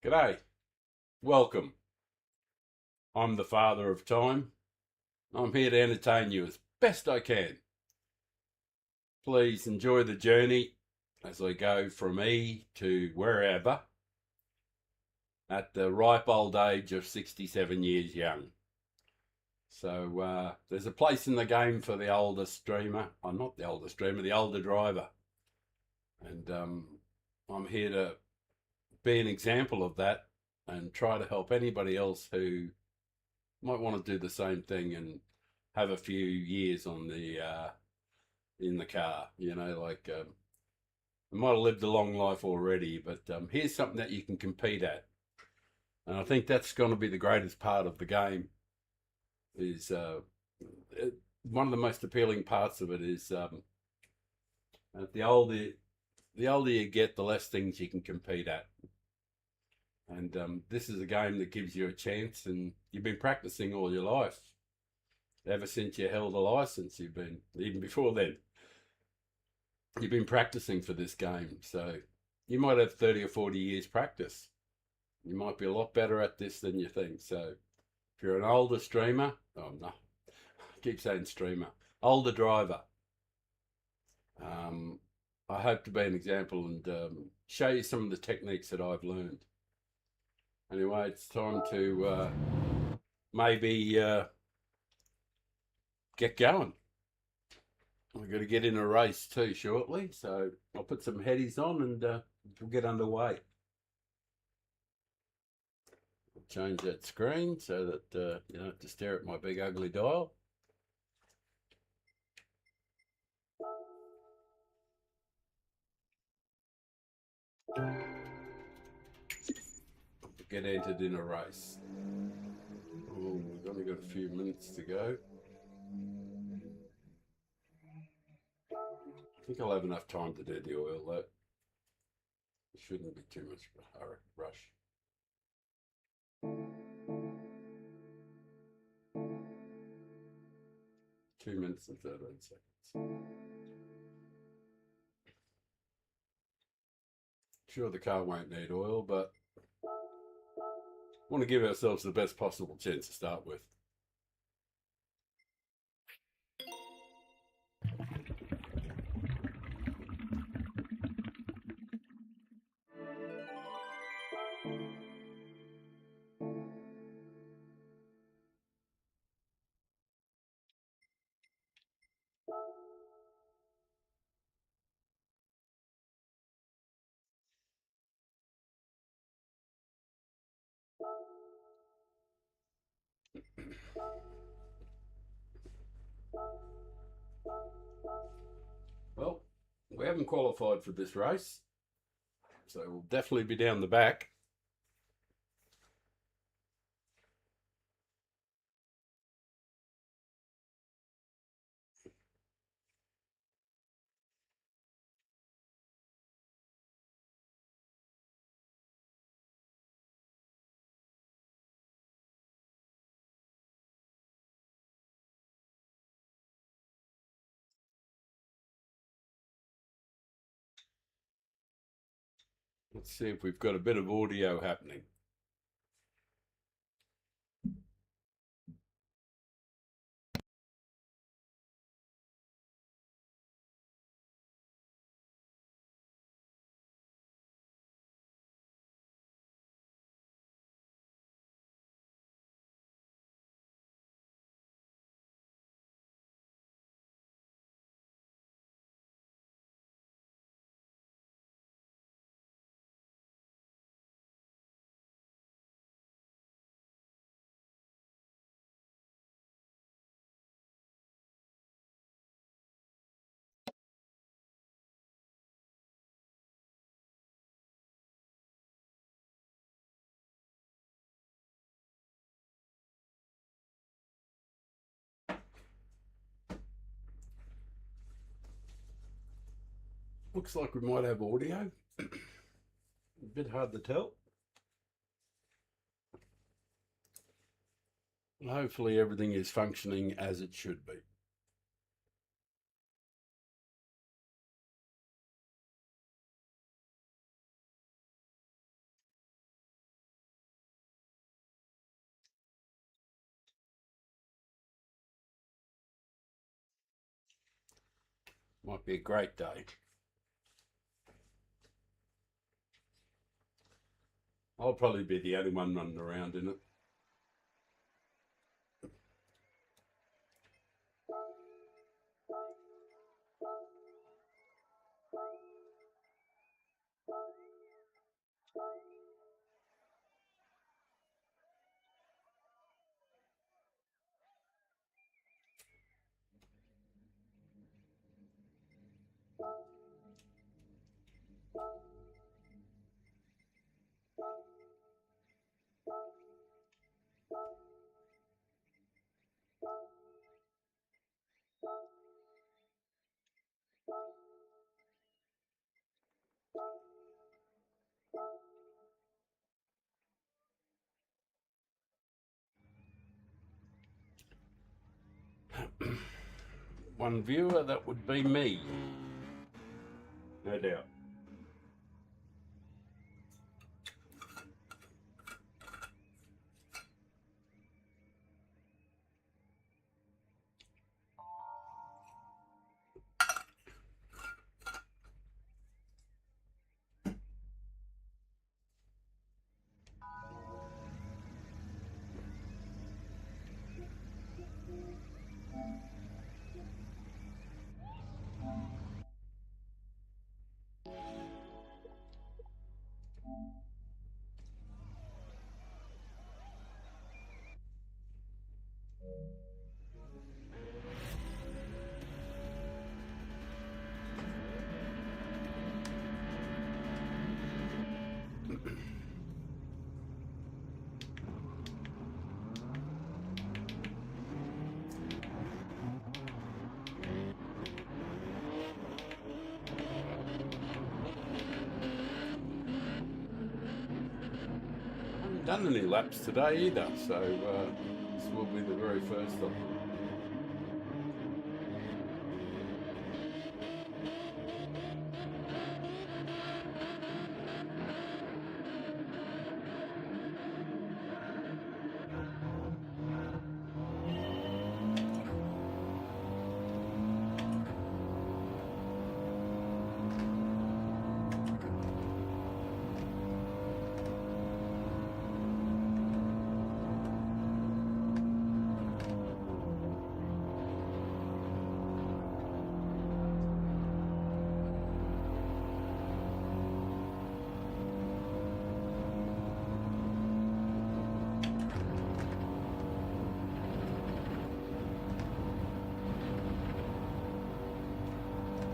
G'day, welcome. I'm the father of time. I'm here to entertain you as best I can. Please enjoy the journey as I go from E to wherever at the ripe old age of 67 years young. So there's a place in the game for the older streamer. I'm not the older streamer, the older driver. And I'm here to be an example of that and try to help anybody else who might want to do the same thing and have a few years on the in the car. I might have lived a long life already, but here's something that you can compete at, and I think that's going to be the greatest part of the game. Is one of the most appealing parts of it is the older you get, the less things you can compete at. And this is a game that gives you a chance, and you've been practicing all your life. Ever since you held a license, even before then, you've been practicing for this game. So you might have 30 or 40 years practice. You might be a lot better at this than you think. So if you're an older streamer, oh no, I keep saying streamer, older driver, I hope to be an example and show you some of the techniques that I've learned. Anyway, it's time to maybe get going. We're going to get in a race too shortly, so I'll put some headies on and we'll get underway. I'll change that screen so that you don't have to stare at my big ugly dial. Get entered in a race. Oh, we've only got a few minutes to go. I think I'll have enough time to do the oil though. It shouldn't be too much of a hurry, rush. 2 minutes and 13 seconds. Sure, the car won't need oil, but want to give ourselves the best possible chance to start with. Well, we haven't qualified for this race, so we'll definitely be down the back. Let's see if we've got a bit of audio happening. Looks like we might have audio. A bit hard to tell. Hopefully everything is functioning as it should be. Might be a great day. I'll probably be the only one running around in it. One viewer, that would be me. No doubt. Done any laps today either, so this will be the very first of them.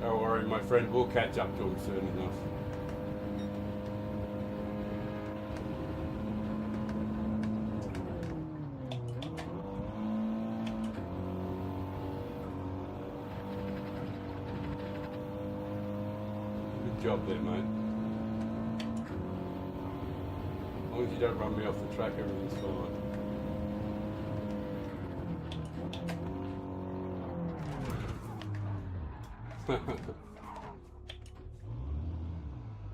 Don't worry, my friend, we'll catch up to him soon enough. Good job there, mate. As long as you don't run me off the track, everything's fine.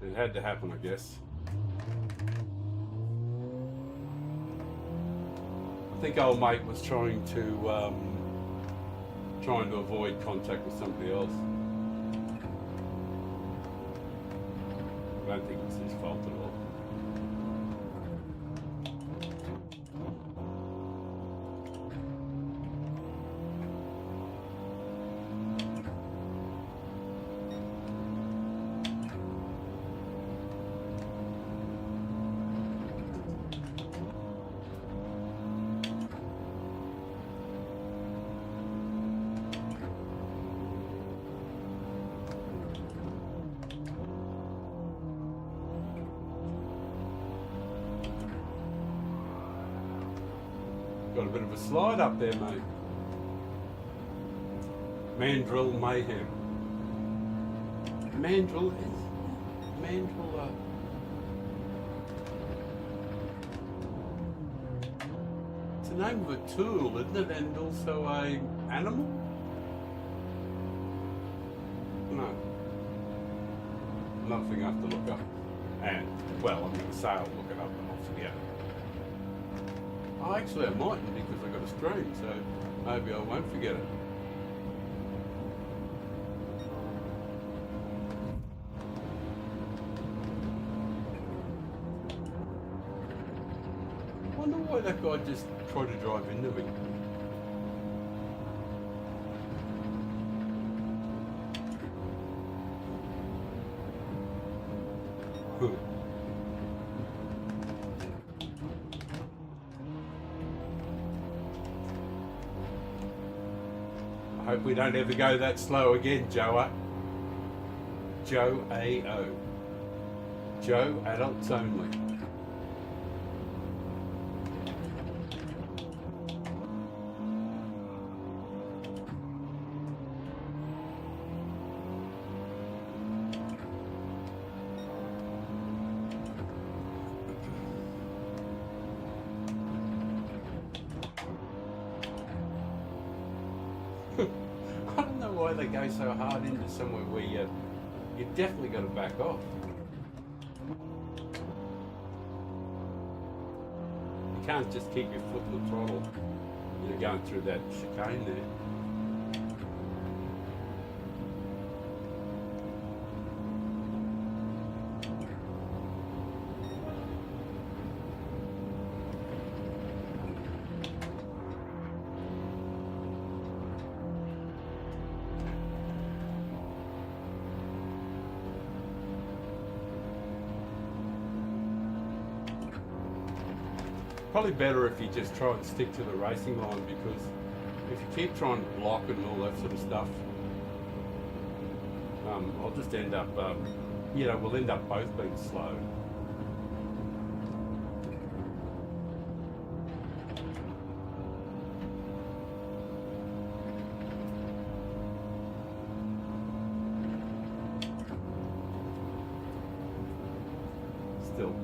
It had to happen, I guess. I think old mate was trying to avoid contact with somebody else. I don't think it was his fault at all. Got a bit of a slide up there, mate. Mandrill Mayhem. Mandrill. It's the name of a tool, isn't it? And also a animal? No. Another thing I have to look up. And, well, I'm going to say I'll look it up and I'll forget it. Oh, actually, I mightn't because I got a stream, so maybe I won't forget it. wonder why that guy just tried to drive into me. I hope we don't ever go that slow again, Joe. Joe A.O. Joe, adults only. I don't know why they go so hard into somewhere where you definitely got to back off. You can't just keep your foot on the throttle. You're going through that chicane there. Probably better if you just try and stick to the racing line, because if you keep trying to block and all that sort of stuff, I'll just end up, we'll end up both being slow. Still.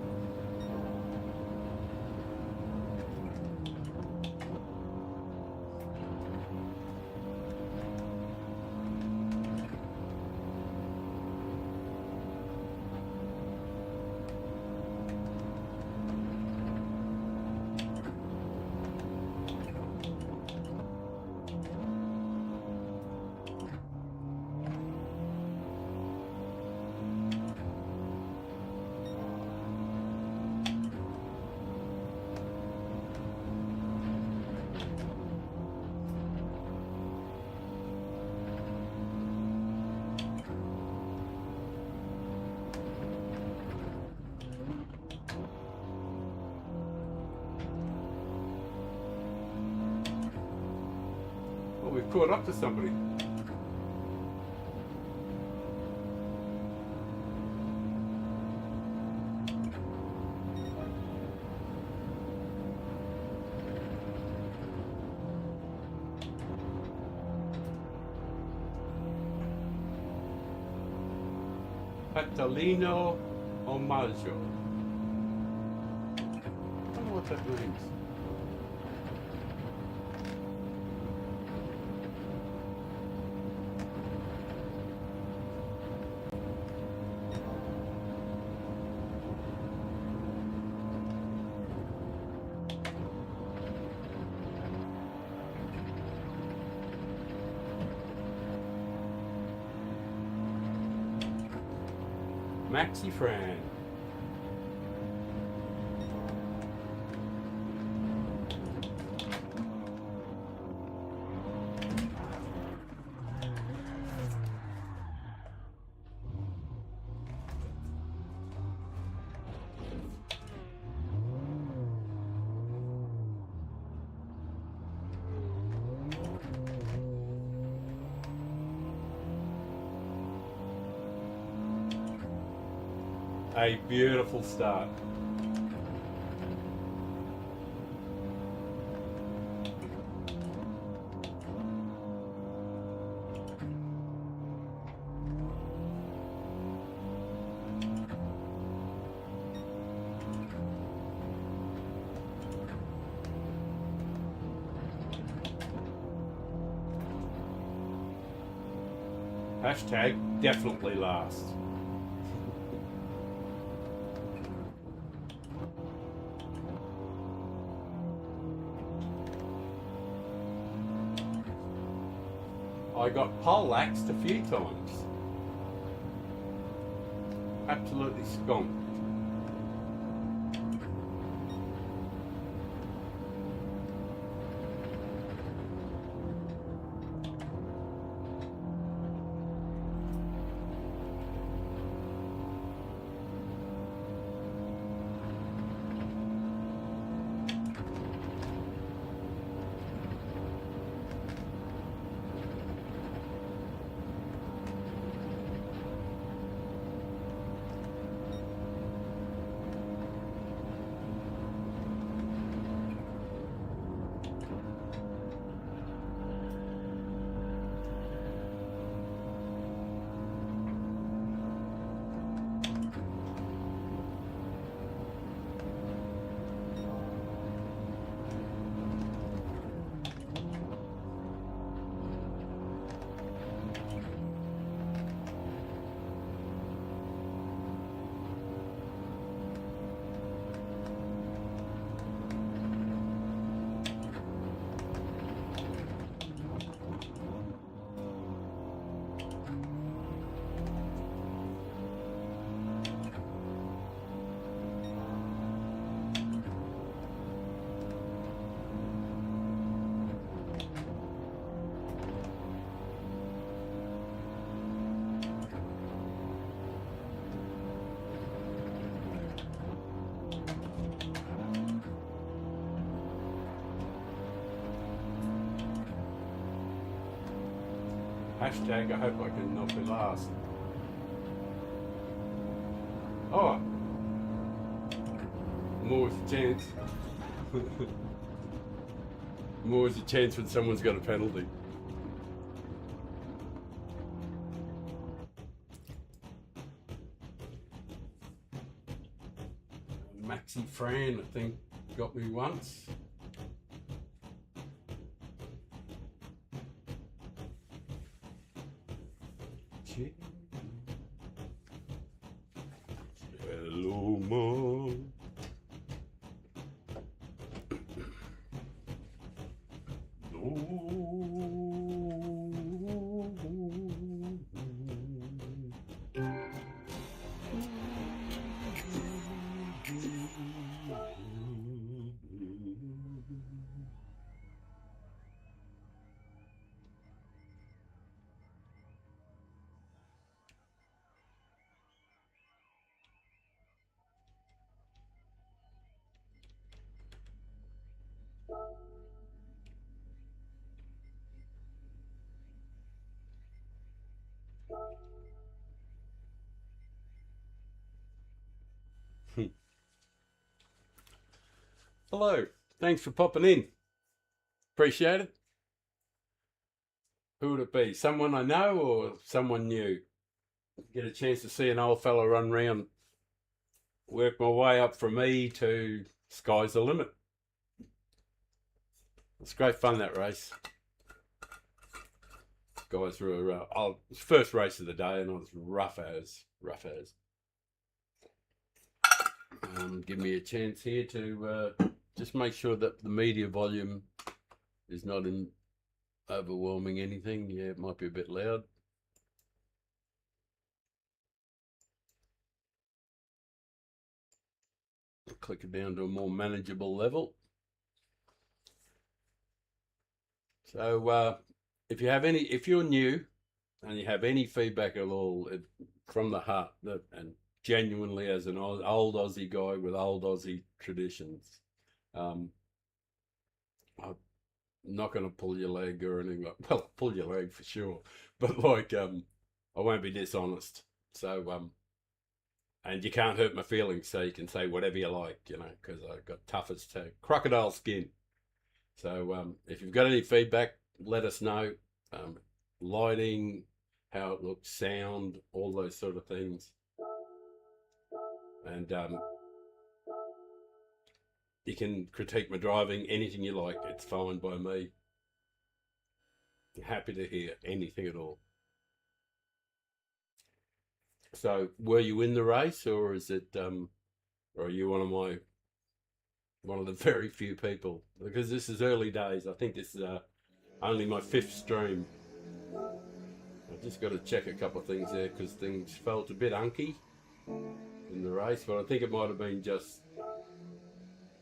Well, we've caught up to somebody. Catalino Omaggio. I don't know what that means. Maxi Fran. A beautiful start. Hashtag definitely last. I got poleaxed a few times. Absolutely skunked. hashtag. I hope I can not be last. Oh, more is a chance. More is a chance when someone's got a penalty. Maxi Fran, I think, got me once. Hello, Mom. Hello, thanks for popping in. Appreciate it. Who would it be? Someone I know or someone new? Get a chance to see an old fella run around, work my way up from E to sky's the limit. It's great fun, that race. Guys were, first race of the day, and I was rough as. Give me a chance here to just make sure that the media volume is not in overwhelming anything. Yeah, it might be a bit loud. Click it down to a more manageable level. So if you're new and you have any feedback at all, from the heart, and genuinely as an old Aussie guy with old Aussie traditions, I'm not going to pull your leg or anything like, well, pull your leg for sure, but like, I won't be dishonest. So, and you can't hurt my feelings, so you can say whatever you like, you know, because I've got tough as crocodile skin. So if you've got any feedback, let us know. Lighting, how it looks, sound, all those sort of things. And you can critique my driving, anything you like. It's fine by me. Happy to hear anything at all. So, were you in the race, or is it, or are you one of the very few people? Because this is early days. I think this is only my 5th stream. I've just got to check a couple of things there because things felt a bit unky in the race, but I think it might have been just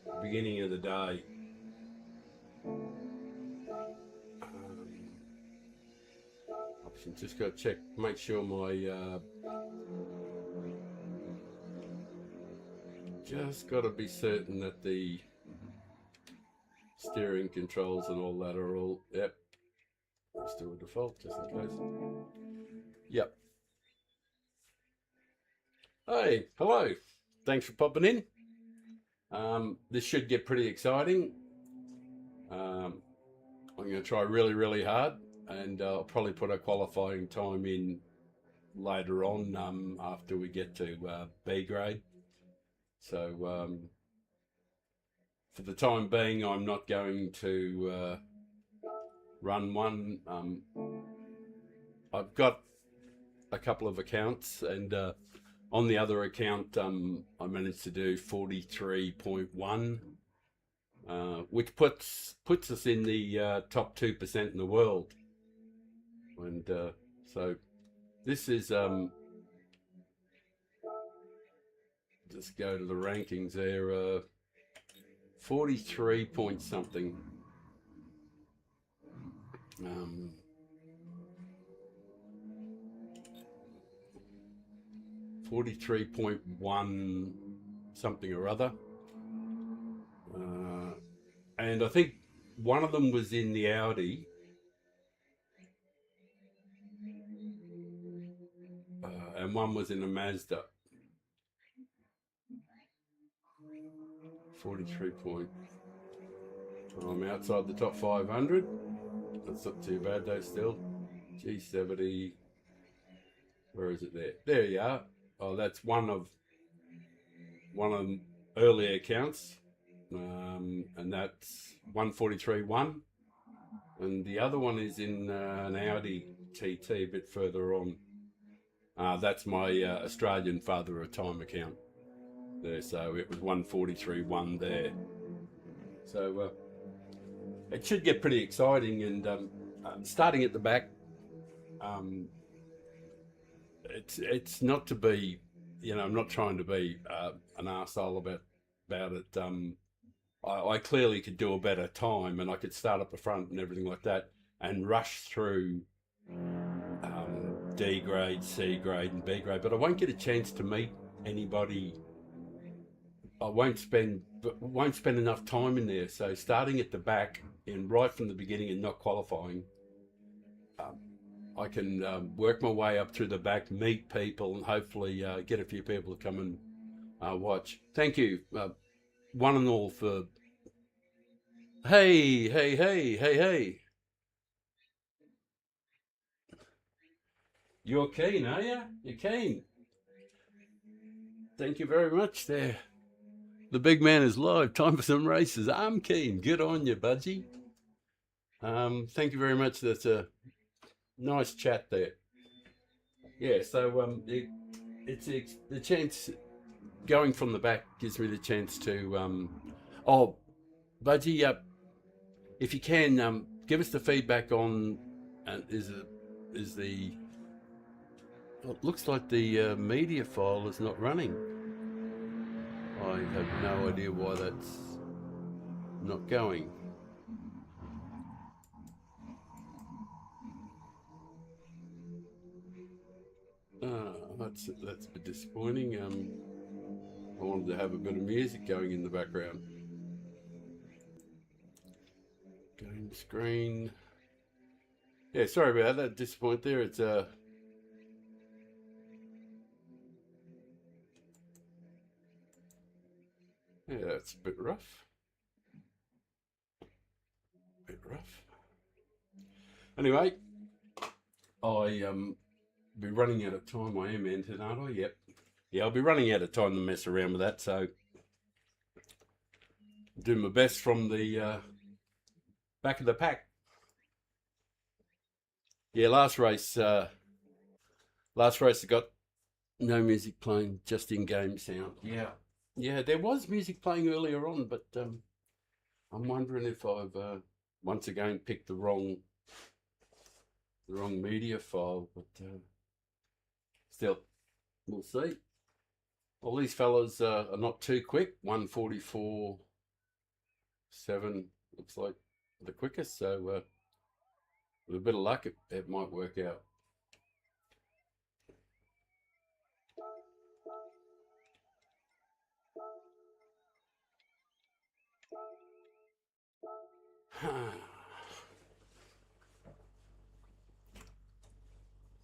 the beginning of the day. Options, just got to check, make sure my just got to be certain that the steering controls and all that are all, yep, let's do a default just in case. Yep. Hey, hello, thanks for popping in. This should get pretty exciting. I'm going to try really hard, and I'll probably put a qualifying time in later on after we get to B grade. So for the time being, I'm not going to run one. I've got a couple of accounts, and on the other account, I managed to do 43.1, which puts us in the top 2% in the world. And so this is just go to the rankings there. 43 point something. 43.1 something or other. And I think one of them was in the Audi. and one was in a Mazda. 43 point. I'm outside the top 500. That's not too bad though still. G70. Where is it there? There you are. Oh, that's one of earlier accounts. And that's 143.1. And the other one is in an Audi TT a bit further on. That's my Australian Father of Time account there. So it was 143.1 there. So it should get pretty exciting. And starting at the back, it's not to be, I'm not trying to be an arsehole about it. I clearly could do a better time, and I could start up the front and everything like that and rush through D grade, C grade and B grade, but I won't get a chance to meet anybody. I won't spend enough time in there. So starting at the back and right from the beginning and not qualifying, I can work my way up through the back, meet people, and hopefully get a few people to come and watch. Thank you, one and all, for hey. You're keen, are you? You're keen. Thank you very much there. The big man is live. Time for some races. I'm keen. Good on you, Budgie. Thank you very much. That's a nice chat there. Yeah, so it's the chance. Going from the back gives me the chance to Budgie, if you can, give us the feedback on is the it looks like the media file is not running. I have no idea why that's not going. That's a bit disappointing. I wanted to have a bit of music going in the background. Game screen. Yeah, sorry about that. Disappoint there. It's yeah, it's a bit rough. Anyway, I be running out of time. I am entered, aren't I? Yep. Yeah, I'll be running out of time to mess around with that. So do my best from the back of the pack. Yeah, last race I got no music playing, just in-game sound. Yeah, there was music playing earlier on, but I'm wondering if I've once again picked the wrong media file. But still, we'll see. All these fellas are not too quick. 144.7 looks like the quickest. So with a bit of luck, it might work out.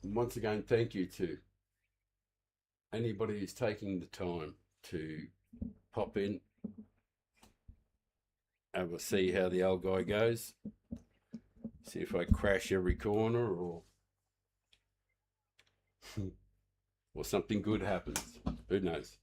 Once again, thank you to anybody who's taking the time to pop in, have a see how the old guy goes, see if I crash every corner or something good happens. Who knows?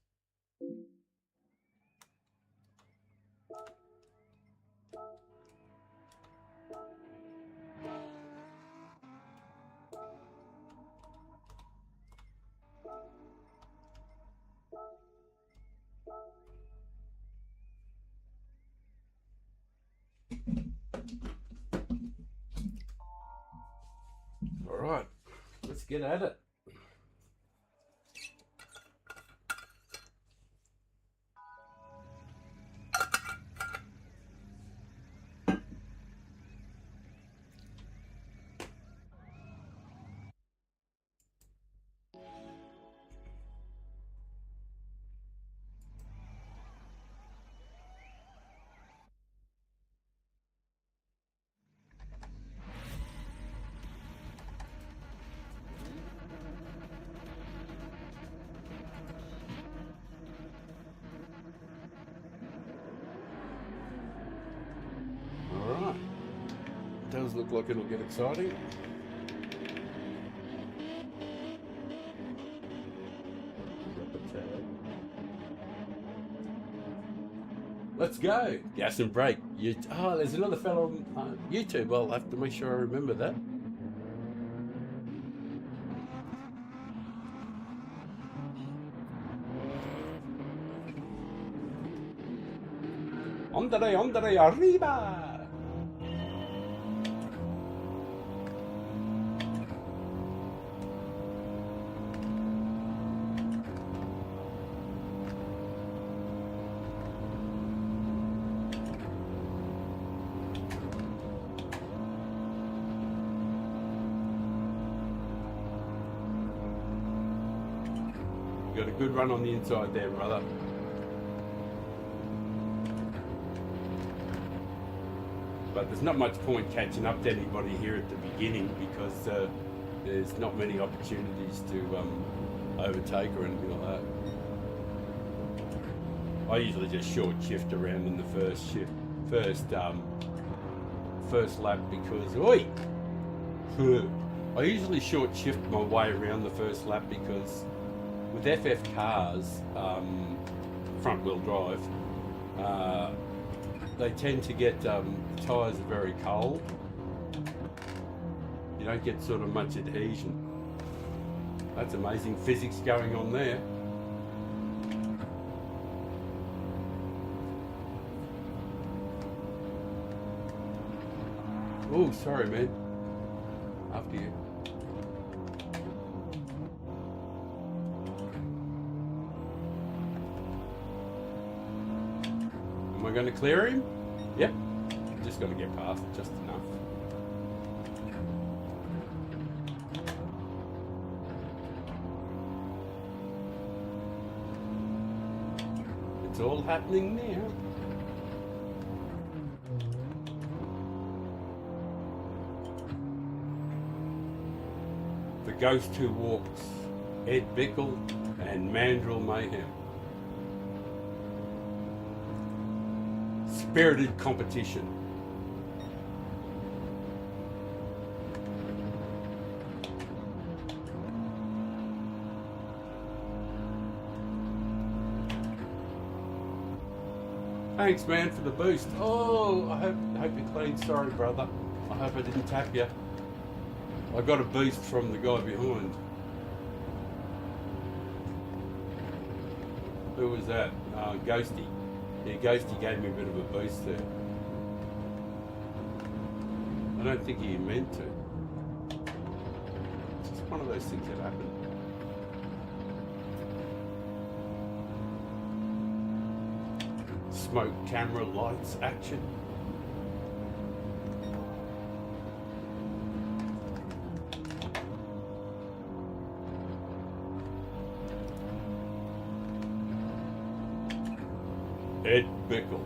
All right, let's get at it. does look like it'll get exciting. Let's go. Gas and brake. Oh, there's another fellow on YouTube. I'll have to make sure I remember that. Ondere, arriba! Got a good run on the inside there, brother. But there's not much point catching up to anybody here at the beginning because there's not many opportunities to overtake or anything like that. I usually just short shift around in the first lap because oi! I usually short shift my way around the first lap because with FF cars, front wheel drive, they tend to get tyres are very cold. You don't get sort of much adhesion. That's amazing physics going on there. Oh, sorry, man. After you. Am I going to clear him? Yep. Just got to get past it just enough. It's all happening now. The ghost who walks, Ed Bickle and Mandrill Mayhem. Spirited competition. Thanks, man, for the boost. Oh, I hope you're clean. Sorry, brother. I hope I didn't tap you. I got a boost from the guy behind. Who was that? Ghosty. Yeah, Ghosty gave me a bit of a boost there. I don't think he meant to. It's just one of those things that happen. Smoke, camera, lights, action. Ed Bickle.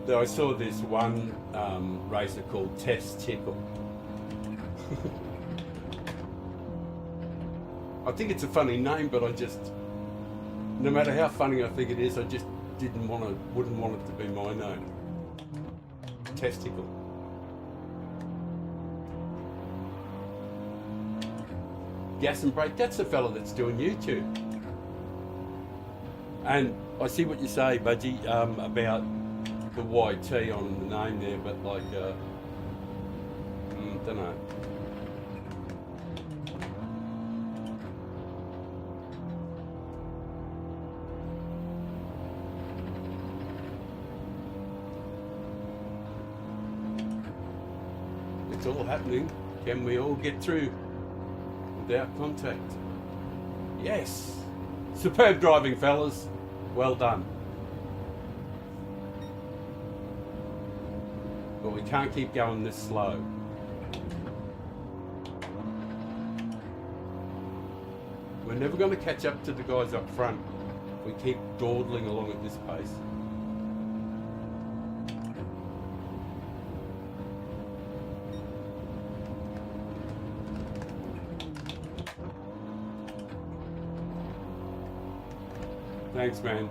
I saw this one racer called Testicle. I think it's a funny name, but I just, no matter how funny I think it is, I just wouldn't want it to be my name. Testicle. Gas and brake, that's the fella that's doing YouTube. And I see what you say, Budgie, about the YT on the name there, but like, don't know. It's all happening. Can we all get through without contact? Yes. Superb driving, fellas. Well done. But we can't keep going this slow. We're never going to catch up to the guys up front if we keep dawdling along at this pace. Thanks, man.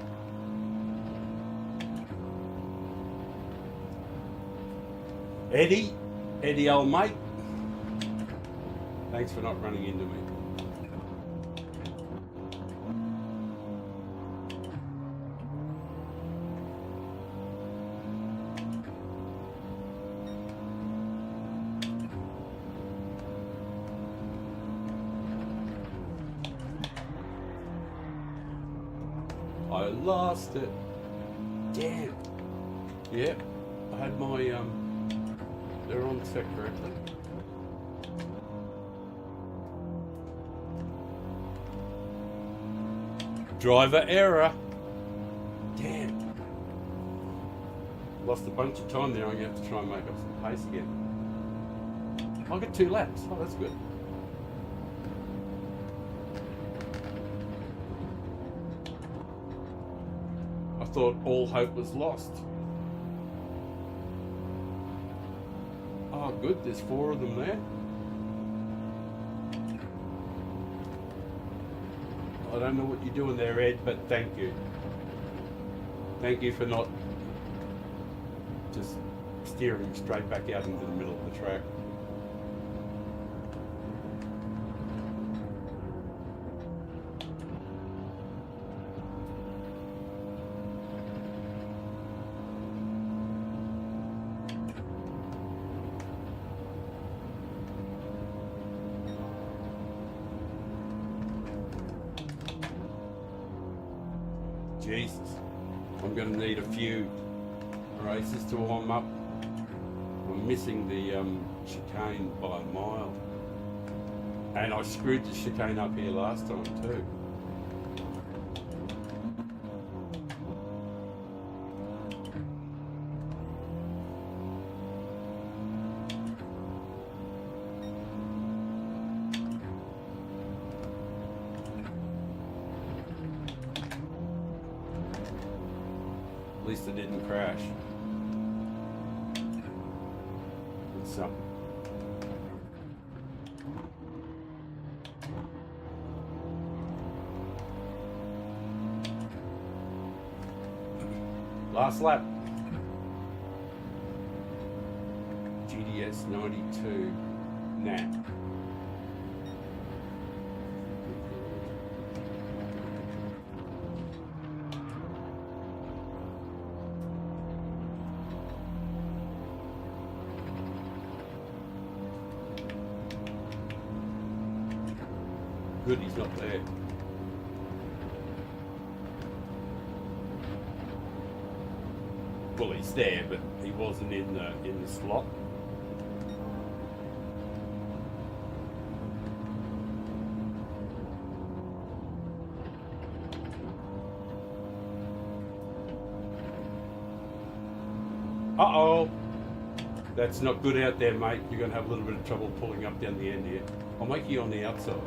Eddie, old mate. Thanks for not running into me. I lost it. Damn. Yep. I had my they're on set correctly. Driver error. Damn. Lost a bunch of time there. I'm gonna have to try and make up some pace again. I'll get 2 laps. Oh, that's good. I thought all hope was lost. Oh, good. There's 4 of them there. I don't know what you're doing there, Ed, but thank you. Thank you for not just steering straight back out into the middle of the track. Jesus, I'm going to need a few races to warm up. I'm missing the chicane by a mile. And I screwed the chicane up here last time too. At least it didn't crash. It's something. Last lap. GDS 92. Nah. Good, he's not there. Well, he's there, but he wasn't in the slot. Uh-oh. That's not good out there, mate. You're going to have a little bit of trouble pulling up down the end here. I'll make you on the outside.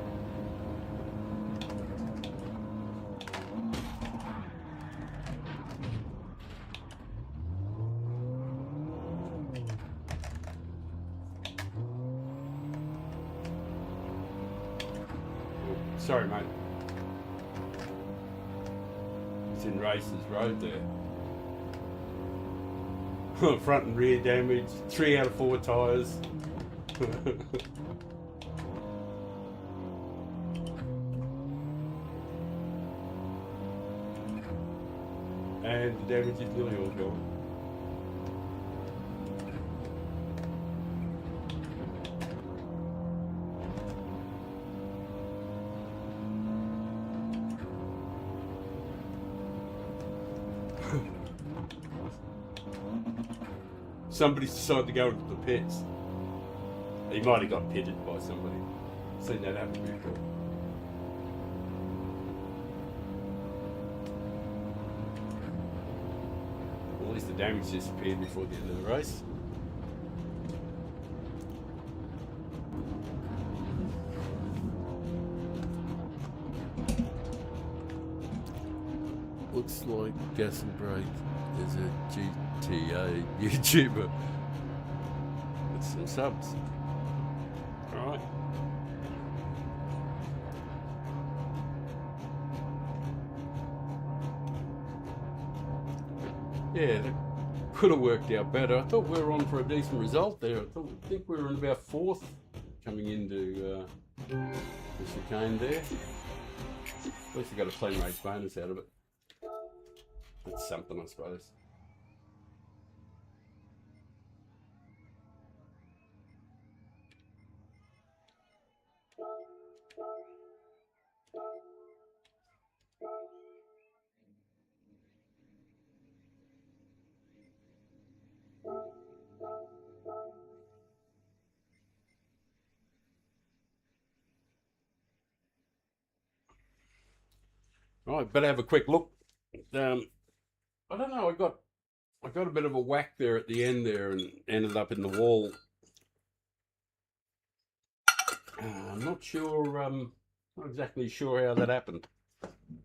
Sorry, mate. It's in Races Road there. Front and rear damage, 3 out of 4 tyres. And the damage is nearly all gone. Somebody's decided to go into the pits. He might have got pitted by somebody. Seen that happen before. Well, at least the damage disappeared before the end of the race. Looks like Gas and Brake is a GTA YouTuber with some subs. Alright. Yeah, that could have worked out better. I thought we were on for a decent result there. I think we were in about fourth coming into the chicane there. At least we got a clean race bonus out of it. That's something, I suppose. Right, better have a quick look. I don't know. I got a bit of a whack there at the end there and ended up in the wall. I'm not sure. Not exactly sure how that happened.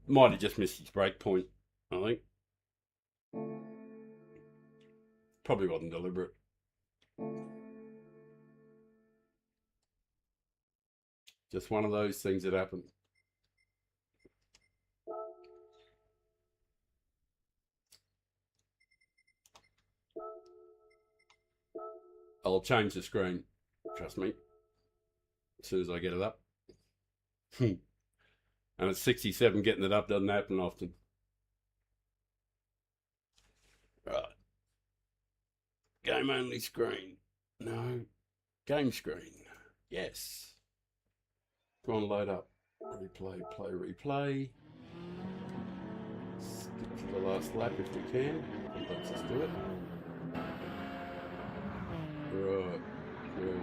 Might have just missed his break point. I think probably wasn't deliberate. Just one of those things that happen. I'll change the screen. Trust me. As soon as I get it up. And at 67, getting it up doesn't happen often. Right. Game only screen. No. Game screen. Yes. Come on, load up. Replay, play, replay. Skip to the last lap if we can. Let's just do it. Right. Where were we?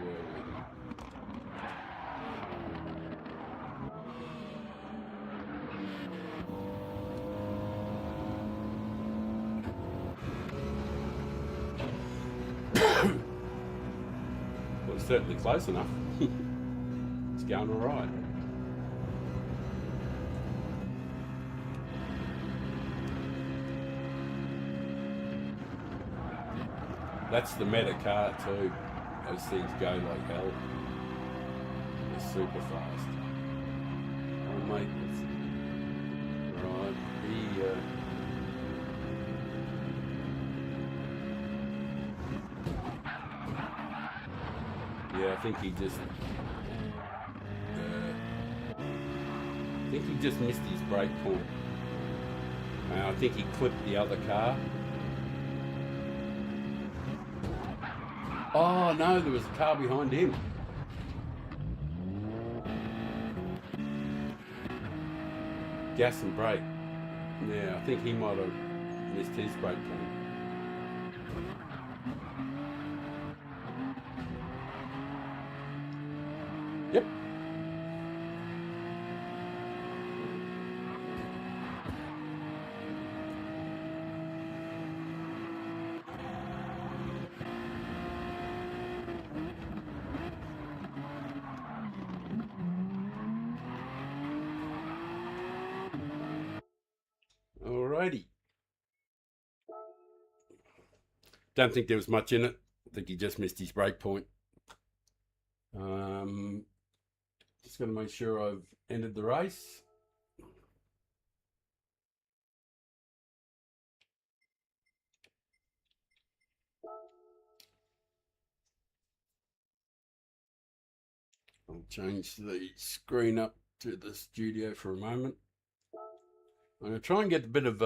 Well, it's certainly close enough. It's going all right. That's the meta car too. Those things go like hell. They're super fast. Oh mate, right. Yeah, I think he just missed his brake point. I think he clipped the other car. Oh no, there was a car behind him. Gas and brake. Yeah, I think he might have missed his brake point. Yep. Alrighty. Don't think there was much in it. I think he just missed his break point. Just going to make sure I've ended the race. I'll change the screen up to the studio for a moment. I'm going to try and get a bit of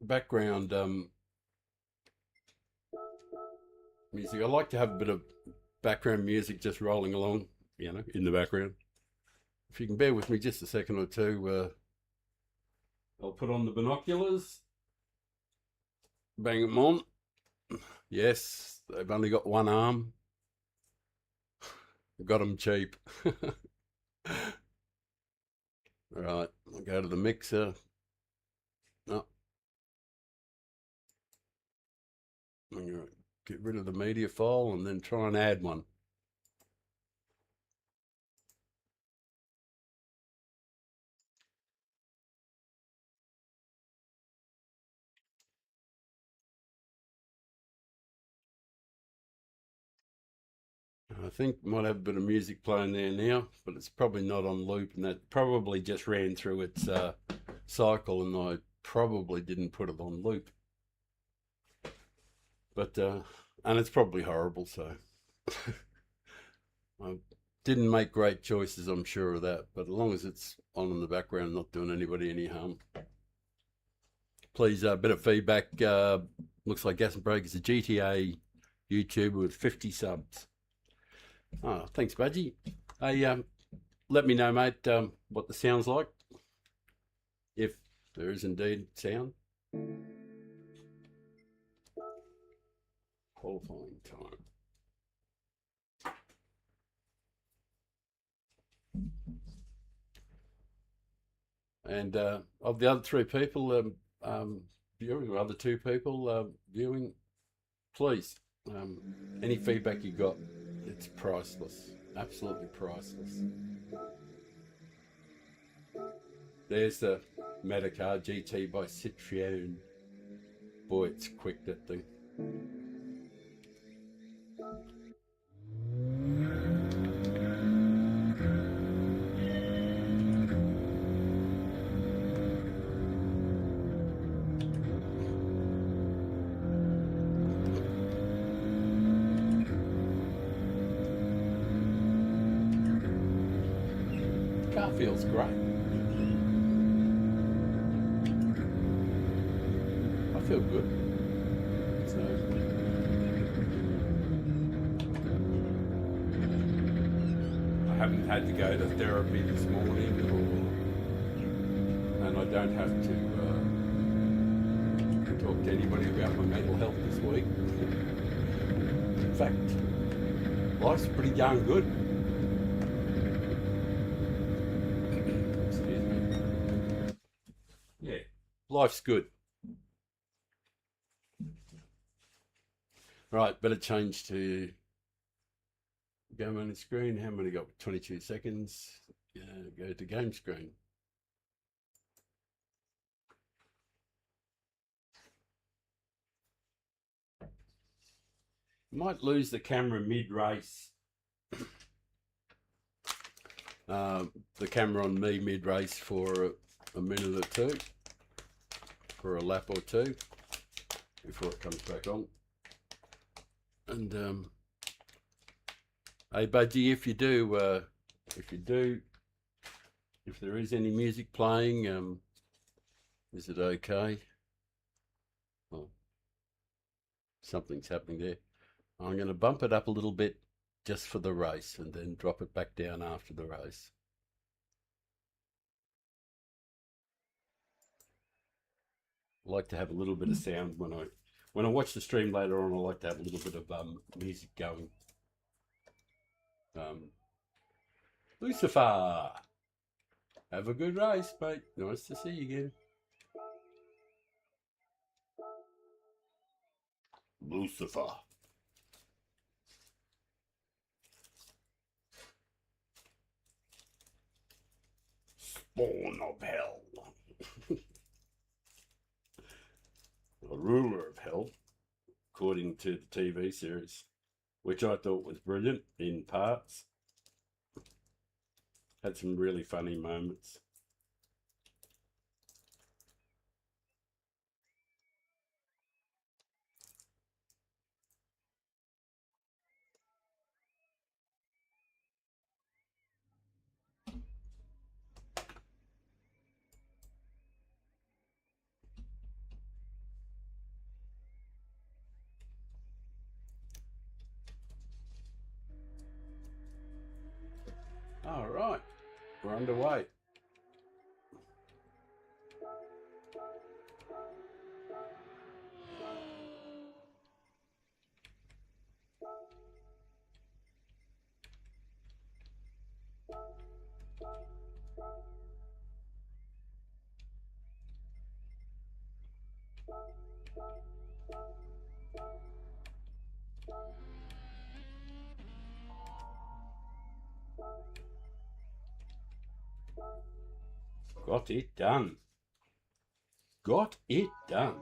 background music. I like to have a bit of background music just rolling along, you know, in the background. If you can bear with me just a second or two, I'll put on the binoculars, bang them on. Yes, they've only got one arm. Got them cheap. Right, I'll go to the mixer. No. I'm going to get rid of the media file and then try and add one. I think might have a bit of music playing there now, but it's probably not on loop, and that probably just ran through its cycle, and I probably didn't put it on loop. But, and it's probably horrible, so I didn't make great choices, I'm sure of that. But as long as it's on in the background, not doing anybody any harm. Please, a bit of feedback. Looks like Gas and Break is a GTA YouTuber with 50 subs. Oh, thanks, Budgie. Hey, let me know, mate, what the sound's like, if there is indeed sound. Qualifying time. And of the other three people viewing, or other two people viewing, please, any feedback you got, it's priceless, absolutely priceless. There's the Metacar GT by Citroën. Boy, it's quick, that thing. Car feels great. I feel good. So, I haven't had to go to therapy this morning, and I don't have to talk to anybody about my mental health this week. In fact, life's pretty darn good. Excuse me. Yeah, life's good. Right, better change to go on the screen. How many got? 22 seconds. Go to game screen. Might lose the camera mid-race. The camera on me mid-race for a minute or two, for a lap or two, before it comes back on. And hey, Budgie, if there is any music playing, is it okay? Oh, something's happening there. I'm going to bump it up a little bit just for the race, and then drop it back down after the race. I like to have a little bit of sound when I watch the stream later on. I like to have a little bit of music going. Lucifer, have a good race, mate. Nice to see you again. Lucifer. Spawn of hell. A ruler of hell, according to the TV series, which I thought was brilliant in parts. Had some really funny moments. All right, we're underway. Got it done. Got it done.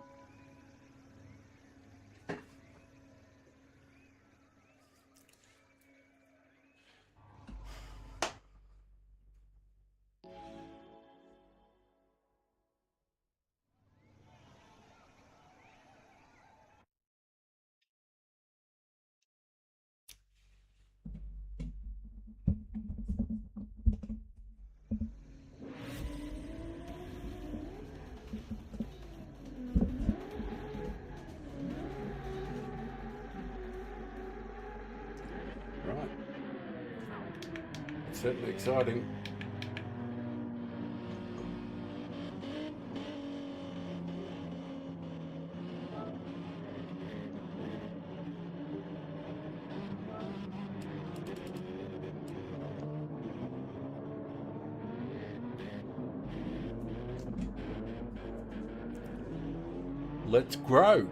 certainly exciting. Let's grow.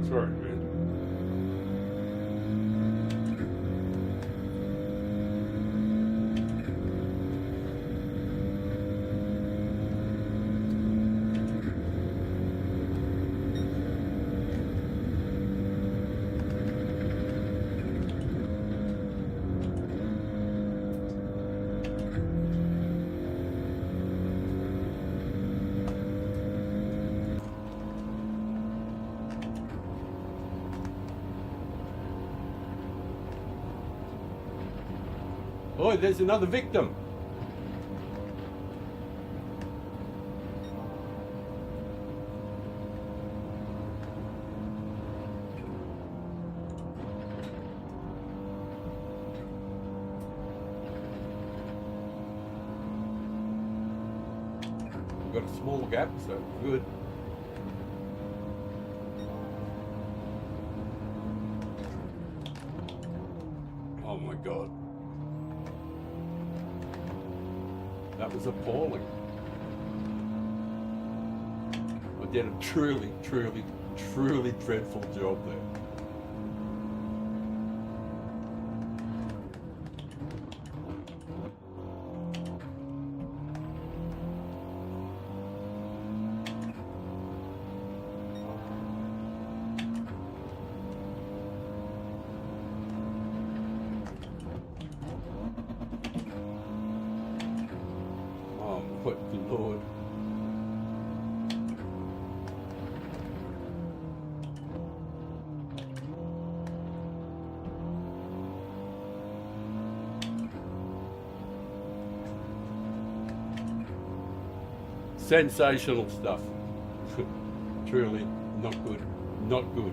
Sorry, man. Oh, there's another victim. We've got a small gap, so good. Oh my God. That was appalling. I did a truly dreadful job there. Oh, my Lord. Sensational stuff. Truly not good. Not good.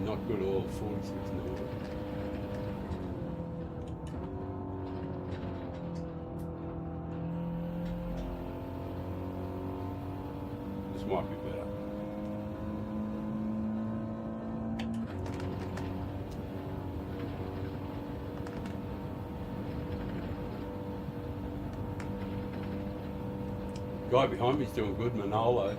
Not good at all. 46 now. This might be better. Guy behind me's doing good, Manolo.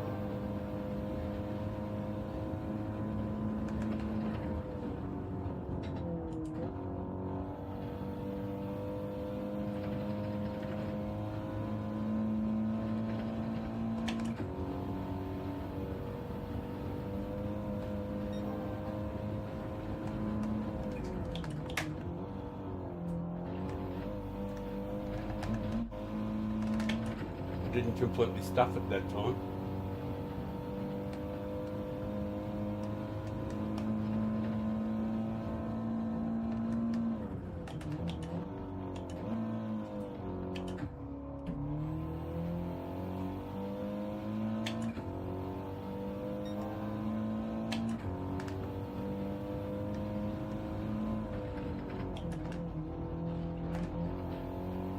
I didn't completely stuff it that time.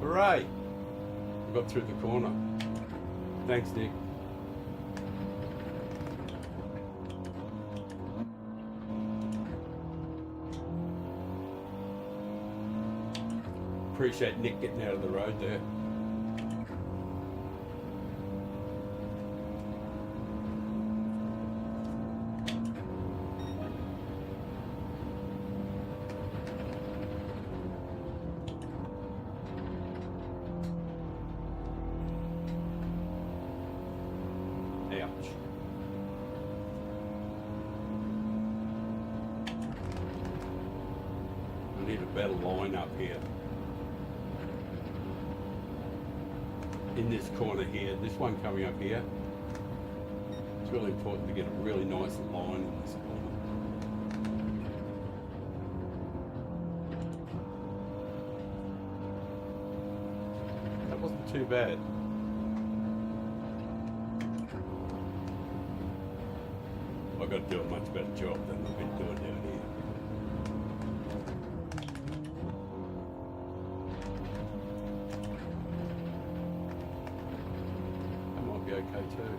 Hooray! We got through the corner. Thanks, Nick. Appreciate Nick getting out of the road there. Ouch. I need a better line up here. In this corner here, this one coming up here. It's really important to get a really nice line in this corner. That wasn't too bad. I've got to do a much better job than I've been doing down here. That might be okay too.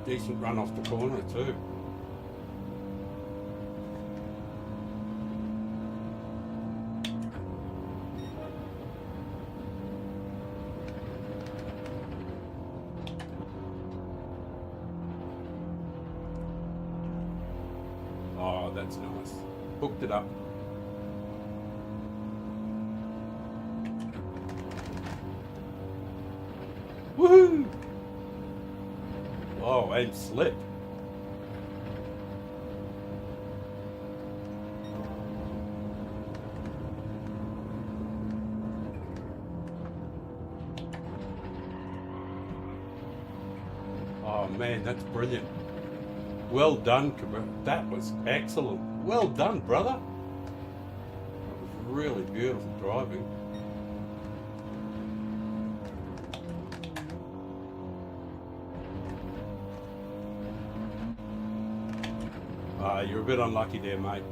Decent run off the corner too. Oh, that's nice. Hooked it up. Woohoo! Oh, and slip. Oh man, that's brilliant. Well done, that was excellent. Well done, brother. That was really beautiful driving. You're a bit unlucky there, mate.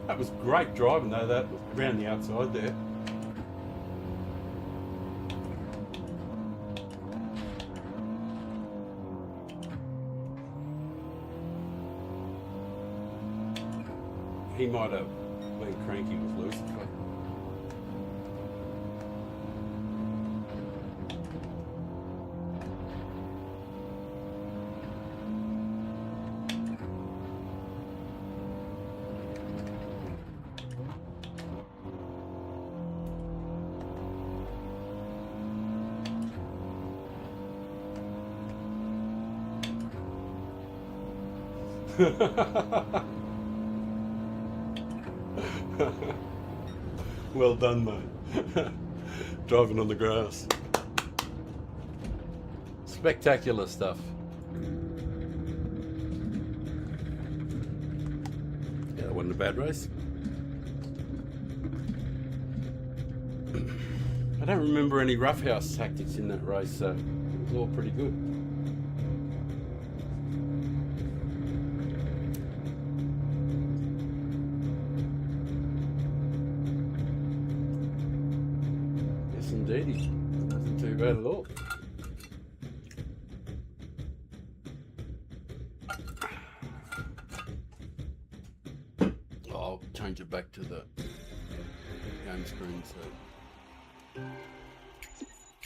That was great driving though, that around the outside there. He might have been cranky with Lucifer. Well done, mate. Driving on the grass. Spectacular stuff. Yeah, it wasn't a bad race. I don't remember any roughhouse tactics in that race, so it was all pretty good. Indeedy, wasn't too bad at all. I'll change it back to the game screen. So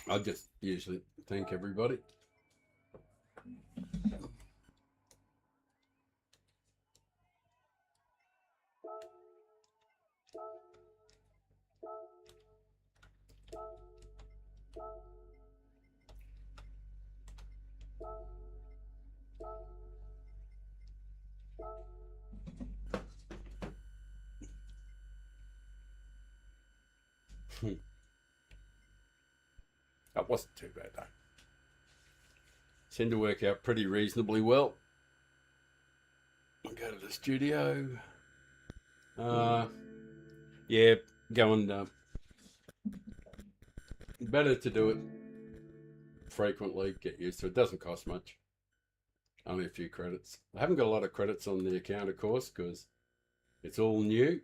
I'll just usually thank everybody. That wasn't too bad though. Seemed to work out pretty reasonably well. I'll go to the studio. Yeah, going. Better to do it frequently. Get used to it. Doesn't cost much. Only a few credits. I haven't got a lot of credits on the account, of course, because it's all new.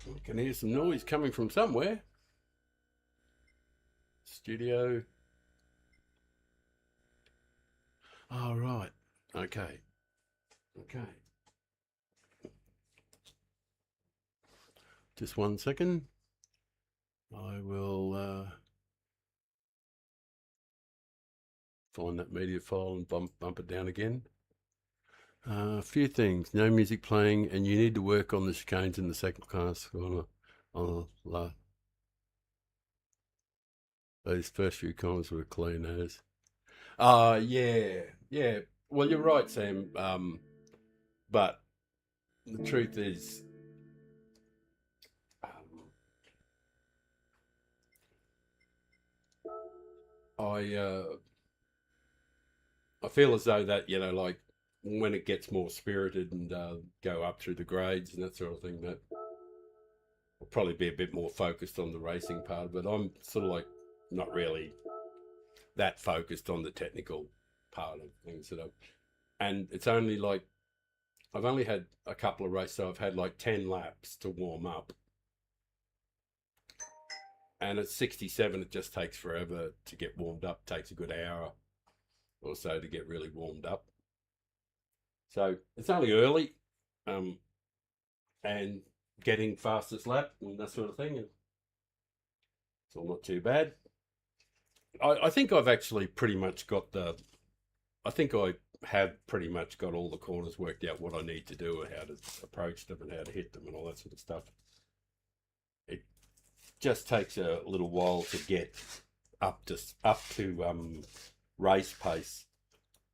I can hear some noise coming from somewhere. Studio. Oh, right. Okay. Okay. Just 1 second. I will find that media file and bump it down again. A few things. No music playing, and you need to work on the chicanes in the second class corner. Those first few corners were clean as. Yeah. Well, you're right, Sam. But the truth is, I feel as though that, like when it gets more spirited and go up through the grades and that sort of thing, that will probably be a bit more focused on the racing part. But I'm sort of like not really that focused on the technical part of things and it's only like I've only had a couple of races, so I've had like 10 laps to warm up. And at 67, it just takes forever to get warmed up. It takes a good hour or so to get really warmed up. So it's only early, and getting fastest lap and that sort of thing. And it's all not too bad. I think I've actually pretty much got I think I have pretty much got all the corners worked out, what I need to do, how to approach them and how to hit them and all that sort of stuff. It just takes a little while to get up to race pace.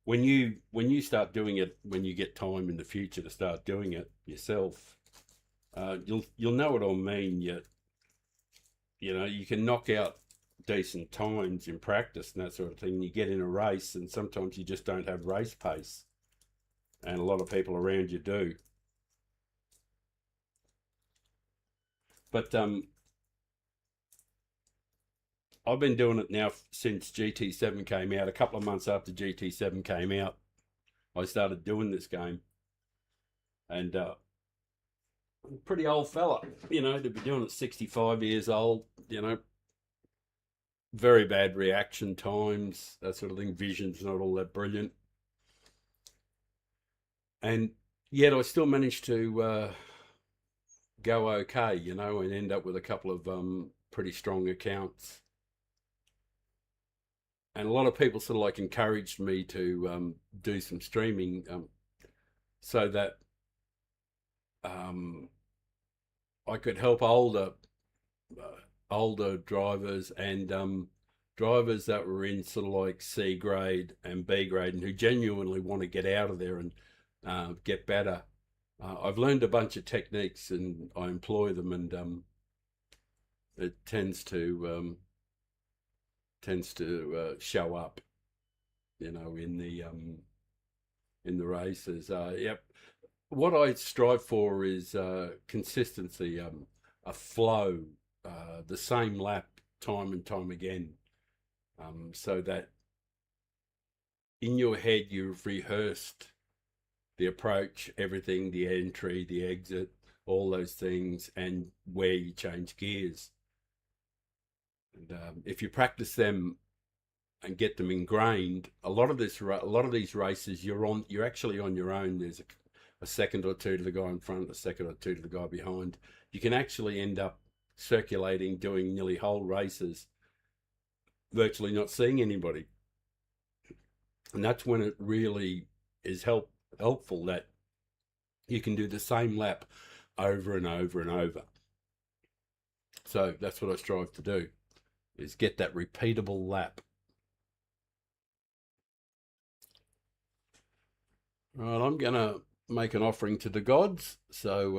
When you start doing it, when you get time in the future to start doing it yourself, you'll know what I mean. You can knock out decent times in practice and that sort of thing. You get in a race and sometimes you just don't have race pace, and a lot of people around you do. But I've been doing it now since GT7 came out. A couple of months after GT7 came out, I started doing this game. And I'm a pretty old fella, to be doing it 65 years old, very bad reaction times, that sort of thing. Vision's not all that brilliant. And yet I still managed to go okay, and end up with a couple of pretty strong accounts. And a lot of people sort of like encouraged me to do some streaming, so that I could help older drivers and drivers that were in sort of like C grade and B grade and who genuinely want to get out of there and get better. I've learned a bunch of techniques and I employ them, and it tends to show up, in the races. Yep. What I strive for is consistency, a flow, the same lap time and time again. so that in your head you've rehearsed the approach, everything, the entry, the exit, all those things, and where you change gears. And if you practice them and get them ingrained, a lot of these races, you're actually on your own. There's a second or two to the guy in front, a second or two to the guy behind. You can actually end up circulating, doing nearly whole races, virtually not seeing anybody. And that's when it really is helpful that you can do the same lap over and over and over. So that's what I strive to do, is get that repeatable lap. Right, I'm going to make an offering to the gods. So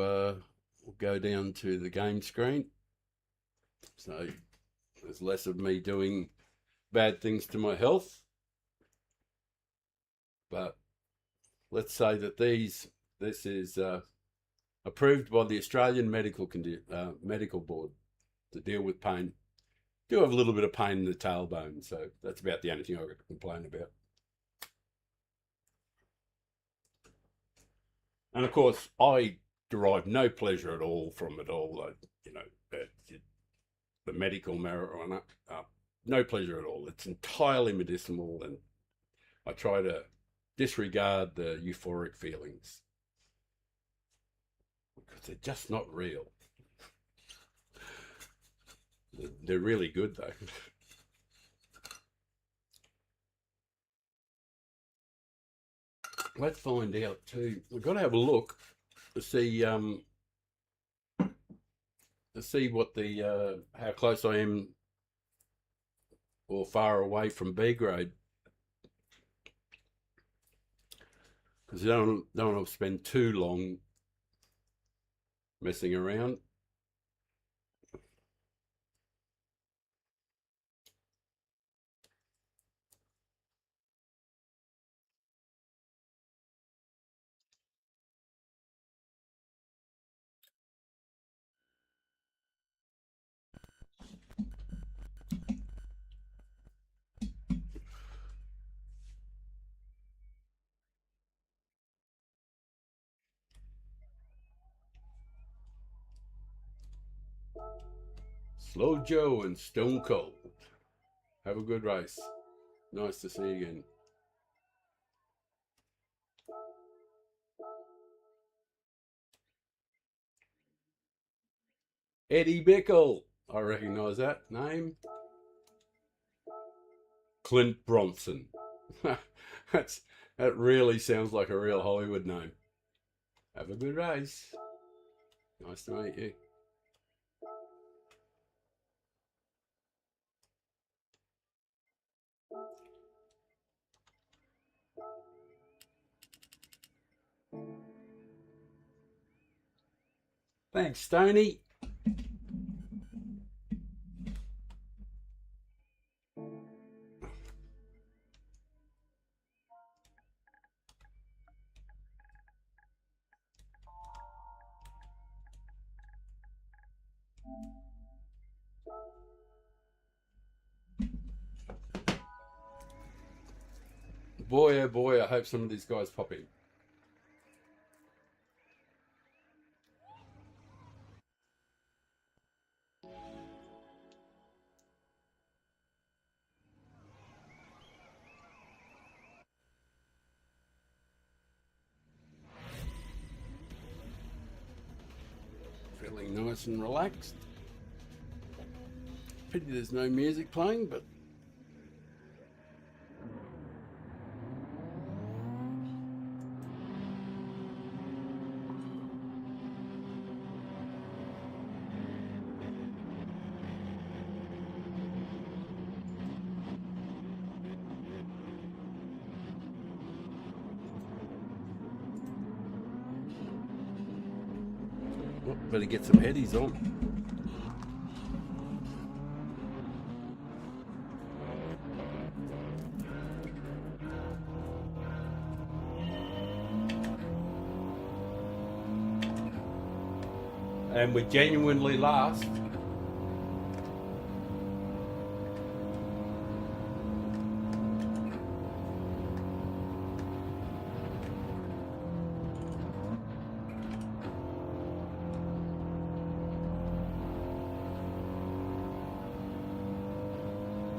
we'll go down to the game screen. So there's less of me doing bad things to my health. But let's say that this is approved by the Australian Medical Board to deal with pain. Do have a little bit of pain in the tailbone, so that's about the only thing I could complain about. And of course, I derive no pleasure at all from it all. The medical marijuana, no pleasure at all. It's entirely medicinal, and I try to disregard the euphoric feelings because they're just not real. They're really good though. Let's find out too. We've got to have a look to see what the how close I am or far away from B grade, because you don't want to spend too long messing around. Slow Joe and Stone Cold. Have a good race. Nice to see you again. Eddie Bickle. I recognise that name. Clint Bronson. That really sounds like a real Hollywood name. Have a good race. Nice to meet you. Thanks, Stoney. Boy, oh boy, I hope some of these guys pop in. Feeling nice and relaxed. Pity there's no music playing, but better get some headies on. And we're genuinely last.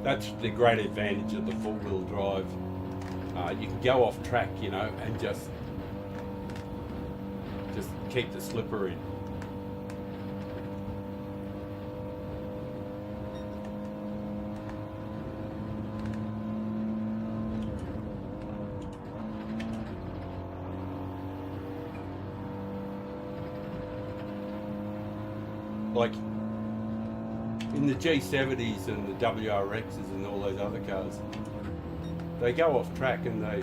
That's the great advantage of the four-wheel drive. You can go off track, you know, and just keep the slipper in. Like in the G70s and the WRXs and all those other cars, they go off track and they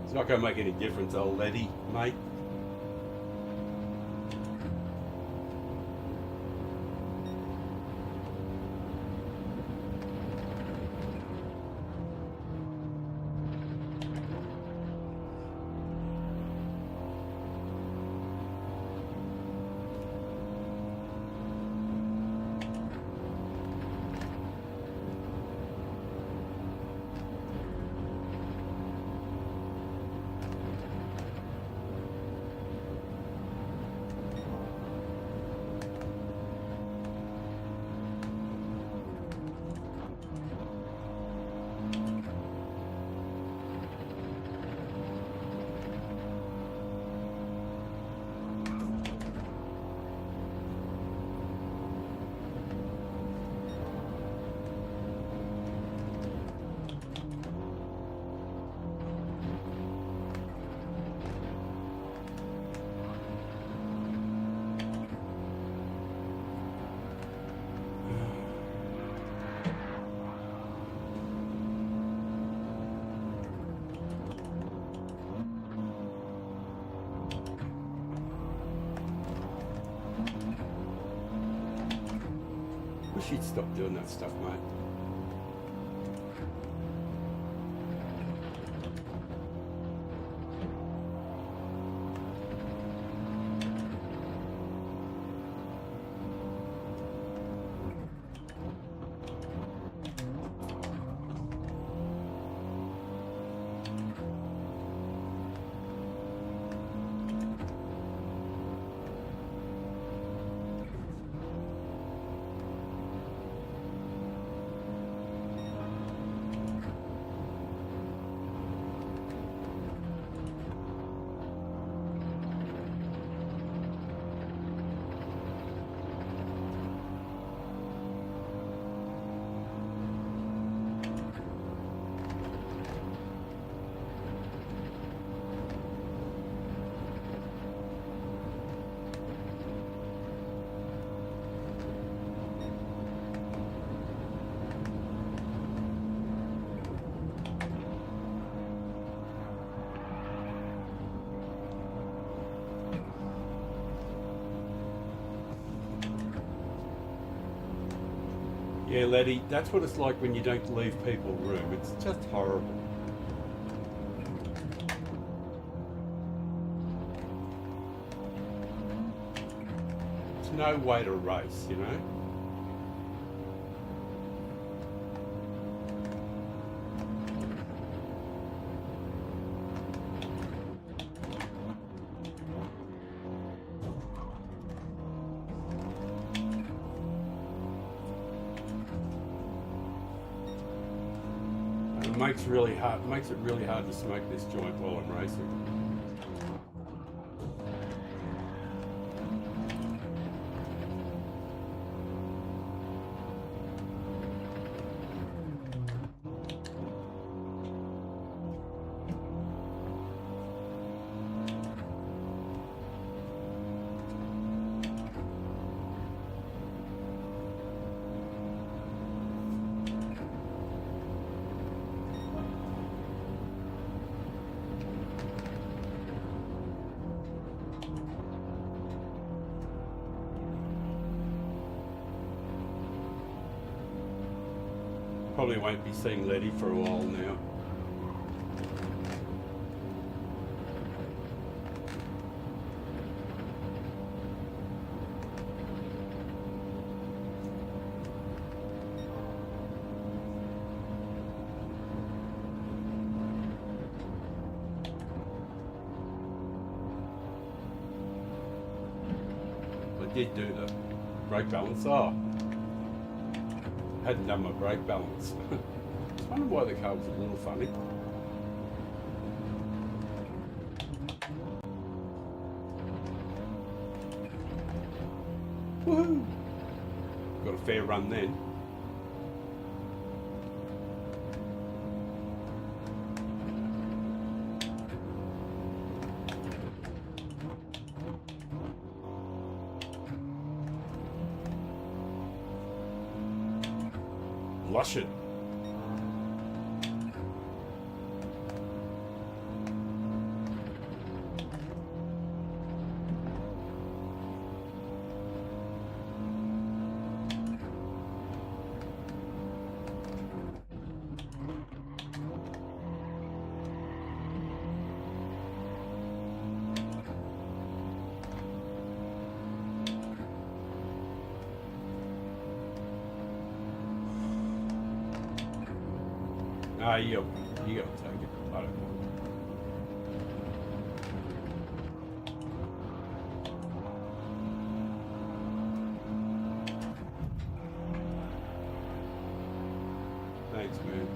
it's not going to make any difference, old Eddie, mate. Wish you'd stop doing that stuff, mate. Yeah, Letty, that's what it's like when you don't leave people room. It's just horrible. It's no way to race, you know? It makes it really hard to smoke this joint while I'm racing. Probably won't be seeing Letty for a while now. I did do the brake balance. Oh, hadn't done my brake balance. I wonder why the car was a little funny. Woohoo! Got a fair run then. Lush it. Ah, you gotta take it. I don't know. Thanks, man.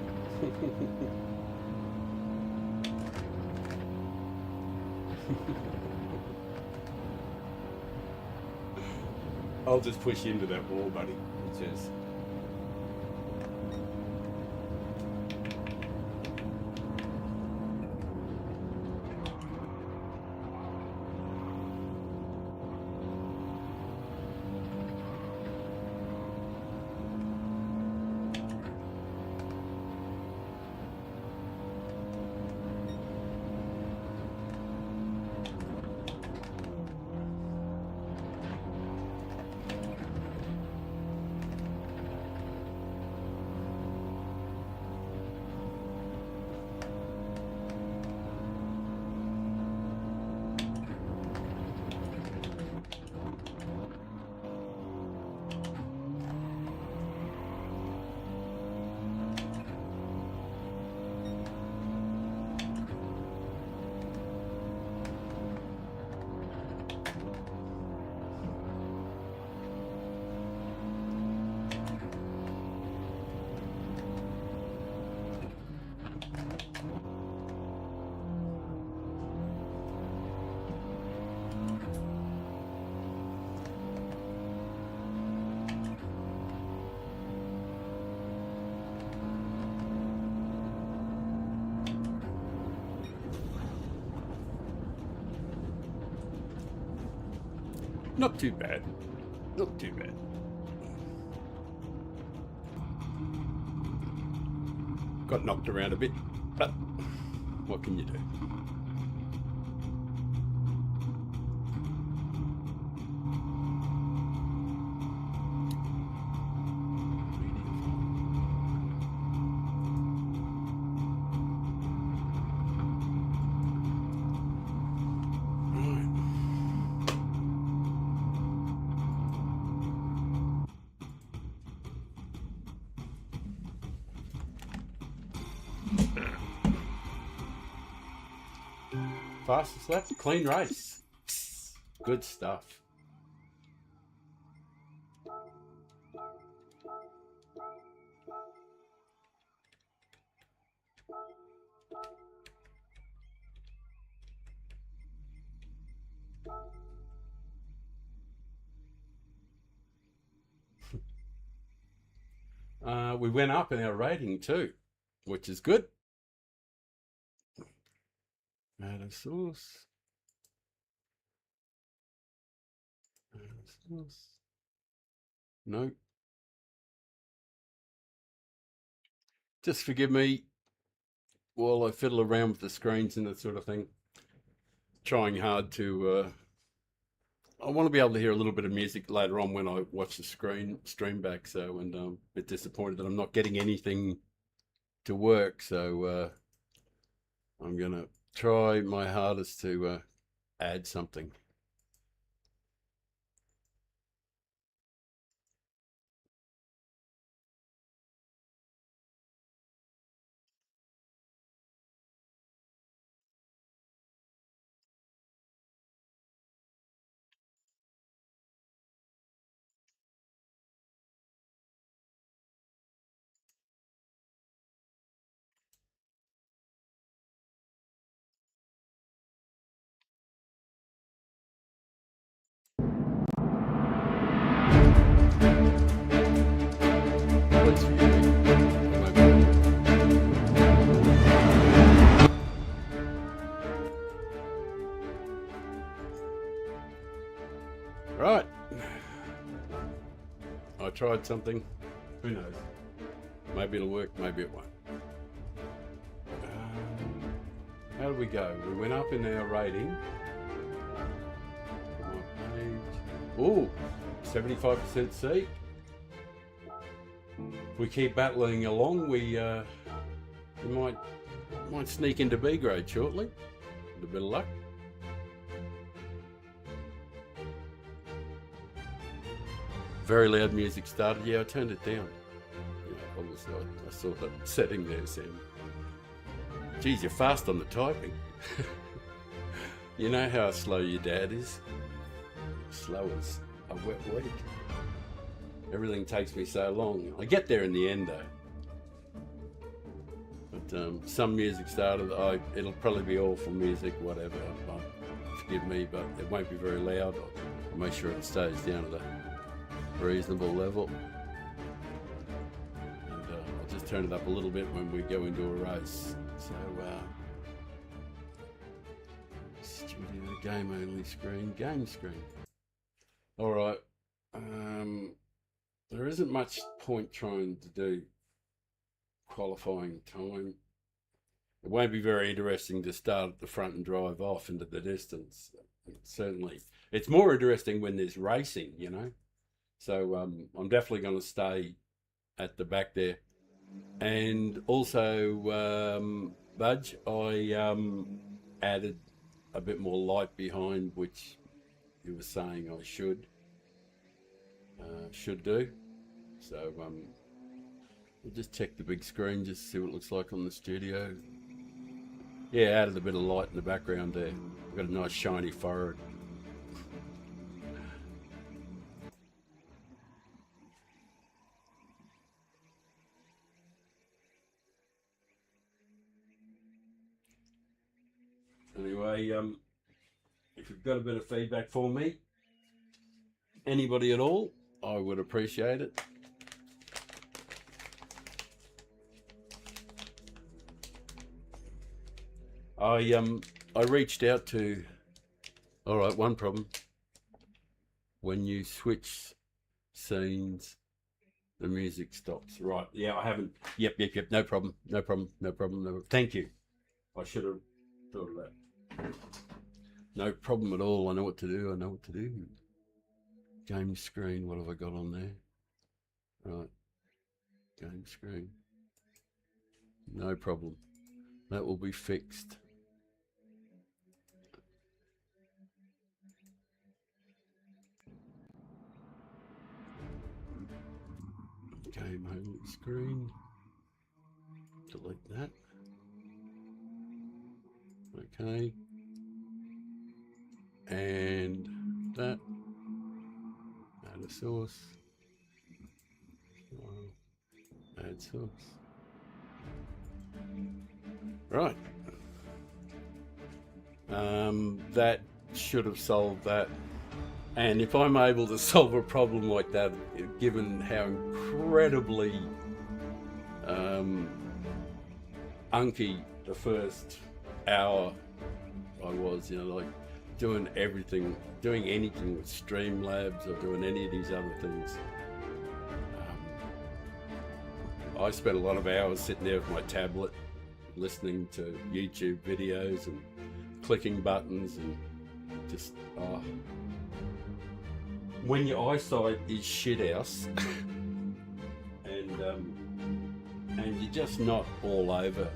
I'll just push you into that wall, buddy. Cheers. Not too bad. Not too bad. Got knocked around a bit, but what can you do? Fastest lap, clean race. Good stuff. We went up in our rating too, which is good. Tomato sauce. No. Just forgive me while I fiddle around with the screens and that sort of thing. Trying hard to I want to be able to hear a little bit of music later on when I watch the stream back. So, and I'm a bit disappointed that I'm not getting anything to work. So I'm gonna try my hardest to add something. Please forgive me. Right. I tried something. Who knows? Maybe it'll work, maybe it won't. How did we go? We went up in our rating. Oh, 75% C. If we keep battling along, we might sneak into B grade shortly. With a bit of luck. Very loud music started. Yeah, I turned it down. Yeah, obviously, I saw that setting there, Sam. Geez, you're fast on the typing. You know how slow your dad is? Slow as a wet week. Everything takes me so long. I get there in the end, though. But some music started. It'll probably be awful music, whatever. Forgive me, but it won't be very loud. I'll make sure it stays down at a reasonable level. And I'll just turn it up a little bit when we go into a race. So, studio game only screen, game screen. All right. There isn't much point trying to do qualifying time. It won't be very interesting to start at the front and drive off into the distance. Certainly, it's more interesting when there's racing, you know. So I'm definitely going to stay at the back there. And also, Budge, I added a bit more light behind, which you were saying I should do. So we'll just check the big screen, just see what it looks like on the studio. Yeah, added a bit of light in the background there. Got a nice shiny forehead. Anyway, if you've got a bit of feedback for me, anybody at all, I would appreciate it. I reached out to. All right, one problem. When you switch scenes, the music stops. Right? Yeah, I haven't. Yep. No problem. Thank you. I should have thought of that. No problem at all. I know what to do. Game screen. What have I got on there? Right. Game screen. No problem. That will be fixed. Game home screen. Delete that. Okay. And that. Add a source. Add source. Right. That should have solved that. And if I'm able to solve a problem like that, given how incredibly unky the first hour I was, you know, like doing everything, doing anything with Streamlabs or doing any of these other things. I spent a lot of hours sitting there with my tablet, listening to YouTube videos and clicking buttons and just, when your eyesight is shit house and you're just not all over.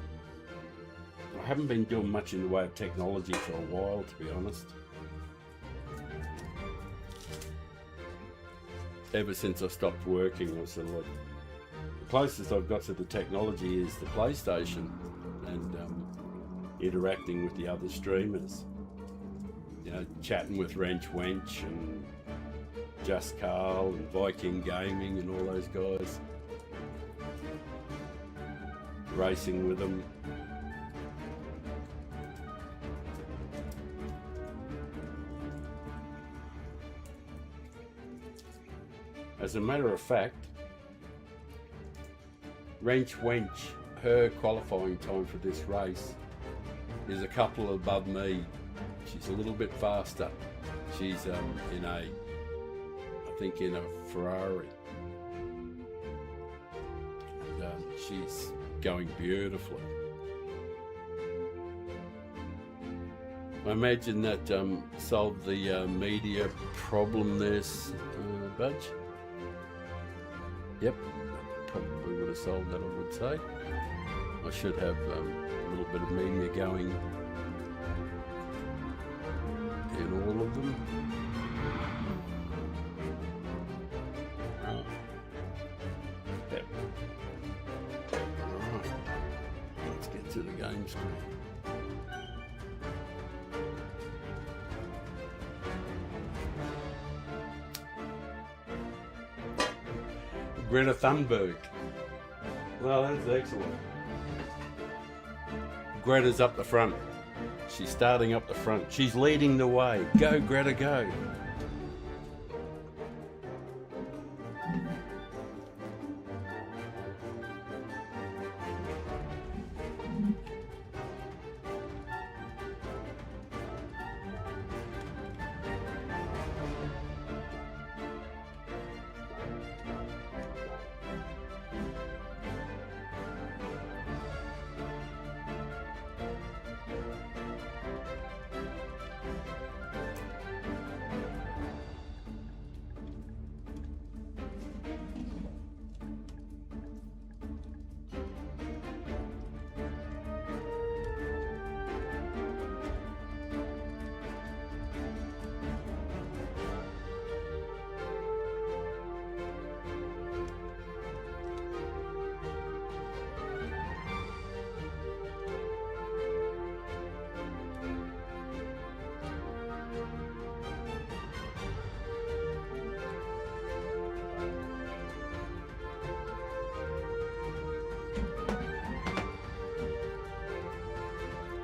I haven't been doing much in the way of technology for a while, to be honest. Ever since I stopped working, I was sort of like, the closest I've got to the technology is the PlayStation and interacting with the other streamers. You know, chatting with Wrench Wench and Just Carl and Viking Gaming and all those guys. Racing with them. As a matter of fact, Wrench Wench, her qualifying time for this race is a couple above me. She's a little bit faster. She's in a, I think in a Ferrari. And, she's going beautifully. I imagine that solved the media problem there, Budge. Yep, probably would have solved that, I would say. I should have a little bit of media going in all of them. Oh. Yep. Alright, let's get to the game screen. Greta Thunberg. Well, that's excellent. Greta's up the front. She's starting up the front. She's leading the way. Go, Greta, go.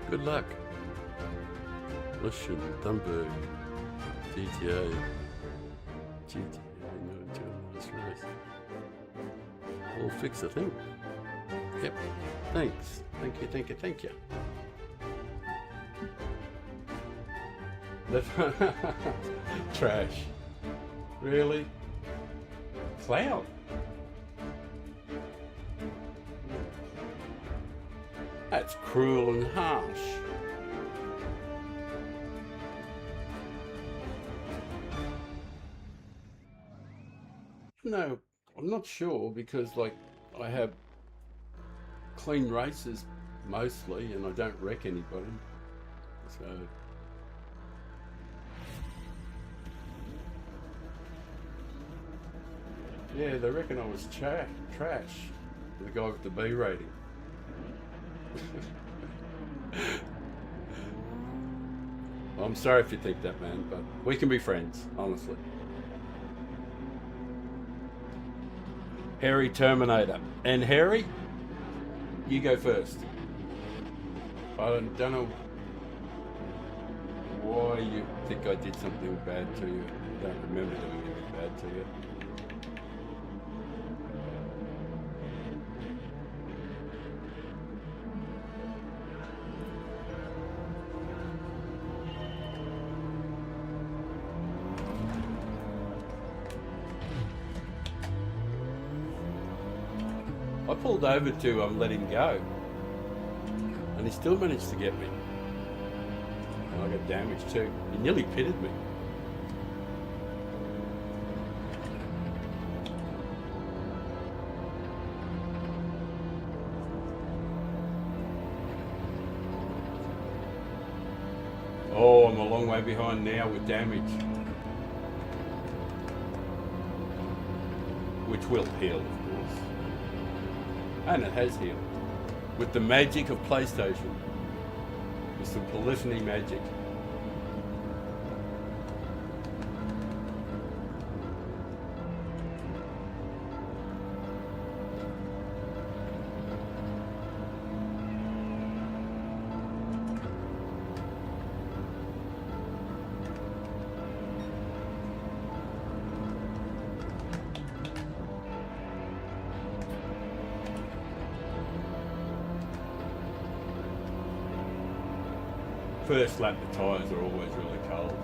Good luck. Russian, Thunberg, GTA, no journalist race. All fixed, I think. Yep. Thanks. Thank you, thank you, thank you. Trash. Really? Cloud. That's cruel and harsh. No, I'm not sure because, like, I have clean races mostly and I don't wreck anybody. So... yeah, they reckon I was trash. The guy with the B rating. Well, I'm sorry if you think that, man, but we can be friends, honestly. Harry Terminator. And Harry, you go first. I don't know why you think I did something bad to you. I don't remember doing anything bad to you. I pulled over to let him go, and he still managed to get me. And I got damaged too. He nearly pitted me. Oh, I'm a long way behind now with damage. Which will heal, of course. And it has healed. With the magic of PlayStation. With some polyphony magic. First lap, the tyres are always really cold.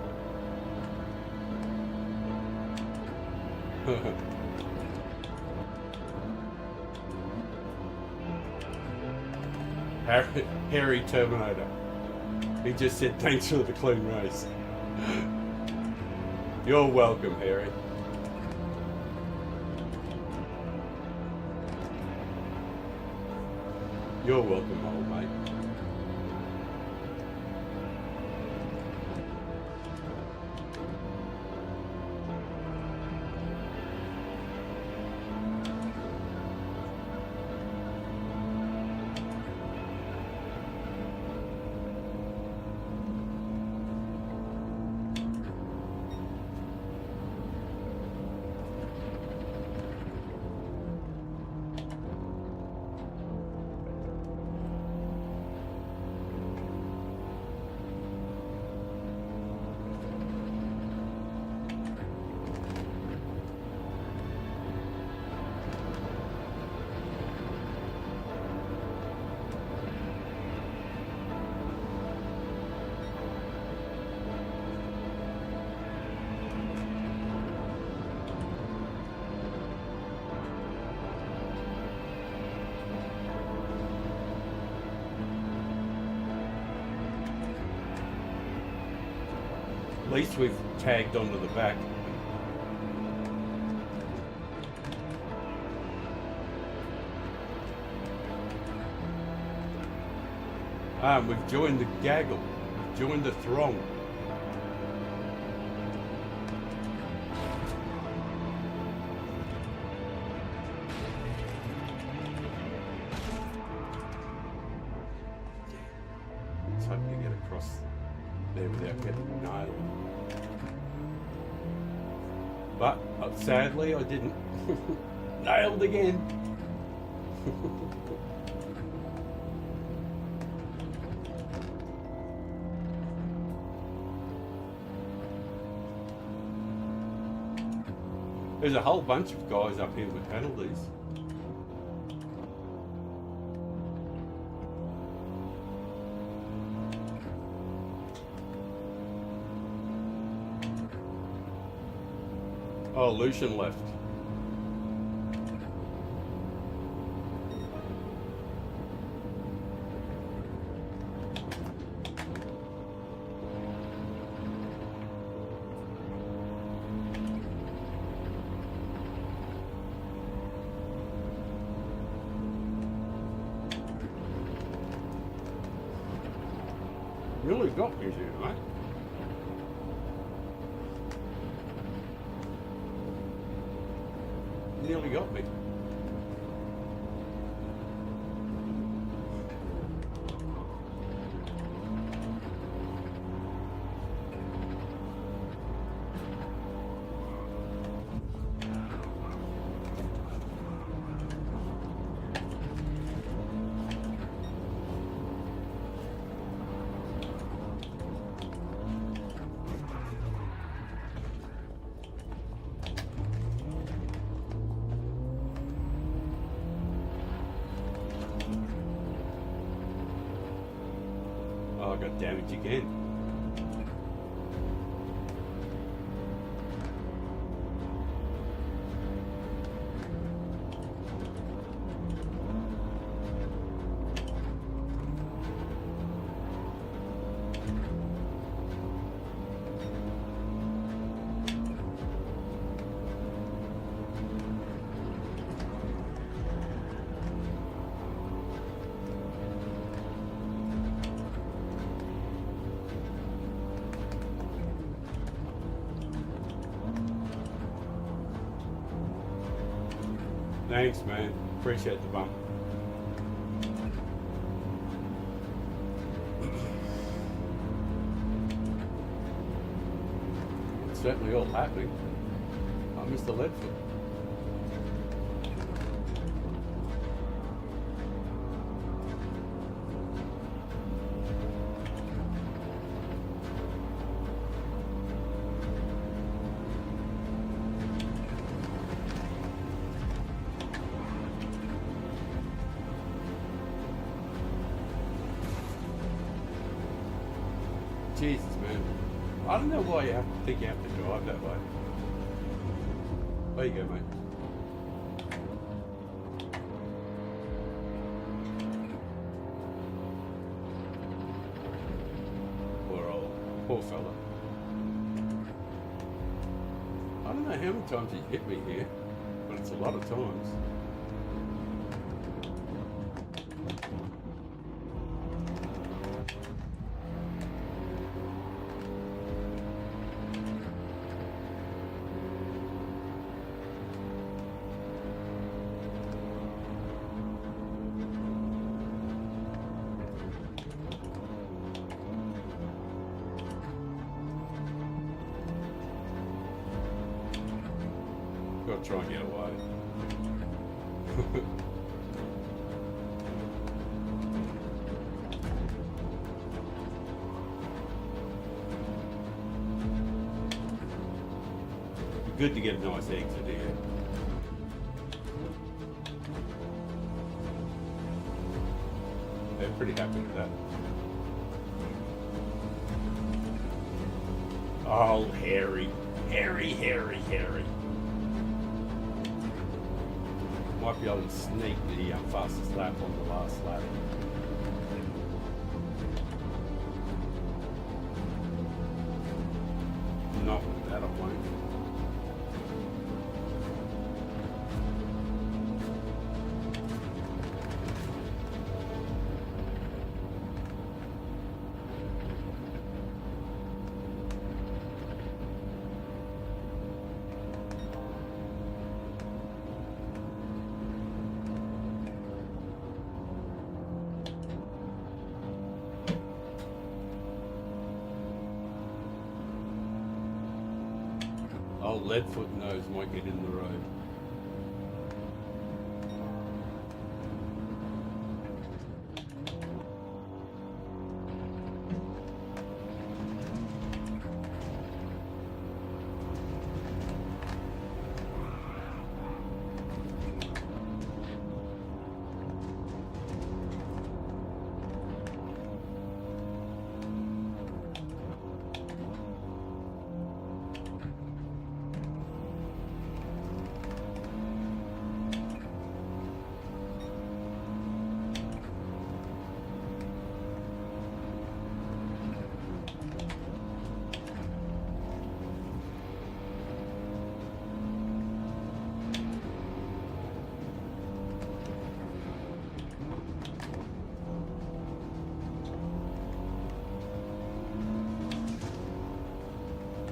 Harry Terminator. He just said thanks for the clean race. You're welcome, Harry. You're welcome, old mate. At least we've tagged onto the back. We've joined the gaggle. We've joined the throng. Let's hope to get across there without getting nailed. But sadly I didn't. Nailed again. There's a whole bunch of guys up here with penalties. Oh, Lucian left. Nearly got me here, mate. Nearly got me. Oh, I got damage again. Thanks, man. Appreciate the bump. It's certainly all happening. I missed the lead foot. Jesus, man. I don't know why you think you have to drive that way. There you go, mate. Poor fella. I don't know how many times he hit me here, but it's a lot of times. Gotta try and get away. Good to get a nice exit here. They're pretty happy with that. Oh, Harry. Harry. Might be able to sneak the fastest lap on the last lap. Not with that, I won't. Oh, Leadfoot nose might get in the road.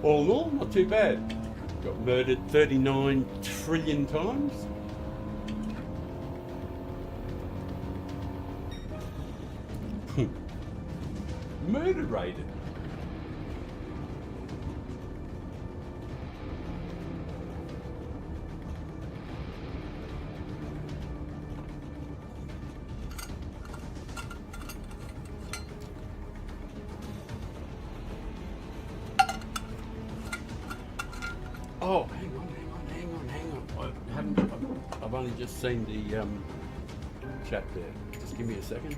All in all, not too bad. Got murdered 39 trillion times. Murder rated. Oh, hang on. I've only just seen the chat there. Just give me a second.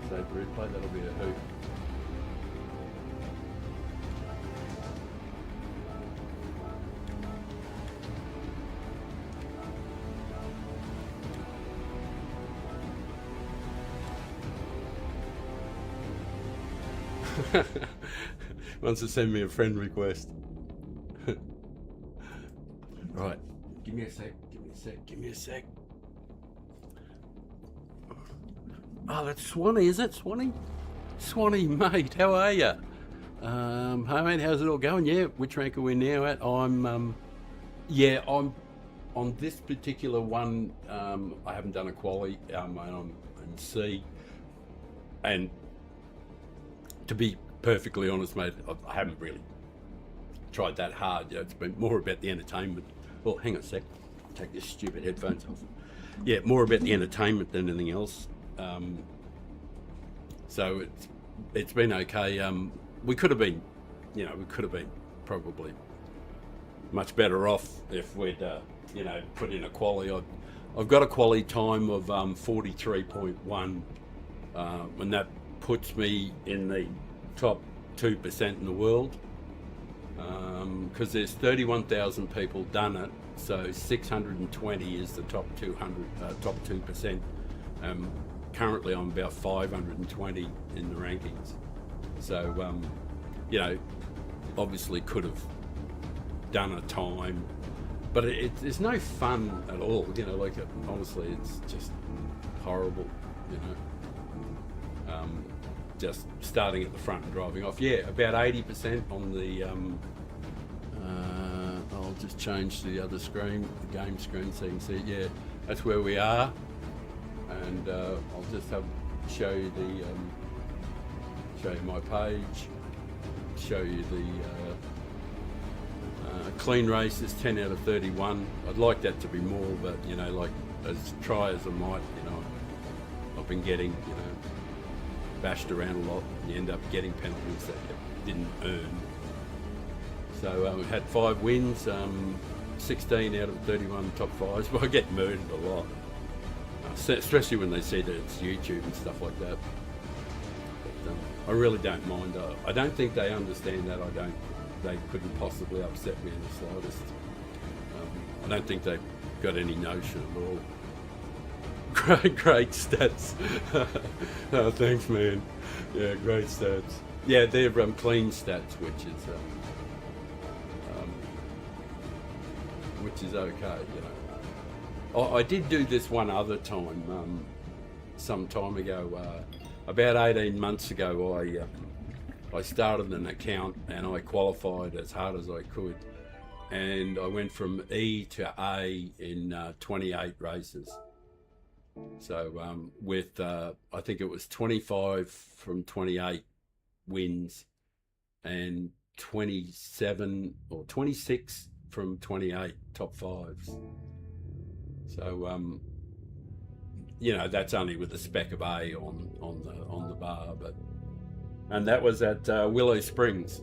Save replay, that'll be a hoot. Wants to send me a friend request. Right, give me a sec. Oh, that's Swanee, is it? Swanee, mate, how are you? Hey mate, how's it all going? Yeah, which rank are we now at? I'm on this particular one. I haven't done a quali, and I'm in C. And to be perfectly honest, mate, I haven't really tried that hard. You know, it's been more about the entertainment. Well, hang on a sec. Take this stupid headphones off. Yeah, more about the entertainment than anything else. So it's been okay. We could have been, probably much better off if we'd, put in a quali. I've got a quali time of 43.1, and that puts me in the top 2% in the world. Because there's 31,000 people done it, so 620 is the top 2%. Currently I'm about 520 in the rankings. So, obviously could have done a time, but it's no fun at all. Honestly, it's just horrible. Just starting at the front and driving off. Yeah, about 80% on the. I'll just change to the other screen, the game screen, so you can see. Yeah, that's where we are, and I'll just show you my page, show you the clean races, 10 out of 31. I'd like that to be more, but as try as I might, I've been getting bashed around a lot. You end up getting penalties that you didn't earn. So we had 5 wins, 16 out of 31 top 5s. But I get murdered a lot, especially when they see that it's YouTube and stuff like that. But I really don't mind. I don't think they understand that. They couldn't possibly upset me in the slightest. I don't think they've got any notion at all. Great stats. Oh, thanks, man. Yeah, great stats. Yeah, they're clean stats, which is okay. I did do this one other time, some time ago. About 18 months ago, I started an account and I qualified as hard as I could, and I went from E to A in 28 races. So with I think it was 25 from 28 wins and 27 or 26 from 28 top 5s. So that's only with a speck of A on the bar, and that was at Willow Springs,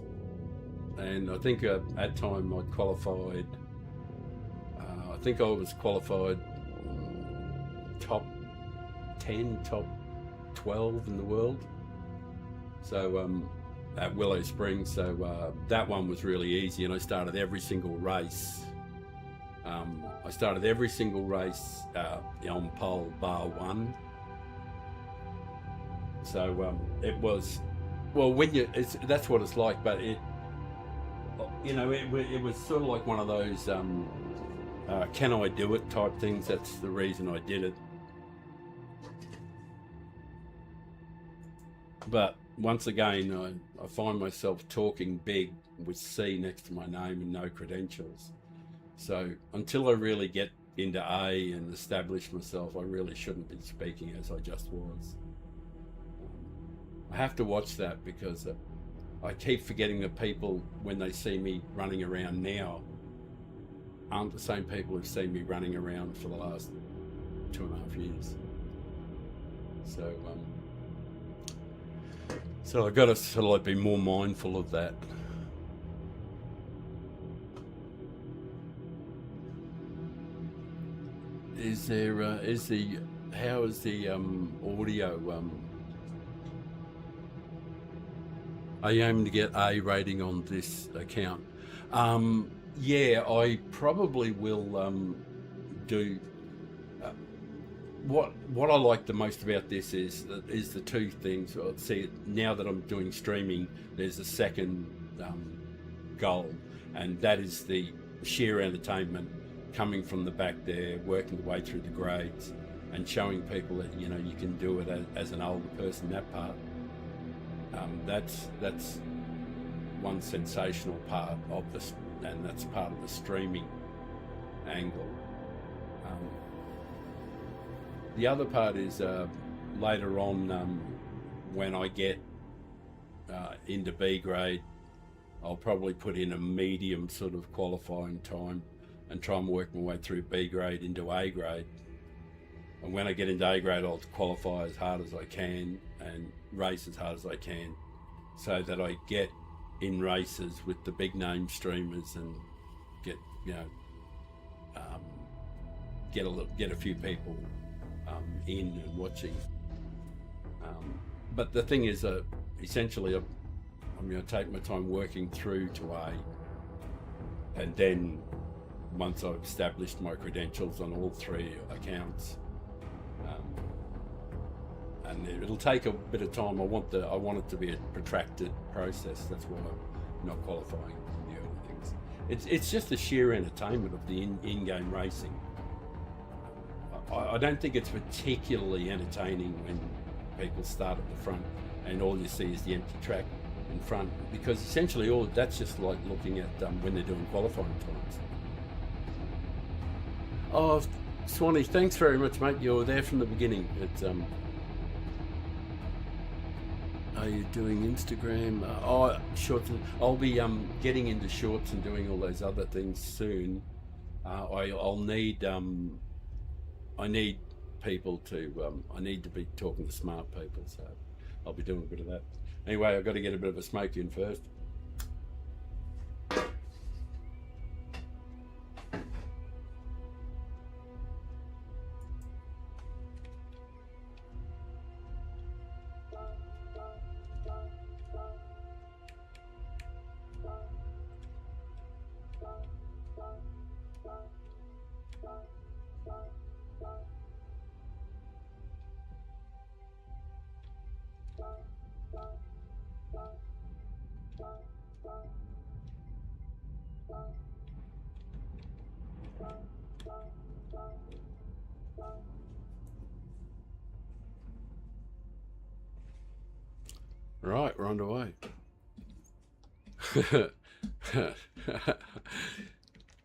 and I think at that time I qualified. I think I was qualified top 10, top 12 in the world. So at Willow Springs, so that one was really easy, and I started every single race. On pole bar 1. So it was, well, that's what it's like, but it was sort of like one of those can I do it type things. That's the reason I did it. But once again, I find myself talking big with C next to my name and no credentials. So until I really get into A and establish myself, I really shouldn't be speaking as I just was. I have to watch that because I keep forgetting that people, when they see me running around now, aren't the same people who've seen me running around for the last 2.5 years. So I've got to sort of like be more mindful of that. How is the audio? Are you aiming to get A rating on this account? Yeah, I probably will do. What I like the most about this is the two things. See, now that I'm doing streaming, there's a second goal, and that is the sheer entertainment coming from the back there, working the way through the grades, and showing people that you can do it as an older person. That part, that's one sensational part of this, and that's part of the streaming angle. The other part is later on, when I get into B grade, I'll probably put in a medium sort of qualifying time and try and work my way through B grade into A grade. And when I get into A grade, I'll qualify as hard as I can and race as hard as I can, so that I get in races with the big name streamers and get, you know, get a few people in and watching. But the thing is, essentially, I'm going to take my time working through to A, and then once I've established my credentials on all three accounts, and it'll take a bit of time. I want it to be a protracted process. That's why I'm not qualifying in the early things. It's just the sheer entertainment of the in-game racing. I don't think it's particularly entertaining when people start at the front and all you see is the empty track in front, because essentially all that's just like looking at when they're doing qualifying times. Oh, Swanee, thanks very much, mate. You're there from the beginning. It's are you doing Instagram? Shorts. I'll be getting into shorts and doing all those other things soon. I need people to. I need to be talking to smart people, so I'll be doing a bit of that. Anyway, I've got to get a bit of a smoke in first. Right, we're underway.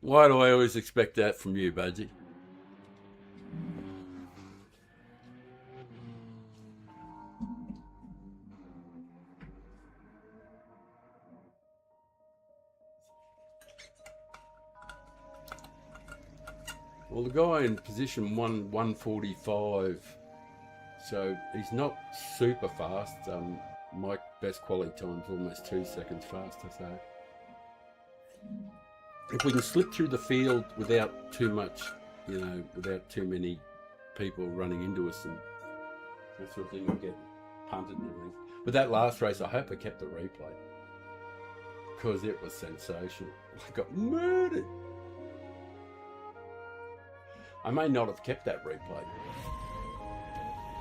Why do I always expect that from you, Budgie? Well, the guy in position 145, so he's not super fast. My best quality time's almost 2 seconds faster, so if we can slip through the field without too much, you know, without too many people running into us and that sort of thing, we'll get punted and everything. But that last race, I hope I kept the replay, because it was sensational. I got murdered. I may not have kept that replay,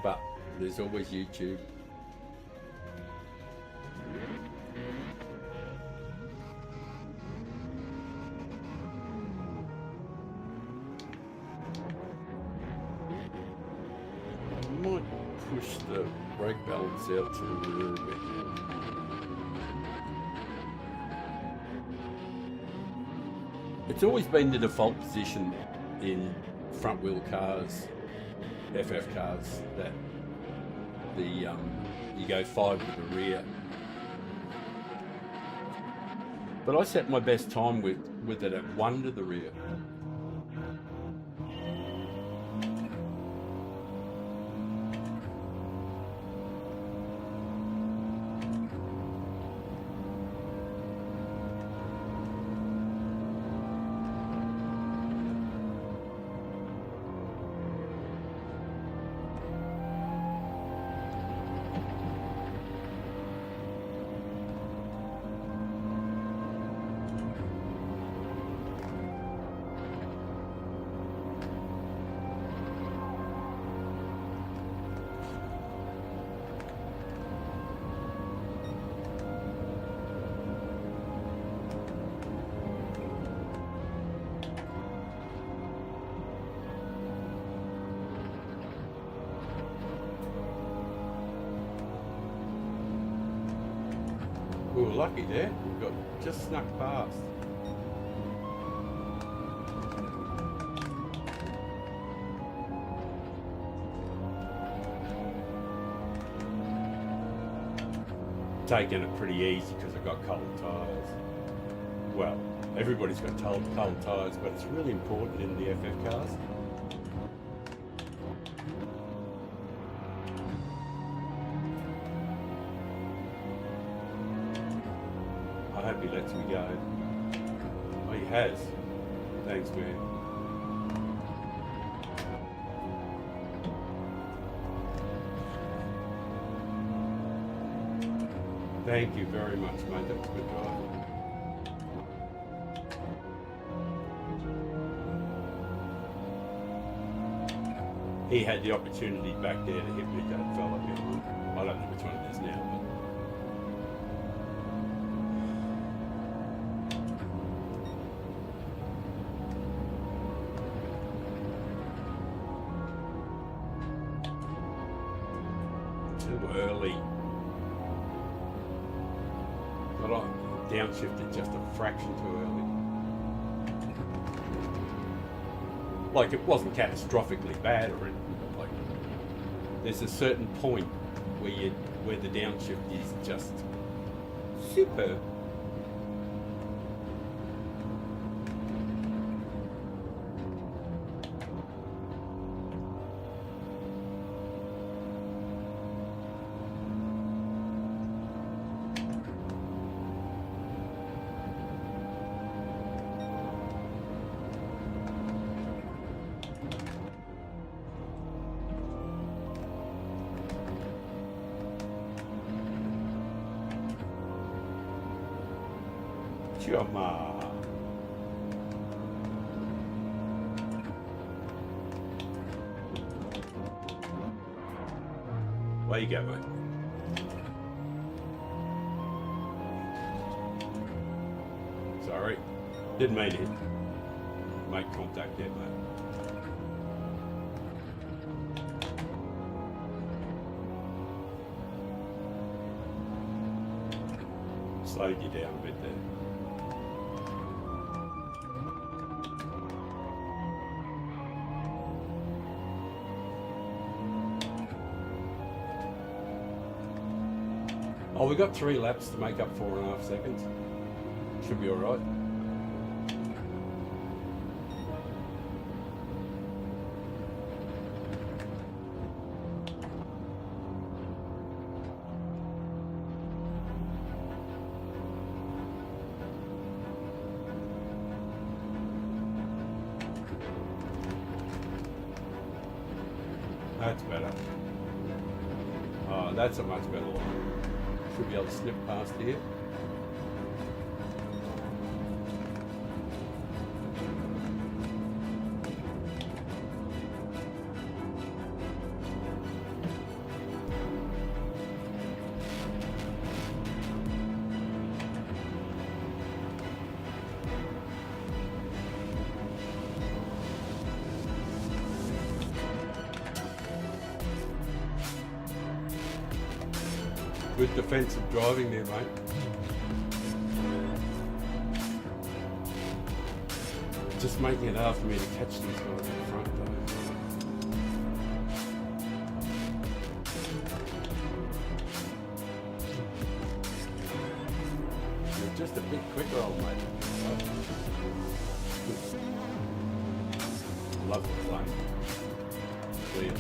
but there's always YouTube. I might push the brake balance out to the rear a bit now. It's always been the default position in front wheel cars, FF cars, that the you go 5 to the rear. But I set my best time with it at 1 to the rear. We were lucky there. got just snuck past. Taking it pretty easy because I've got cold tyres. Well, everybody's got cold tyres, but it's really important in the FF cars. I hope he lets me go. Oh, he has. Thanks, man. Thank you very much, mate. That was good driving. He had the opportunity back there to hit me, that fella behind. I don't know which one it is now, but too early. But I downshifted just a fraction too early. Like, it wasn't catastrophically bad or anything, but like, there's a certain point where the downshift is just superb. Yamagiya. Where you go, mate? Sorry, didn't mean to make contact there, mate. Slowed you down a bit there. Oh, we got 3 laps to make up 4.5 seconds. Should be all right. That's better. Oh, that's a much better line. Should be able to snip past here. Good defensive driving there, mate. Just making it hard for me to catch these guys in front, though. You're just a bit quicker, old mate. Love the plane. Clear.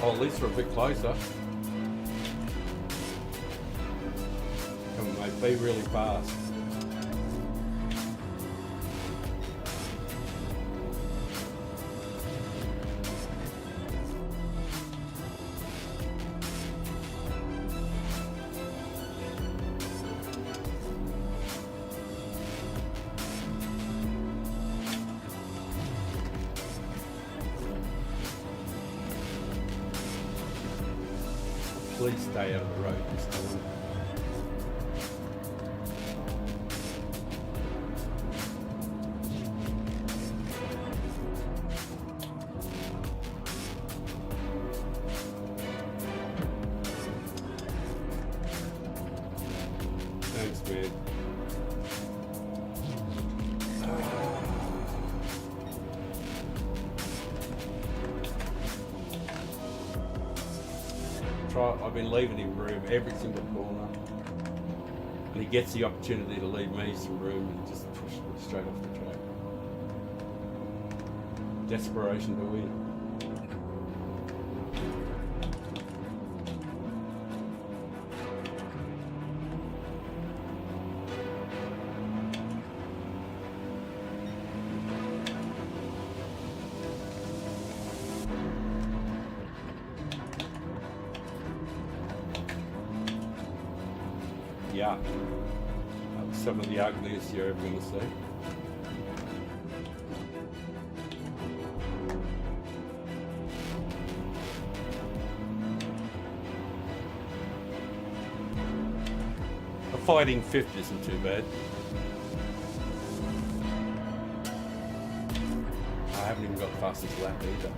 Oh, at least we're a bit closer. Come on, mate, be really fast. Please stay out of the road this time. I've been leaving him room every single corner, and he gets the opportunity to leave me some room and just push me straight off the track. Desperation to win. Yeah, that was some of the ugliest you're ever going to see. A fighting fifth isn't too bad. I haven't even got the fastest lap either.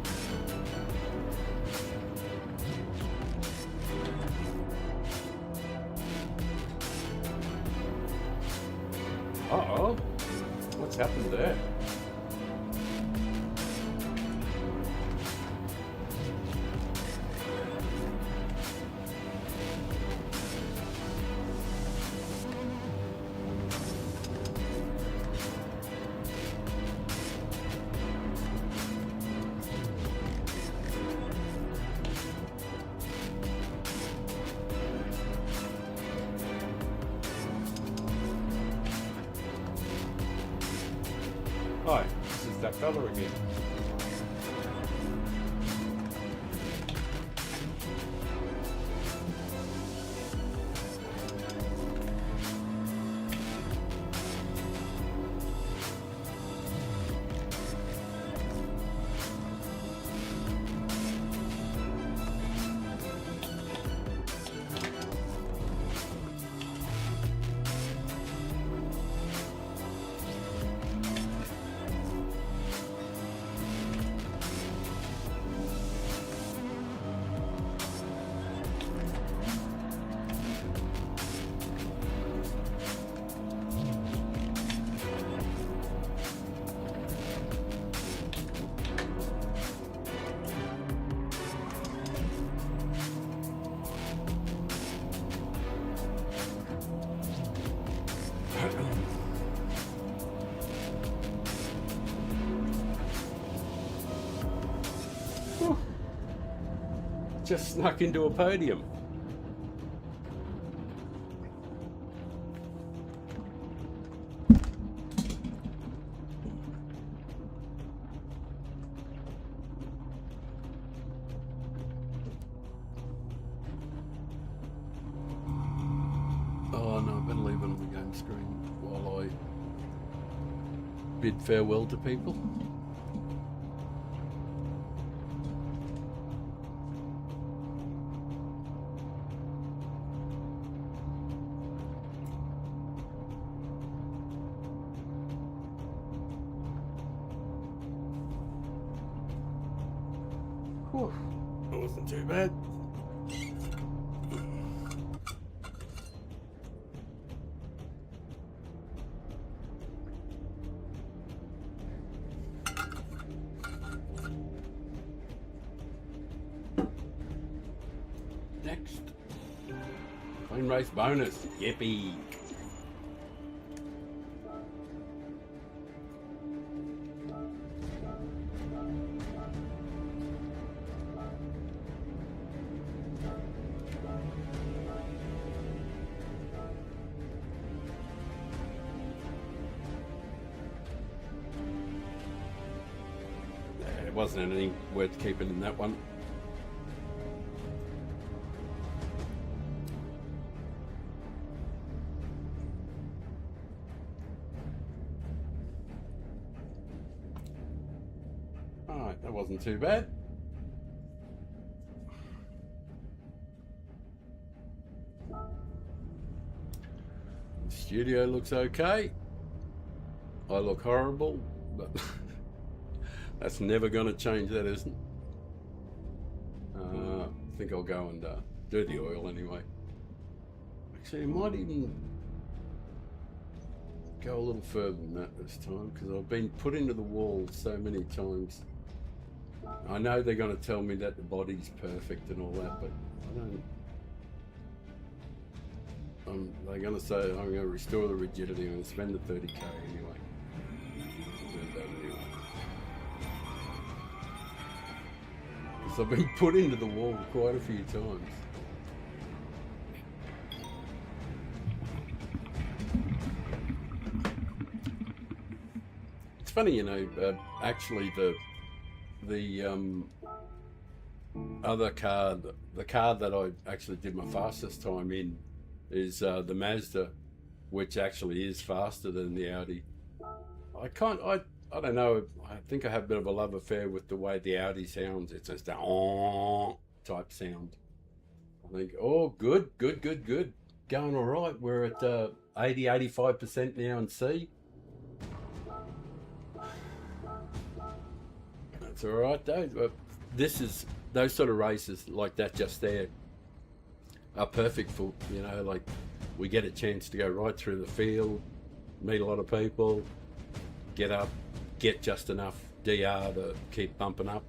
Uh-oh, what's happened there? Hi, this is that fella again. Just snuck into a podium. Oh no, I better leave it on the game screen while I bid farewell to people. Whew, that wasn't too bad. Next, clean race bonus. Yippee! There wasn't anything worth keeping in that one. Alright, that wasn't too bad. The studio looks okay. I look horrible, but that's never going to change, that isn't. I think I'll go and do the oil anyway. Actually, I might even go a little further than that this time, because I've been put into the wall so many times I know they're going to tell me that the body's perfect and all that, but I don't. They're going to say I'm going to restore the rigidity. I'm going to spend the 30k anyway. Do that anyway. Because I've been put into the wall quite a few times. It's funny, you know. Actually, the other car, the car that I actually did my fastest time in, is the Mazda, which actually is faster than the Audi. I don't know. I think I have a bit of a love affair with the way the Audi sounds. It's just a type sound. I think, oh, good. Going all right. We're at 80-85% now in C. That's all right, though. Those sort of races like that just there are perfect for, you know, like we get a chance to go right through the field, meet a lot of people, get up, get just enough DR to keep bumping up.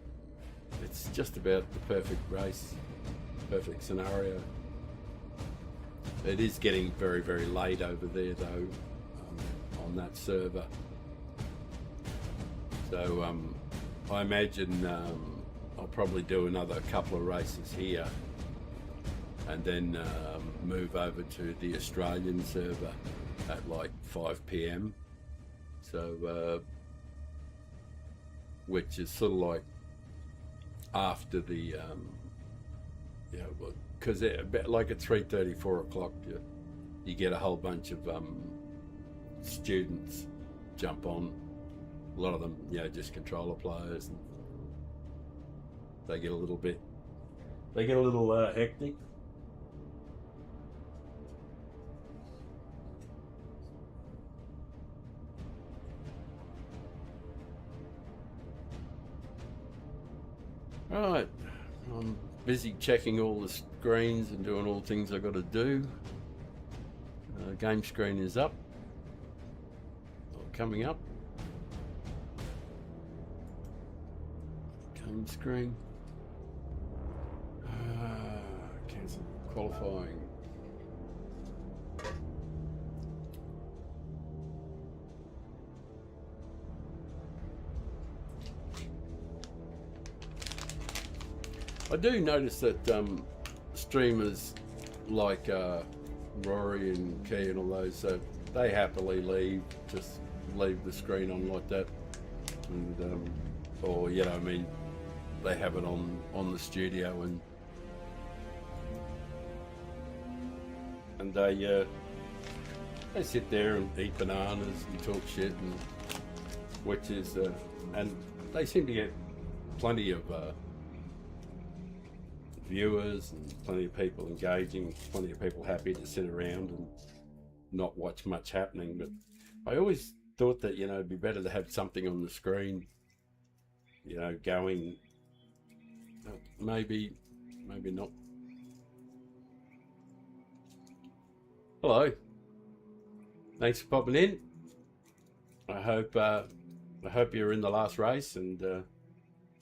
It's just about the perfect race, perfect scenario. It is getting very, very late over there though, on that server. So I imagine I'll probably do another couple of races here and then move over to the Australian server at like 5 p.m. So, which is sort of like after the, because like at 3:30, 4 o'clock, you get a whole bunch of students jump on. A lot of them, just controller players, and they get a little hectic. Right, I'm busy checking all the screens and doing all the things I've got to do. Game screen is up, or coming up. Game screen. Cancel qualifying. I do notice that streamers like Rory and Key and all those, they happily leave the screen on like that, and or they have it on the studio, and they sit there and eat bananas and talk shit, and which is and they seem to get plenty of viewers and plenty of people engaging, plenty of people happy to sit around and not watch much happening. But I always thought that it'd be better to have something on the screen, going. Maybe not. Hello, thanks for popping in. I hope you're in the last race and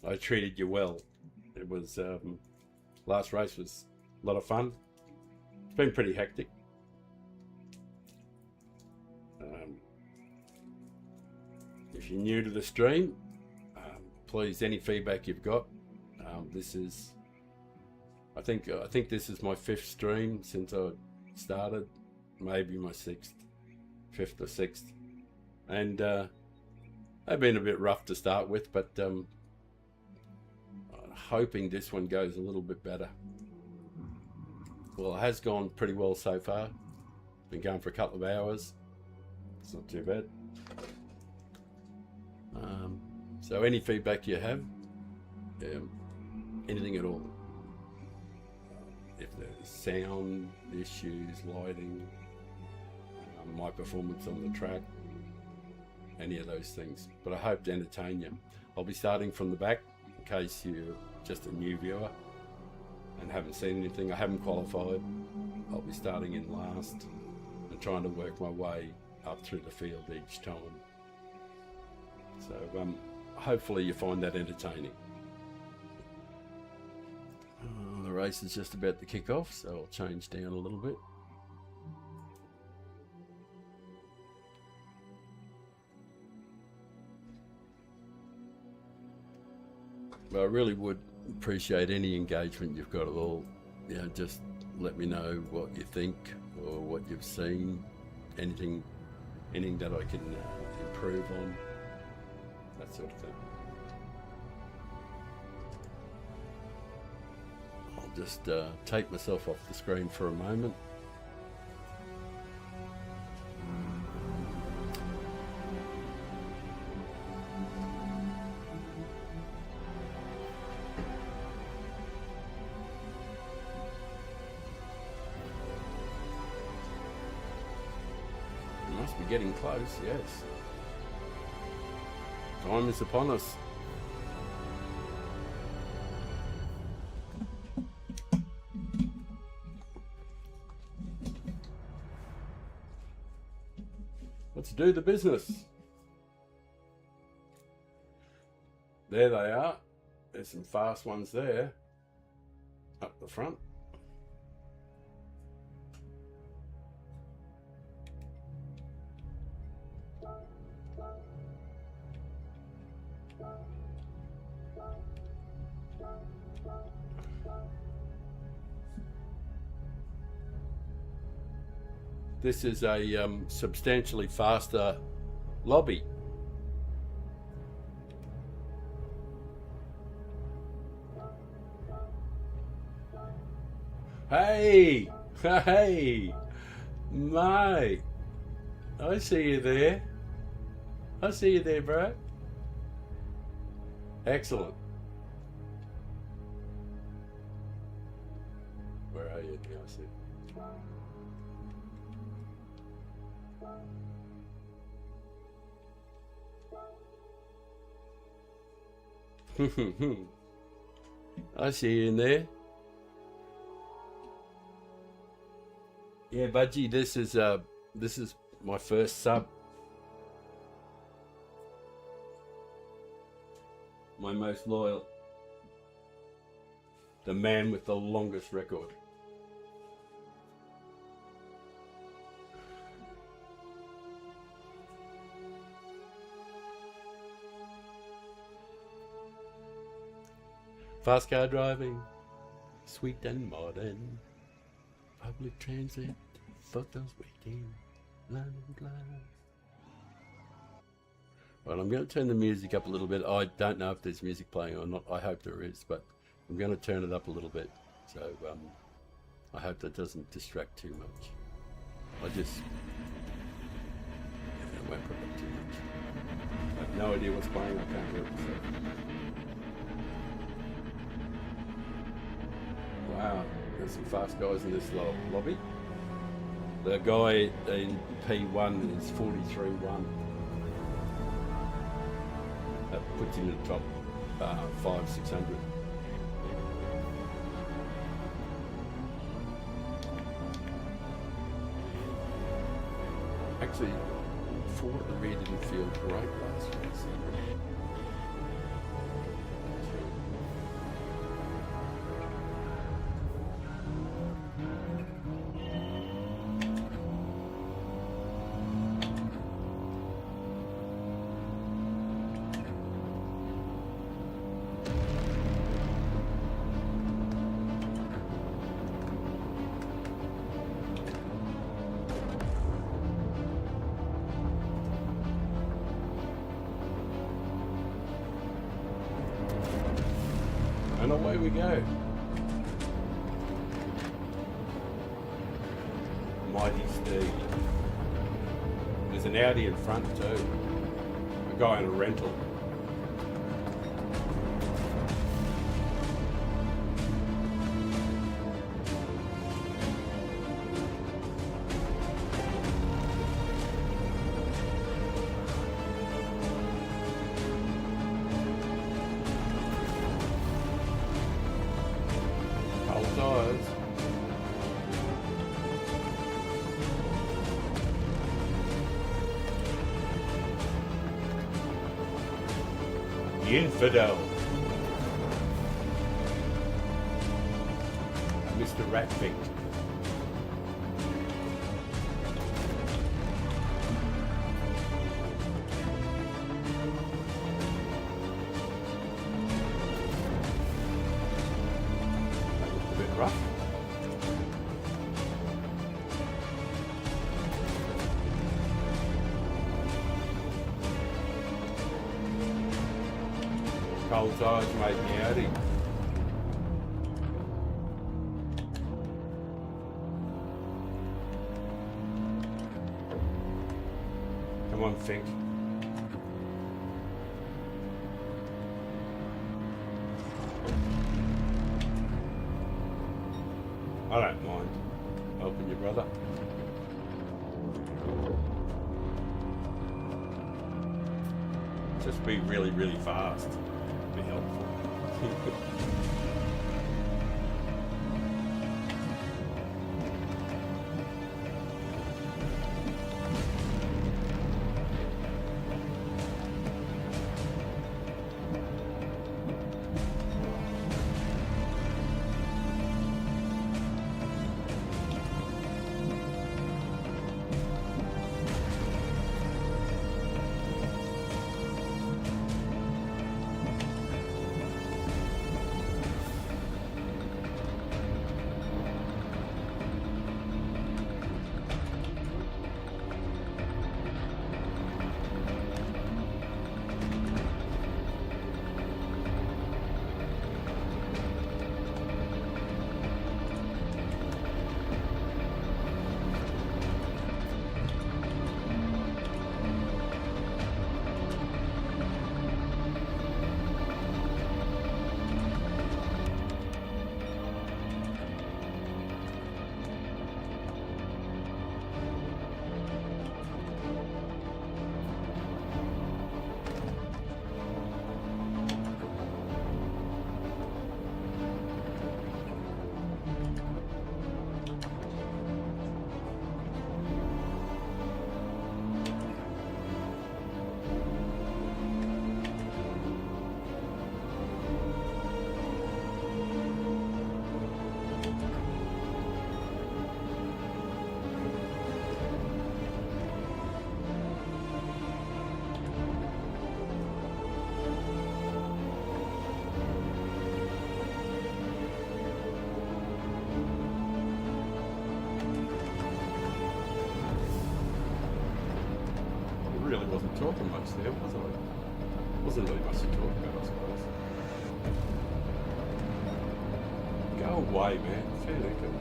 I treated you well. It was last race was a lot of fun. It's been pretty hectic. If you're new to the stream, please, any feedback you've got. This is, I think this is my 5th stream since I started, maybe my 5th or 6th, and they've been a bit rough to start with, but I'm hoping this one goes a little bit better. Well, it has gone pretty well so far. Been going for a couple of hours. It's not too bad. So any feedback you have, anything at all. If there's sound issues, lighting, my performance on the track, any of those things. But I hope to entertain you. I'll be starting from the back in case you're just a new viewer and haven't seen anything. I haven't qualified. I'll be starting in last and trying to work my way up through the field each time. So hopefully you find that entertaining. race is just about to kick off, so I'll change down a little bit. But I really would appreciate any engagement you've got at all. You know, just let me know what you think or what you've seen, anything that I can improve on, that sort of thing. I'll just take myself off the screen for a moment. Must be getting close, yes. Time is upon us. Let's do the business. There they are. There's some fast ones there up the front. This is a substantially faster lobby. Hey, hey, mate. I see you there. I see you there, bro. Excellent. Where are you? I see. I see you in there. Yeah, Budgie, this is my first sub. My most loyal. The man with the longest record. Fast car driving, sweet and modern, public transit, photos waiting, London glass. Right, I'm going to turn the music up a little bit. I don't know if there's music playing or not. I hope there is, but I'm going to turn it up a little bit. So I hope that doesn't distract too much. I won't put up too much. I have no idea what's playing. I can't hear it. So. Wow, there's some fast guys in this lobby. The guy in P1 is 43.1. That puts him in the top 500-600. Actually, Ford at the rear didn't feel great last race. And away we go. Mighty speed. There's an Audi in front too. A guy in a rental. Infidel. Mr. Ratfink. That looked a bit rough. Cole's eyes made me outie. Come on, Fink. I don't mind helping your brother. Just be really, really fast. Be helpful. Really wasn't talking much there, was I? Wasn't really much to talk about, I suppose. Go away, man. Fair dinkum.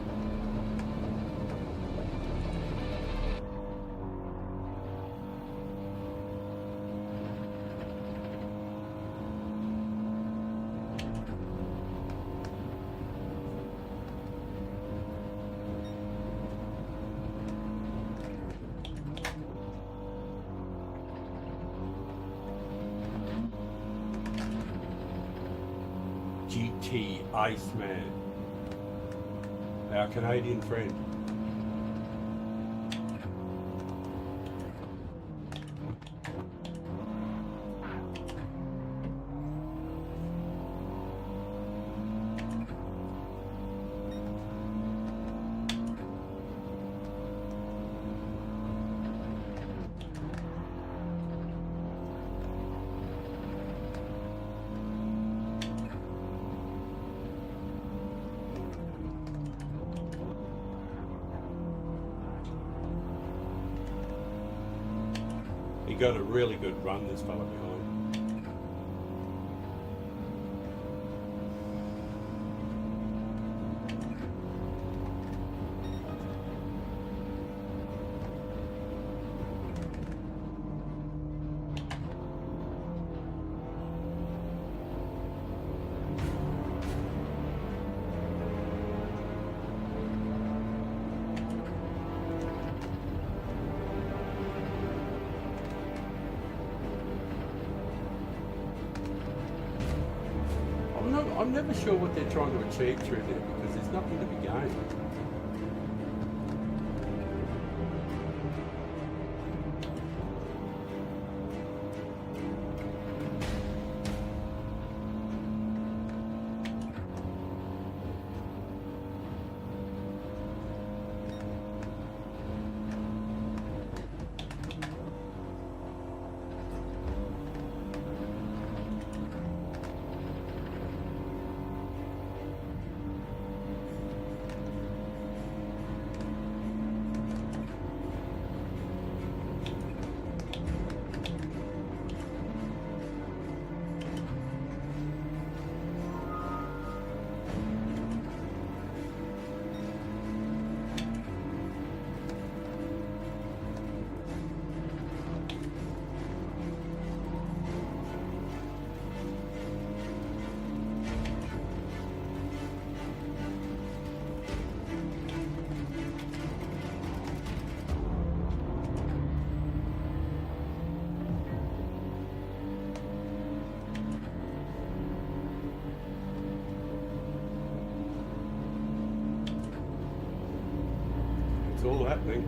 GT Iceman, our Canadian friend. He got a really good run, this fella behind. I'm never sure what they're trying to achieve through there because there's nothing to be gained. all happening.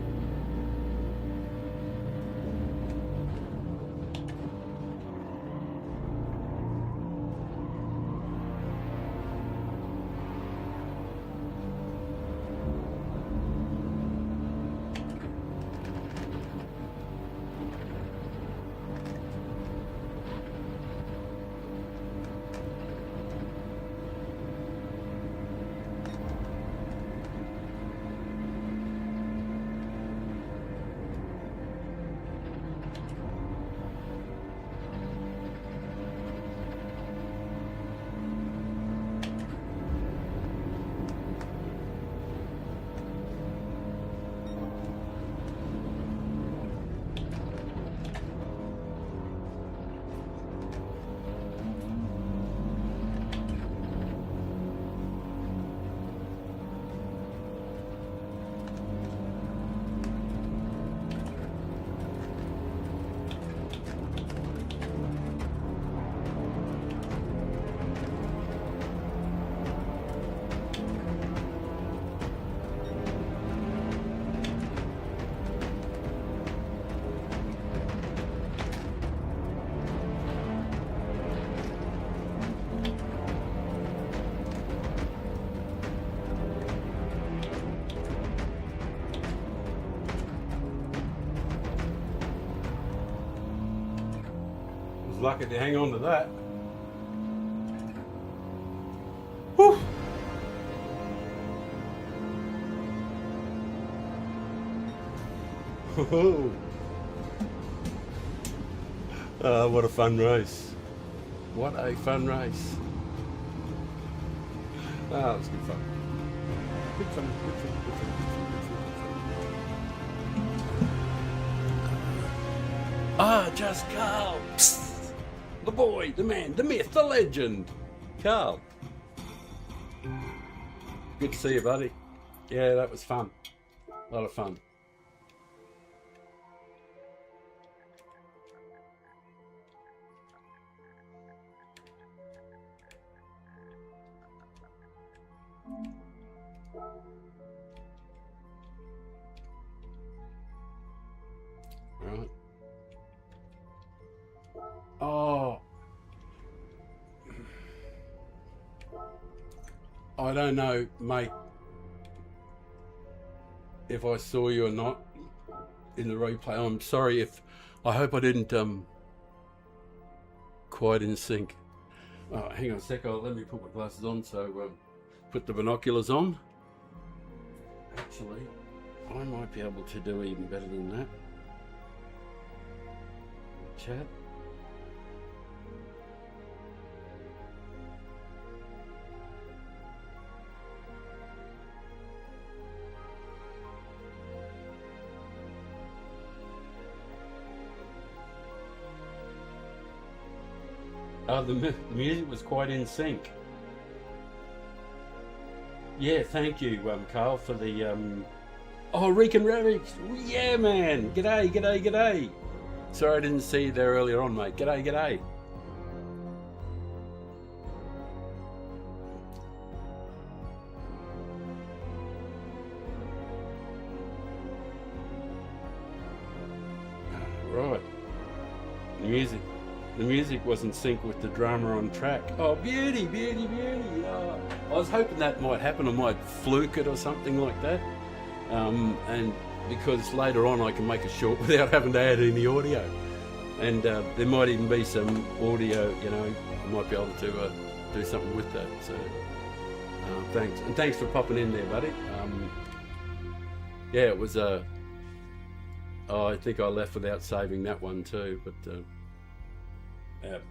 Lucky to hang on to that. Whew. What a fun race. What a fun race. It was good fun. Good fun, good fun, good fun, good fun, good fun. Just Carl. Psst. The boy, the man, the myth, the legend, Carl. Good to see you, buddy. Yeah, that was fun. A lot of fun. Right. Oh, I don't know, mate, if I saw you or not in the replay. I'm sorry if, I hope I didn't quite in sync. Oh, hang on a sec, let me put my glasses on, so put the binoculars on. Actually, I might be able to do even better than that. Chat. The music was quite in sync. Yeah, thank you, Carl, for the oh, Reek and Ravix. Yeah, man. G'day, g'day, g'day. Sorry I didn't see you there earlier on, mate. G'day, g'day. Right. The music was in sync with the drama on track. Oh, beauty, beauty, beauty. Oh, I was hoping that might happen. I might fluke it or something like that. And because later on I can make a short without having to add any audio. And there might even be some audio, you know, I might be able to do something with that. So thanks. And thanks for popping in there, buddy. Yeah, it was oh, I think I left without saving that one too, but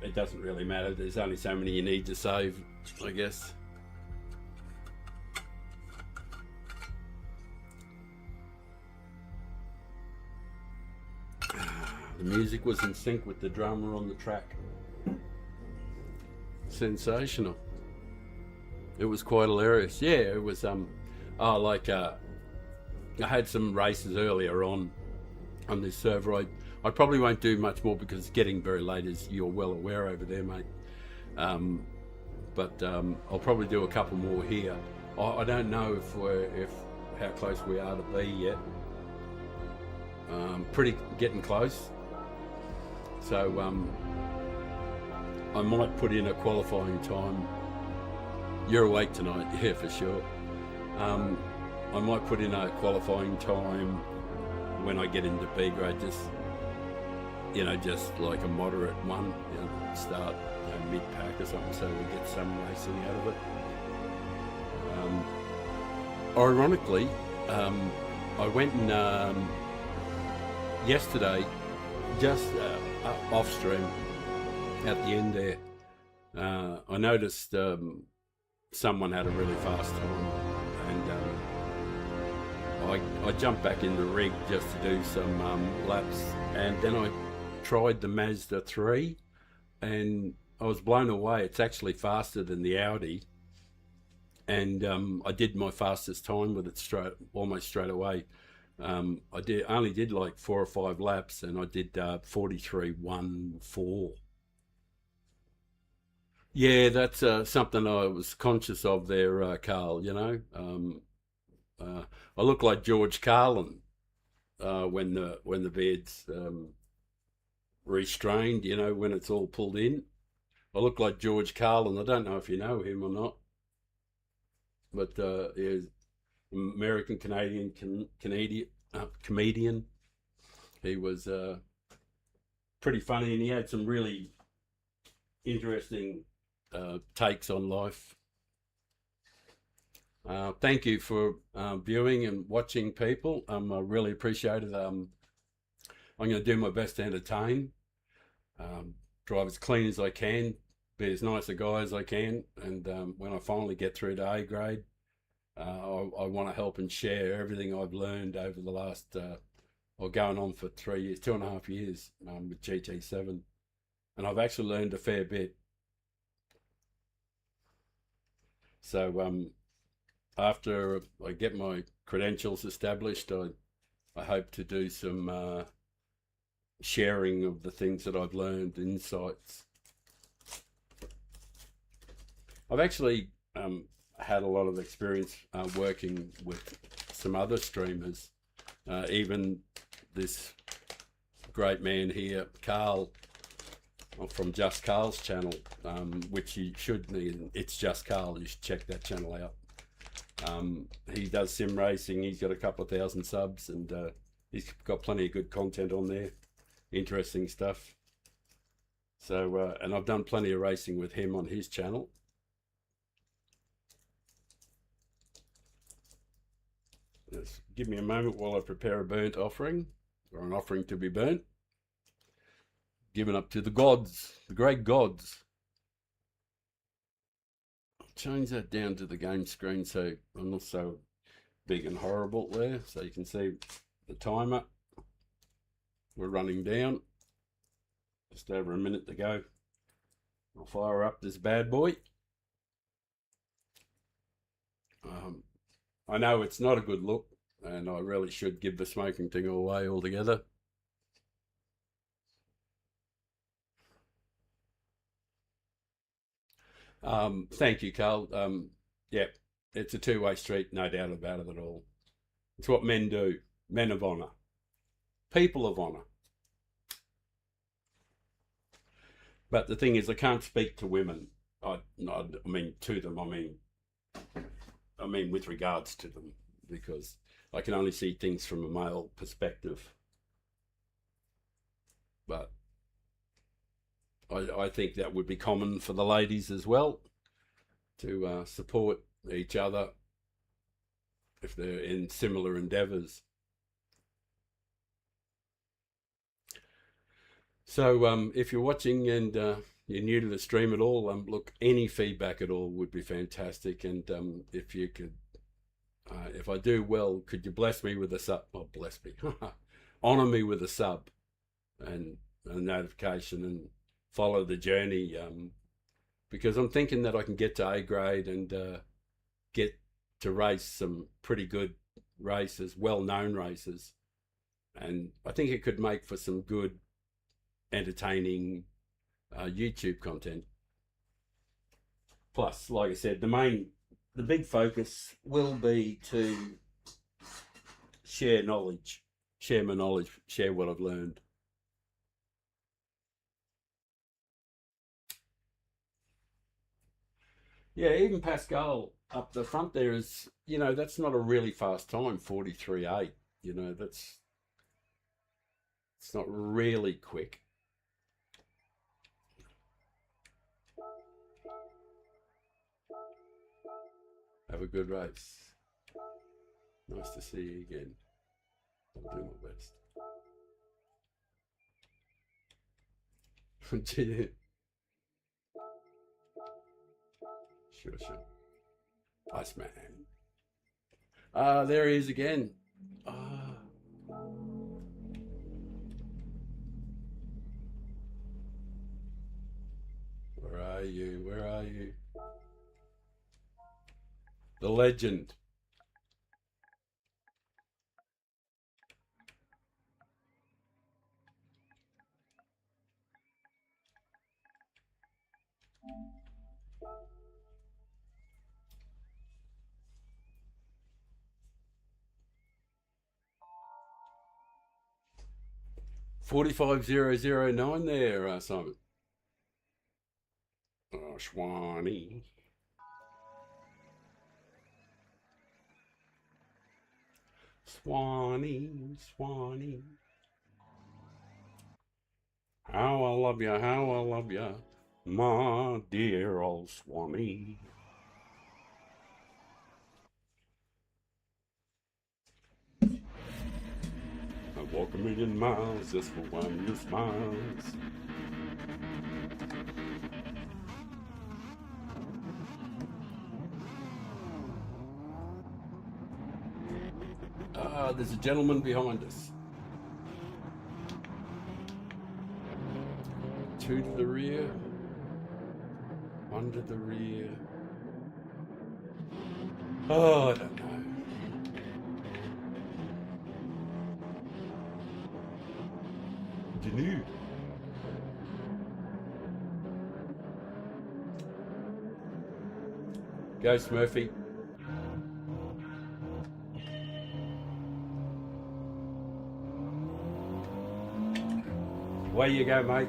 it doesn't really matter. There's only so many you need to save, I guess. The music was in sync with the drummer on the track. Sensational. It was quite hilarious. Yeah, it was oh, like I had some races earlier on this server. I probably won't do much more because it's getting very late, as you're well aware over there, mate. But I'll probably do a couple more here. I don't know if how close we are to B yet. pretty getting close. So I might put in a qualifying time. You're awake tonight, yeah, for sure. I might put in a qualifying time when I get into B grade, just like a moderate one, start mid-pack or something, so we get some racing out of it. Ironically, I went and yesterday, just off stream at the end there, I noticed someone had a really fast time, and I jumped back in the rig just to do some laps, and then I tried the Mazda 3, and I was blown away. It's actually faster than the Audi, and I did my fastest time with it almost straight away. I only did like 4 or 5 laps, and I did 43.14. Yeah, that's something I was conscious of there, Carl. I look like George Carlin when the beard's restrained. When it's all pulled in. I look like George Carlin. I don't know if you know him or not, but he's American Canadian comedian. He was pretty funny, and he had some really interesting takes on life. Thank you for viewing and watching, people. I really appreciate it. I'm going to do my best to entertain, drive as clean as I can, be as nice a guy as I can, and when I finally get through to A grade, I want to help and share everything I've learned over the last, going on for 3 years, 2.5 years with GT7, and I've actually learned a fair bit. So after I get my credentials established, I hope to do some sharing of the things that I've learned, insights. I've actually had a lot of experience working with some other streamers, even this great man here, Carl, from Just Carl's channel, which you should need. It's Just Carl. You should check that channel out. He does sim racing. He's got a couple of thousand subs, and he's got plenty of good content on there, interesting stuff. So, and I've done plenty of racing with him on his channel. Just give me a moment while I prepare a burnt offering, or an offering to be burnt, given up to the gods, the great gods. Change that down to the game screen so I'm not so big and horrible there, so you can see the timer. We're running down, just over a minute to go. I'll fire up this bad boy. I know it's not a good look, and I really should give the smoking thing away altogether. Thank you, Carl. Yeah, it's a two-way street, no doubt about it at all. It's what men do. Men of honour. People of honour. But the thing is, I can't speak to women. I mean, to them. I mean, with regards to them, because I can only see things from a male perspective. But I think that would be common for the ladies as well, to support each other if they're in similar endeavours. So if you're watching and you're new to the stream at all, look, any feedback at all would be fantastic. And if you could, if I do well, could you bless me with a sub? Oh, bless me. Honour me with a sub and a notification, and follow the journey, because I'm thinking that I can get to A grade and get to race some pretty good races, well-known races, and I think it could make for some good, entertaining YouTube content. Plus, like I said, the big focus will be to share knowledge, share my knowledge, share what I've learned. Yeah, even Pascal up the front there is, you know, that's not a really fast time, 43.8. You know, it's not really quick. Have a good race. Nice to see you again. I'll do my best. Sure. Nice man. There he is again. Where are you? Where are you? The legend. $45,009 there, Simon. Oh, Swanee. Swanee. How I love you, my dear old Swanee. I walk 1,000,000 miles just for one of your smiles. There's a gentleman behind us. 2 to the rear. 1 to the rear. Oh, I don't know. Danu. Go, Smurfy. Away you go, mate.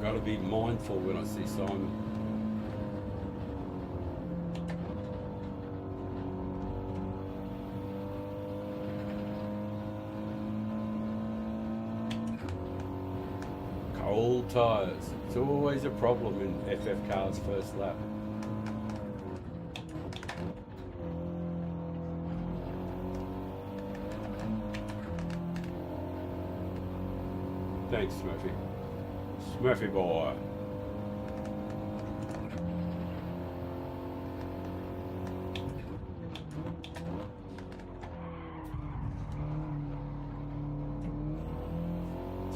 Got to be mindful when I see Simon. Cold tyres. It's always a problem in FF cars first lap. Thanks, Smurfy. Smurfy boy.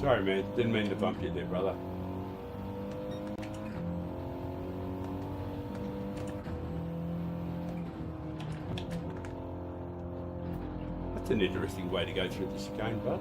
Sorry, man. Didn't mean to bump you there, brother. That's an interesting way to go through the chicane, brother.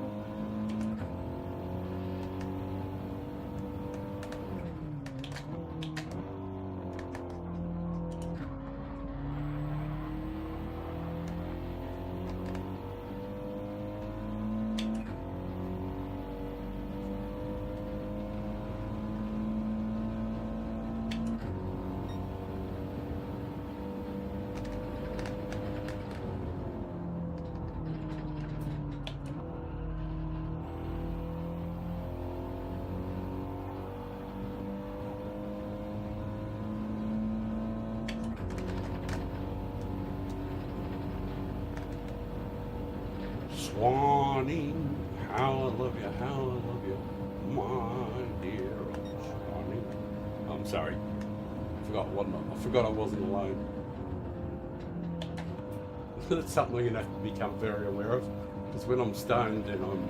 Swanee, how I love you, my dear Swanee. I'm sorry, I forgot I wasn't alone. that's something I'm going to have to become very aware of. Because when I'm stoned and I'm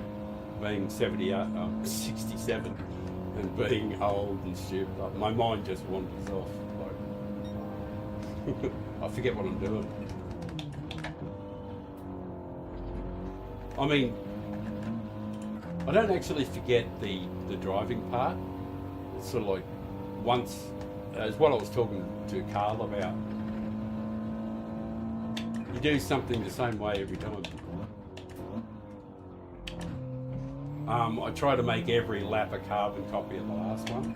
being 67 and being old and stupid, like, my mind just wanders off. Like, I forget what I'm doing. I mean, I don't actually forget the driving part. It's sort of like once, as what I was talking to Carl about, you do something the same way every time. I try to make every lap a carbon copy of the last one.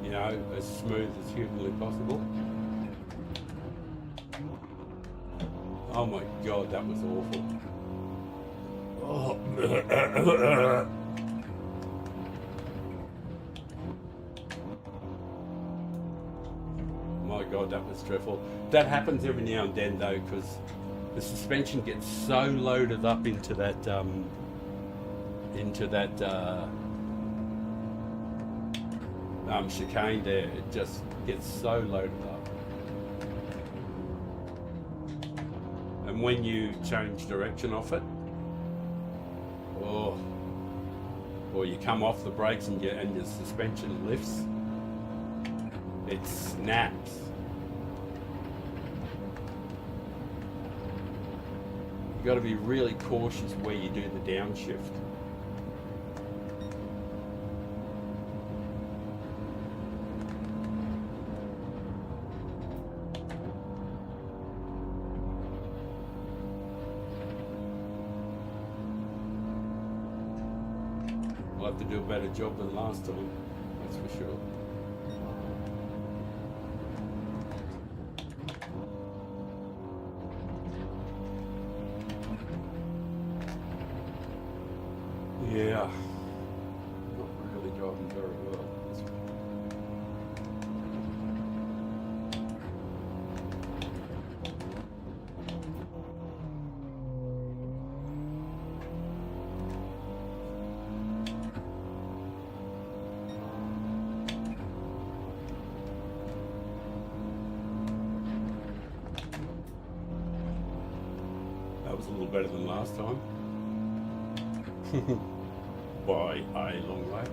You know, as smooth as humanly possible. Oh my God, that was awful. Oh. My God, that was dreadful. That happens every now and then though, because the suspension gets so loaded up into that chicane there. It just gets so loaded up. And when you change direction off it, or you come off the brakes and your suspension lifts, it snaps. You've got to be really cautious where you do the downshift. I'll have to do a better job than last time, that's for sure. Yeah, not really driving very well. That was a little better than last time. By a long way.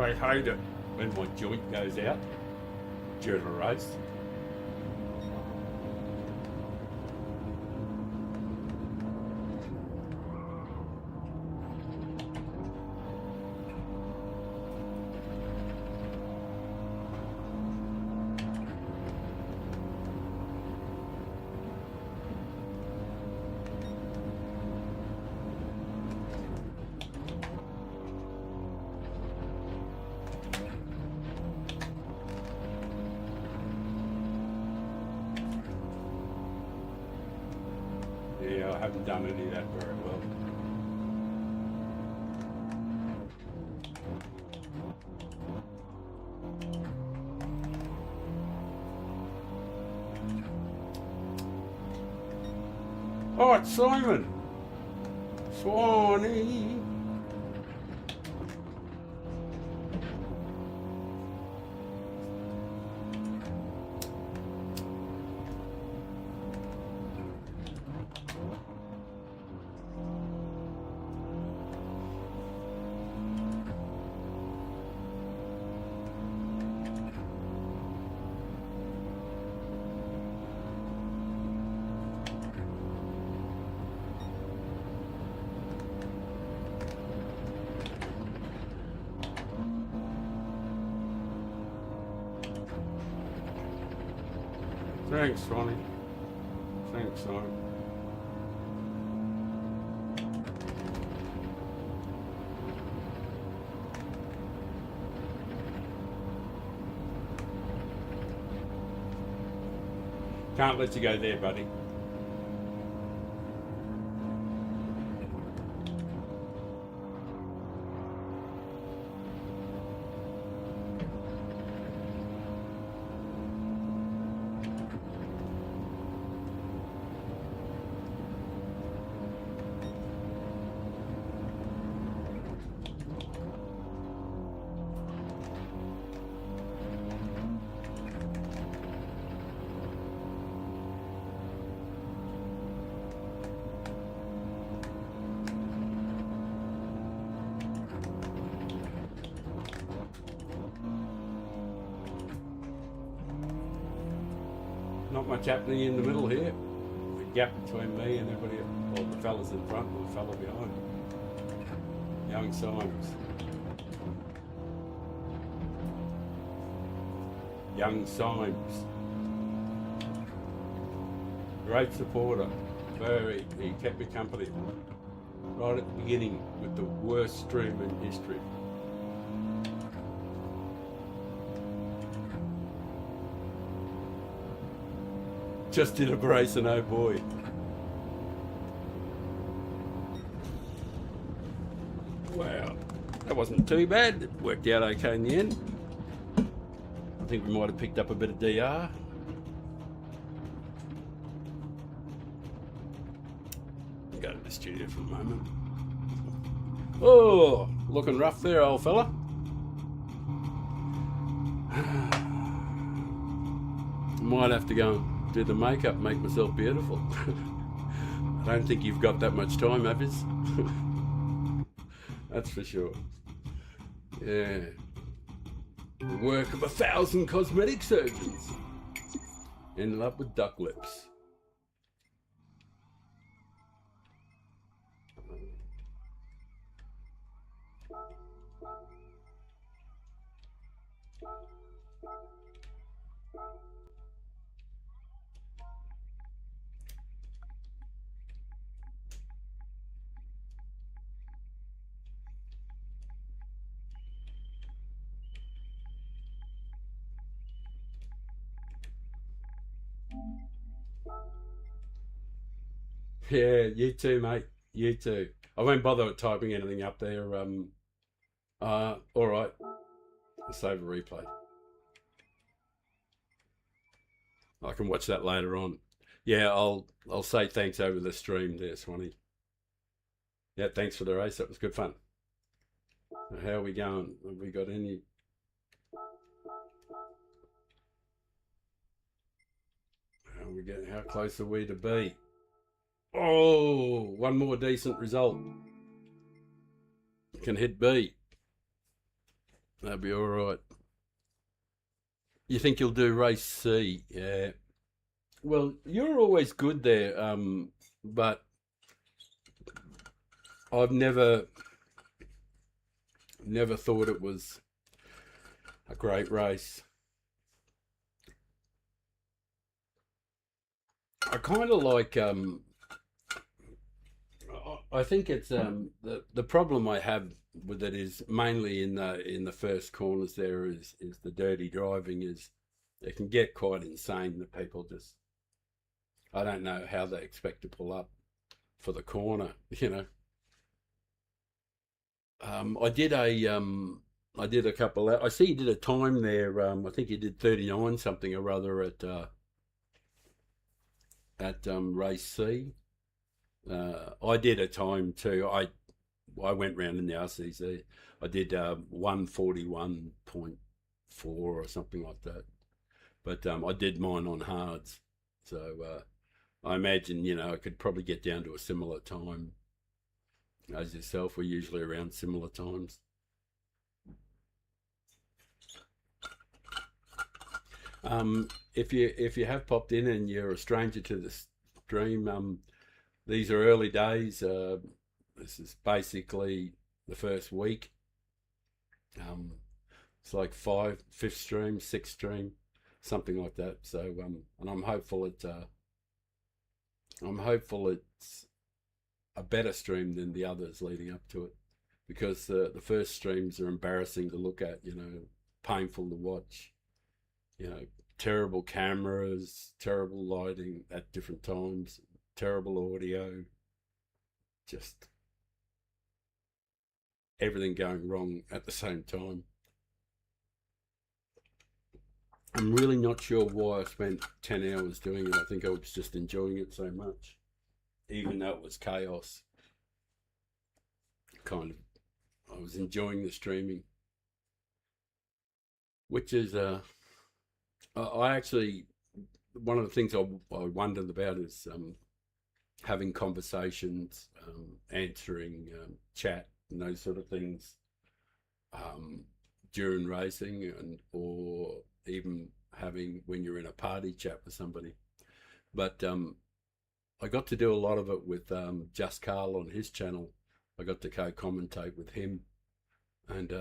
I hate it when my joint goes out during a race. Yeah, I haven't done any of that very well. Oh, it's Simon. Swanee. Thanks, Ronnie. Thanks, Simon. Can't let you go there, buddy. Not much happening in the middle here. The gap between me and everybody, well, the fellas in front and the fella behind. Young Symes. Young Symes. Great supporter. He kept me company right at the beginning with the worst stream in history. Just did a brace and oh boy. Wow, that wasn't too bad. It worked out okay in the end. I think we might have picked up a bit of DR. I'll go to the studio for a moment. Oh, looking rough there, old fella. Might have to go and do the makeup, make myself beautiful. I don't think you've got that much time, have you? That's for sure. Yeah. The work of 1,000 cosmetic surgeons. Ended up with duck lips. Yeah, you too, mate. You too. I won't bother typing anything up there. All right. I'll save a replay. I can watch that later on. Yeah, I'll say thanks over the stream there, Swanee. Yeah, thanks for the race. That was good fun. How are we going? Have we got any? How close are we to B? Oh, one more decent result. Can hit B. That'll be all right. You think you'll do race C? Yeah. Well, you're always good there, but I've never thought it was a great race. I kind of like. I think it's the problem I have with it is mainly in the first corners. There is the dirty driving. Is it can get quite insane. That people just, I don't know how they expect to pull up for the corner. You know. I did a couple. I see you did a time there. I think you did 39 something or other at race C. I did a time too. I went round in the RCZ. I did 141.4 or something like that. But I did mine on hards. So I imagine, I could probably get down to a similar time as yourself. We're usually around similar times. If you have popped in and you're a stranger to the stream, these are early days. This is basically the first week. It's like fifth stream, sixth stream, something like that. So, and I'm hopeful it's a better stream than the others leading up to it, because the first streams are embarrassing to look at. Painful to watch. terrible cameras, terrible lighting at different times, terrible audio, just everything going wrong at the same time. I'm really not sure why I spent 10 hours doing it. I think I was just enjoying it so much, even though it was chaos. Kind of, I was enjoying the streaming, which is I actually, one of the things I wondered about is having conversations, answering chat and those sort of things during racing, and or even having when you're in a party chat with somebody. But I got to do a lot of it with Just Carl on his channel. I got to co-commentate with him, and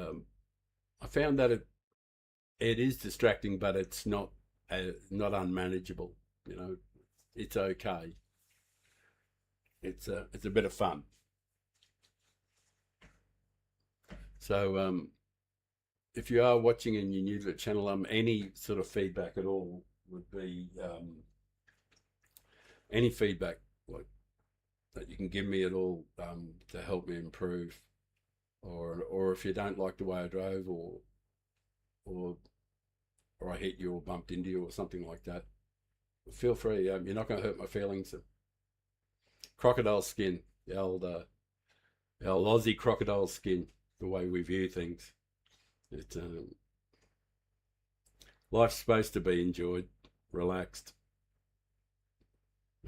I found that it is distracting, but it's not unmanageable. You know, it's okay. It's a bit of fun. So if you are watching and you're new to the channel, any sort of feedback at all would be any feedback like that you can give me at all to help me improve, or if you don't like the way I drove, or I hit you or bumped into you or something like that, feel free. You're not going to hurt my feelings. Crocodile skin, the old Aussie crocodile skin, the way we view things. Life's supposed to be enjoyed, relaxed.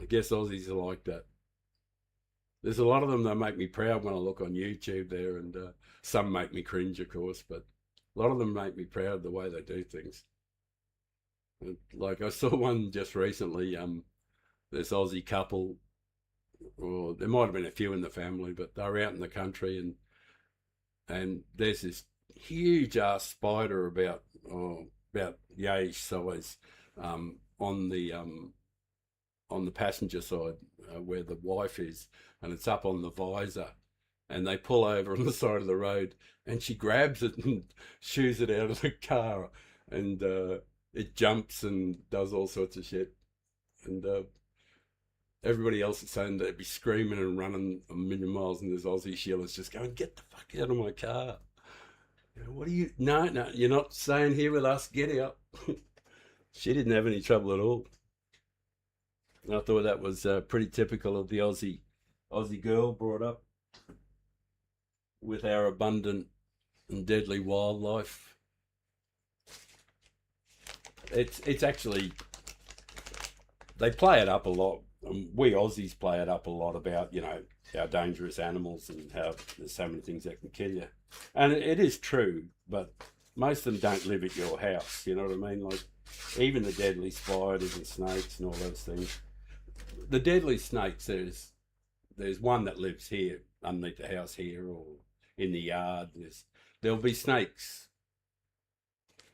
I guess Aussies are like that. There's a lot of them that make me proud when I look on YouTube there, and some make me cringe, of course, but a lot of them make me proud the way they do things. Like I saw one just recently, this Aussie couple, or there might have been a few in the family, but they were out in the country, and there's this huge ass spider about yay size on the passenger side where the wife is, and it's up on the visor, and they pull over on the side of the road, and she grabs it and shoos it out of the car, and it jumps and does all sorts of shit, and everybody else is saying they'd be screaming and running a million miles, and this Aussie Sheila's just going, "Get the fuck out of my car." You know, what are you? No, you're not staying here with us. Get out. She didn't have any trouble at all. And I thought that was pretty typical of the Aussie girl brought up with our abundant and deadly wildlife. It's actually, they play it up a lot. We Aussies play it up a lot about, you know, our dangerous animals and how there's so many things that can kill you. And it is true, but most of them don't live at your house, you know what I mean? Like, even the deadly spiders and snakes and all those things. The deadly snakes, there's one that lives here, underneath the house here, or in the yard. There'll be snakes,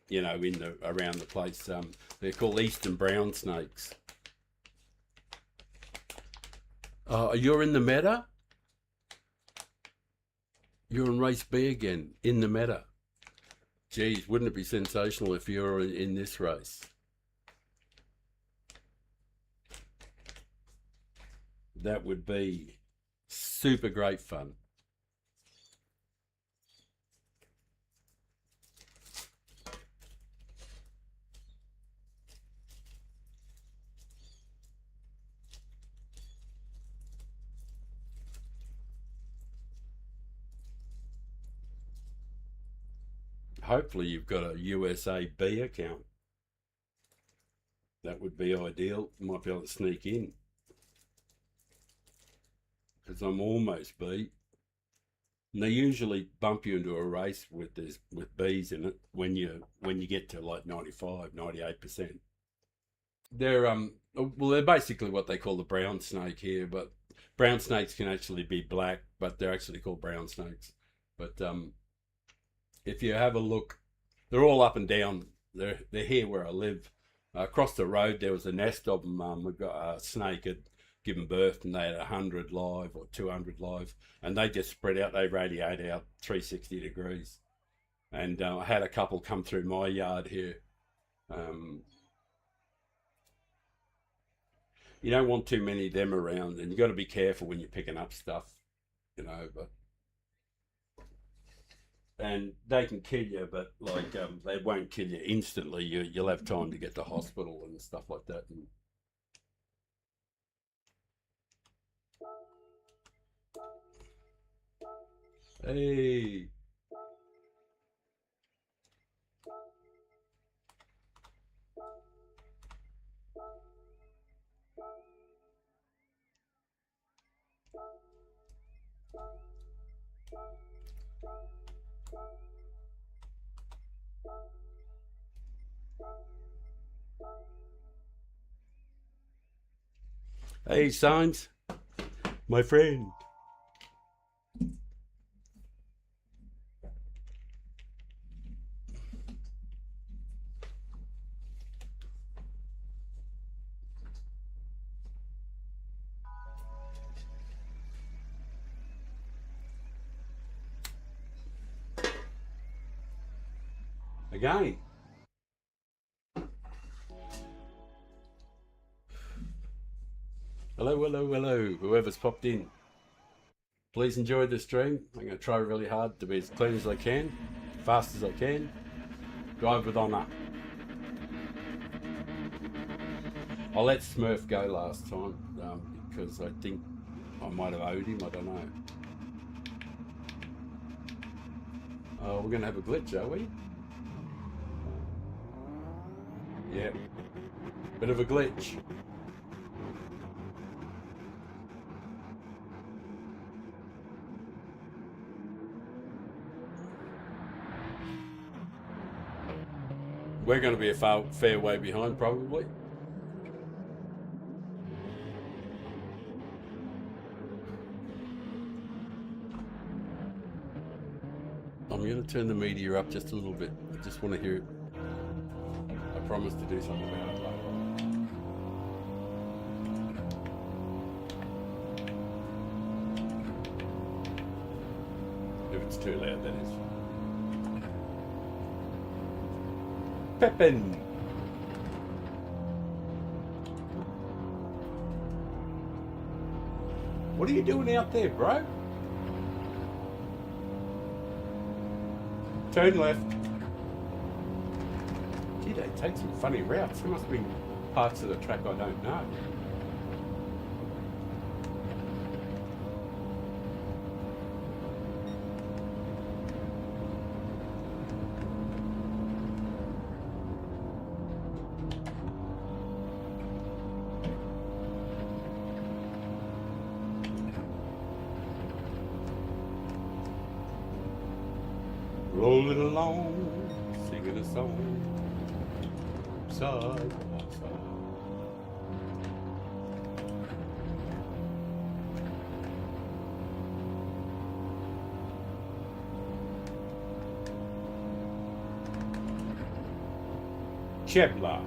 you know, around the place. They're called eastern brown snakes. You're in the meta? You're in race B again, in the meta. Geez, wouldn't it be sensational if you were in this race? That would be super great fun. Hopefully you've got a USA B account. That would be ideal. You might be able to sneak in, because I'm almost B. And they usually bump you into a race with Bs in it when you get to like 95, 98%. They're basically what they call the brown snake here, but brown snakes can actually be black, but they're actually called brown snakes. But if you have a look, they're all up and down. They're here where I live. Across the road there was a nest of them. A snake had given birth, and they had 100 live or 200 live, and they just spread out. They radiate out 360 degrees. And I had a couple come through my yard here you don't want too many of them around, and you got to be careful when you're picking up stuff, you know. But and they can kill you, but like they won't kill you instantly. You'll have time to get to hospital and stuff like that. And hey, hey, Signs, my friend. Again. Hello, hello, hello, whoever's popped in. Please enjoy the stream. I'm going to try really hard to be as clean as I can, fast as I can. Drive with honour. I let Smurf go last time because I think I might have owed him, I don't know. We're going to have a glitch, are we? Yeah. Bit of a glitch. We're going to be a fair way behind, probably. I'm going to turn the media up just a little bit. I just want to hear it. I promise to do something about it later. If it's too loud, that is. Pepin. What are you doing out there, bro? Turn left. Gee, they take some funny routes. There must be parts of the track I don't know. Rolling along, singing a song, side by side. Chebla.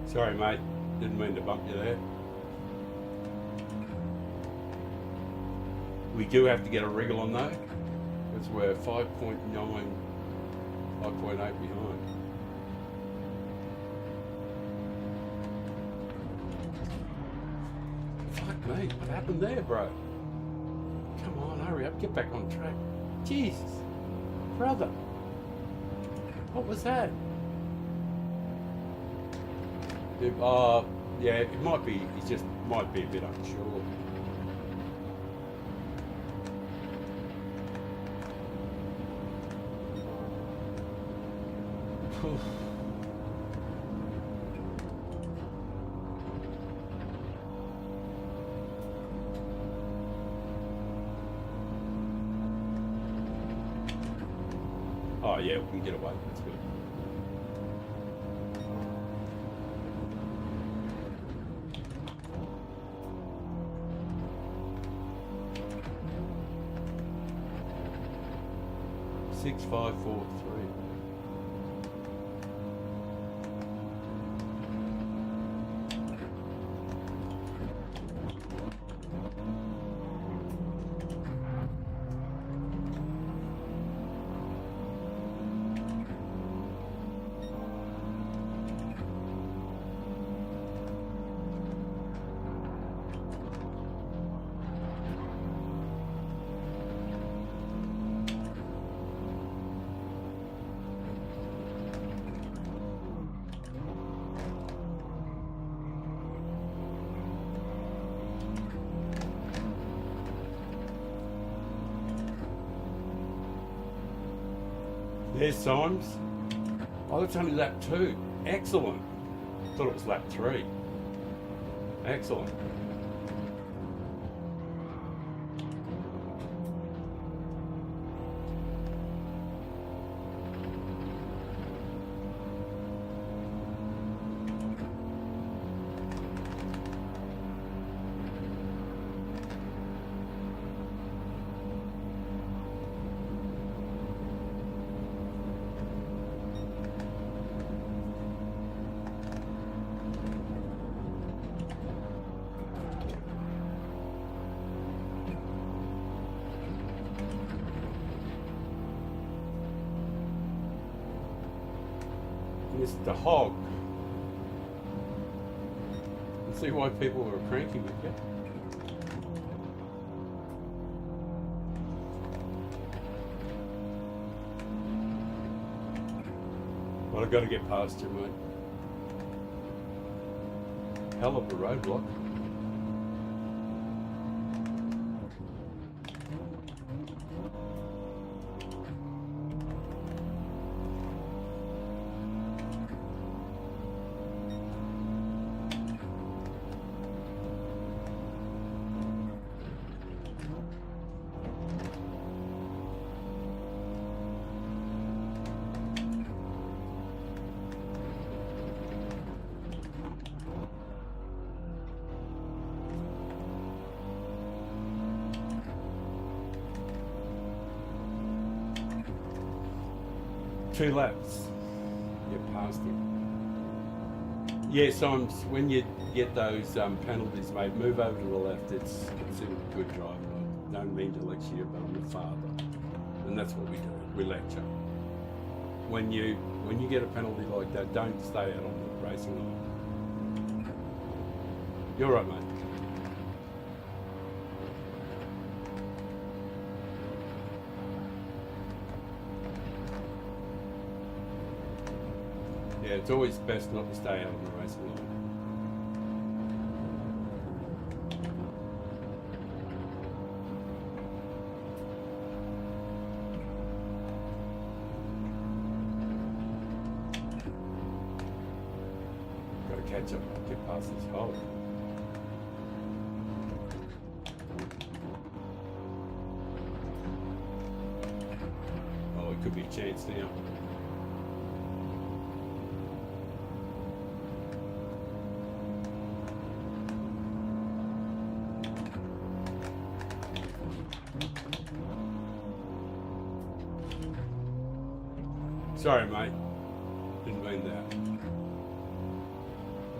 Sorry, mate. Didn't mean to bump you there. We do have to get a wriggle on though, because we're 5.9, 5.8 behind. Fuck me, what happened there, bro? Come on, hurry up, get back on track. Jesus, brother, what was that? Yeah, it might be, he just might be a bit unsure. Oh yeah, we can get away, that's good. 6543. There's Symes. Oh, that's only lap 2. Excellent. Thought it was lap 3. Excellent. Mr. Hog. You see why people were cranky with you? Well, I've got to get past you, mate. Hell of a roadblock. Two laps. Get past him. Yeah, Symes, when you get those penalties, mate, move over to the left. It's a good drive. I don't mean to lecture you, but I'm a father, and that's what we do. We lecture. When you get a penalty like that, don't stay out on the racing line. You're right, mate. Yeah, it's always best not to stay out on the racing line. Got to catch up, get past this hole. Oh, it could be a chance now. Sorry, mate. Didn't mean that.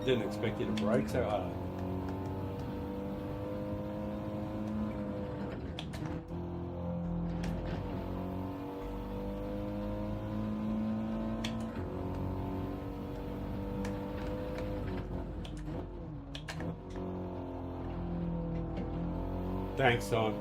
Didn't expect you to brake so hard. Thanks, son.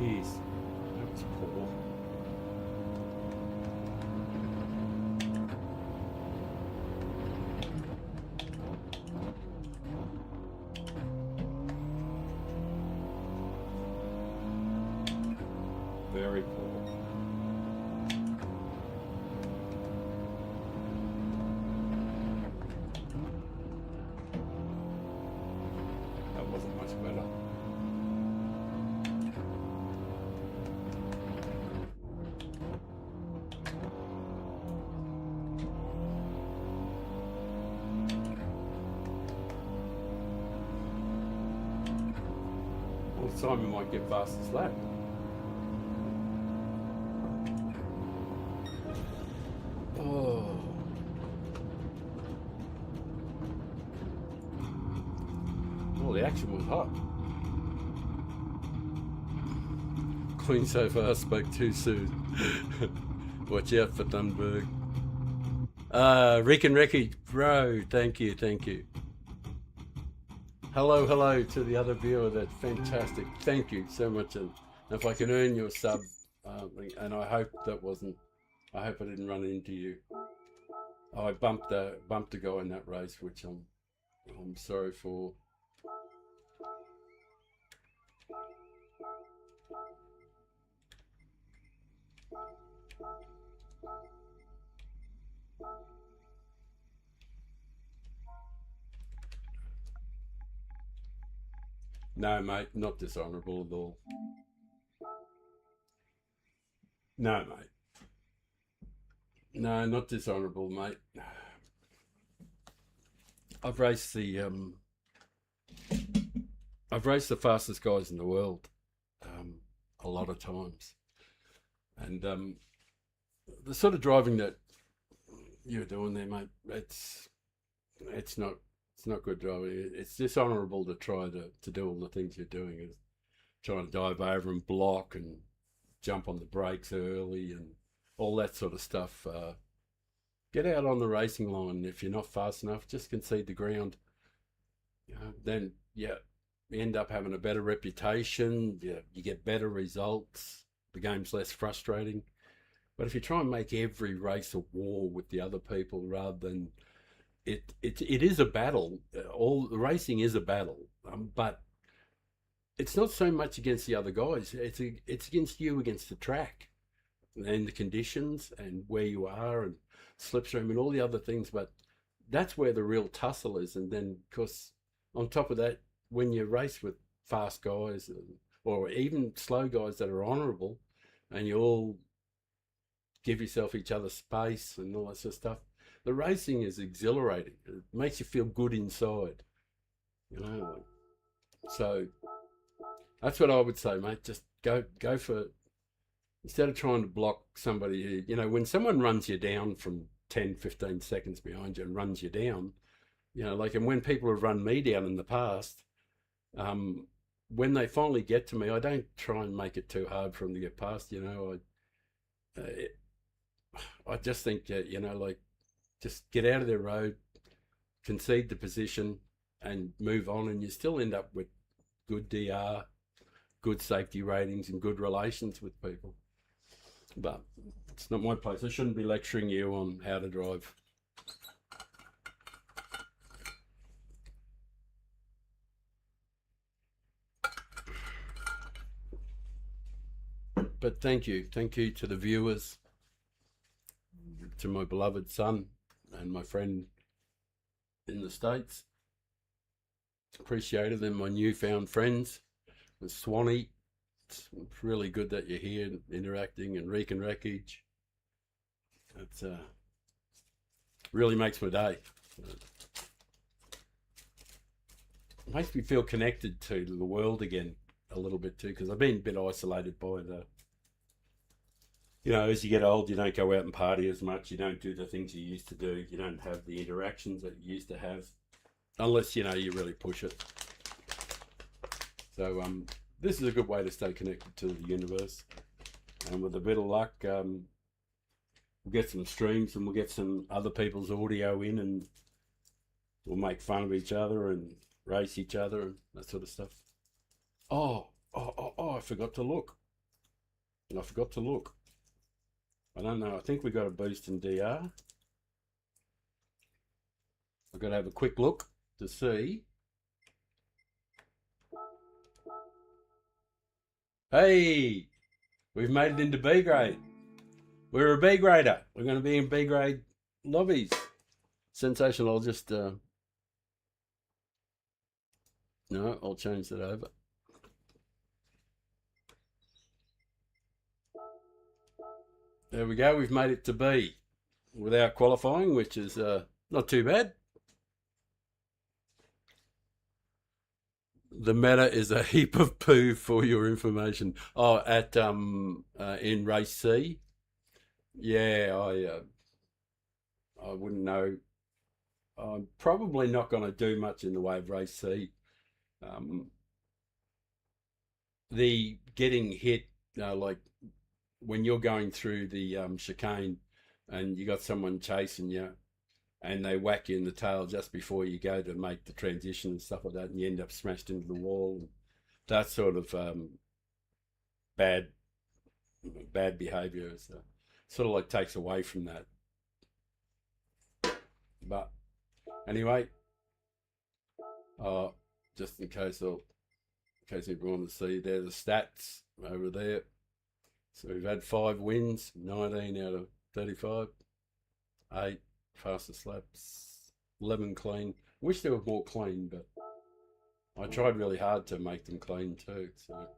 Jeez, that was poor. Very poor. That wasn't much better. Well, Simon might get fastest lap. Oh. Well, the action was hot. Queen so far spoke too soon. Watch out for Dunberg. Rick and Ricky, bro, thank you. Hello to the other viewer. That's fantastic. Thank you so much. And if I can earn your sub, and I hope I didn't run into you. I bumped a guy in that race, which I'm sorry for. No, mate, not dishonourable at all. No, mate. No, not dishonourable, mate. I've raced the fastest guys in the world a lot of times, and the sort of driving that you're doing there, mate, it's not good driving. It's dishonourable to try to do all the things you're doing, is trying to dive over and block and jump on the brakes early and all that sort of stuff. Get out on the racing line. If you're not fast enough, just concede the ground. Then you end up having a better reputation. You get better results. The game's less frustrating. But if you try and make every race a war with the other people rather than it is a battle. All the racing is a battle, but it's not so much against the other guys. It's against you, against the track and the conditions and where you are and slipstream and all the other things. But that's where the real tussle is. And then, because on top of that, when you race with fast guys or even slow guys that are honourable, and you all give yourself each other space and all that sort of stuff, the racing is exhilarating. It makes you feel good inside, So that's what I would say, mate. Just go for, instead of trying to block somebody, when someone runs you down from 10, 15 seconds behind you and runs you down, and when people have run me down in the past, when they finally get to me, I don't try and make it too hard for them to get past. I just think, just get out of their road, concede the position, and move on, and you still end up with good DR, good safety ratings, and good relations with people. But it's not my place. I shouldn't be lecturing you on how to drive. But thank you to the viewers, to my beloved son and my friend in the States. It's appreciated, and my newfound friends, the Swanee. It's really good that you're here interacting, and Reek and Wreckage. It really makes my day. It makes me feel connected to the world again a little bit too, because I've been a bit isolated by the, as you get old, you don't go out and party as much. You don't do the things you used to do. You don't have the interactions that you used to have, unless, you really push it. So this is a good way to stay connected to the universe. And with a bit of luck, we'll get some streams and we'll get some other people's audio in, and we'll make fun of each other and race each other and that sort of stuff. Oh, I forgot to look. I forgot to look. I don't know. I think we got a boost in DR. I've got to have a quick look to see. Hey, we've made it into B grade. We're a B grader. We're going to be in B grade lobbies. Sensational. I'll just no, I'll change that over. There we go. We've made it to B without qualifying, which is not too bad. The matter is a heap of poo for your information. Oh, at in race C, yeah, I wouldn't know. I'm probably not going to do much in the way of race C. The getting hit, like when you're going through the chicane and you got someone chasing you and they whack you in the tail just before you go to make the transition and stuff like that, and you end up smashed into the wall. That sort of bad behaviour sort of like takes away from that. But anyway, just in case everyone to see, there the stats over there. So we've had 5 wins, 19 out of 35, 8 fastest laps, 11 clean. Wish they were more clean, but I tried really hard to make them clean too. So.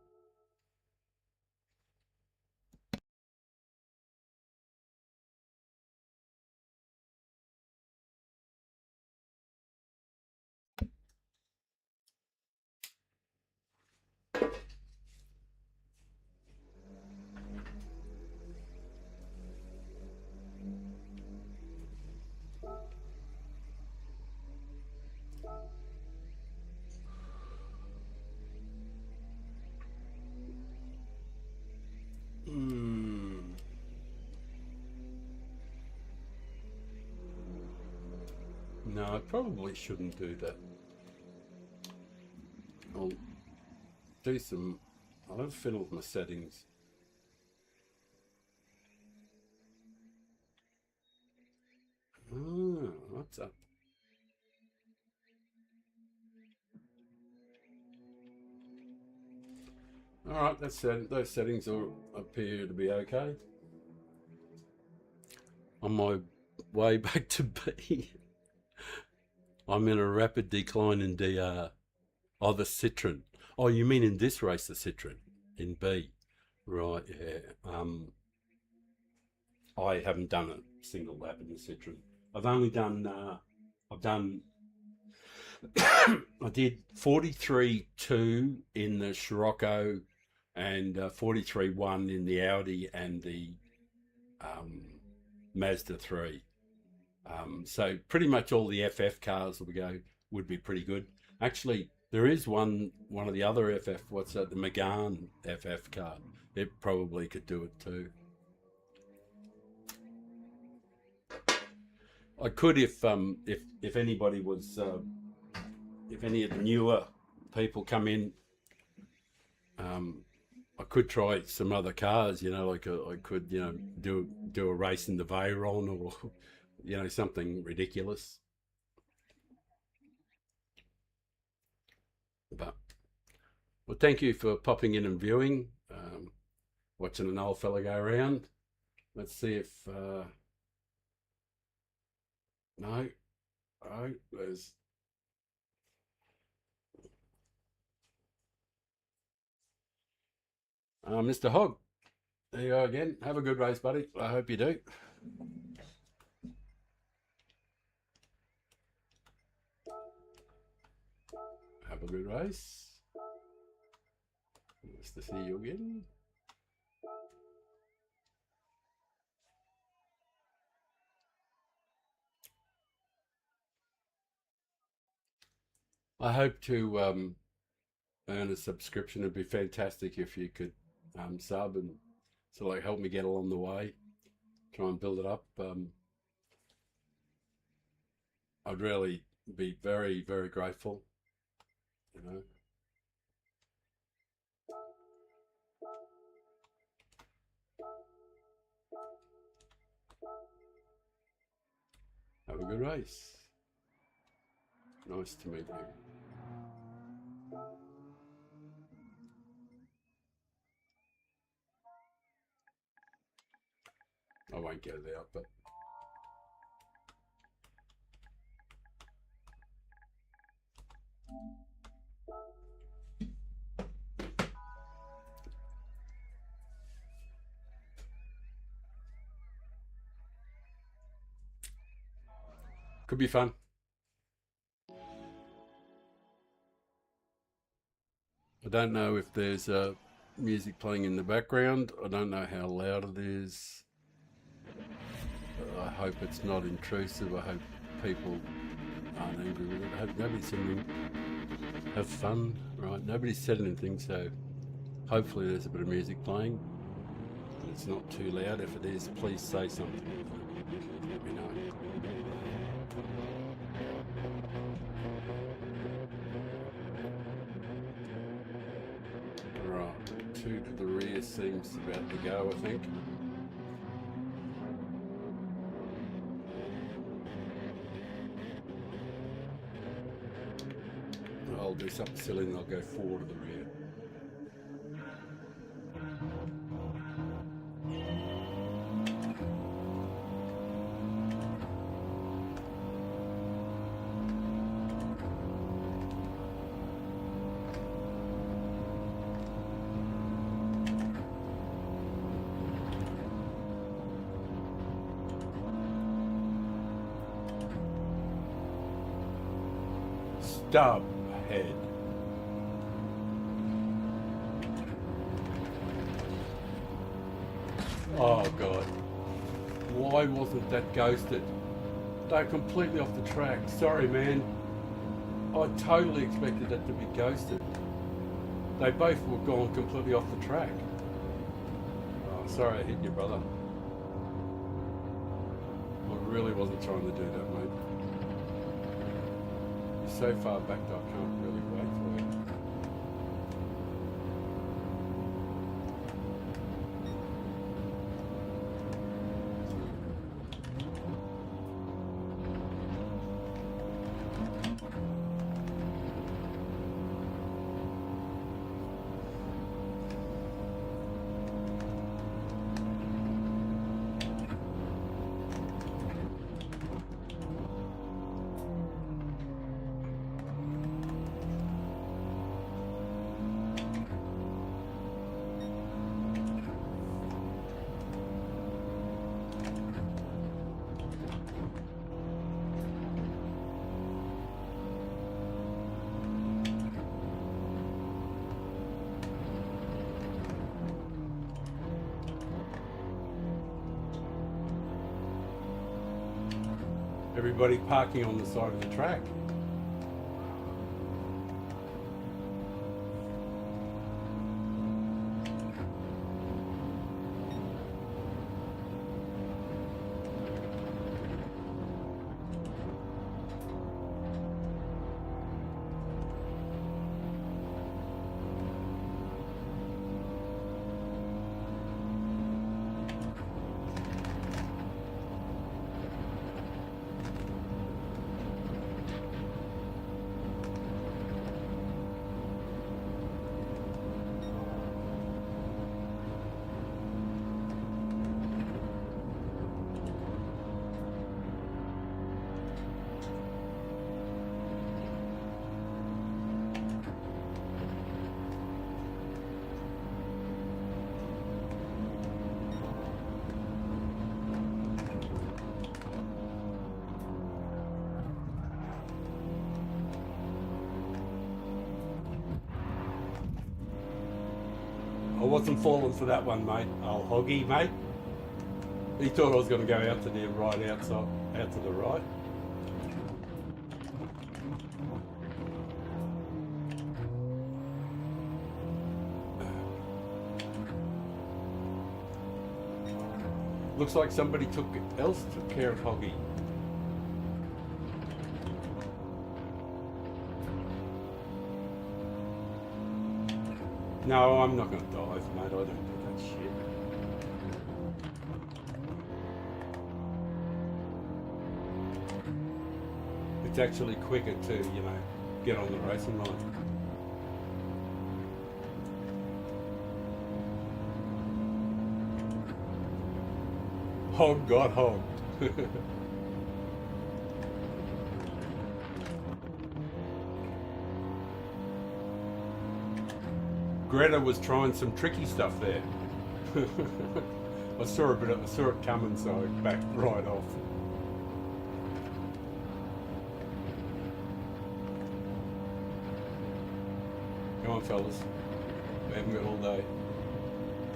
No, I probably shouldn't do that. I'll do some. I'll have fiddle with my settings. What's up? All right, those settings appear to be okay. On my way back to B, I'm in a rapid decline in DR. Oh, the Citroen. Oh, you mean in this race, the Citroen in B? Right, yeah. I haven't done a single lap in the Citroen. I've only done. I did 43.2 in the Scirocco and 43.1 in the Audi and the Mazda 3. So pretty much all the FF cars would be pretty good. Actually, there is one of the other FF. What's that? The Megane FF car. It probably could do it too. I could if anybody was if any of the newer people come in. I could try some other cars, like I could, do a race in the Veyron or, something ridiculous. But, well, thank you for popping in and viewing, watching an old fella go around. Let's see if, no, there's, Mr. Hogg. There you go again. Have a good race, buddy. I hope you do. Have a good race. Nice to see you again. I hope to earn a subscription. It'd be fantastic if you could sub and sort of help me get along the way. Try and build it up. I'd really be very, very grateful. You know. Have a good race. Nice to meet you. I won't get it out, but could be fun. I don't know if there's music playing in the background. I don't know how loud it is. I hope it's not intrusive. I hope people aren't angry with it. I hope nobody's saying have fun, right? Nobody's said anything, so hopefully there's a bit of music playing and it's not too loud. If it is, please say something. Let me know. Right, 2 to the rear seems about to go, I think. I'll do something silly and I'll go 4 to the rear. Stub head. Oh God, why wasn't that ghosted? They're completely off the track. Sorry man, I totally expected that to be ghosted. They both were gone completely off the track. Oh, sorry I hit you, brother. I really wasn't trying to do that, mate. You're so far back that I can't really wait for you. Everybody parking on the side of the track. I wasn't falling for that one, mate. Old Hoggy, mate. He thought I was going to go out to the right outside, out to the right. Looks like somebody else took care of Hoggy. No, I'm not going to dive, mate. I don't do that shit. it's actually quicker to, you know, get on the racing line. Hog got hogged. Greta was trying some tricky stuff there. I saw it coming, so I backed right off. Come on, fellas. We haven't got all day.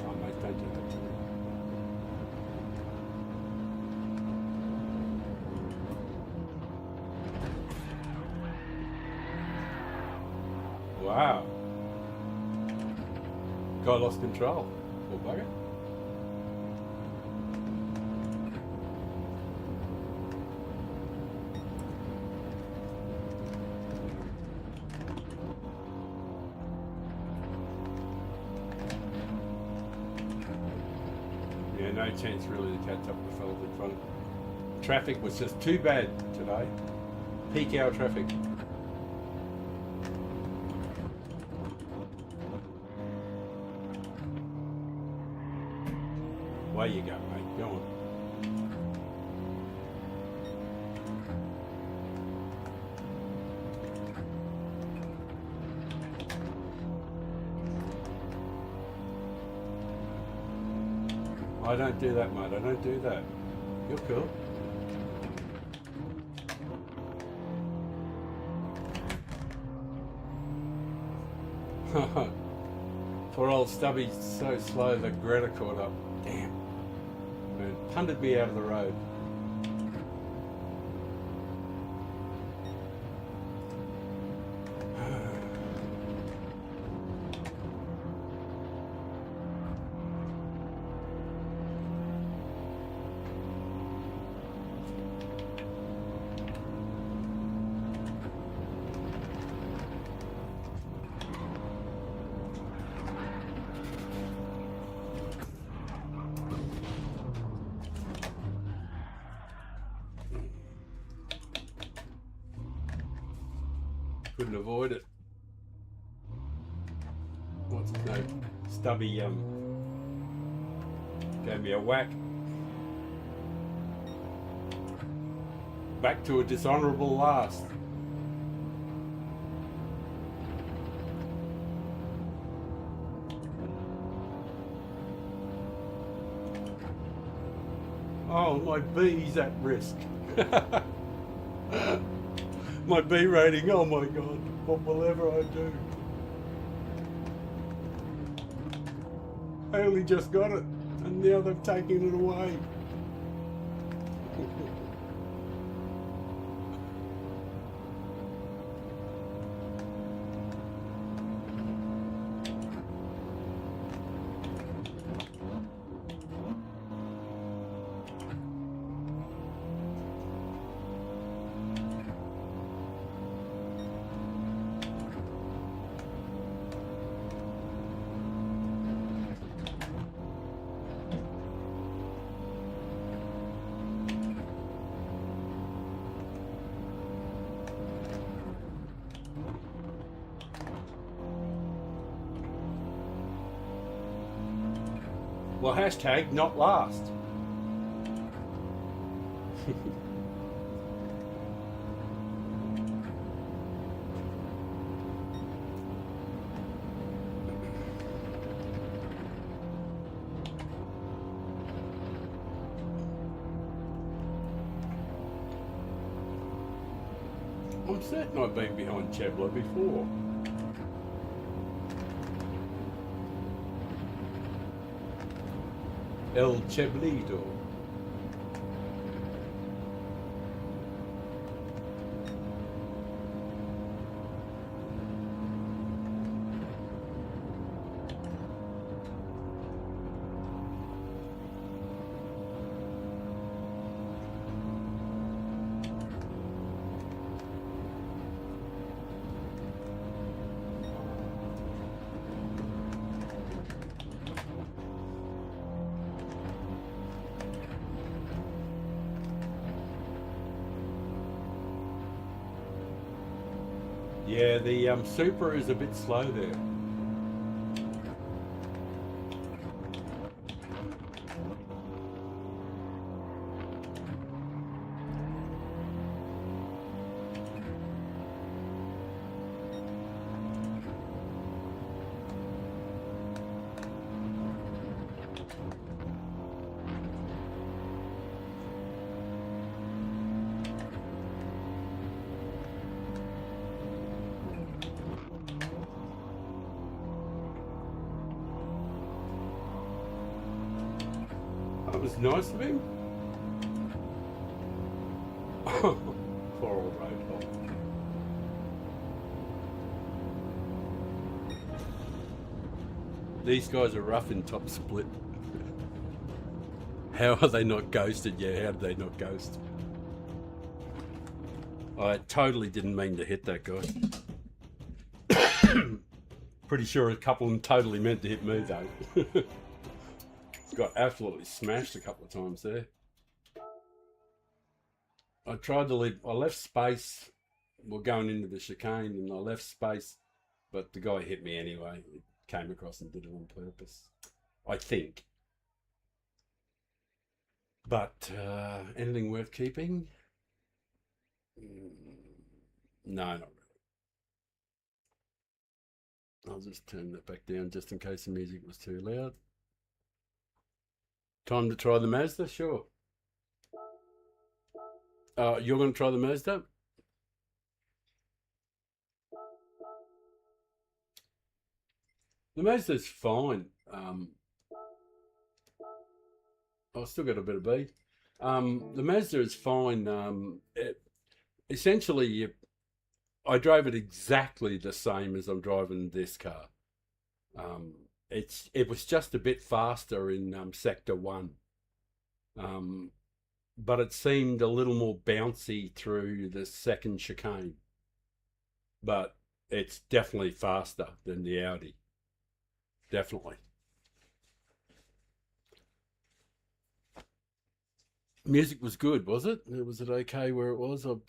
Oh, mate, don't do that to me. Wow. Guy lost control. Poor bugger. Yeah, no chance really to catch up with the fellas in front. Traffic was just too bad today. Peak hour traffic. Away you go, mate. Go on. I don't do that, mate. I don't do that. You're cool. Poor old Stubby's so slow that Greta caught up. Damn. Man, punted me out of the road. Couldn't avoid it. What's his name? Stubby gave me a whack. Back to a dishonourable last. Oh, my B's at risk. My B rating, oh my God, what will ever I do? I only just got it, and now they've taken it away. Well, hashtag not last. I'm certain I've been behind Chebler before. El Cheblito. Yeah, the Super is a bit slow there. That was nice of him. Poor old road dog. These guys are rough in top split. How are they not ghosted? Yeah, how did they not ghost? I totally didn't mean to hit that guy. Pretty sure a couple of them totally meant to hit me though. Got absolutely smashed a couple of times there. I tried to leave, I left space. We're going into the chicane and I left space, but the guy hit me anyway. He came across and did it on purpose, I think. But anything worth keeping? No, not really. I'll just turn that back down just in case the music was too loud. Time to try the Mazda? Sure. You're going to try the Mazda? The Mazda's fine. I've still got a bit of beef. The Mazda is fine. Essentially, I drove it exactly the same as I'm driving this car. It was just a bit faster in Sector 1. But it seemed a little more bouncy through the second chicane. But it's definitely faster than the Audi. Definitely. Music was good, was it? Was it okay where it was? I'm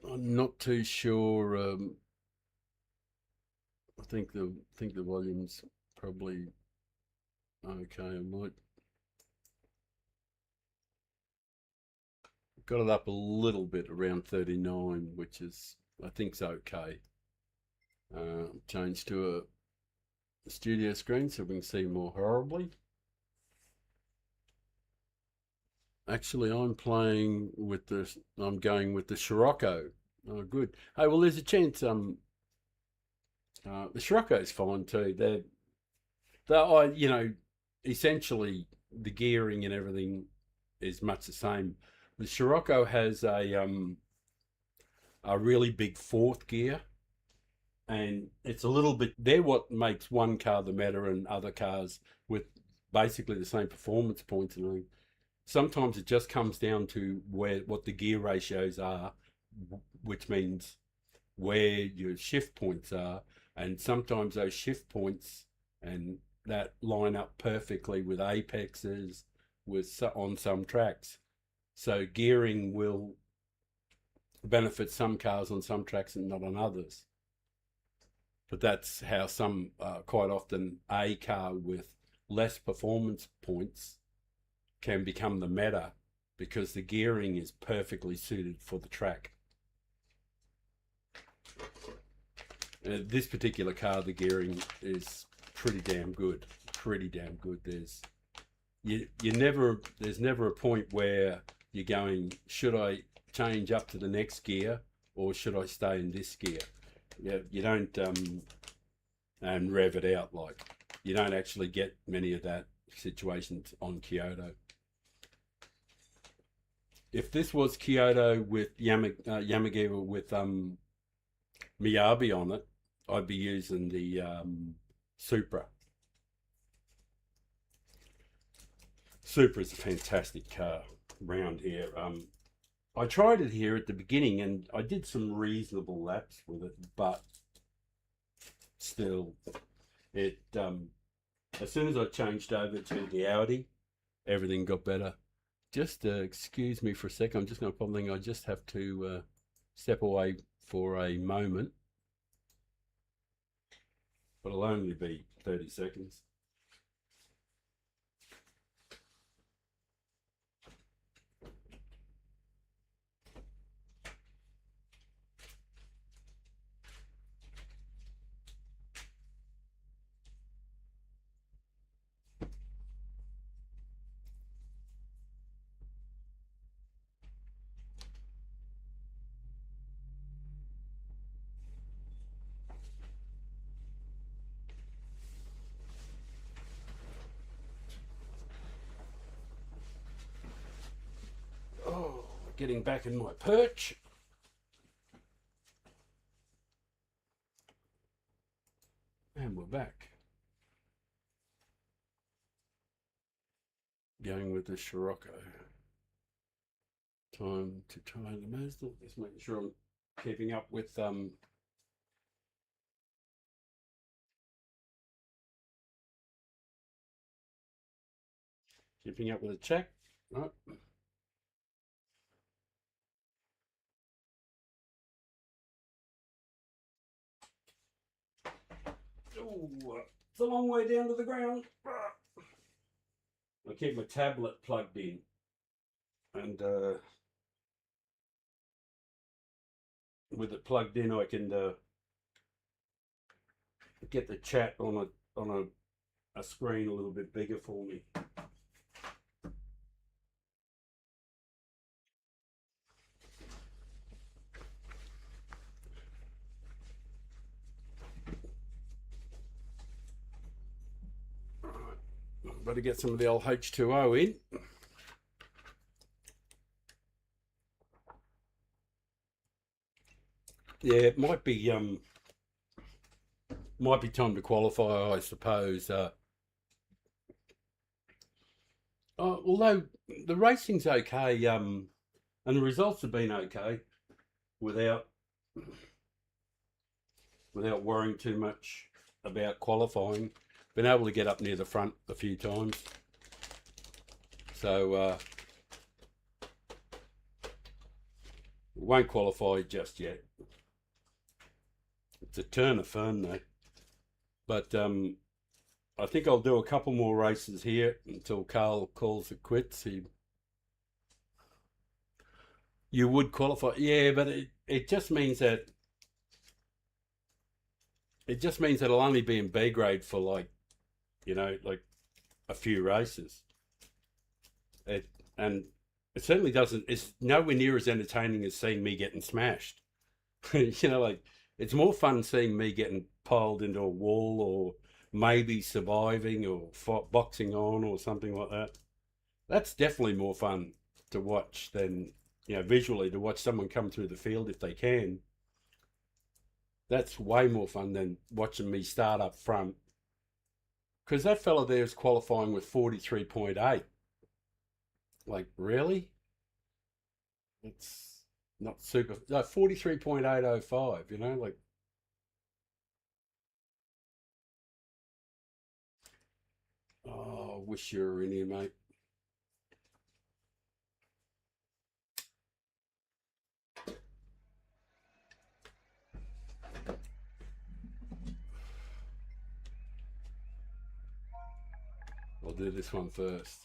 not too sure. I think the volume's probably okay. I might got it up a little bit around 39, which is I think's okay. Change to a studio screen so we can see more horribly. Actually, I'm going with the Scirocco. Oh, good. Hey, well, there's a chance. The Scirocco's fine too. Essentially the gearing and everything is much the same. The Scirocco has a really big fourth gear, and it's a little bit. They're what makes one car the Meta and other cars with basically the same performance points and everything. Sometimes it just comes down to what the gear ratios are, which means where your shift points are, and sometimes those shift points and that line up perfectly with apexes on some tracks. So gearing will benefit some cars on some tracks and not on others. But that's how quite often a car with less performance points can become the Meta because the gearing is perfectly suited for the track. This particular car, the gearing is pretty damn good. Pretty damn good. There's never a point where you're going, should I change up to the next gear or should I stay in this gear? You don't and rev it out like. You don't actually get many of that situations on Kyoto. If this was Kyoto with Yamagiya with Miyabi on it, I'd be using the Supra. Supra is a fantastic car around here. I tried it here at the beginning and I did some reasonable laps with it, but still, it as soon as I changed over to the Audi, everything got better. Just excuse me for a second. I'm just going to probably I just have to step away for a moment, but it'll only be 30 seconds. Oh, getting back in my perch. And we're back. Going with the Scirocco. Time to tie the Mazda. Just making sure I'm keeping up with the check. Right. Oh, it's a long way down to the ground. I keep my tablet plugged in, and with it plugged in, I can get the chat on a screen a little bit bigger for me. Better get some of the old H2O in. Yeah, it might be time to qualify, I suppose. Although the racing's okay, and the results have been okay, without worrying too much about qualifying. Been able to get up near the front a few times, so won't qualify just yet. It's a turn of fun though, but I think I'll do a couple more races here until Carl calls it quits. You would qualify, yeah, but it just means that it'll only be in B grade for like a few races. And it certainly doesn't. It's nowhere near as entertaining as seeing me getting smashed. It's more fun seeing me getting piled into a wall, or maybe surviving, or boxing on, or something like that. That's definitely more fun to watch than visually, to watch someone come through the field if they can. That's way more fun than watching me start up front. Because that fella there is qualifying with 43.8. Like, really? It's not super. No, 43.805, like. Oh, wish you were in here, mate. I'll do this one first.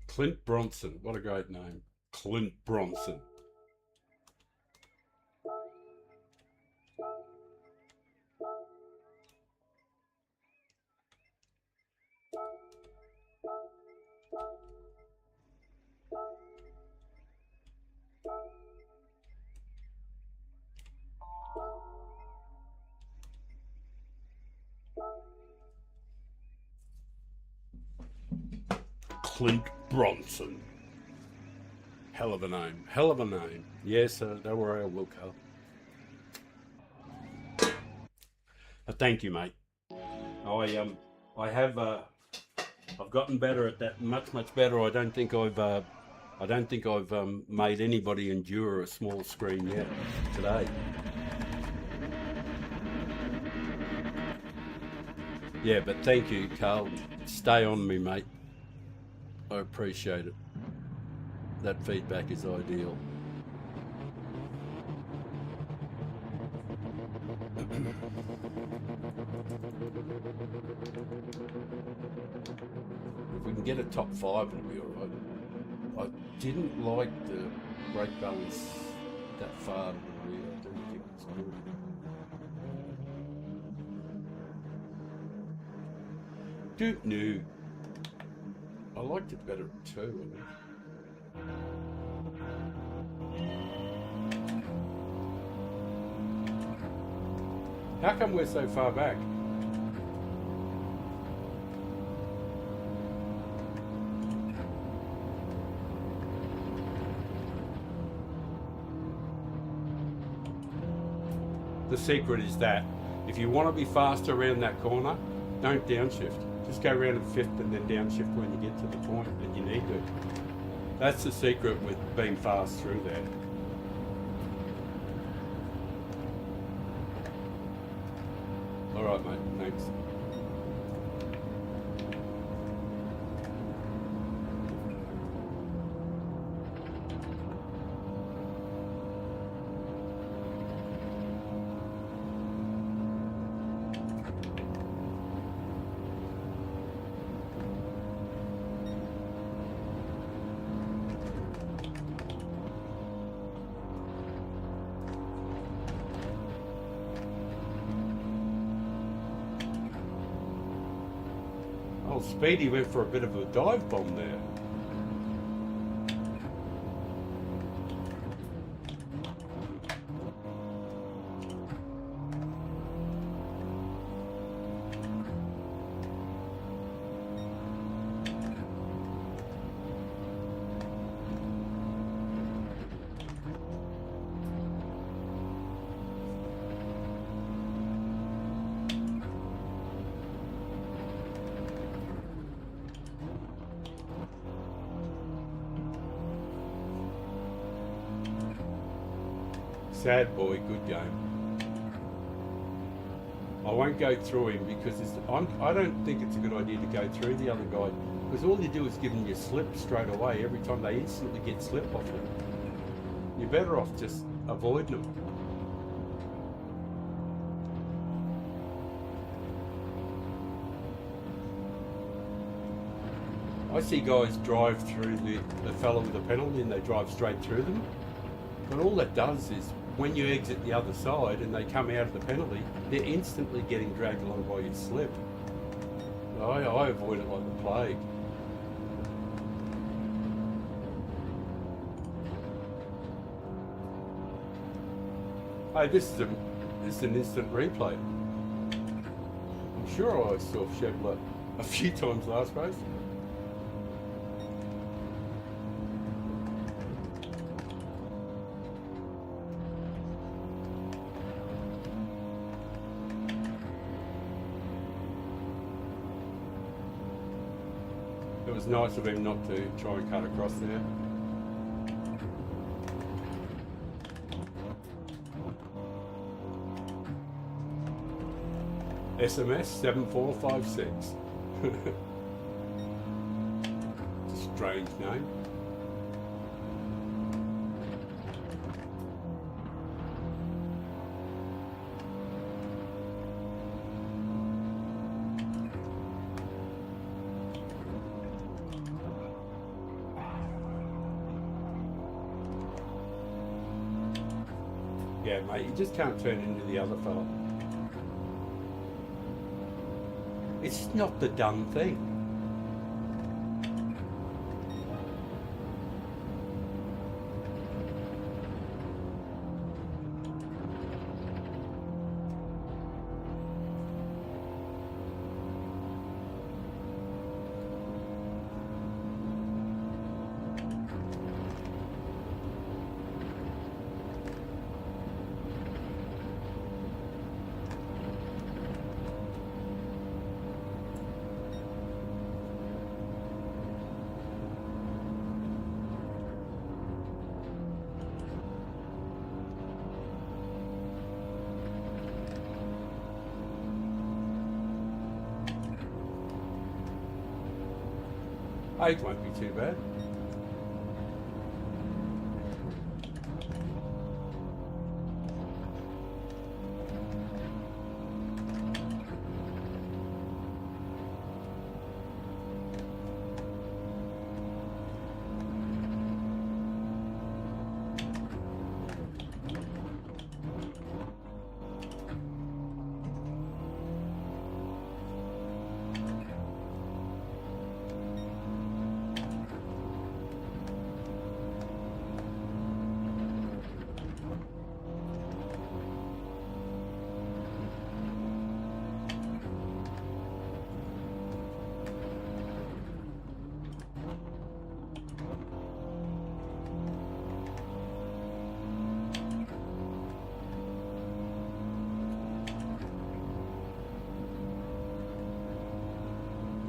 Clint Bronson. What a great name. Clint Bronson. Clint Bronson. Hell of a name. Hell of a name. Yes, don't worry, I will, Carl. Thank you, mate. I have I've gotten better at that, much better. I don't think I've made anybody endure a small screen yet today. Yeah, but thank you, Carl. Stay on me, mate. I appreciate it. That feedback is ideal. If we can get a top 5, it'll be alright. I didn't like the brake balance that far to the rear. I didn't think it's good. Dude, no. I liked it better at 2, I think. How come we're so far back? The secret is that if you want to be faster around that corner, don't downshift. Just go around in 5th and then downshift when you get to the point that you need to. That's the secret with being fast through there. All right, mate. Thanks. Oh, Speedy went for a bit of a dive bomb there. Sad boy, good game. I won't go through him because I don't think it's a good idea to go through the other guy because all you do is give them your slip straight away. Every time they instantly get slip off it. You're better off just avoiding them. I see guys drive through the fellow with the penalty and they drive straight through them. But all that does is when you exit the other side and they come out of the penalty, they're instantly getting dragged along by your slip. I avoid it like the plague. Hey, this is an instant replay. I'm sure I saw Chevrolet a few times last race. It was nice of him not to try and cut across there. SMS 7456. It's a strange name. Yeah, mate, you just can't turn into the other fella. It's not the done thing. 8 won't be too bad.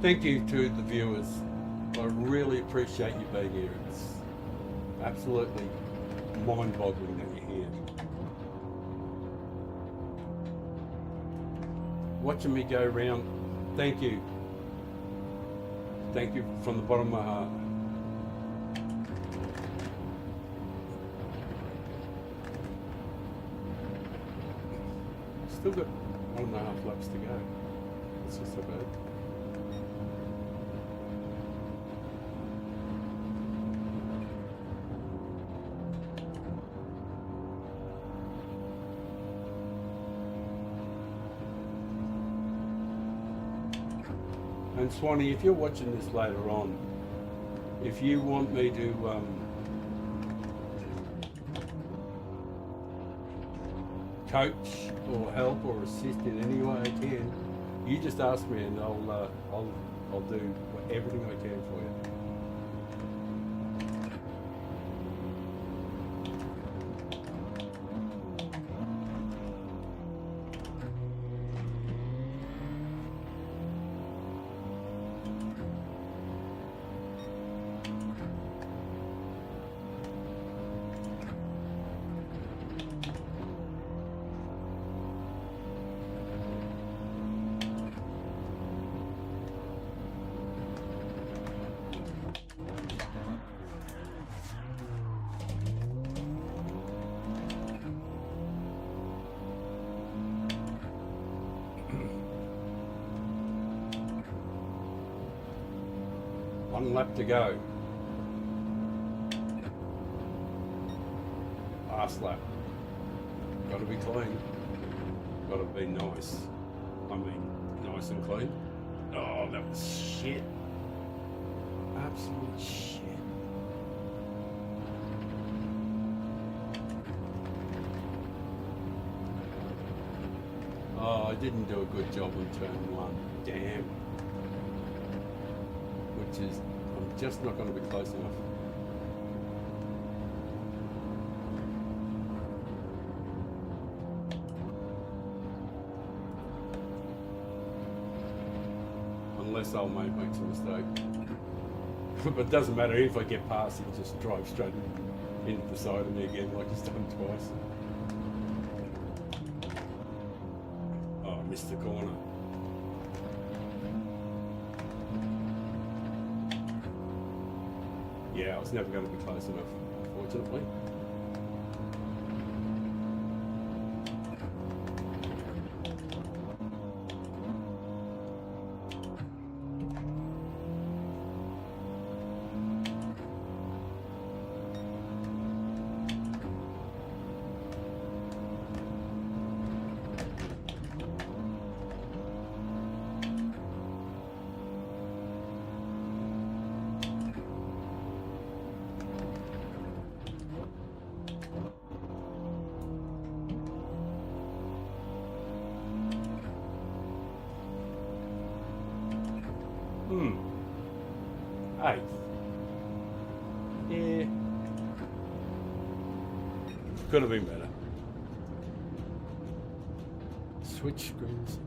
Thank you to the viewers. I really appreciate you being here. It's absolutely mind-boggling that you're here. Watching me go round, thank you. Thank you from the bottom of my heart. Still got 1.5 laps to go. It's not so bad. And Swanee, if you're watching this later on, if you want me to coach or help or assist in any way I can, you just ask me and I'll do everything I can for you. One lap to go. Last lap. Got to be clean. Got to be nice. I mean, nice and clean. Oh, that was shit. Absolute shit. Oh, I didn't do a good job on turn 1. Damn. Which is, I'm just not going to be close enough. Unless old mate makes a mistake. But it doesn't matter if I get past him, just drive straight into the side of me again like he's done twice. Oh, I missed the corner. Yeah, I was never going to be close enough, unfortunately. Eighth. Yeah. Could have been better. Switch screens.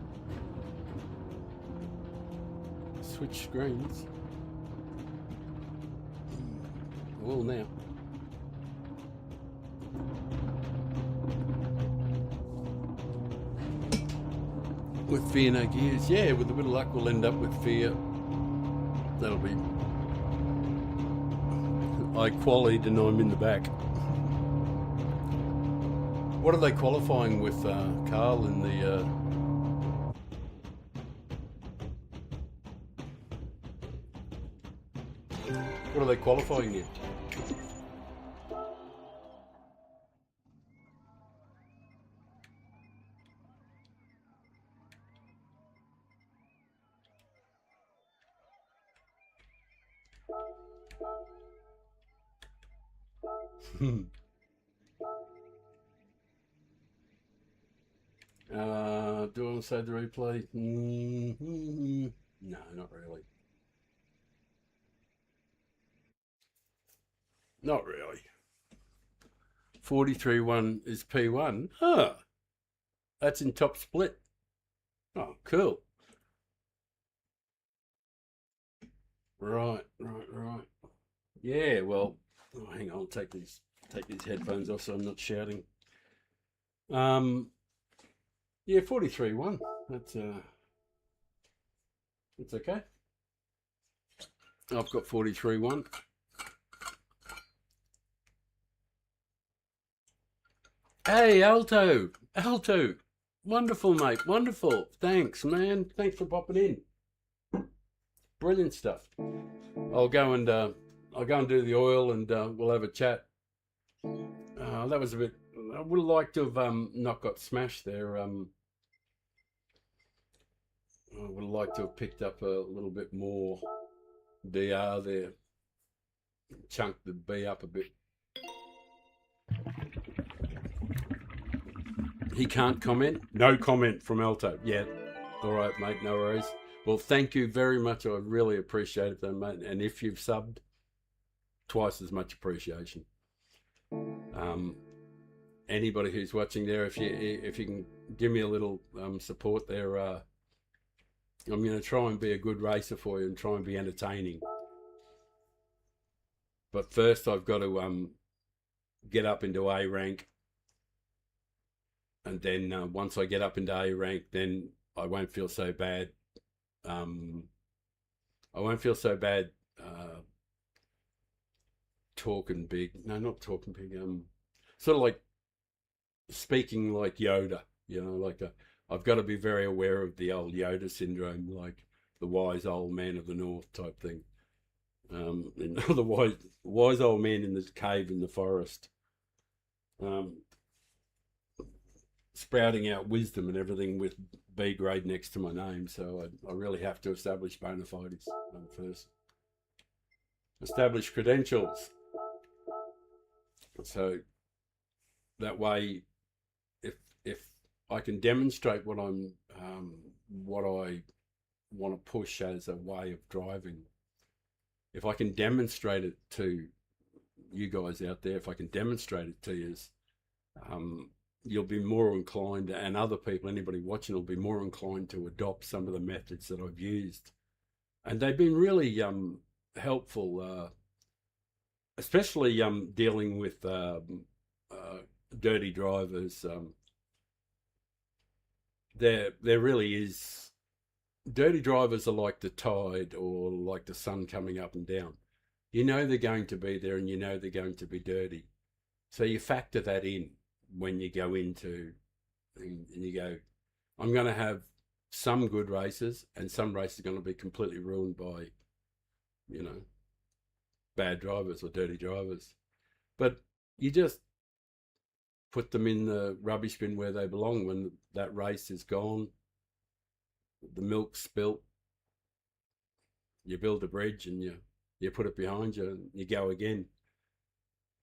Switch screens. Well, now. With fear, no gears. Yeah, with a bit of luck, we'll end up with fear. That'll be I qualied and I'm in the back. What are they qualifying with, Carl, in the... What are they qualifying in? Do I want to save the replay? No, not really. Not really. 43-1 is P1. Huh. That's in top split. Oh, cool. Right. Yeah, well, hang on, I'll take these headphones off so I'm not shouting. Yeah, 43-1. That's okay. I've got 43-1. Hey, Alto. Wonderful, mate. Wonderful. Thanks, man. Thanks for popping in. Brilliant stuff. I'll go and do the oil, and we'll have a chat. That was a bit. I would have liked to have not got smashed there. I would have liked to have picked up a little bit more DR there. Chunked the B up a bit. He can't comment? No comment from Alto. Yeah. All right, mate. No worries. Well, thank you very much. I really appreciate it, though, mate. And if you've subbed, twice as much appreciation. Anybody who's watching there, if you can give me a little support there, I'm going to try and be a good racer for you and try and be entertaining. But first, I've got to get up into A rank. And then once I get up into A rank, then I won't feel so bad. I won't feel so bad talking big. No, not talking big. Sort of like speaking like Yoda. You know, like I've got to be very aware of the old Yoda syndrome, like the wise old man of the north type thing. And the wise old man in the cave in the forest. Sprouting out wisdom and everything with B grade next to my name, so I really have to establish bona fides first. Establish credentials. So that way, if I can demonstrate what what I want to push as a way of driving, if I can demonstrate it to you guys out there, if I can demonstrate it to you, you'll be more inclined, and other people, anybody watching, will be more inclined to adopt some of the methods that I've used. And they've been really helpful, especially dealing with dirty drivers. There really is. Dirty drivers are like the tide or like the sun coming up and down. You know they're going to be there, and you know they're going to be dirty. So you factor that in when you go into, and you go, I'm going to have some good races, and some races are going to be completely ruined by, you know, bad drivers or dirty drivers. But you just put them in the rubbish bin where they belong. When that race is gone, the milk's spilt, you build a bridge and you put it behind you and you go again.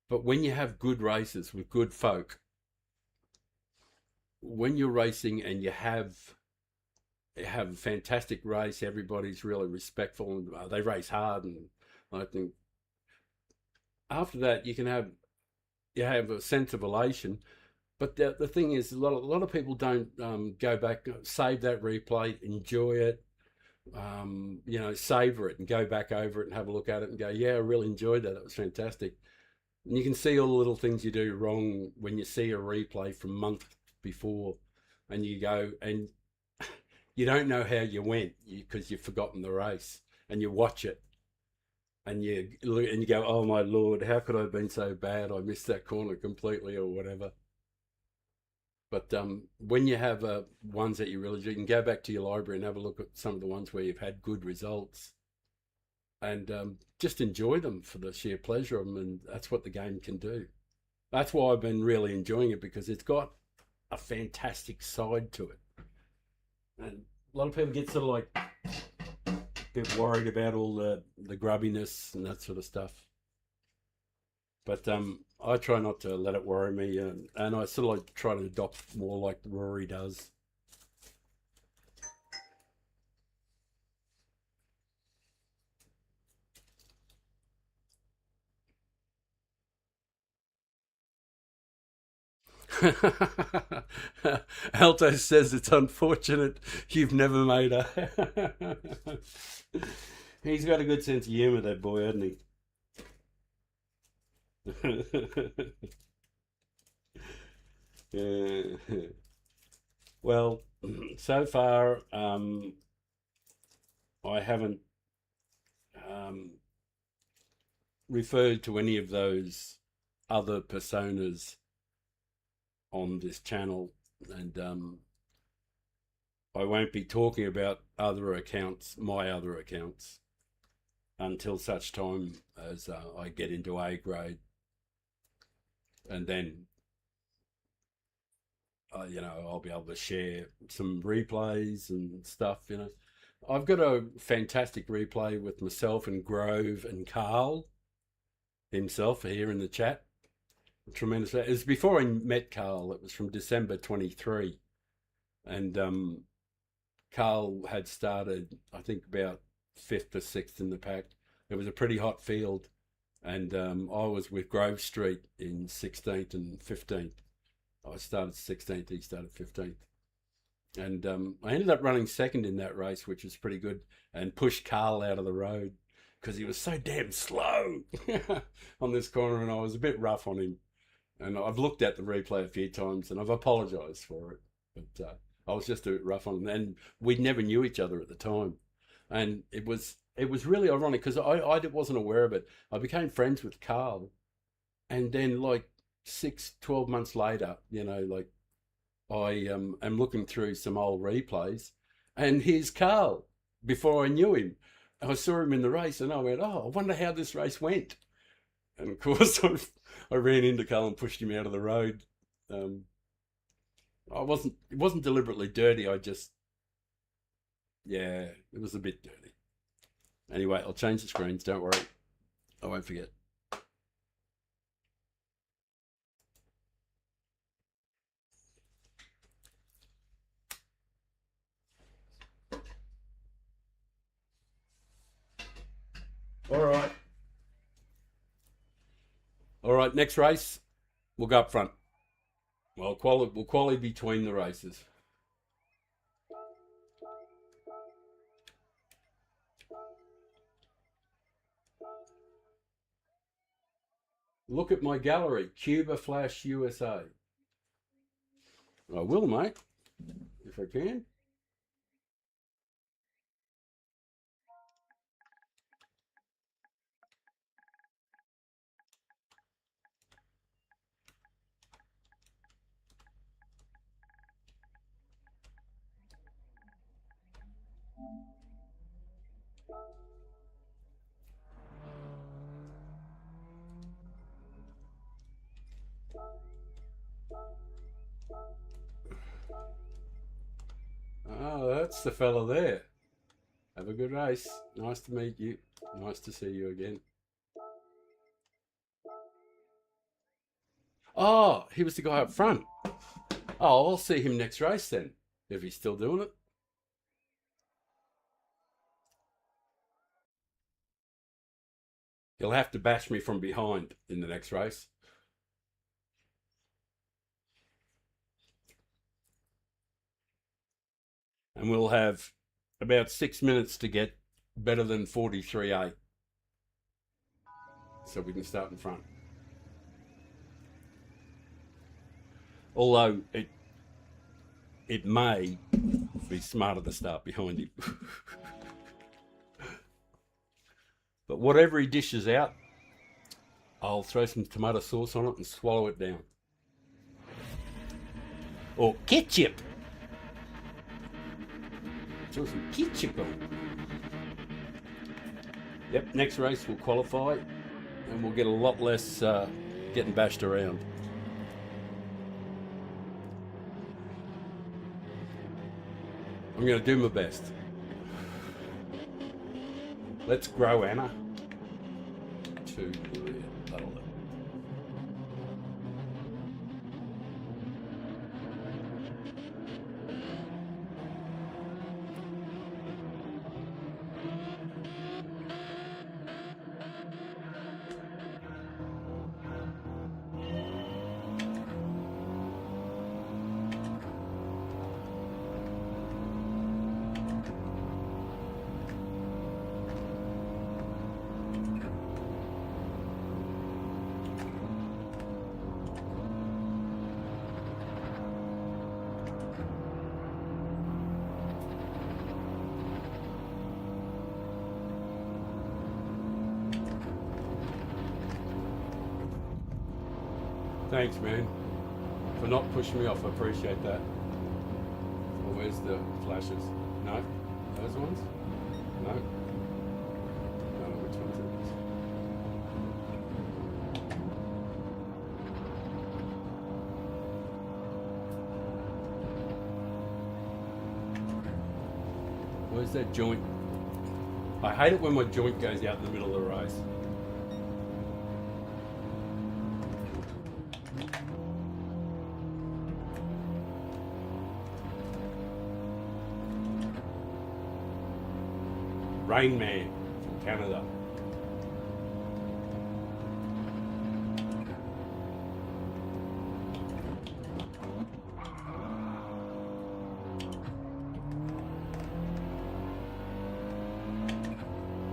But when you have good races with good folk, when you're racing and you have a fantastic race, everybody's really respectful and they race hard, and I think after that you have a sense of elation. But the thing is, a lot of people don't go back, save that replay, enjoy it, you know, savor it and go back over it and have a look at it and go, yeah, I really enjoyed that. It was fantastic. And you can see all the little things you do wrong when you see a replay from month before, and you go and you don't know how you went because you've forgotten the race, and you watch it and you look and you go, oh my lord, how could I have been so bad? I missed that corner completely or whatever. But when you have ones that you really do, you can go back to your library and have a look at some of the ones where you've had good results, and just enjoy them for the sheer pleasure of them. And that's what the game can do. That's why I've been really enjoying it, because it's got a fantastic side to it. And a lot of people get sort of like a bit worried about all the grubbiness and that sort of stuff. But I try not to let it worry me, and I sort of like try to adopt more like Rory does. Alto says it's unfortunate you've never made a. He's got a good sense of humour, that boy, hasn't he? Yeah. Well, so far, I haven't um, referred to any of those other personas on this channel, and I won't be talking about other accounts, my other accounts, until such time as I get into A grade, and then I'll be able to share some replays and stuff. I've got a fantastic replay with myself and Grove and Carl himself here in the chat. Tremendous. It was before I met Carl. It was from December 23, and Carl had started, I think, about fifth or sixth in the pack. It was a pretty hot field, and I was with Grove Street in 16th and 15th. I started 16th, he started 15th. And I ended up running second in that race, which was pretty good, and pushed Carl out of the road because he was so damn slow on this corner, and I was a bit rough on him. And I've looked at the replay a few times, and I've apologised for it. But I was just a bit rough on him, and we never knew each other at the time. And it was really ironic because I wasn't aware of it. I became friends with Carl, and then like 12 months later, like I am looking through some old replays, and here's Carl. Before I knew him, I saw him in the race, and I went, "Oh, I wonder how this race went." And of course, I ran into Carl and pushed him out of the road. Um, it wasn't deliberately dirty. Yeah, it was a bit dirty. Anyway, I'll change the screens. Don't worry, I won't forget. All right. All right, next race, we'll go up front. We'll quality between the races. Look at my gallery, Cuba Flash USA. I will, mate, if I can. Oh, that's the fella there. Have a good race. Nice to meet you. Nice to see you again. Oh, he was the guy up front. Oh, I'll see him next race then, if he's still doing it. He'll have to bash me from behind in the next race. And we'll have about 6 minutes to get better than 43.8. So we can start in front. Although it may be smarter to start behind him. But whatever he dishes out, I'll throw some tomato sauce on it and swallow it down. Or ketchup. Throw some ketchup on. Yep, next race we'll qualify and we'll get a lot less getting bashed around. I'm going to do my best. Let's grow, Anna. 2, that'll do. Thanks, man, for not pushing me off. I appreciate that. Oh, where's the flashes? No? Those ones? No? No, which ones are these? Where's that joint? I hate it when my joint goes out in the middle of the race. Rain Man from Canada.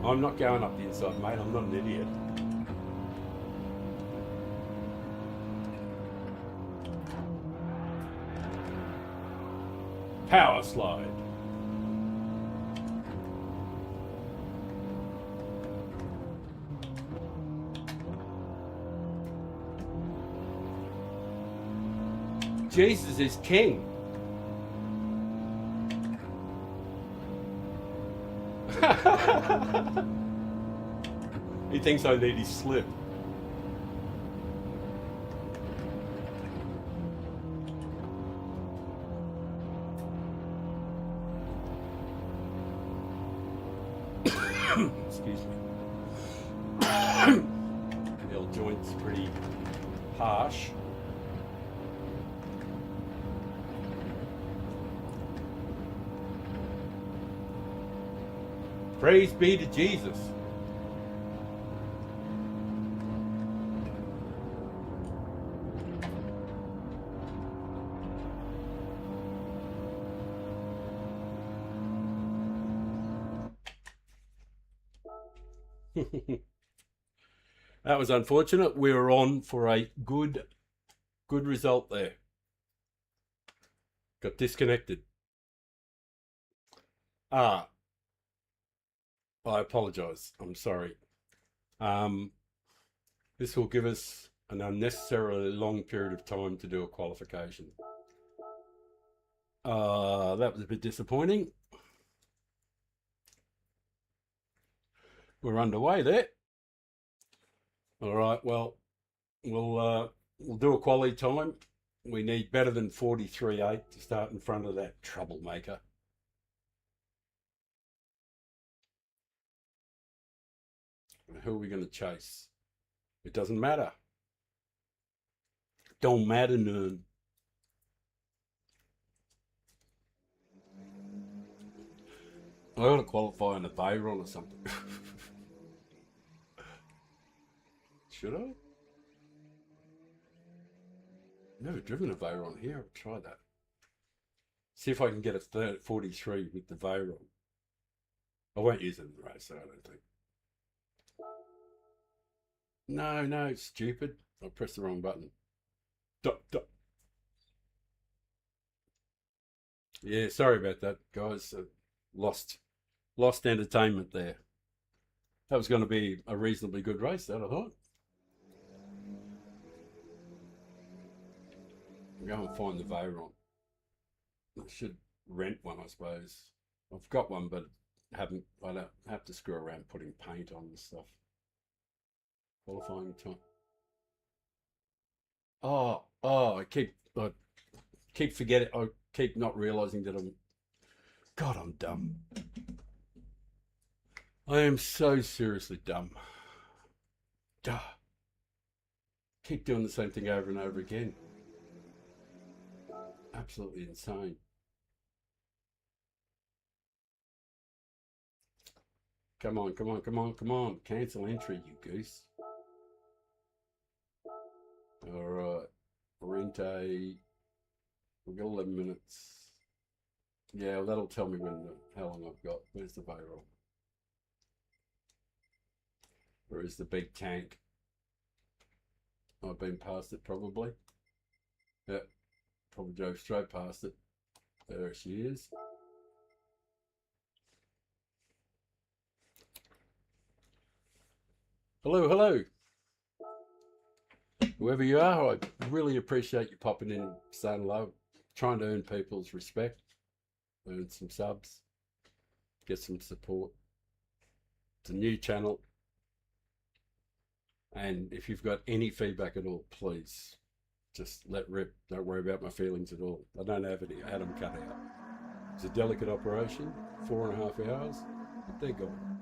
I'm not going up the inside, mate. I'm not an idiot. Power slide. Jesus is king. He thinks I need his slip. Excuse me. The old joint's pretty harsh. Praise be to Jesus. That was unfortunate. We were on for a good result there. Got disconnected. I apologize. I'm sorry. This will give us an unnecessarily long period of time to do a qualification. That was a bit disappointing. We're underway there. All right, well, we'll do a quali time. We need better than 43.8 to start in front of that troublemaker. Who are we going to chase? It doesn't matter. Don't matter none. I ought to qualify in a Bayron or something. Should I? Never driven a Veyron here. I'll try that. See if I can get a 43 with the Veyron. I won't use it in the race, I don't think. No, stupid. I pressed the wrong button. Duh. Yeah, sorry about that, guys. Lost entertainment there. That was going to be a reasonably good race, that I thought. I'll go and find the Veyron. I should rent one, I suppose. I've got one, but I don't have to screw around putting paint on and stuff. Qualifying time. I keep forgetting. I keep not realizing that I'm dumb. I am so seriously dumb. Duh. Keep doing the same thing over and over again. Absolutely insane. Come on, come on, come on, come on. Cancel entry, you goose. Alright. We've got 11 minutes. Yeah, well, that'll tell me how long I've got. Where's the Veyron? Where is the big tank? I've been past it probably. Yep. Probably drove straight past it. There she is. Hello, hello. Whoever you are, I really appreciate you popping in, saying hello, trying to earn people's respect, earn some subs, get some support. It's a new channel. And if you've got any feedback at all, please just let rip. Don't worry about my feelings at all. I don't have any. I had them cut out. It's a delicate operation, 4.5 hours, but they're gone.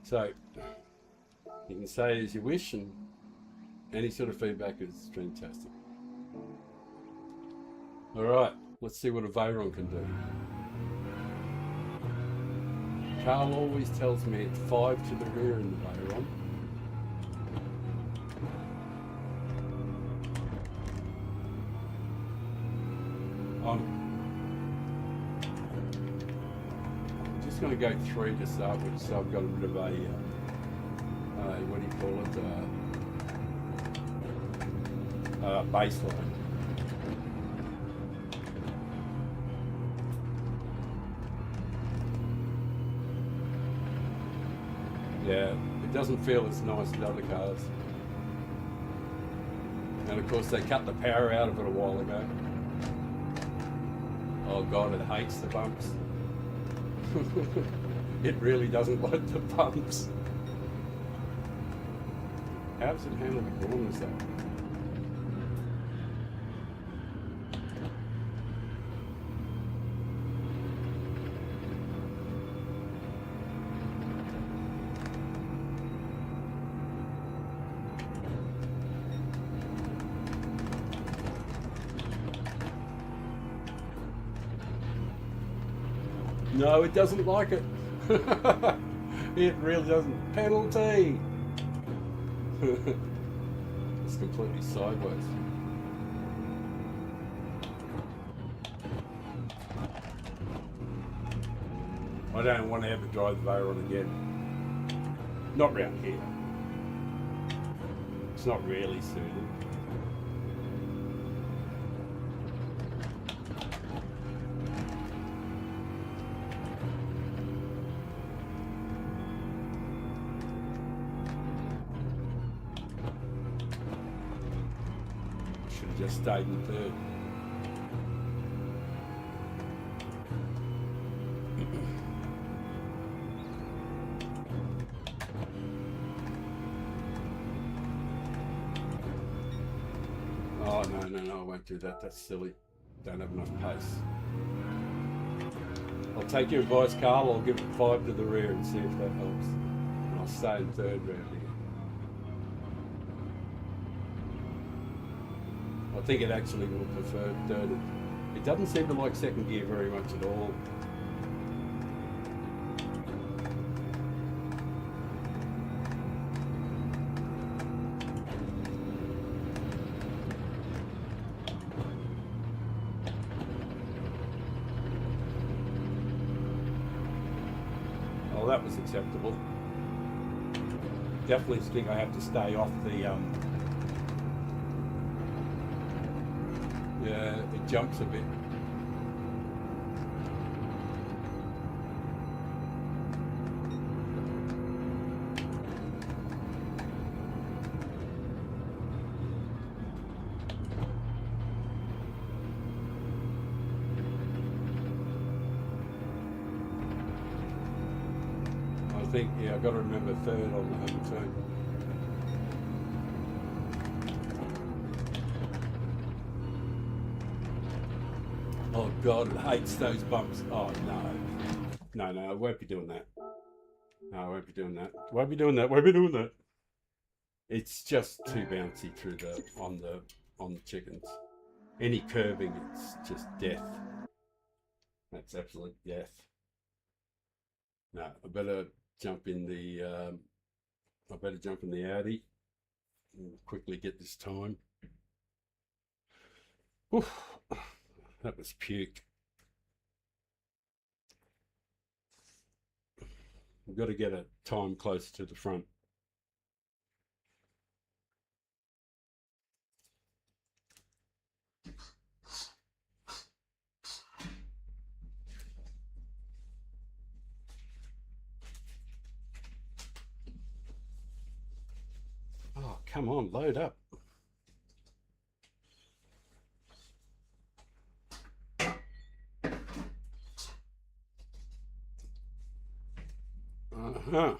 So you can say as you wish, and any sort of feedback is fantastic. All right, let's see what a Veyron can do. Carl always tells me it's 5 to the rear in the Veyron. I'm just going to go 3 to start with, so I've got a bit of a, what do you call it, baseline. Yeah, it doesn't feel as nice as other cars. And of course they cut the power out of it a while ago. Oh God, it hates the bumps. It really doesn't like the bumps. How does it handle the corners though? No, it doesn't like it. It really doesn't. Penalty! It's completely sideways. I don't want to ever drive the Veyron again. Not round here. It's not really suited. Should have just stayed in third. Oh, no, I won't do that. That's silly. Don't have enough pace. I'll take your advice, Carl. I'll give it 5 to the rear and see if that helps. And I'll stay in third round here. I think it actually will prefer third. It doesn't seem to like second gear very much at all. Oh, that was acceptable. Definitely think I have to stay off the yeah, it jumps a bit. think, yeah, I've got to remember third on the home turn. Oh God, it hates those bumps. Oh no. No, I won't be doing that. No, I won't be doing that. Won't be doing that. Won't be doing that. It's just too bouncy through on the chickens. Any curving, it's just death. That's absolute death. No, I better jump in the Audi and quickly get this time. Oof, that was puke. We've got to get a time closer to the front. Oh, come on, load up. Uh-huh.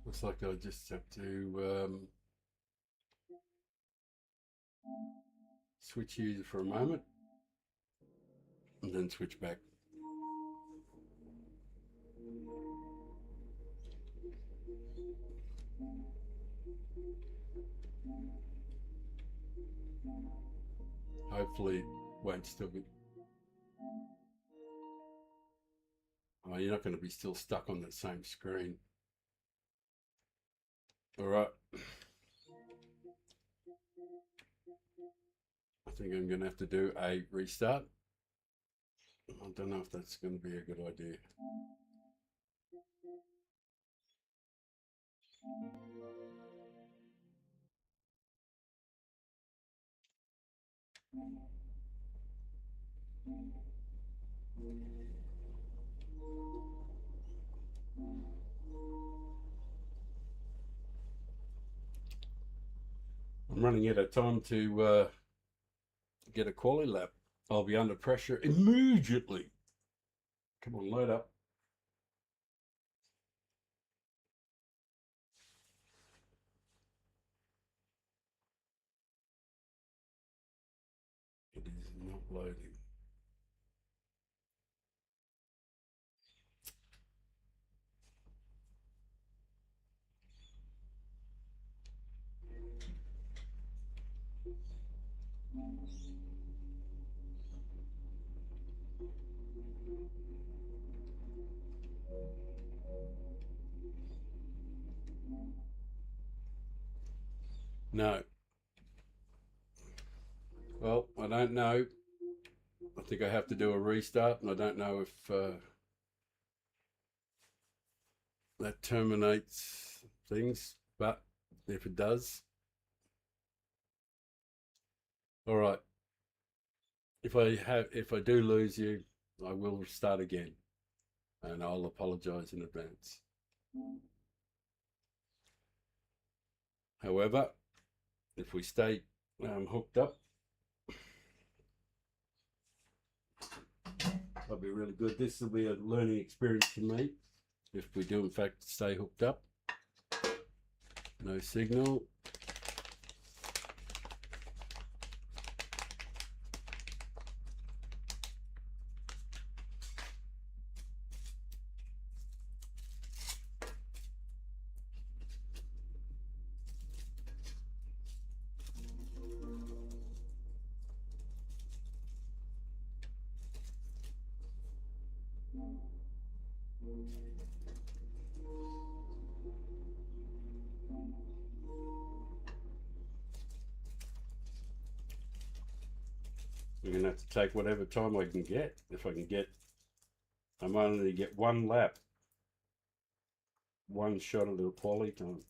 Looks like I just have to switch user for a moment and then switch back. Hopefully it won't still be. Oh, you're not going to be still stuck on that same screen. All right. I think I'm going to have to do a restart. I don't know if that's going to be a good idea. I'm running out of time to get a quality lap. I'll be under pressure immediately. Come on, load up. It is not loading. No. Well, I don't know. I think I have to do a restart, and I don't know if that terminates things, but if it does, all right. If I do lose you, I will start again, and I'll apologise in advance. However, if we stay hooked up, that'll be really good. This will be a learning experience for me. If we do in fact stay hooked up, no signal. We're going to have to take whatever time I can get. If I can get, I might only get one lap, one shot of the quality time.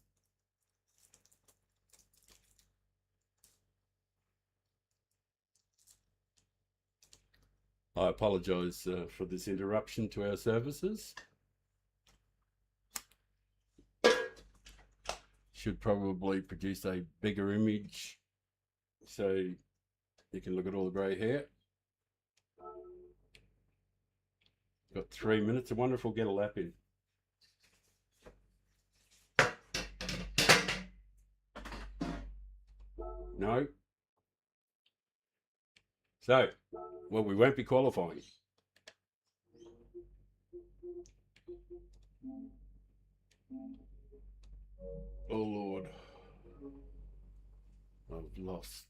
I apologise for this interruption to our services. Should probably produce a bigger image so you can look at all the grey hair. Got 3 minutes. I wonder if we'll get a lap in. No. So, well, we won't be qualifying. Oh, Lord. I've lost.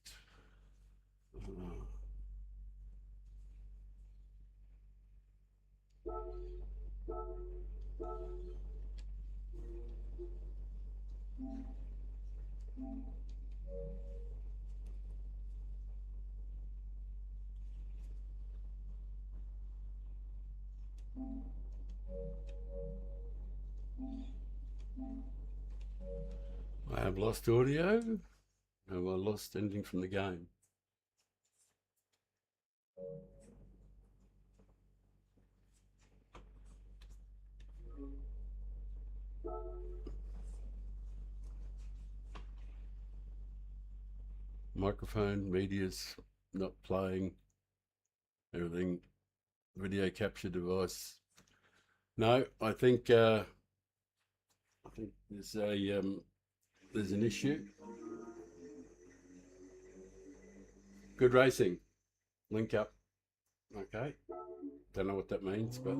I have lost audio. Have I lost anything from the game? Microphone, media's not playing. Everything, video capture device. No, I think there's an issue. Good racing. Link up. Okay. Don't know what that means, but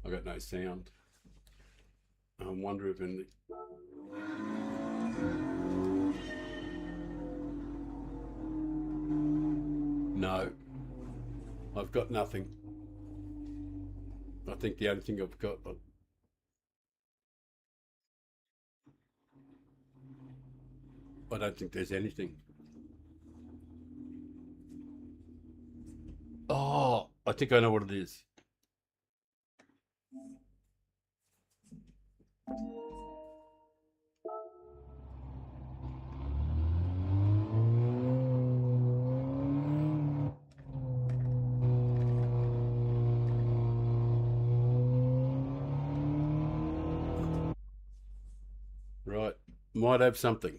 I got no sound. I wonder if in the no, I've got nothing. I think the only thing I've got, I don't think there's anything. Oh, I think I know what it is. Right, might have something.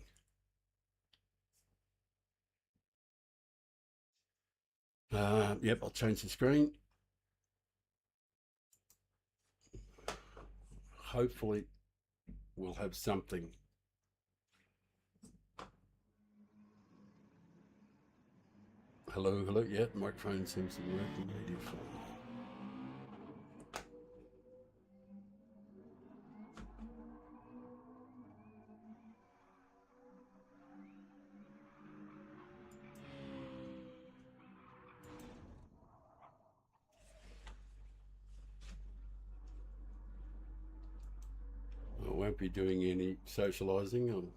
Yep, I'll change the screen. Hopefully we'll have something. Hello, hello. Yeah, the microphone seems to be working. Media phone. I won't be doing any socialising. I'm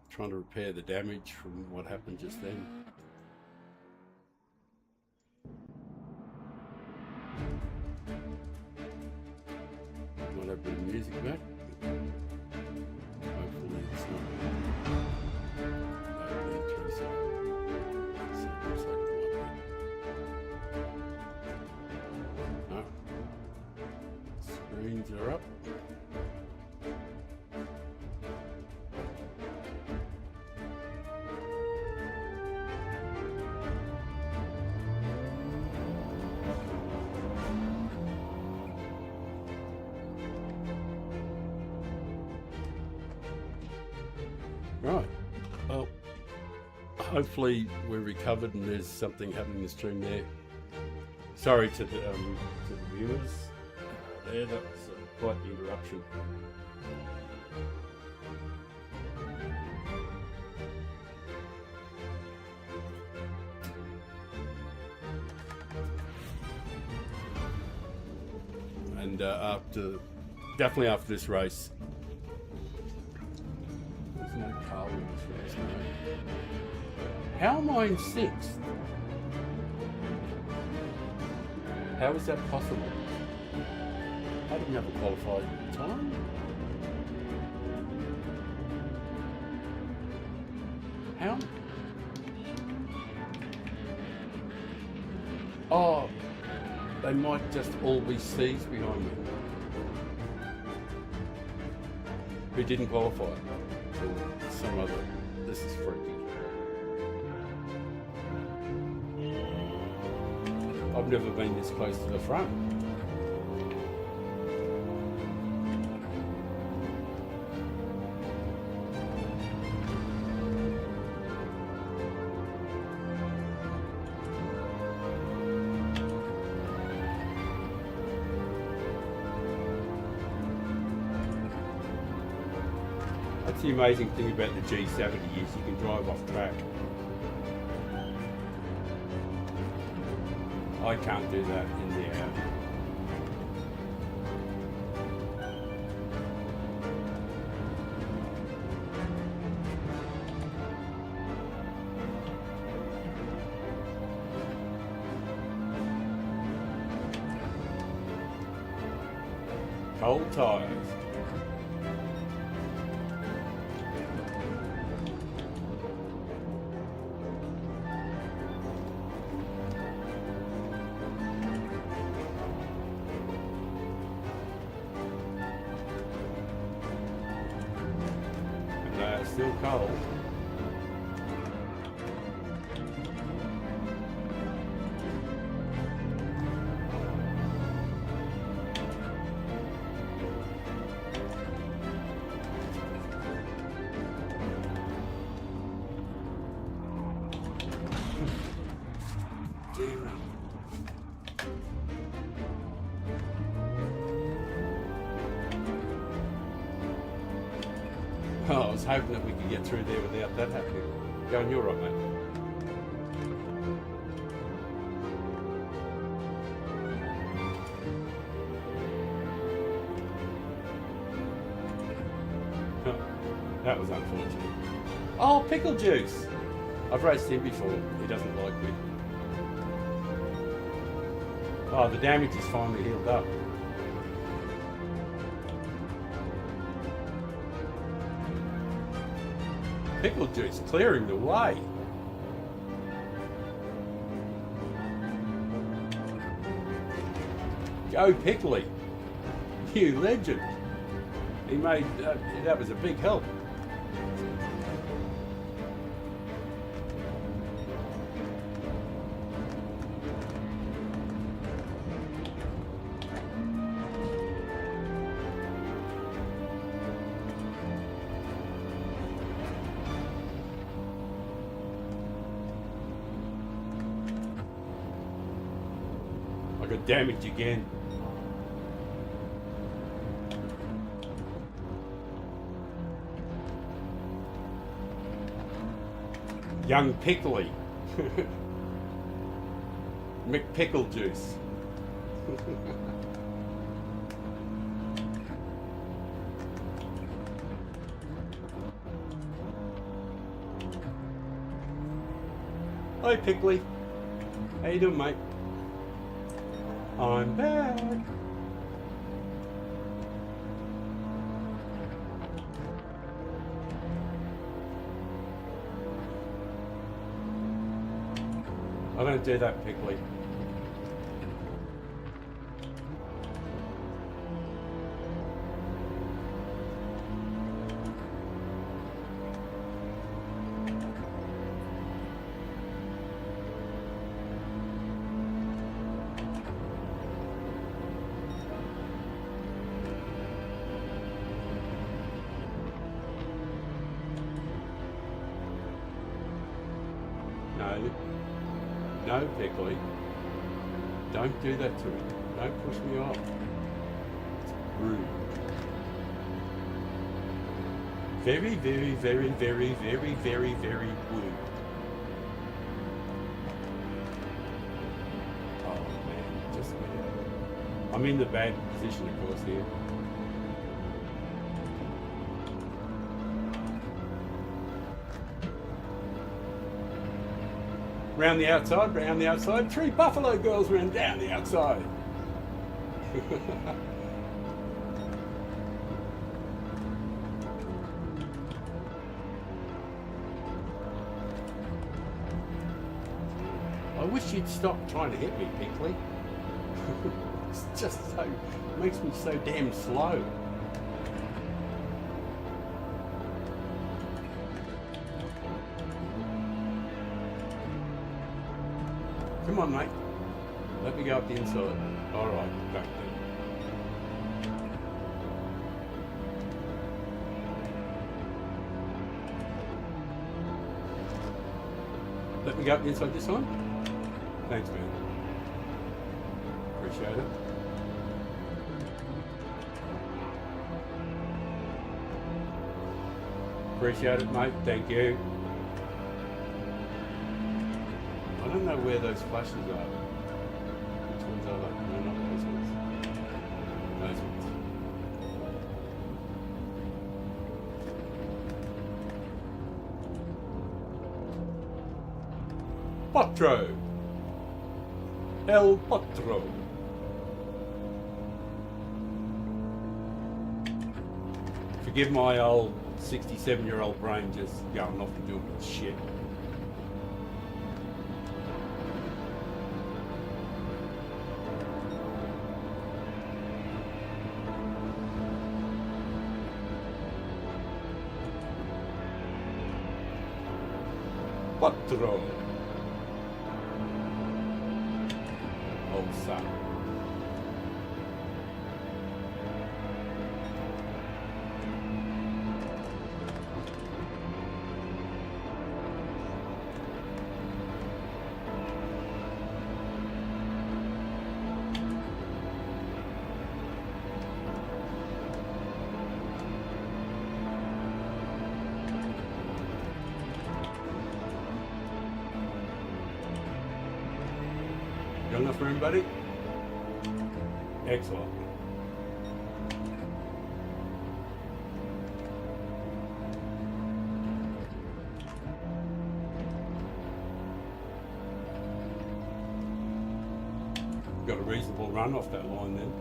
trying to repair the damage from what happened just then. Might have a bit of music back. Hopefully it's not overly intrusive. Looks like it might be. No. Screens are up. Right. Well, hopefully we're recovered and there's something happening in the stream there. Sorry to the viewers there. That was quite the interruption. And definitely after this race. There's no car in this race, no. How am I in sixth? How is that possible? I didn't have a qualified time. How? Oh, They might just all be C's behind me. Who didn't qualify. Or some other. This is freaky. I've never been this close to the front. That's the amazing thing about the G7 is you can drive off track. I can't do that in the Audi. Cold tires. Still cold. Oh, I was hoping that we could get through there without that happening. Going, you're right, mate. That was unfortunate. Oh, pickle juice! I've raced him before. He doesn't like me. Oh, the damage is finally healed up. Pickle juice clearing the way. Go Pickley, you legend. He made that was a big help. I got damaged again. Young Pickley. McPickle juice. Hi Pickley. How you doing, mate? I'm back. I don't do that, Pickley. No, Pickley. Don't do that to me. Don't push me off. It's rude. Very, very, very, very, very, very, very rude. Oh man, just I'm in the bad position, of course, here. Round the outside, 3 buffalo girls ran down the outside. I wish you'd stop trying to hit me, Pickley. It's just so, makes me so damn slow. Come on, mate. Let me go up the inside. All right, back there. Let me go up the inside this one. Thanks, man. Appreciate it. Appreciate it, mate. Thank you. I don't know where those flashes are. Which ones are they? No, not those ones. Those ones. Potro. El Potro. Forgive my old 67-year-old brain just going off and doing shit. Potro. Old son. Got enough room, buddy? Excellent. Got a reasonable run off that line then.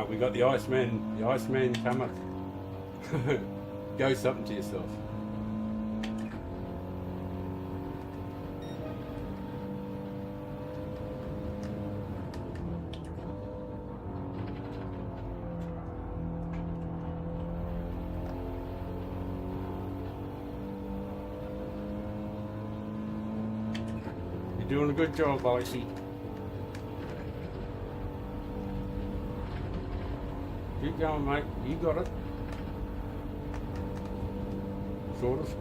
We got the Iceman cometh. Go something to yourself. You're doing a good job, Icy. Keep going, mate. You got it. Sort of.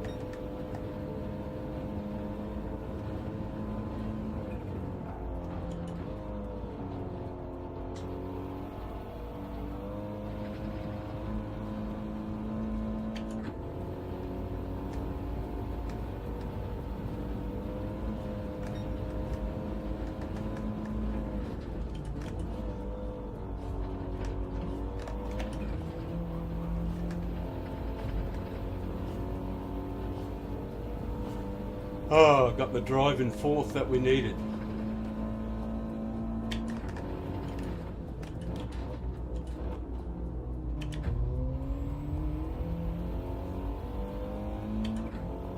Oh, got the drive in fourth that we needed.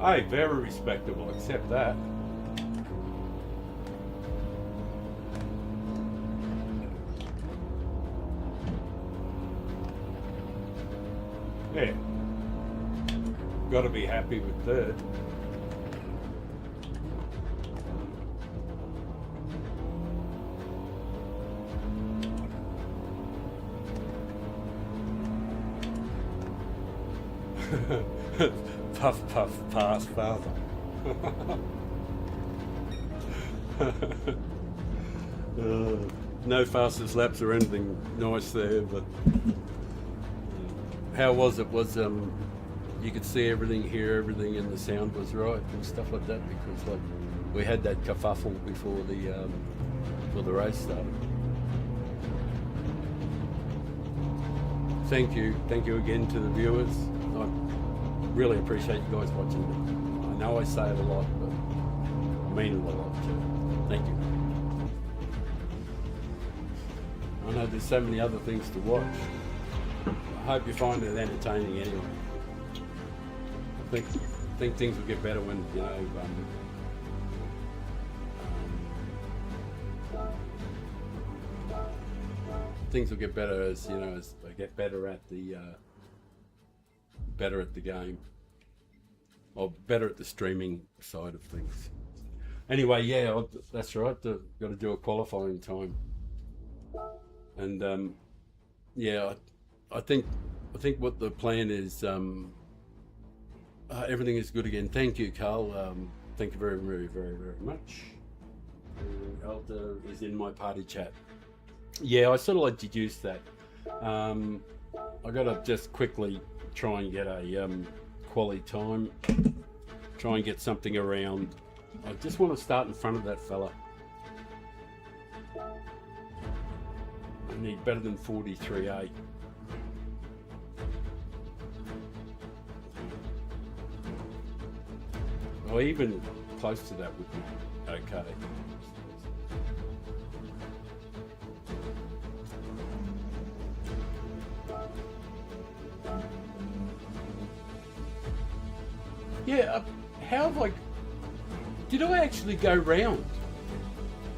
Hey, very respectable, accept that. Yeah. Got to be happy with third. Puff, puff, pass, father. No fastest laps or anything nice there, but how was it? Was you could see everything, hear everything, and the sound was right and stuff like that, because like we had that kerfuffle before the race started. Thank you again to the viewers. I really appreciate you guys watching. I know I say it a lot, but I mean it a lot too. Thank you. I know there's so many other things to watch. I hope you find it entertaining anyway. think things will get better when, you know, things will get better as, you know, as they get better at the game, or better at the streaming side of things. Anyway, yeah, that's right. Got to do a qualifying time, and yeah, I think what the plan is. Everything is good again. Thank you, Carl. Thank you very, very, very, very much. Elder is in my party chat. Yeah, I sort of like deduced that. I got to just quickly try and get a quality time. Try and get something around. I just want to start in front of that fella. I need better than 43.8. Or even close to that would be okay. Yeah, how have I... Did I actually go round?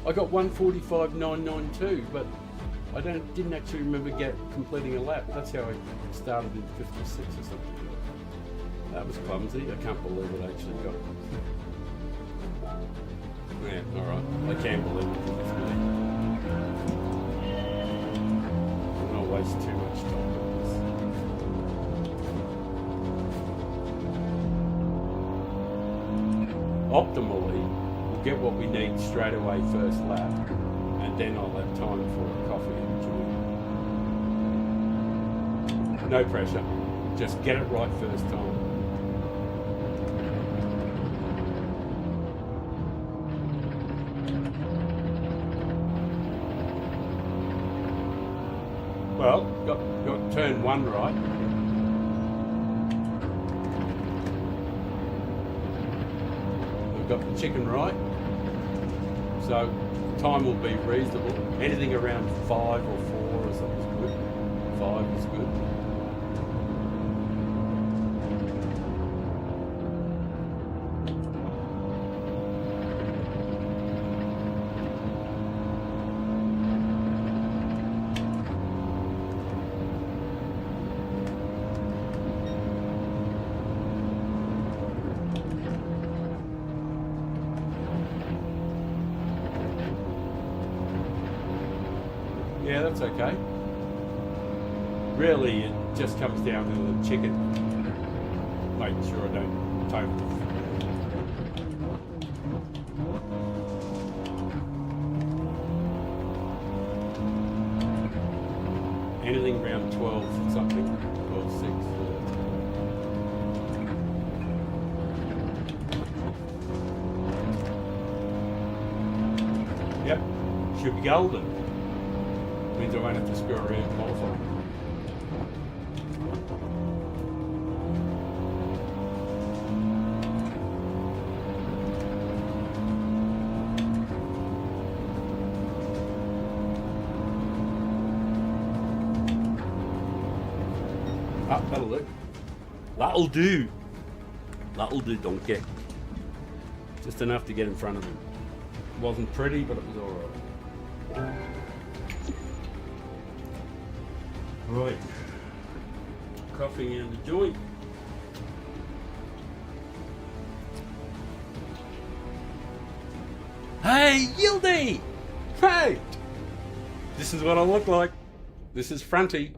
I got 1:45.992, but I didn't actually remember completing a lap. That's how I started in 56 or something. That was clumsy. I can't believe it actually got it. Yeah, alright. I can't believe it. I'm not waste too much time on this. Optimally, we'll get what we need straight away first lap, and then I'll have time for a coffee and join. No pressure. Just get it right first time. Well, got turn one right. We've got the chicken right. So time will be reasonable. Anything around 5 or 4 or something is good. 5 is good. Yeah, that's okay. Really, it just comes down to the chicken. Making sure I don't totally. Anything around 12 something, 12.6. Yep, should be golden. Means I won't have to screw around qualifying. Ah, that'll do. That'll do. That'll do, donkey. Just enough to get in front of them. Wasn't pretty, but it was alright. Right, coffee and a joint. Hey, Yieldy! Hey! This is what I look like. This is fronty.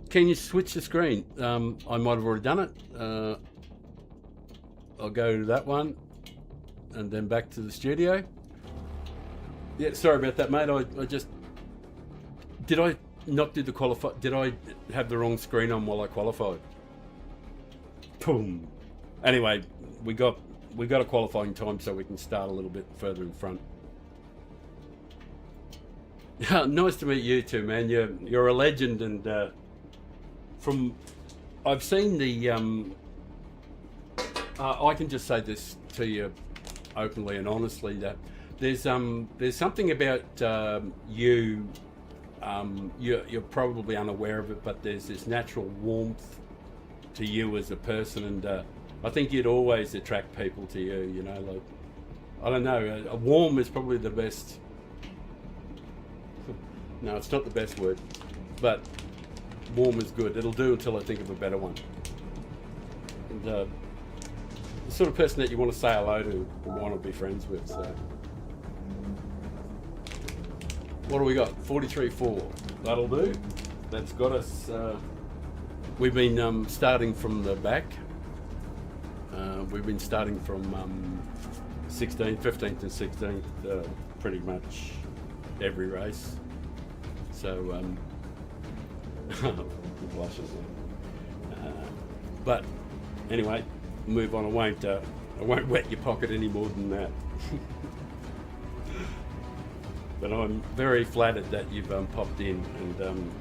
Can you switch the screen? I might have already done it. I'll go to that one and then back to the studio. Yeah, sorry about that, mate. I just... Did I not do the qualify? Did I have the wrong screen on while I qualified? Boom. Anyway, we got a qualifying time, so we can start a little bit further in front. Nice to meet you too, man. You're a legend, and I've seen the. I can just say this to you openly and honestly that there's something about you. You're probably unaware of it, but there's this natural warmth to you as a person, and I think you'd always attract people to you. You know, like, I don't know, warm is probably the best. No, it's not the best word, but warm is good. It'll do until I think of a better one. And the sort of person that you want to say hello to and want to be friends with. So, what do we got? 43.4. That'll do. That's got us. We've been starting from the back. We've been starting from 16th, 15th and 16th, pretty much every race. So, blushes. But anyway, move on. I won't wet your pocket any more than that. But I'm very flattered that you've popped in, and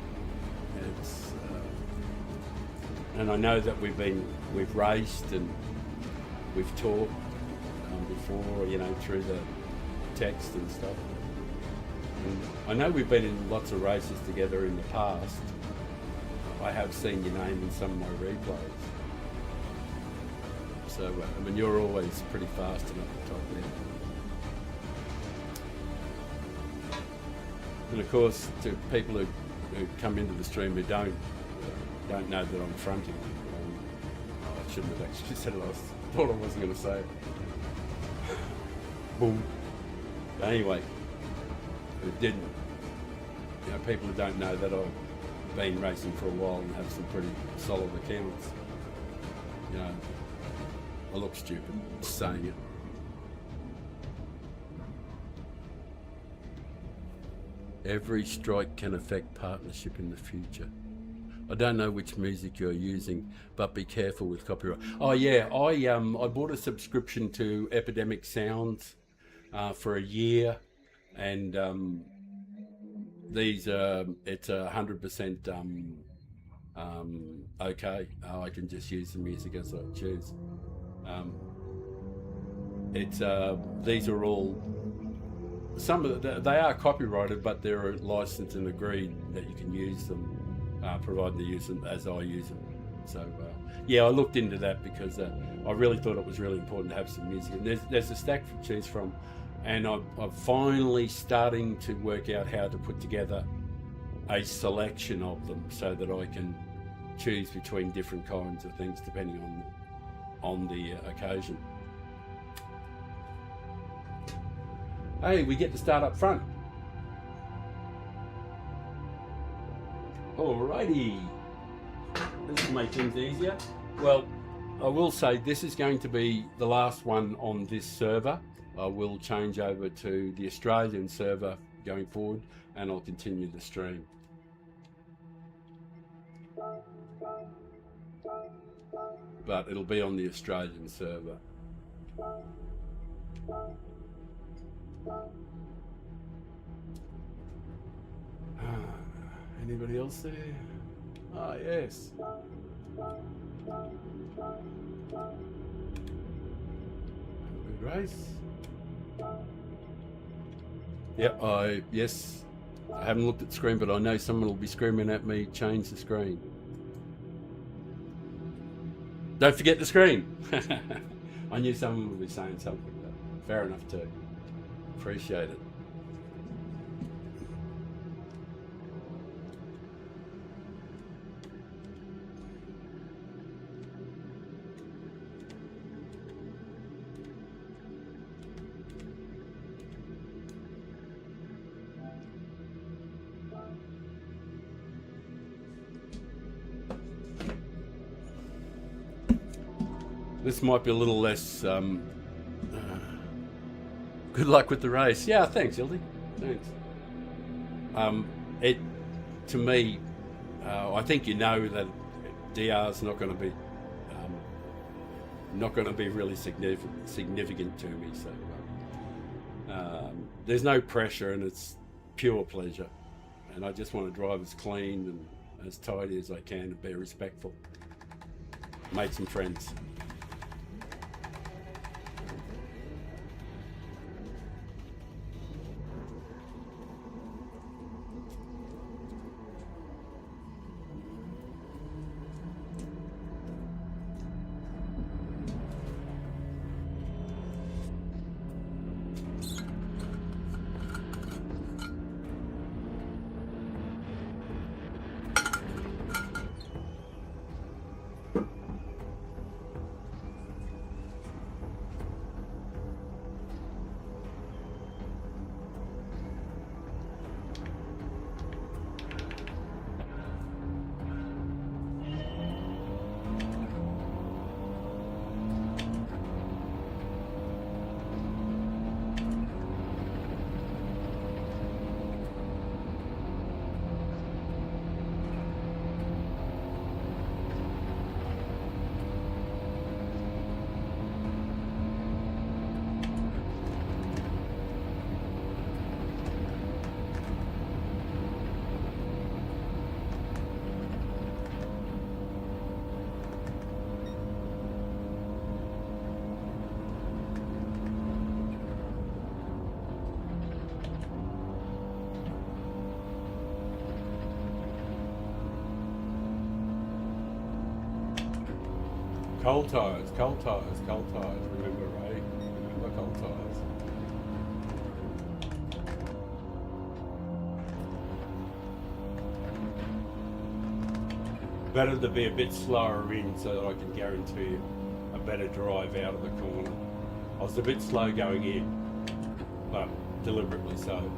and I know that we've raced and we've talked before, you know, through the text and stuff. And I know we've been in lots of races together in the past. I have seen your name in some of my replays. So, I mean, you're always pretty fast and up the top there. And of course, to people who come into the stream who don't know that I'm fronting, I shouldn't have actually said it. I thought I wasn't going to say it. Boom. But anyway, who didn't. You know, people who don't know that I've been racing for a while and have some pretty solid accounts. You know, I look stupid saying it. Every strike can affect partnership in the future. I don't know which music you're using, but be careful with copyright. Oh yeah, I bought a subscription to Epidemic Sounds for a year, and these it's 100% okay. I can just use the music as I choose. These are all. Some of they are copyrighted, but they're licensed and agreed that you can use them, provided you use them as I use them. So yeah, I looked into that because I really thought it was really important to have some music. And there's a stack to choose from, and I'm finally starting to work out how to put together a selection of them so that I can choose between different kinds of things depending on the occasion. Hey, we get to start up front. Alrighty. This will make things easier. Well, I will say this is going to be the last one on this server. I will change over to the Australian server going forward, and I'll continue the stream. But it'll be on the Australian server. Anybody else there? Ah, yes. Good race. Yep, yes. I haven't looked at the screen, but I know someone will be screaming at me, change the screen. Don't forget the screen. I knew someone would be saying something, but fair enough too. Appreciate it. This might be a little less good luck with the race. Yeah, thanks, Hildy. Thanks. To me, I think you know that DR's not going to be really significant to me. So there's no pressure, and it's pure pleasure. And I just want to drive as clean and as tidy as I can and be respectful. Make some friends. Cold tyres, cold tyres, cold tyres. Remember, Ray? Remember cold tyres. Better to be a bit slower in so that I can guarantee a better drive out of the corner. I was a bit slow going in, but deliberately so.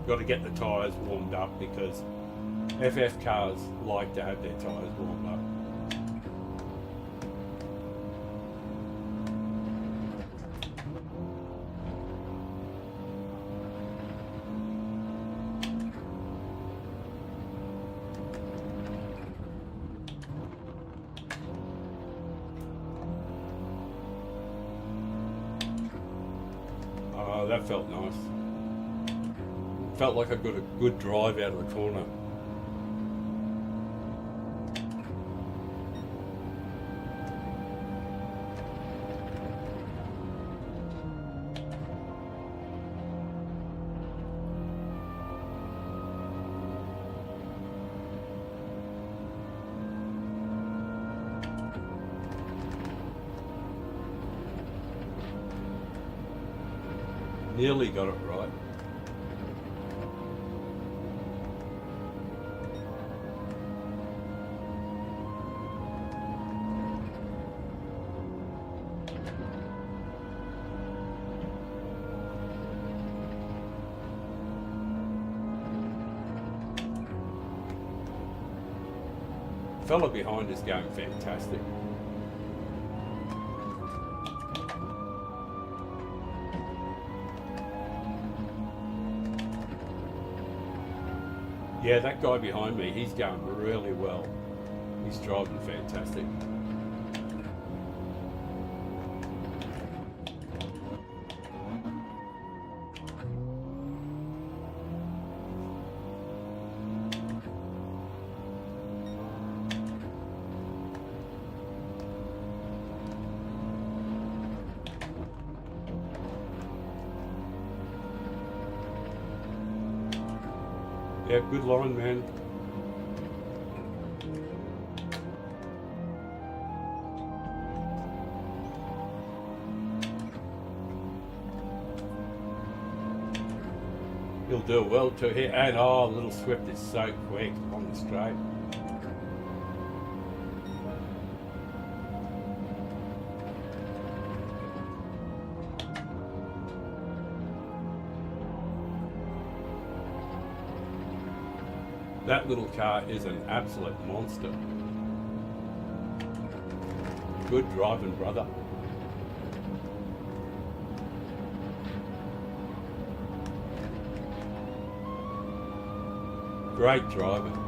Got to get the tyres warmed up because FF cars like to have their tyres warmed up. Oh, that felt nice. Felt like I got a good drive out of the corner. Nearly got it right. Fella behind is going fantastic. Yeah, that guy behind me, he's going really well. He's driving fantastic. Yeah, good line, man. He'll do well too here. And oh, little Swift is so quick on the straight. That little car is an absolute monster. Good driving, brother. Great driving.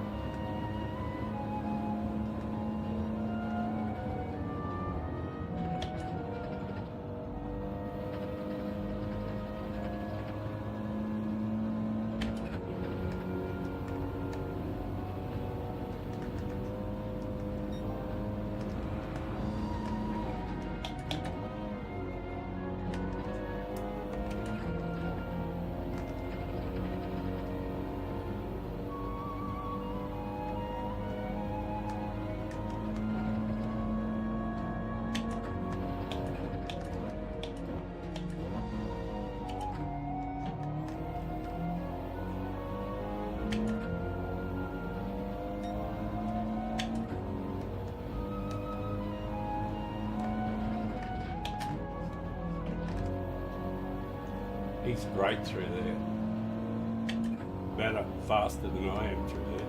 He's great through there. Better, faster than I am through there.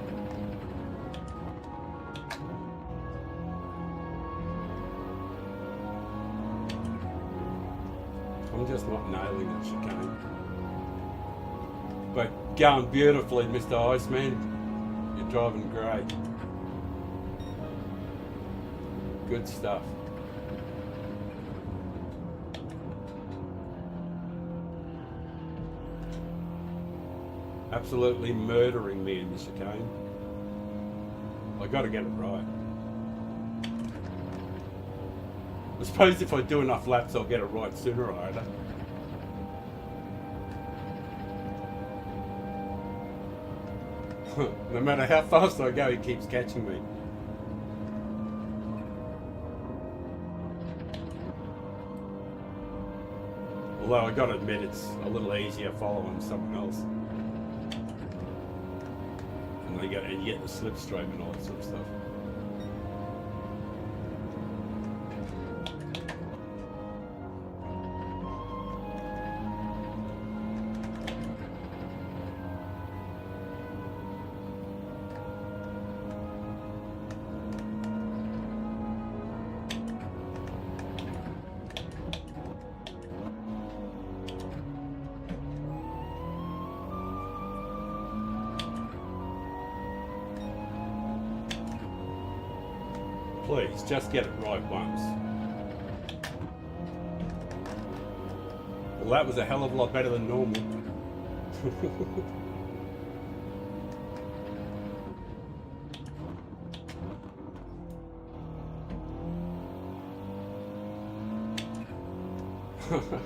I'm just not nailing the chicane. But going beautifully, Mr. Iceman. You're driving great. Good stuff. Absolutely murdering me in the chicane. I got to get it right. I suppose if I do enough laps, I'll get it right sooner or later. No matter how fast I go, he keeps catching me. Although I gotta admit, it's a little easier following someone else. And you get the slipstream and all that sort of stuff. Please, just get it right once. Well, that was a hell of a lot better than normal.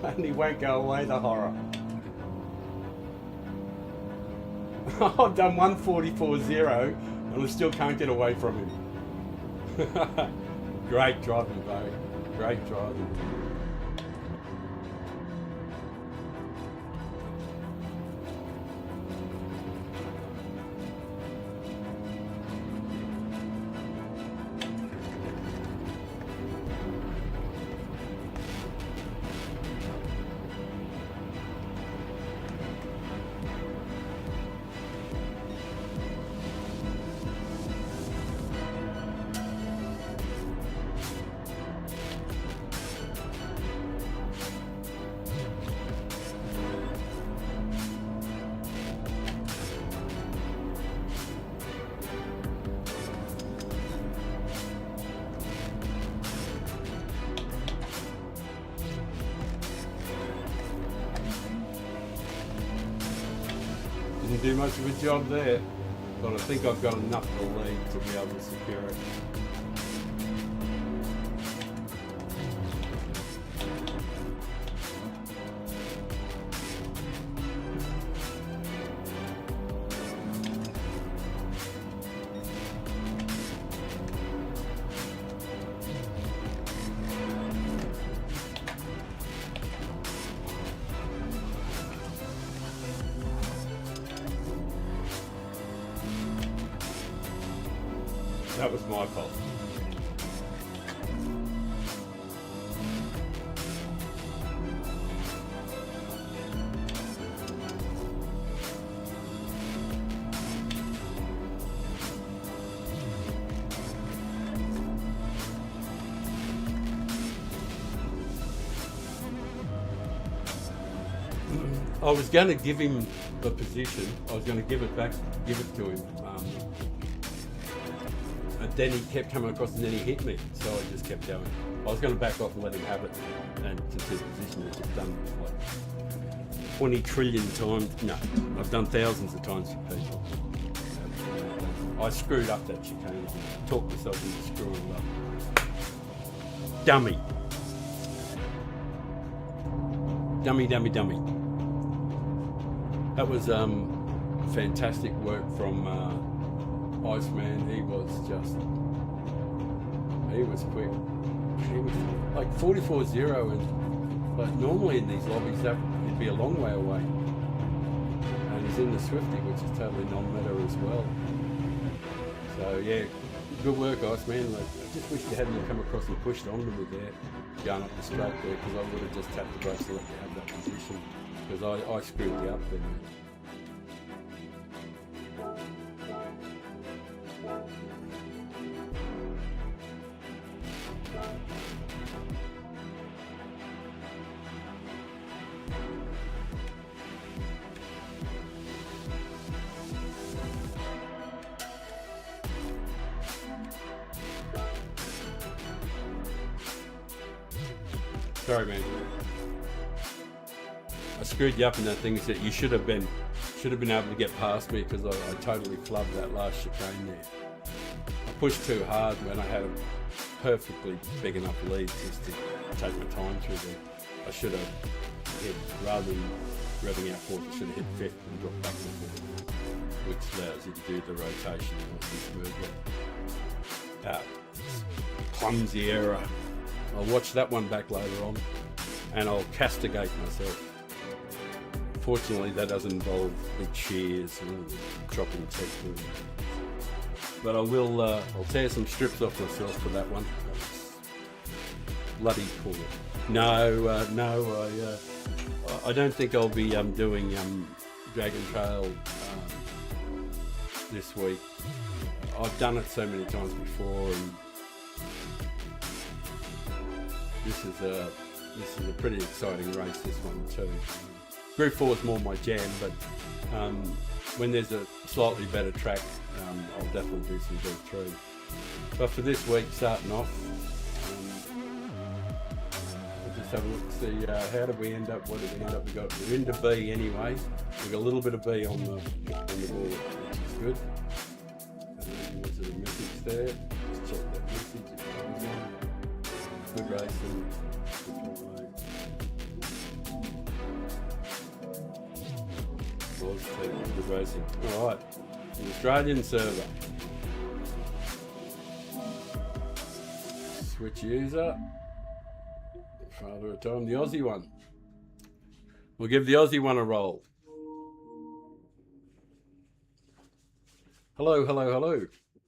And he won't go away, the horror. I've done 144.0 and I still can't get away from him. Great driving, Barry. Great driving. Didn't do much of a job there, but I think I've got enough of a lead to be able to secure it. That was my fault. I was going to give him the position. I was going to give it to him. And then he kept coming across and then he hit me. So I just kept going. I was going to back off and let him have it and concede the position. It's just done like 20 trillion times. No, I've done thousands of times for people. I screwed up that chicane. I talked myself into screwing it up. Dummy. Dummy, dummy, dummy. That was fantastic work from Iceman. He was quick. He was like 44.0, and like normally in these lobbies it'd be a long way away. And he's in the Swifty, which is totally non-meta as well. So yeah, good work, Iceman. Like, I just wish you hadn't come across and pushed onto me there, going up the straight there, because I would have just tapped the brakes to let you have that position. Because I screwed you up there. Sorry, man. I screwed you up in that thing that you should have been able to get past me, because I totally flubbed that last chicane there. I pushed too hard when I had a perfectly big enough lead just to take my time through there. I should have hit rather than revving out fourth, it should have hit fifth and dropped back to fourth, which allows you to do the rotation smoothly. Clumsy error. I'll watch that one back later on and I'll castigate myself. Fortunately, that doesn't involve big shears and dropping texture. But I will, I'll tear some strips off myself for that one. Bloody cool. No, I don't think I'll be doing Dragon Trail this week. I've done it so many times before, and this is a pretty exciting race, this one too. Group 4 is more my jam, but when there's a slightly better track, I'll definitely do some Group 3. But for this week, starting off, we'll just have a look, see how did we end up, what did we end up, we're into B anyway. We've got a little bit of B on the board, which is good. Was it a message there? Let's check that message. Good racing. Good racing. Alright, the Australian server. Switch user. Father of time, the Aussie one. We'll give the Aussie one a roll. Hello, hello, hello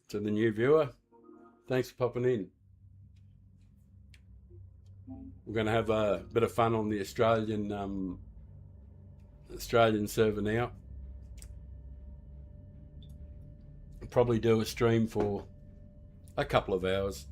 to the new viewer. Thanks for popping in. We're going to have a bit of fun on the Australian server now. Probably do a stream for a couple of hours.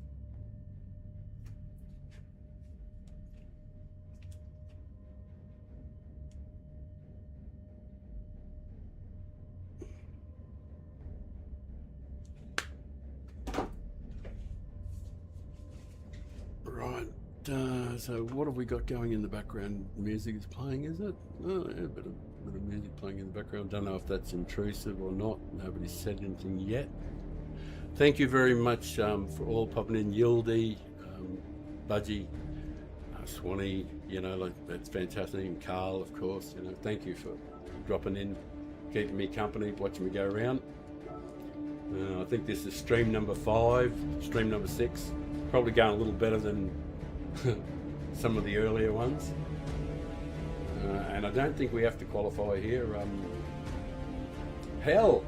Right, so what have we got going in the background? Music is playing, is it? Oh, yeah, a bit of music playing in the background. Don't know if that's intrusive or not. Nobody's said anything yet. Thank you very much for all popping in. Yildy, Budgie, Swanee, you know, like, that's fantastic. And Carl, of course, you know, thank you for dropping in, keeping me company, watching me go around. I think this is stream number 5, stream number 6. Probably going a little better than some of the earlier ones. And I don't think we have to qualify here. Hell,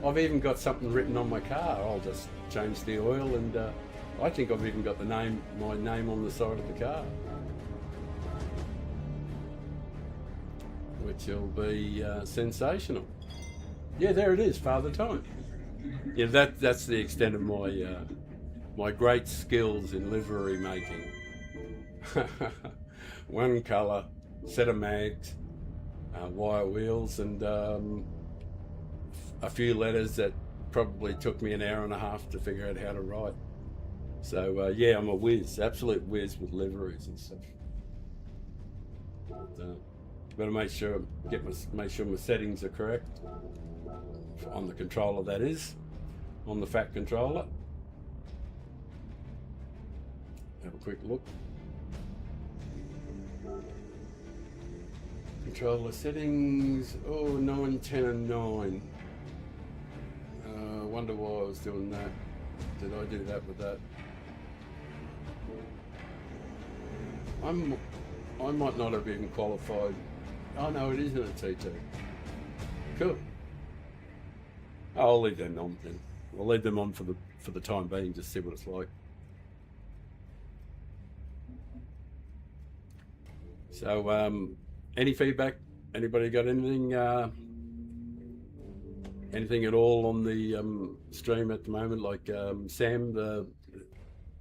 I've even got something written on my car. I'll just change the oil, and I think I've even got my name on the side of the car, which will be sensational. Yeah, there it is, Father Time. Yeah, that's the extent of my my great skills in livery making. One colour, set of mags, wire wheels, and a few letters that probably took me an hour and a half to figure out how to write. So yeah, I'm a whiz, absolute whiz with liveries and stuff. Better make sure my settings are correct on the controller, that is, on the fat controller. Have a quick look. Controller settings, 9, 10 and 9. Wonder why I was doing that. Did I do that with that? I might not have even qualified. Oh no, it isn't a T2. Cool. I'll leave them on then. I'll leave them on for the time being, just see what it's like. So any feedback? Anybody got anything? Anything at all on the stream at the moment? Like Sam, the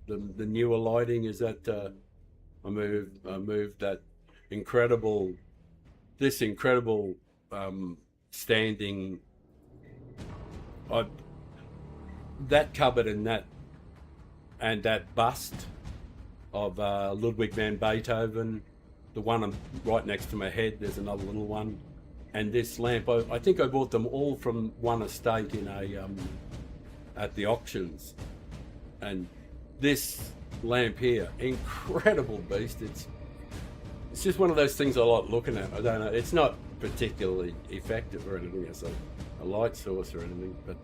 newer lighting, is that I moved that incredible standing, that cupboard and that bust of Ludwig van Beethoven, the one right next to my head. There's another little one. And this lamp, I think I bought them all from one estate in at the auctions. And this lamp here, incredible beast. It's just one of those things I like looking at. I don't know. It's not particularly effective or anything as a light source or anything, but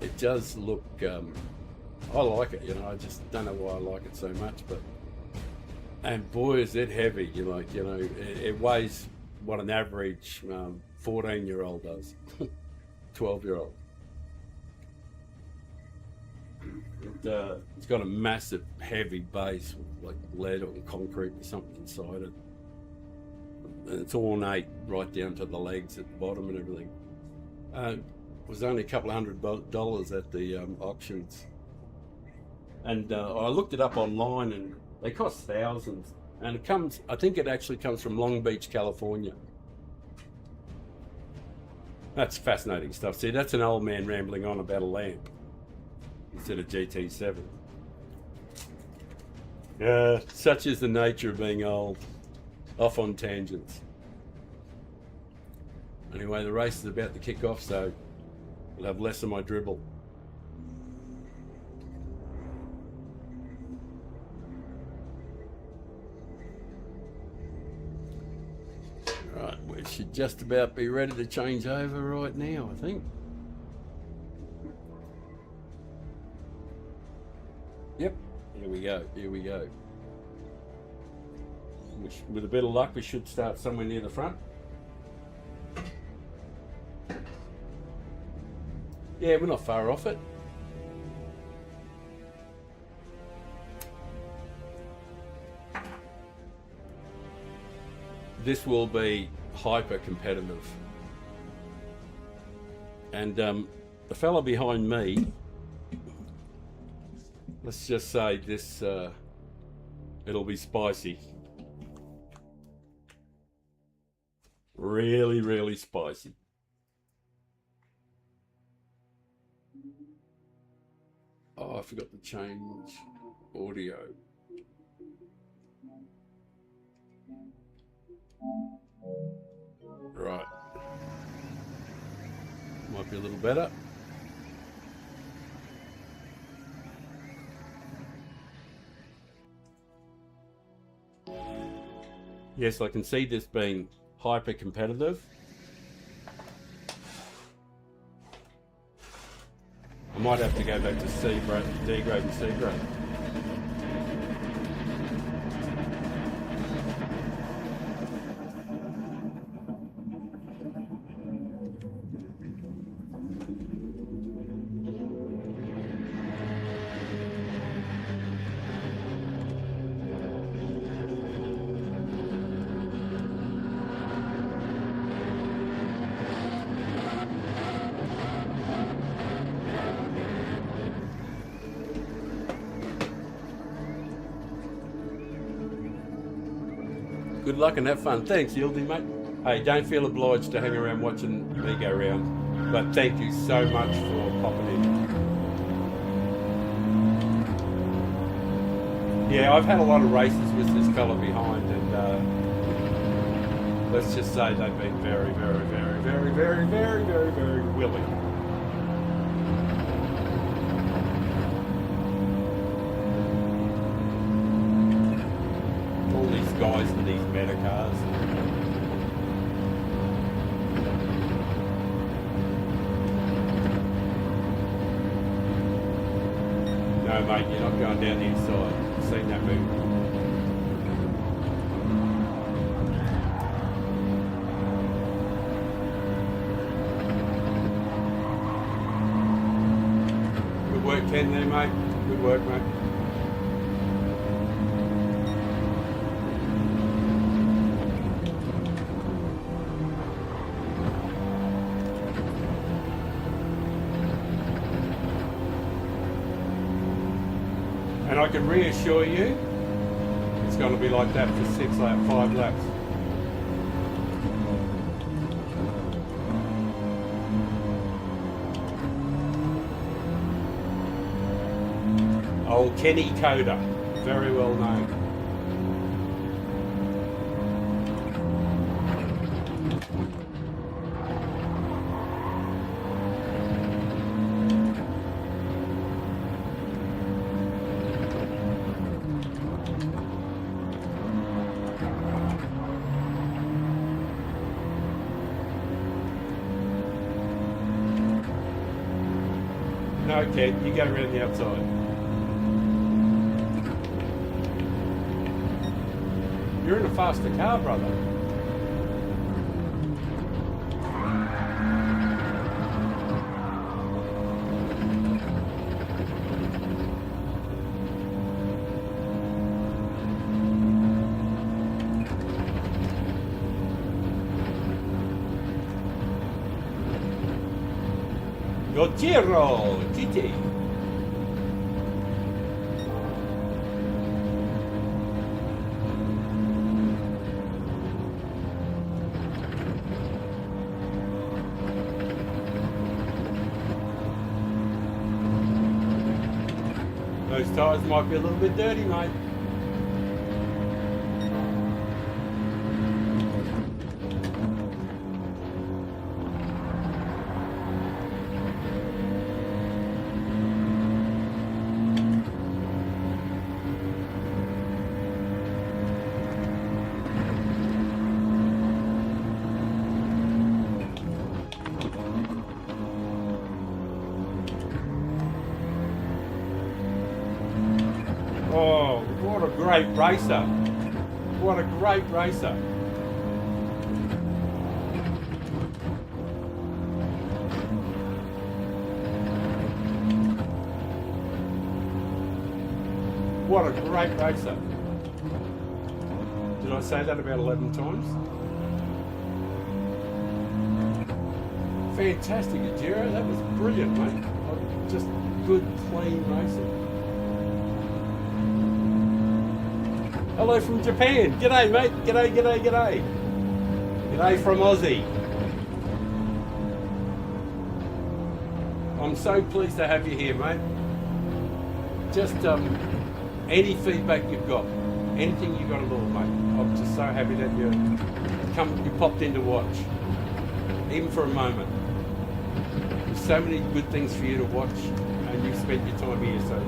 it does look. I like it, you know. I just don't know why I like it so much, but and boy is it heavy. It weighs what an average 14-year-old does, 12-year-old. It's got a massive heavy base with like lead or concrete or something inside it. And it's ornate right down to the legs at the bottom and everything. It was only a couple of $100 at the auctions. And I looked it up online and they cost thousands. And it comes, I think it actually comes from Long Beach, California. That's fascinating stuff. See, that's an old man rambling on about a lamp instead of GT7. Such is the nature of being old. Off on tangents. Anyway, the race is about to kick off, so we'll have less of my dribble. Right, we should just about be ready to change over right now, I think. Yep, here we go, here we go. With a bit of luck, we should start somewhere near the front. Yeah, we're not far off it. This will be hyper competitive. And the fella behind me, let's just say this, it'll be spicy. Really, really spicy. Oh, I forgot to change audio. Right. Might be a little better. Yes, I can see this being hyper competitive. I might have to go back to C grade, D grade and C grade. Good luck and have fun. Thanks, Yildy, mate. Hey, don't feel obliged to hang around watching me go around, but thank you so much for popping in. Yeah, I've had a lot of races with this colour behind, and let's just say they've been very, very, very, very, very, very, very, very willing. Guys in these better cars. No, mate, you're not going down the inside. I've seen that move. Good work, Ken, there, mate. Good work, mate. And I can reassure you, it's going to be like that for 5 laps. Old Kenny Coda, very well known. No, Ked, you go around the outside. You're in a faster car, brother. Giro GT. Those tyres might be a little bit dirty, mate. Oh, what a great racer. What a great racer. What a great racer. Did I say that about 11 times? Fantastic, Ajiro. That was brilliant, mate. Just good, clean racing. Hello from Japan. G'day, mate. G'day, g'day, g'day. G'day from Aussie. I'm so pleased to have you here, mate. Just any feedback you've got, anything you've got at all, mate. I'm just so happy that you popped in to watch, even for a moment. There's so many good things for you to watch, and you've spent your time here, so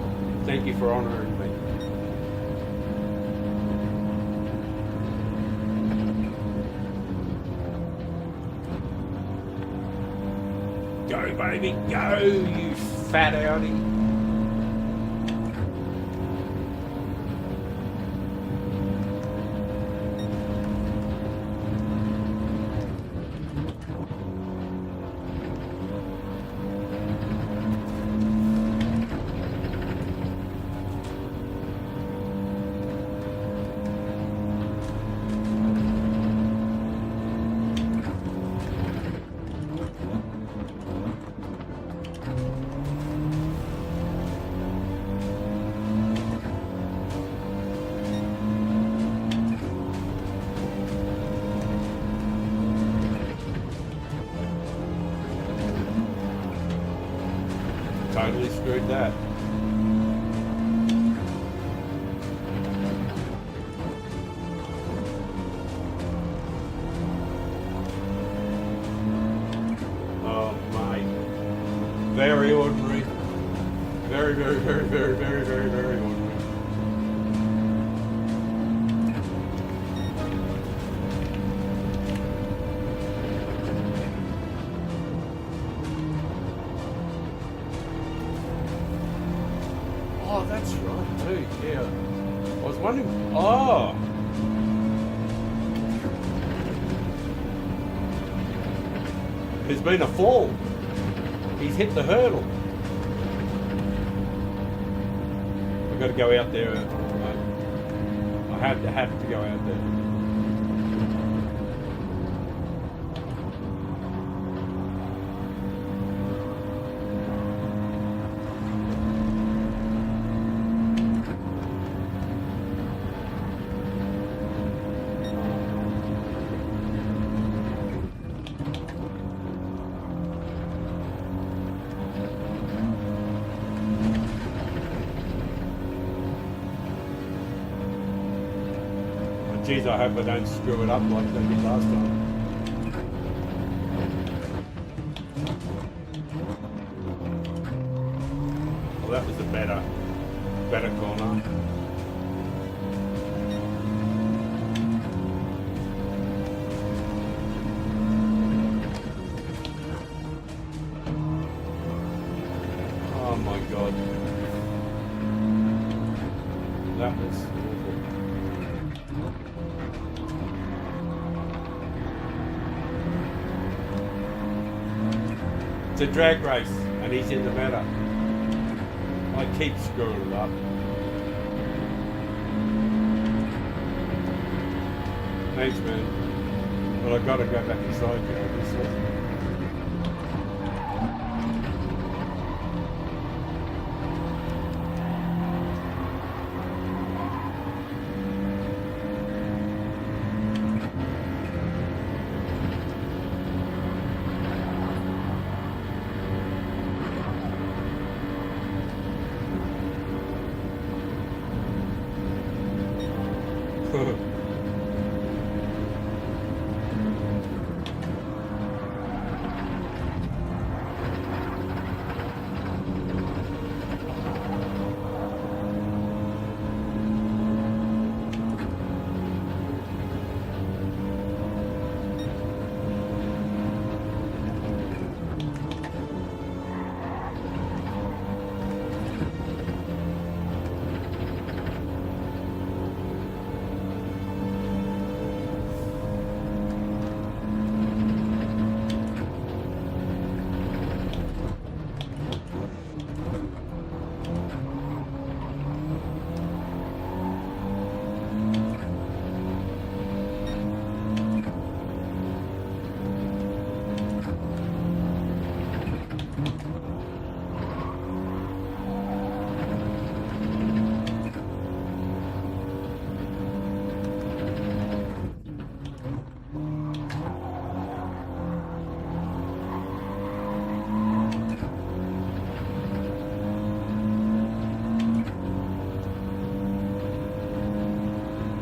thank you for honouring me. Go, baby, go, you fat Audi. Totally screwed that. Oh, mate. Very ordinary. Very, very, very, very, very, very, very ordinary. Oh, that's right too, yeah. I was wondering, oh. There's been a fall. He's hit the hurdle. I've got to go out there. I have to go out there. Geez, I hope I don't screw it up like I did last time. Well, that was a better corner. Oh my God. That was awful. It's a drag race and he's in the matter. I keep screwing it up. Thanks, man. But I've got to go back inside you, obviously.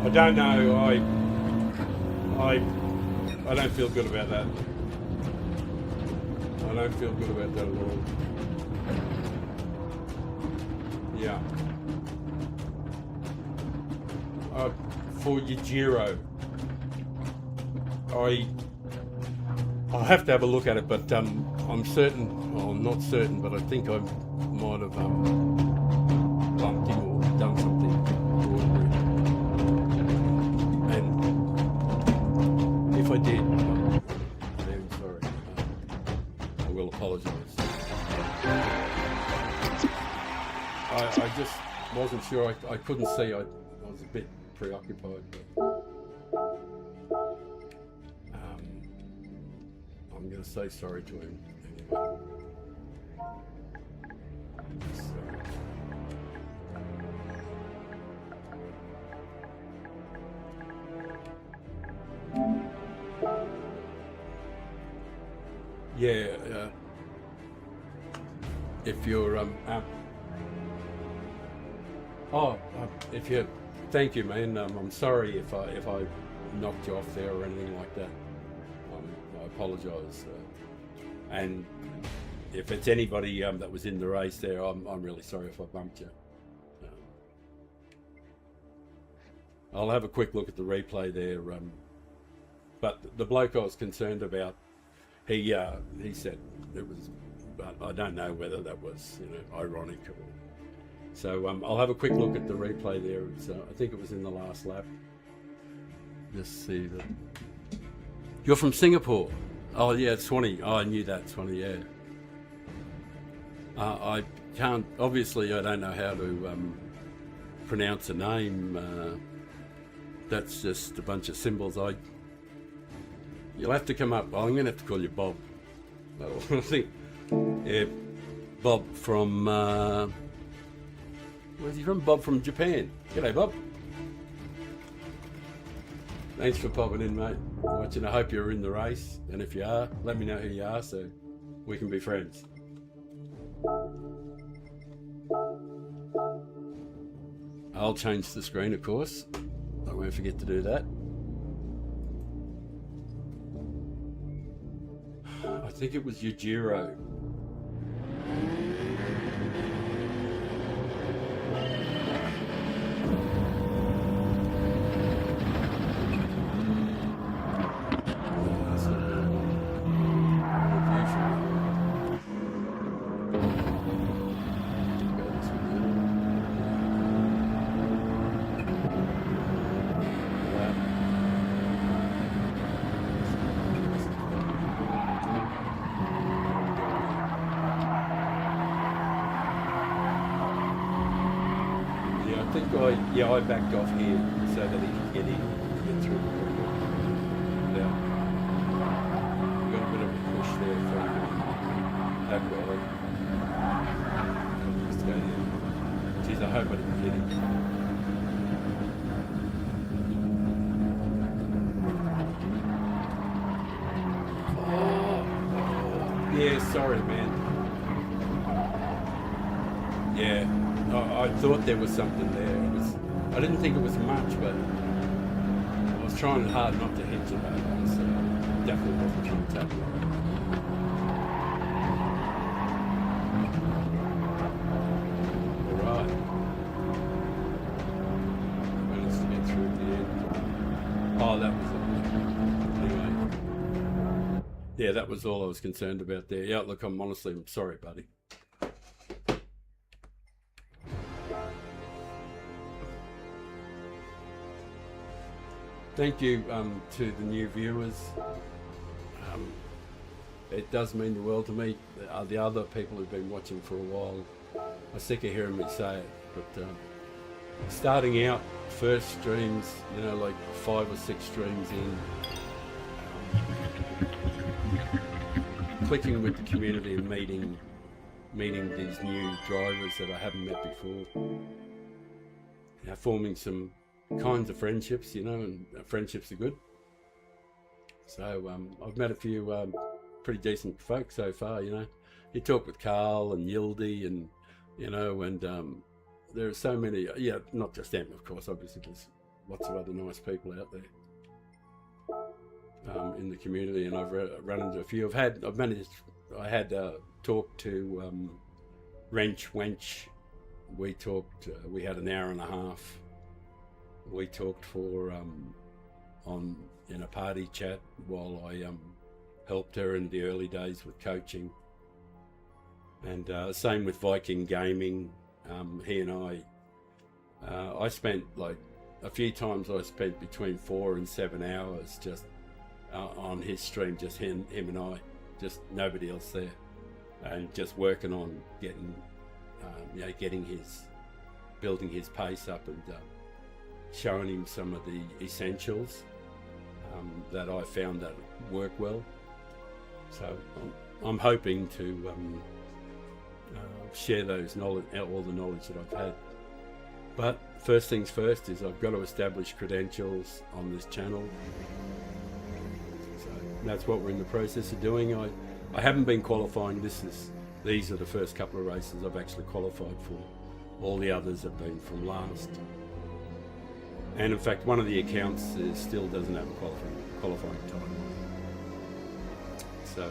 I don't know. I don't feel good about that. I don't feel good about that at all. Yeah. For Yajiro, I'll have to have a look at it, but I'm certain, well, I'm not certain, but I think I might have bumped him or done something ordinary. And if I did, I'm very sorry. I will apologise. I just wasn't sure. I couldn't see. I was a bit preoccupied. But, I'm going to say sorry to him anyway. Yeah, if you're if you, thank you, man. I'm sorry if I knocked you off there or anything like that. I apologise. And if it's anybody that was in the race there, I'm really sorry if I bumped you. I'll have a quick look at the replay there. But the bloke I was concerned about, he said it was, but I don't know whether that was, ironic or. So I'll have a quick look at the replay there. I think it was in the last lap. Just see that. You're from Singapore. Oh yeah, Swanee. Oh, I knew that, Swanee. Yeah. I can't. Obviously, I don't know how to pronounce a name. That's just a bunch of symbols. You'll have to come up. Well, I'm going to have to call you Bob. I think, yeah, Bob from. Where's he from? Bob from Japan. G'day, Bob. Thanks for popping in, mate. Watching. I hope you're in the race, and if you are, let me know who you are so we can be friends. I'll change the screen, of course. I won't forget to do that. I think it was Yujiro. think I backed off here so that he could get in, get through the corridor. Yeah. We got a bit of a push there for that way. Just go there. Geez, I hope I didn't get him. Yeah, sorry, man. Yeah, I thought there was something there. I didn't think it was much, but I was trying hard not to hit it. So definitely wasn't trying to tap it. All right. Managed to get through at the end. Oh, that was it. Anyway. Yeah, that was all I was concerned about there. Yeah, look, I'm sorry, buddy. Thank you to the new viewers. It does mean the world to me. The other people who've been watching for a while are sick of hearing me say it, but starting out, first streams, you know, like 5 or 6 streams in, clicking with the community and meeting these new drivers that I haven't met before, forming some kinds of friendships, you know, and friendships are good. So I've met a few pretty decent folks so far, you know. You talk with Carl and Yildi and, you know, and there are so many, yeah, not just them, of course, obviously there's lots of other nice people out there in the community, and I've run into a few. I had talked to Wrench Wench. We talked, we had an hour and a half. We talked for in a party chat while I helped her in the early days with coaching, and same with Viking Gaming. He and I spent, like, a few times I spent between 4 and 7 hours just on his stream, just him and I, just nobody else there, and just working on getting building his pace up and showing him some of the essentials that I found that work well. So I'm hoping to share those all the knowledge that I've had. But first things first is I've got to establish credentials on this channel. So that's what we're in the process of doing. I haven't been qualifying. These are the first couple of races I've actually qualified for. All the others have been from last. And in fact, one of the accounts still doesn't have a qualifying time. So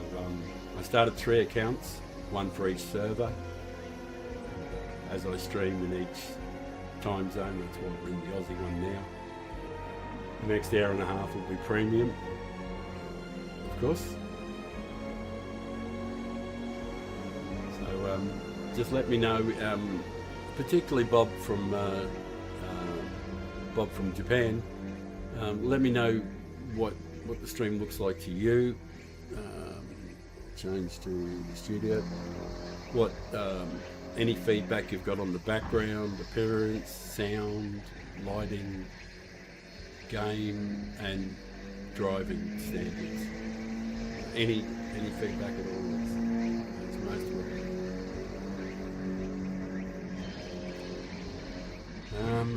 I started 3 accounts, one for each server. As I stream in each time zone, that's why we're in the Aussie one now. The next hour and a half will be premium, of course. So just let me know, particularly Bob from Japan. Let me know what the stream looks like to you. Change to the studio. What any feedback you've got on the background, appearance, sound, lighting, game, and driving standards. Any feedback at all? That's most welcome.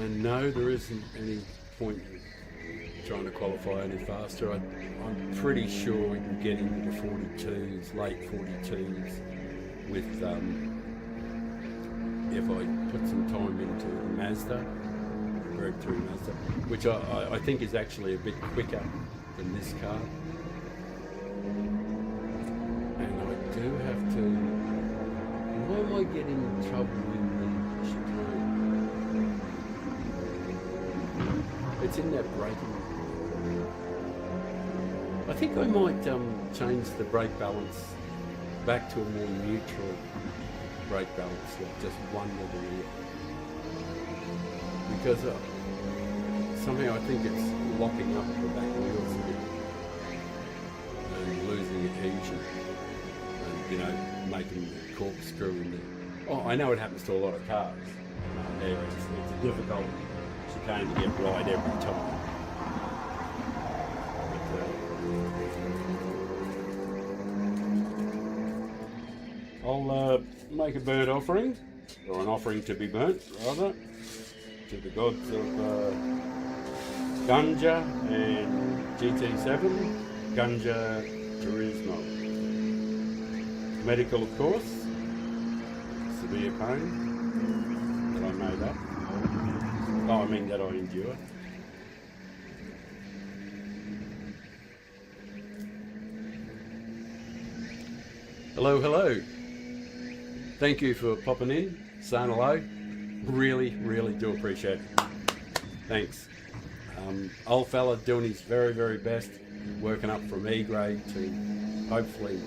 And no, there isn't any point trying to qualify any faster. I'm pretty sure we can get into the 42s, late 42s, with if I put some time into the Mazda, Group 3 Mazda, which I think is actually a bit quicker than this car. And I do have to. Why am I getting in trouble with the chicane? It's in that braking. I think I might change the brake balance back to a more neutral brake balance, like just one to the rear. Because somehow I think it's locking up the back wheels a bit and losing adhesion and, you know, making the corkscrew in there. Oh, I know it happens to a lot of cars. there. It's a difficult chicane to get right every time. But, I'll make a burnt offering, or an offering to be burnt, rather, to the gods of Ganja and GT7. Ganja Turismo. Medical, of course. Severe pain that I made up. Oh, I mean that I endure. Hello, hello. Thank you for popping in, saying hello. Really, really do appreciate it. Thanks. Old fella doing his very, very best, working up from E grade to hopefully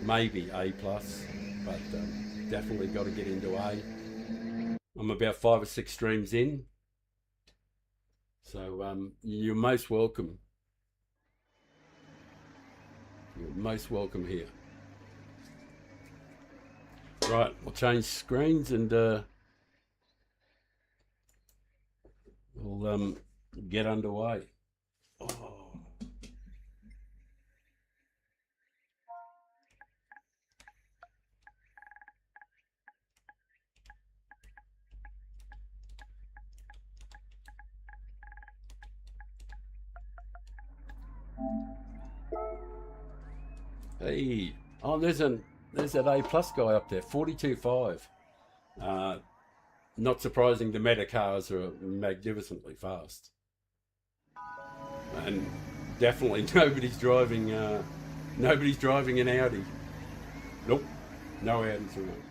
maybe A+, but definitely got to get into A. I'm about 5 or 6 streams in, so you're most welcome. You're most welcome here. Right, we'll change screens and we'll get underway. Oh. Hey, oh, there's that A+ guy up there, 42.5. Not surprising, the meta cars are magnificently fast, and definitely nobody's driving an Audi. Nope, no Audis around.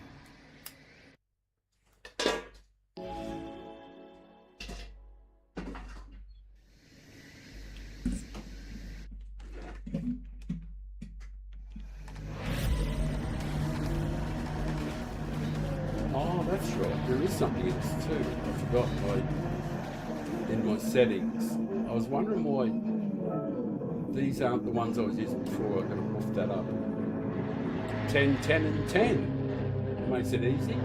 Oh, that's right. There is something else too. I forgot in my settings. I was wondering why these aren't the ones I was using before. I'm going to wolf that up. 10, 10 and 10. Makes it easy.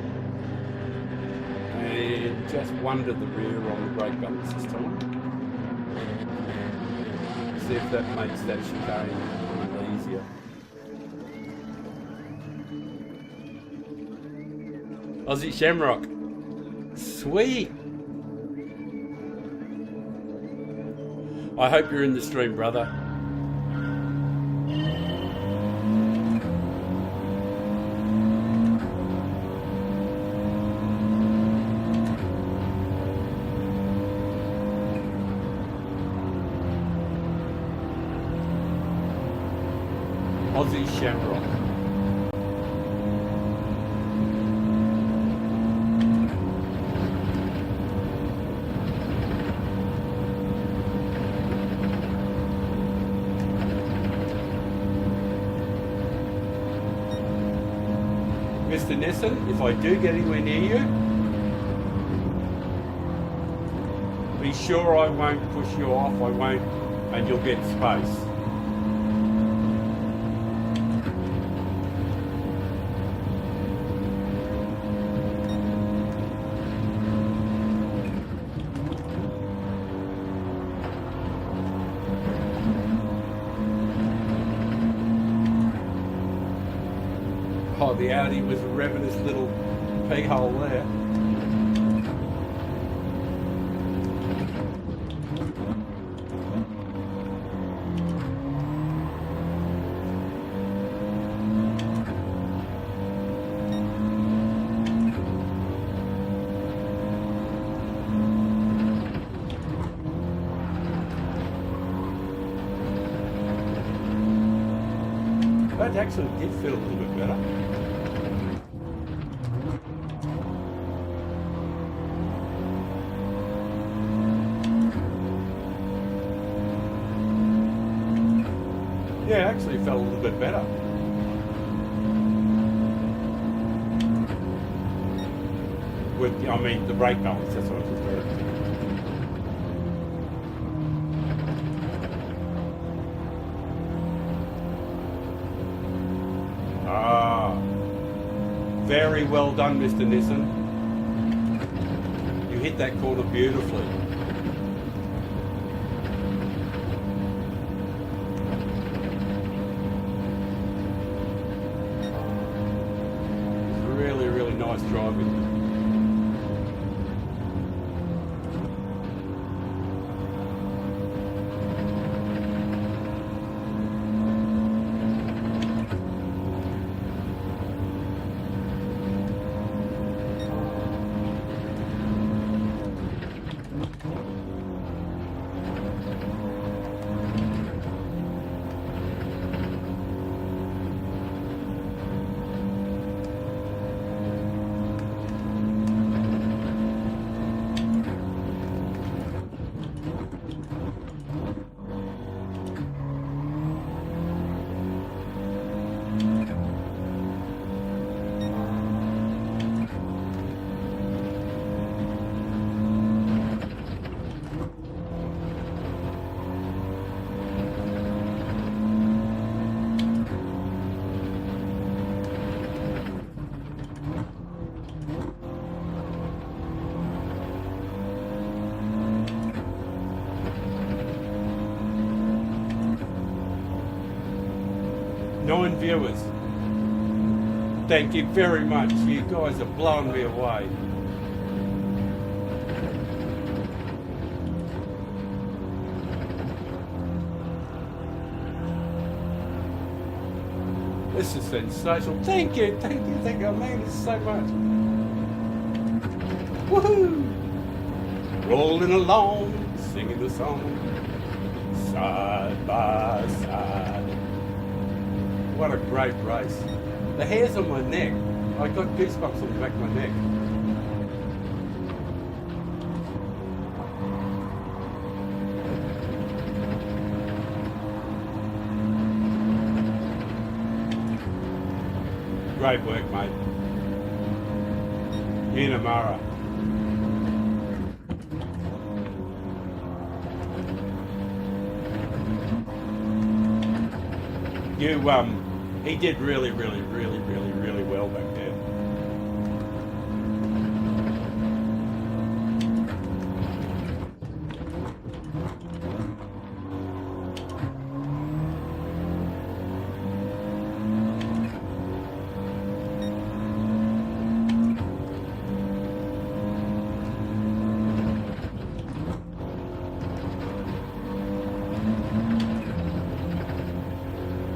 And just one to the rear on the brake balance this time. See if that makes that chicane a little easier. Aussie Shamrock. Sweet. I hope you're in the stream, brother. Aussie Shamrock. Mr. Nissan, if I do get anywhere near you, be sure I won't push you off, I won't, and you'll get space. Oh, the Audi was revving this little pea hole there. That actually did feel a little bit better. Yeah, actually felt a little bit better. With, I mean, the brake balance, that's what I was referring to. Ah, very well done, Mr. Nissan. hit that corner beautifully. Really, really nice driving. Nine viewers. Thank you very much. You guys are blowing me away. This is sensational. Thank you, thank you, thank you. I mean it so much. Woohoo! Rolling along, singing the song, side by side. What a great race. The hairs on my neck. I got goosebumps on the back of my neck. Great work, mate. Yamagiya. He did really, really, really, really, really well back there.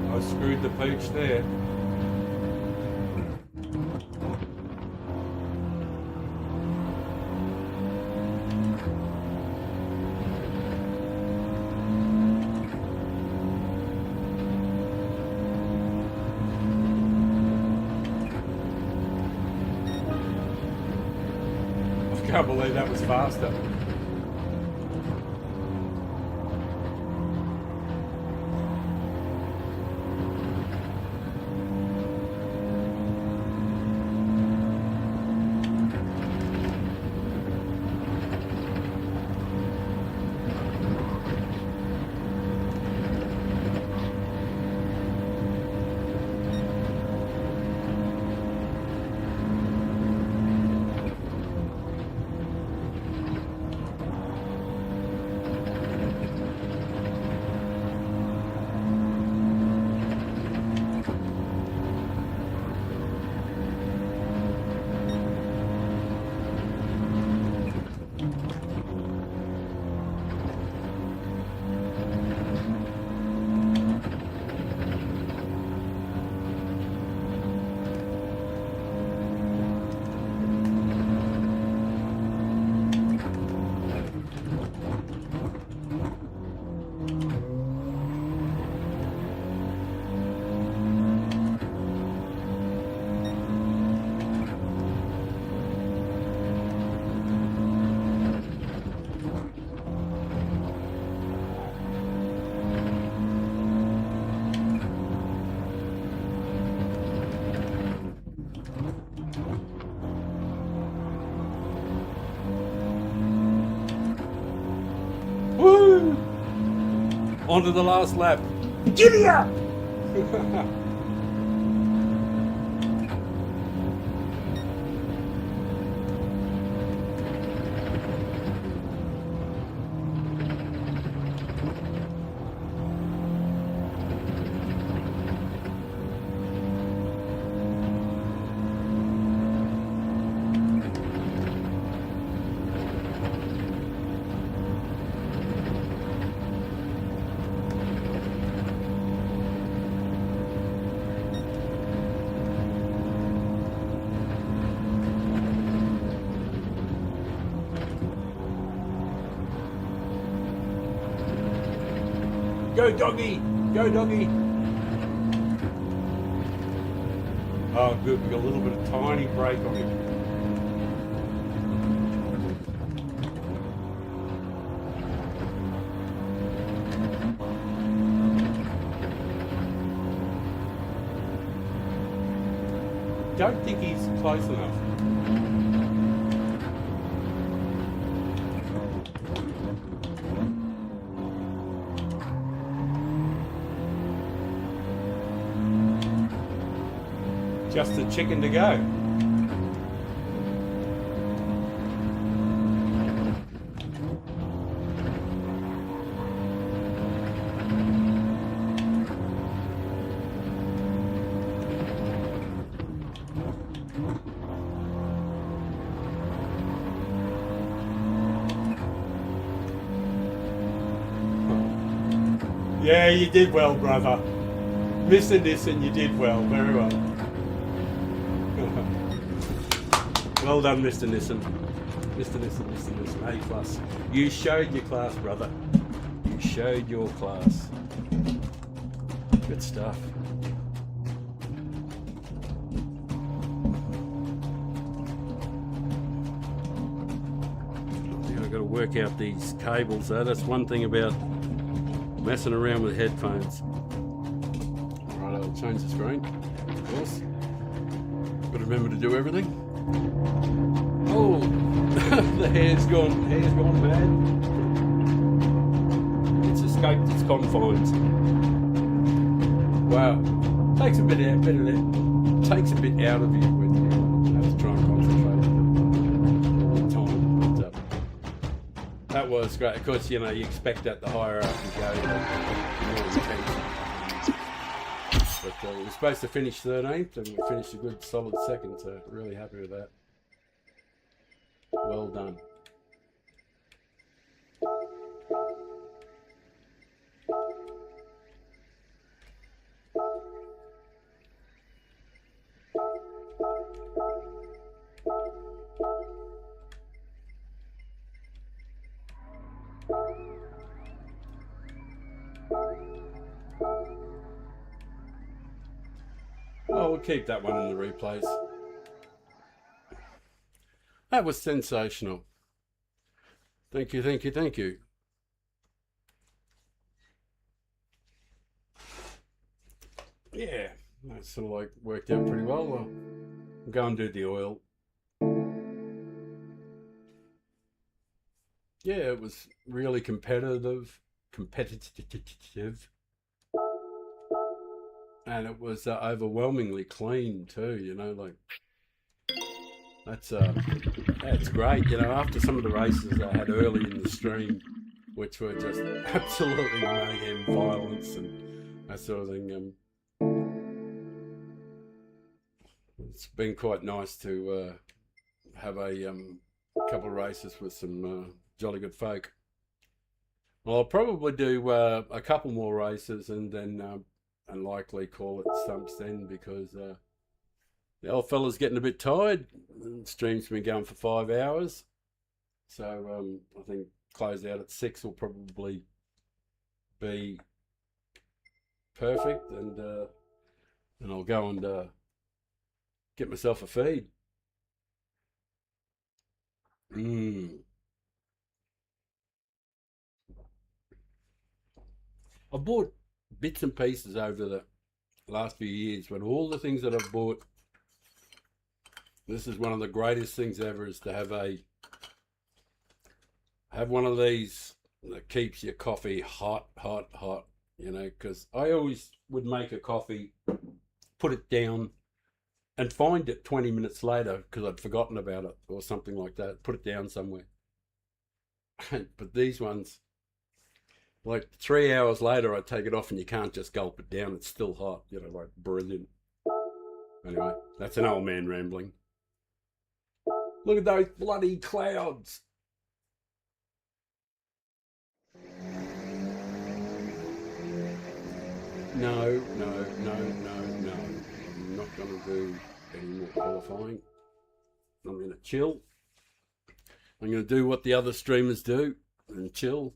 I screwed the pooch there. I can't believe that was faster. Woo! On to the last lap. Giddy up! Go doggy! Go doggy! Oh good, we got a little bit of tiny brake on him. Don't think he's close enough. Just a chicken to go. Yeah, you did well, brother. Mr. Nissan, you did well, very well. Well done, Mr. Nissan. Mr. Nissan, A plus. You showed your class, brother. You showed your class. Good stuff. I've got to work out these cables though. That's one thing about messing around with headphones. Alright, I'll change the screen, of course. Got to remember to do everything. Oh, the hair's gone mad. It's escaped its confines. Wow, takes a bit out of you when you have to try and concentrate all the time. But, that was great. Of course, you know, you expect that the higher up you go, the more intense. But we were supposed to finish 13th, and we finished a good solid second, so really happy with that. Well done. Oh, we'll keep that one in the replays. That was sensational. Thank you, thank you, thank you. Yeah, that sort of like worked out pretty well. I'll go and do the oil. Yeah, it was really competitive. And it was overwhelmingly clean too, you know, like that's great. You know, after some of the races I had early in the stream, which were just absolutely mayhem, violence and that sort of thing, it's been quite nice to have a couple of races with some jolly good folk. Well, I'll probably do a couple more races and then and likely call it stumps then, because the old fella's getting a bit tired. The stream's been going for 5 hours, so I think close out at 6 will probably be perfect, and I'll go and get myself a feed. I bought bits and pieces over the last few years, but all the things that I've bought, this is one of the greatest things ever, is to have one of these that keeps your coffee hot, you know, because I always would make a coffee, put it down and find it 20 minutes later because I'd forgotten about it or something like that, put it down somewhere. But these ones, like 3 hours later, I take it off and you can't just gulp it down. It's still hot, you know, like brilliant. Anyway, that's an old man rambling. Look at those bloody clouds. No. I'm not going to do any more qualifying. I'm going to chill. I'm going to do what the other streamers do and chill.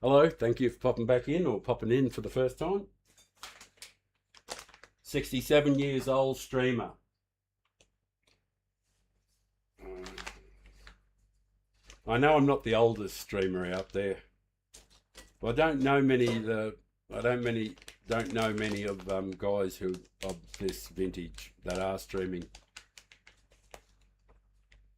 Hello, thank you for popping back in or popping in for the first time. 67 years old streamer. I know I'm not the oldest streamer out there. I don't know many. Don't know many of guys who of this vintage that are streaming.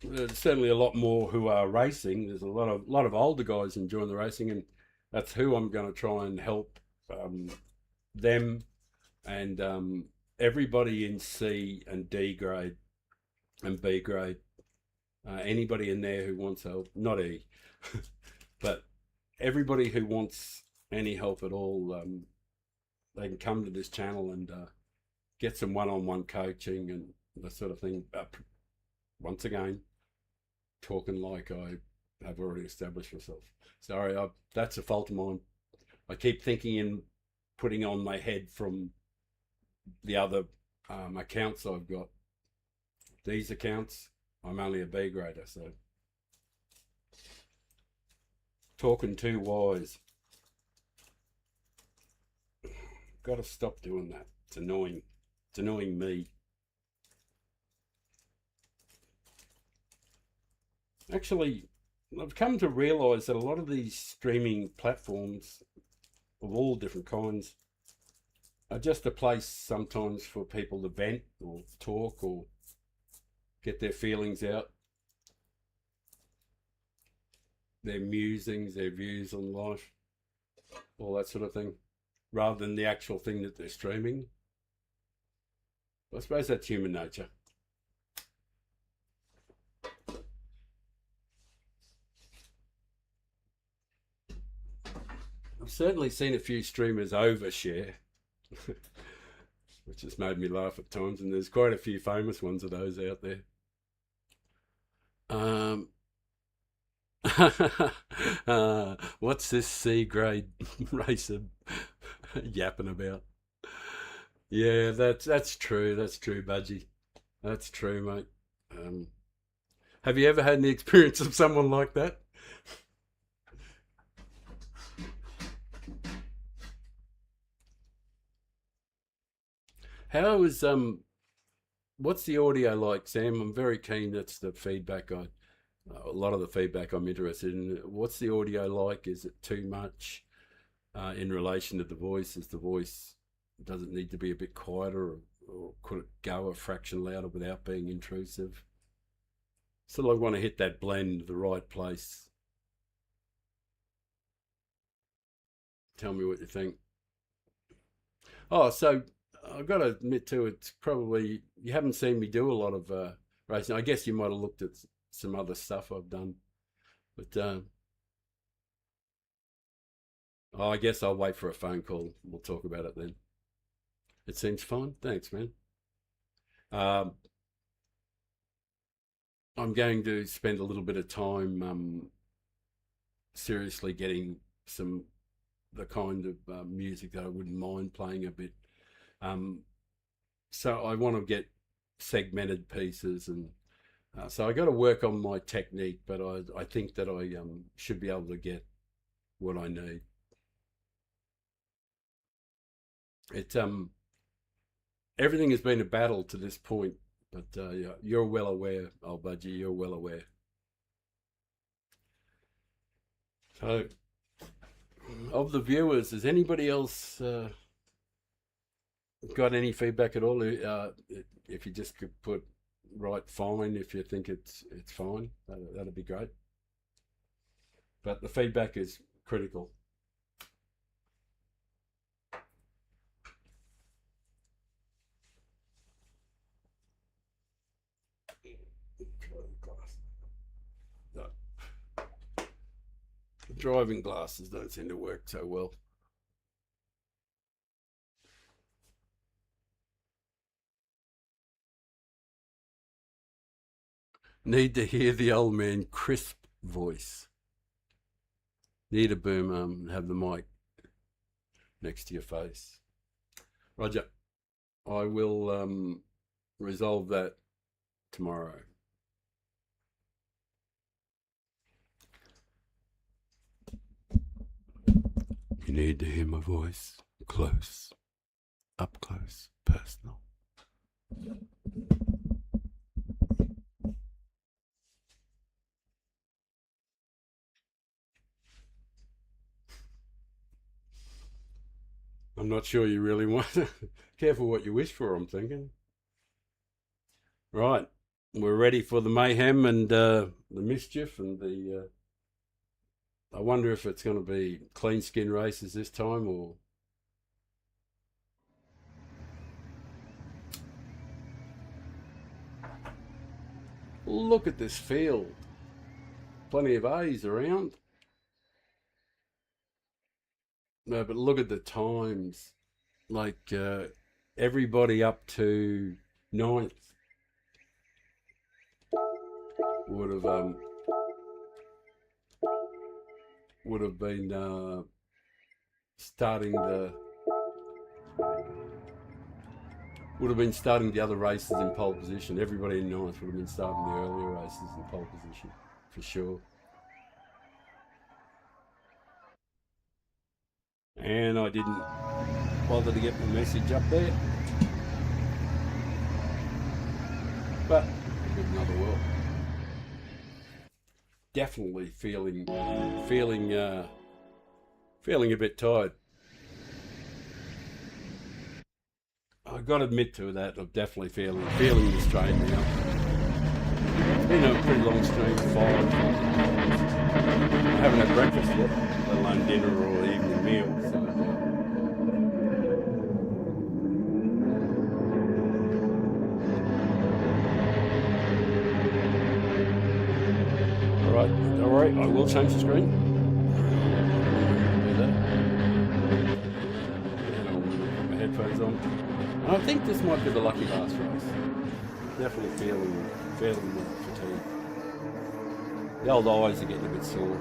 There's certainly a lot more who are racing. There's a lot of older guys enjoying the racing, and that's who I'm going to try and help them and everybody in C and D grade and B grade. Anybody in there who wants help, not E, but everybody who wants any help at all, they can come to this channel and get some one-on-one coaching and that sort of thing. Once again, talking like I have already established myself. Sorry, that's a fault of mine. I keep thinking and putting on my head from the other accounts I've got. These accounts, I'm only a B grader, so talking too wise. Got to stop doing that. It's annoying. It's annoying me. Actually, I've come to realise that a lot of these streaming platforms of all different kinds are just a place sometimes for people to vent or talk or get their feelings out, their musings, their views on life, all that sort of thing, rather than the actual thing that they're streaming. I suppose that's human nature. I've certainly seen a few streamers overshare, which has made me laugh at times, and there's quite a few famous ones of those out there. What's this C grade racer yapping about? Yeah, that's true. That's true, Budgie. That's true, mate. Have you ever had any experience of someone like that? How is what's the audio like, Sam? I'm very keen. That's the feedback a lot of the feedback I'm interested in. What's the audio like? Is it too much in relation to the voice? Is the voice, does it need to be a bit quieter, or could it go a fraction louder without being intrusive? So I want to hit that blend, the right place. Tell me what you think. Oh, so I've got to admit too, it's probably, you haven't seen me do a lot of racing. I guess you might have looked at some other stuff I've done, but I guess I'll wait for a phone call. We'll talk about it then. It seems fine. Thanks, man. Um, I'm going to spend a little bit of time seriously getting some the kind of music that I wouldn't mind playing a bit. Um, so I want to get segmented pieces, and so I got to work on my technique. But I think that I should be able to get what I need. It everything has been a battle to this point, but yeah, you're well aware, old Budgie. You're well aware. So, of the viewers, has anybody else got any feedback at all? If you just could put right fine if you think it's fine, that'd be great. But the feedback is critical. The driving glasses don't seem to work so well. Need to hear the old man crisp voice. Need a boom arm, have the mic next to your face. Roger, I will resolve that tomorrow. You need to hear my voice close, up close, personal. I'm not sure you really want to. Careful what you wish for, I'm thinking. Right, we're ready for the mayhem and the mischief and the... I wonder if it's going to be clean skin races this time or... Look at this field. Plenty of A's around. No, but look at the times. Like everybody up to 9th would have been starting the other races in pole position. Everybody in 9th would have been starting the earlier races in pole position for sure. And I didn't bother to get my message up there, but good another world. Definitely feeling a bit tired. I've got to admit to that. I'm definitely feeling the strain now. It's been a pretty long stream, 5 hours. I haven't had breakfast yet, let alone dinner or evening meal. So. All right, I will change the screen. Do that. And I'll put my headphones on. And I think this might be the lucky last race. Definitely feeling the fatigue. The old eyes are getting a bit sore.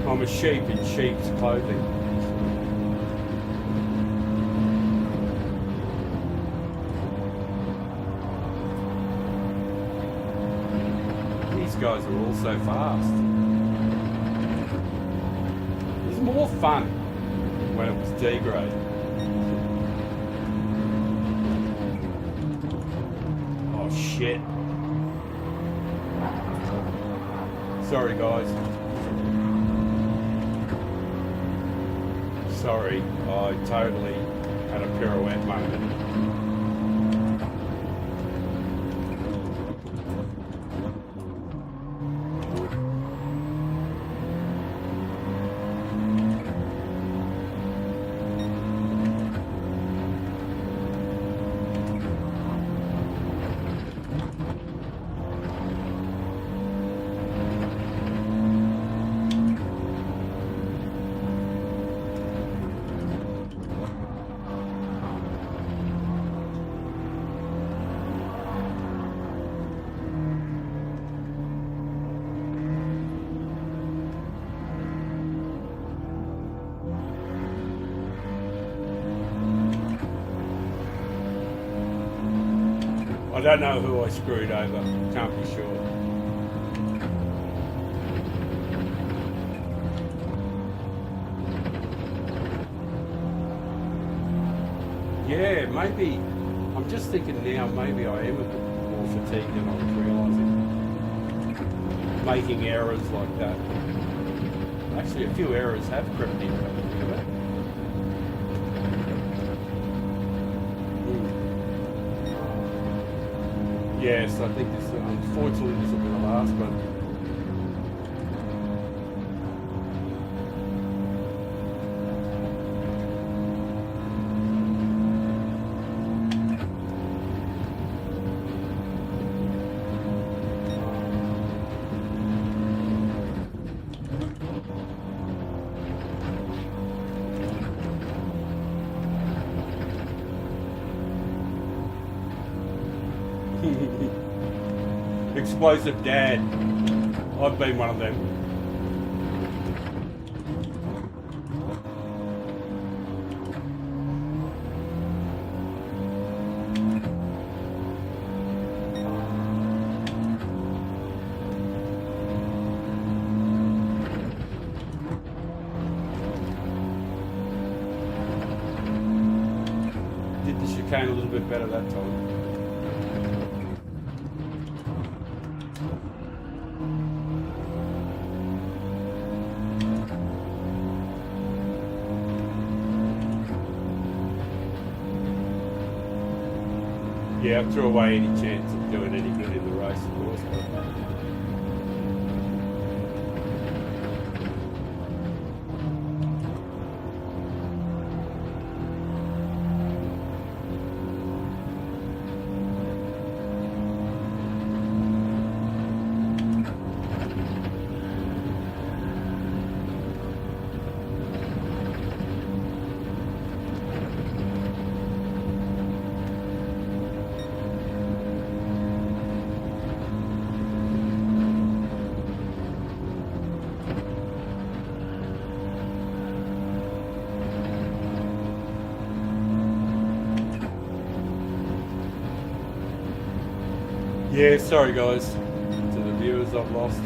I'm a sheep in sheep's clothing. These guys are all so fast. It was more fun when it was D grade. Oh shit. Sorry guys. Sorry, I totally had a pirouette moment. I don't know who I screwed over, can't be sure. Yeah, maybe, I'm just thinking now, maybe I am a bit more fatigued than I was realising. Making errors like that. Actually, a few errors have crept in. Yes, I think this, unfortunately, this will be the last one. Explosive dad. I've been one of them. Did the chicane a little bit better that time. Yeah, I threw away any chance of doing any good in the race, of course. Yeah, sorry guys, to the viewers I've lost.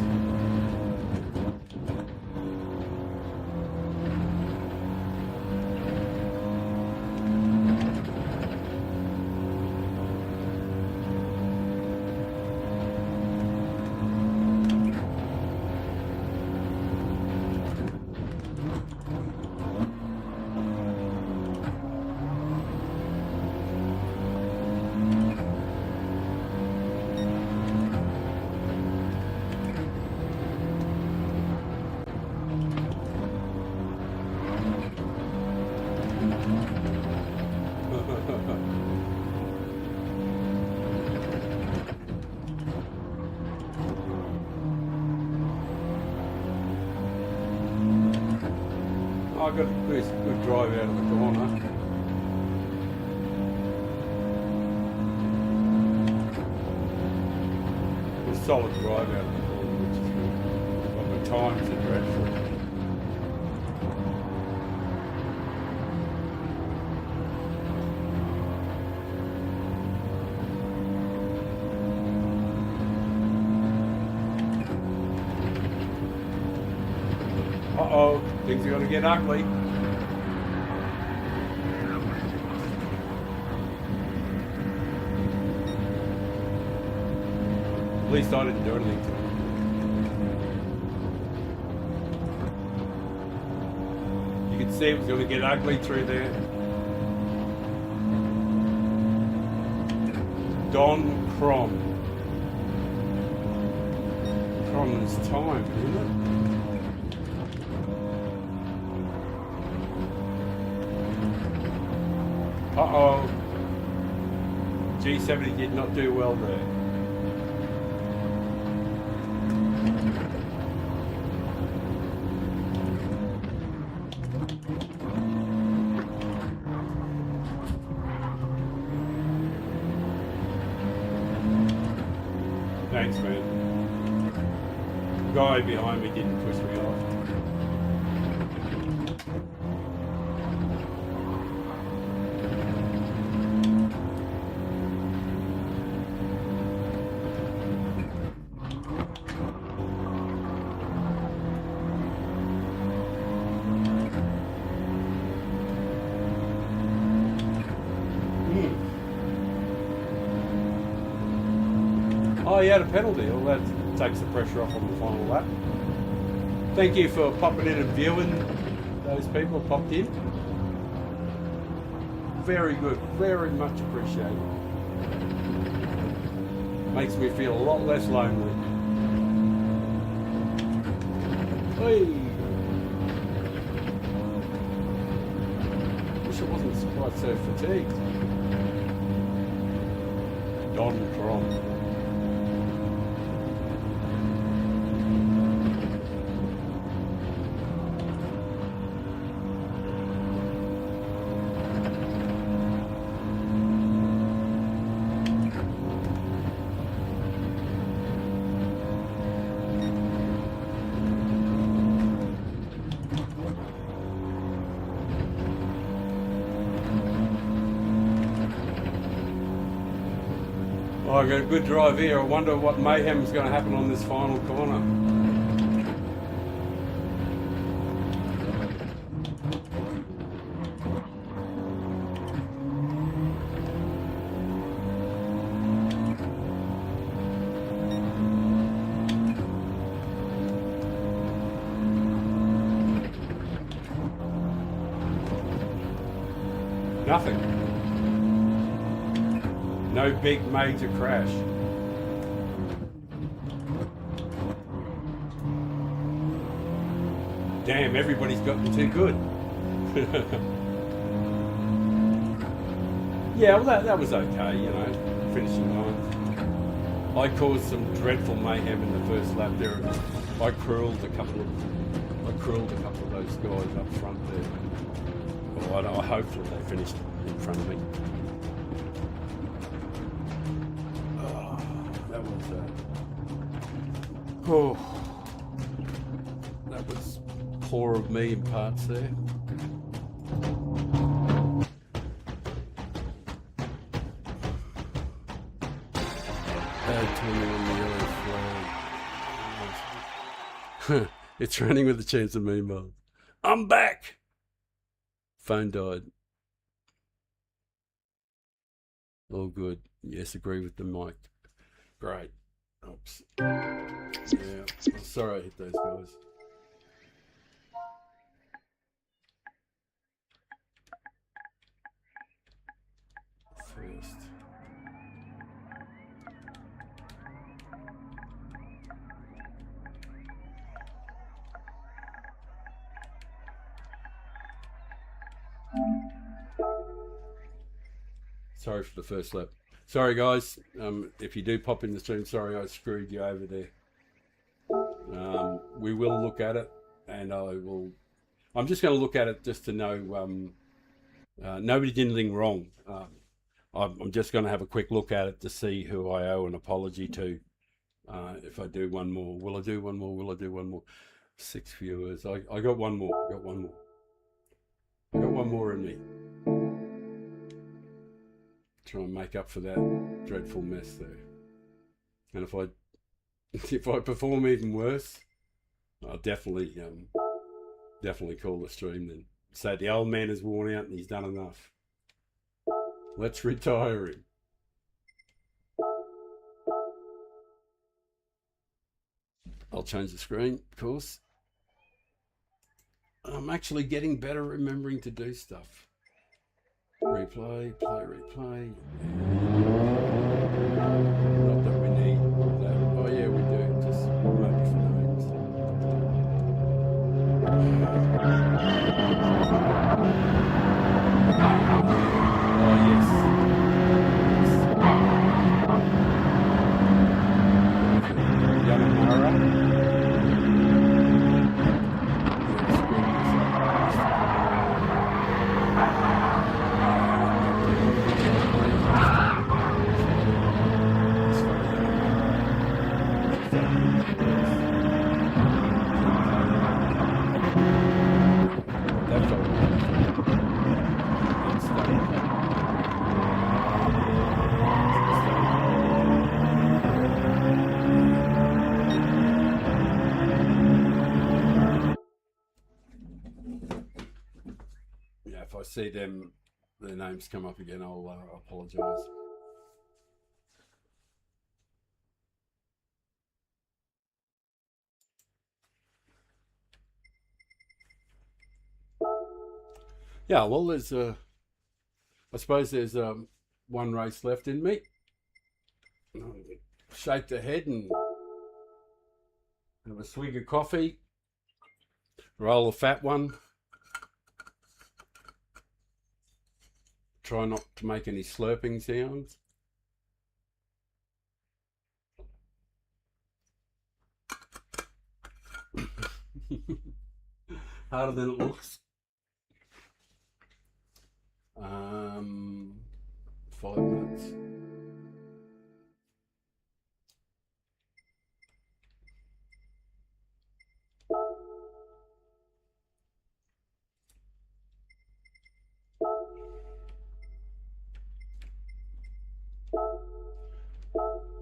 I got a good drive out of the corner. A solid drive out of the corner, which is good. But the times are dreadful. Uh-oh, things are going to get ugly. At least I didn't do anything to it. You could see it was going to get ugly through there. Don Crom. Crom's time, isn't it? Uh-oh. G7 did not do well there. Thanks, man. The guy behind me didn't push me off. Oh, he had a penalty. Well, that takes the pressure off on the final lap. Thank you for popping in and viewing. Those people popped in. Very good. Very much appreciated. Makes me feel a lot less lonely. Hey. Wish I wasn't quite so fatigued. Don Crom. I got a good drive here. I wonder what mayhem's going to happen on this final corner. Nothing. No big major crash. Damn, everybody's gotten too good. Yeah, well that was okay, you know, finishing line. I caused some dreadful mayhem in the first lap there. I curled a couple of those guys up front there. Well, I hopefully they finished in front of me. Oh, that was poor of me in parts there. Bad timing on the yellow flag. It's running with a chance of me, Mom. I'm back. Phone died. All good. Yes, agree with the mic. Great. Oops. Yeah. I'm sorry I hit those guys. First. Sorry for the first lap. Sorry guys, if you do pop in the stream, sorry I screwed you over there. We will look at it, and I'm just going to look at it just to know nobody did anything wrong. I'm just going to have a quick look at it to see who I owe an apology to. If I do one more, will I do one more? Will I do one more? 6 viewers. I got one more. I got one more in me. Try and make up for that dreadful mess there. And if I perform even worse, I'll definitely call the stream then. Say the old man is worn out and he's done enough. Let's retire him. I'll change the screen, of course. I'm actually getting better at remembering to do stuff. Replay, replay. Not that we need that. Oh yeah, we do. Just maybe for names. Oh yes. Yamagiya. If I see their names come up again, I'll apologise. Yeah, well, there's I suppose there's one race left in me. Shake the head and have a swig of coffee, roll a fat one. Try not to make any slurping sounds. Harder than it looks. 5 minutes.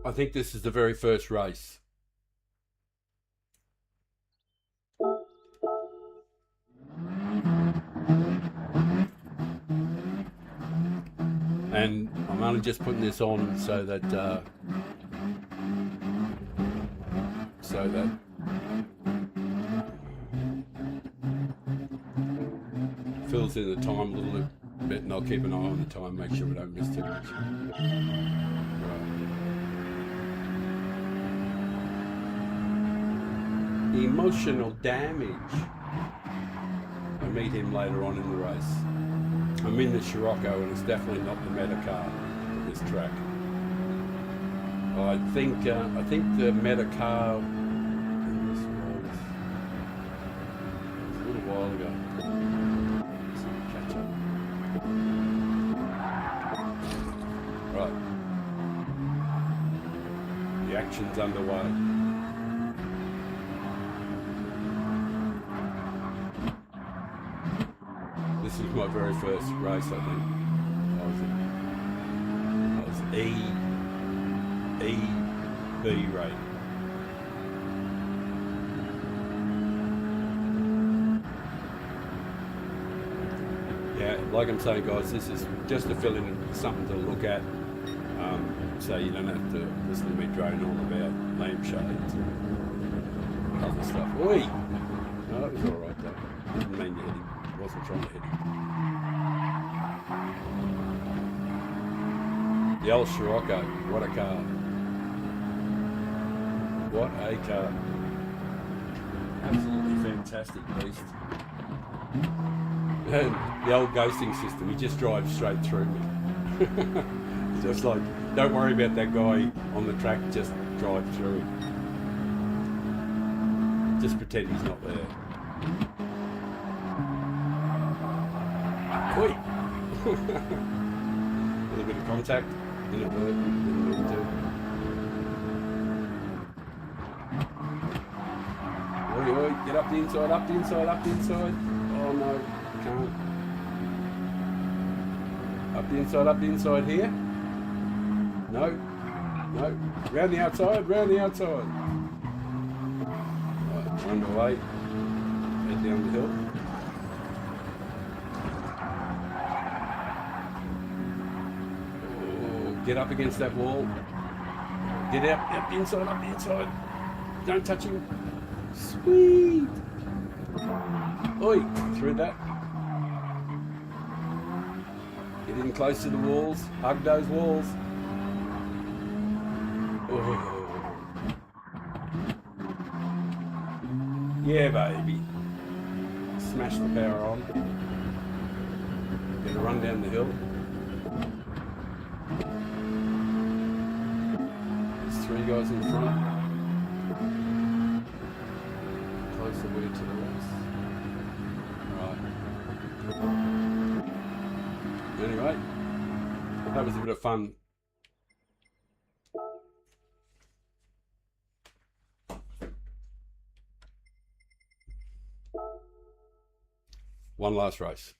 I think this is the very first race. And I'm only just putting this on so that fills in the time a little bit, and I'll keep an eye on the time, make sure we don't miss too much. Right. Emotional damage. I meet him later on in the race. I'm in the Scirocco, and it's definitely not the meta car for this track. I think the meta car in this was a little while ago. Catch up. Right. The action's underway. This is my very first race, I think. I was EB rate. Yeah, like I'm saying, guys, this is just to fill in something to look at, so you don't have to listen to me drone on about lampshades and other stuff. Oi! No, that was alright though. Didn't mean to hit him. Wasn't trying to hit him. The old Scirocco, what a car. What a car. Absolutely fantastic beast. And the old ghosting system, he just drives straight through me. Just like, don't worry about that guy on the track, just drive through him. Just pretend he's not there. Oi! A little bit of contact, didn't work, didn't mean to. Oi, oi, get up the inside, up the inside, up the inside. Oh no, can't. Up the inside here. No, no, round the outside, round the outside. Right, underway, head down the hill. Get up against that wall. Get out, up the inside, up the inside. Don't touch him. Sweet. Oi, through that. Get in close to the walls. Hug those walls. Oh. Yeah, baby. Smash the power on. Gonna run down the hill. Three guys in front. Close the wheel to the race. Right. Anyway, that was a bit of fun. One last race.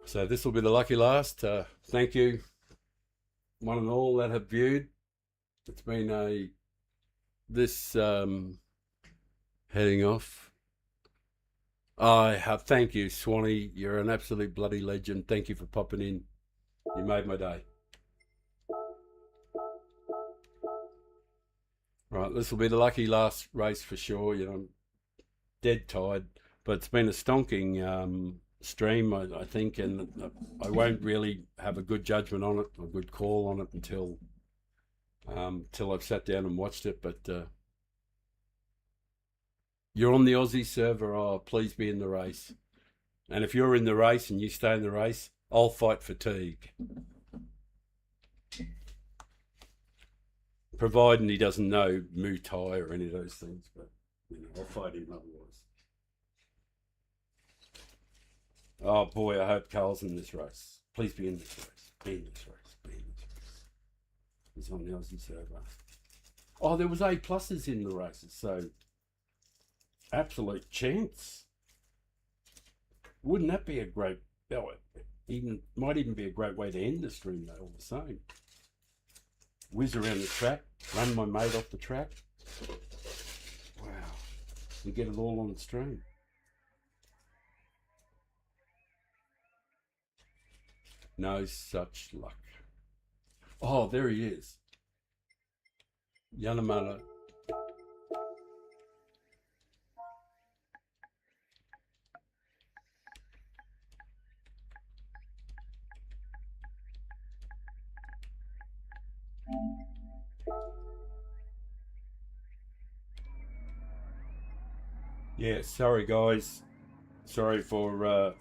So this will be the lucky last. Thank you, one and all that have viewed. It's been heading off. Thank you, Swanee. You're an absolute bloody legend. Thank you for popping in. You made my day. Right, this will be the lucky last race for sure. You know, I'm dead tired, but it's been a stonking stream, I think, and I won't really have a good judgment on it, a good call on it until I've sat down and watched it. But you're on the Aussie server. Oh, please be in the race. And if you're in the race and you stay in the race, I'll fight fatigue. Providing he doesn't know Muay Thai or any of those things, but you know, I'll fight him otherwise. Oh boy, I hope Carl's in this race. Please be in this race. Be in this race. Be in this race. He's on the Aussie server. Oh, there was A pluses in the races, so absolute chance. Wouldn't that be a great... Oh, Might even be a great way to end the stream though, all the same. Whiz around the track, run my mate off the track. Wow. And get it all on the stream. No such luck. Oh, there he is. Yanamata. Yeah, sorry guys. Sorry for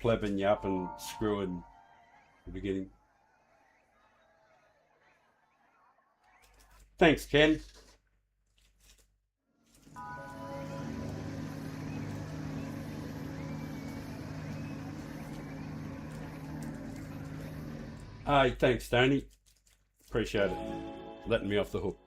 plebbing you up and screwing the beginning. Thanks, Ken. Hey, thanks, Tony. Appreciate it. Letting me off the hook.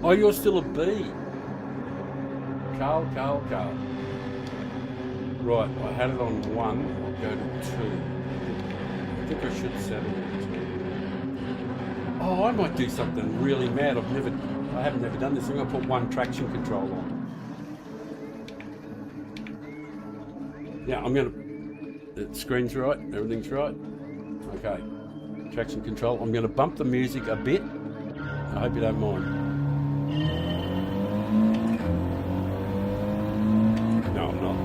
Oh, you're still a B. Carl. Right, I had it on 1. I'll go to 2. I think I should settle it. Oh, I might do something really mad. I haven't never done this. I'm going to put 1 traction control on. Yeah, I'm going to... The screen's right. Everything's right. Okay. Traction control. I'm going to bump the music a bit. I hope you don't mind. No, I'm not.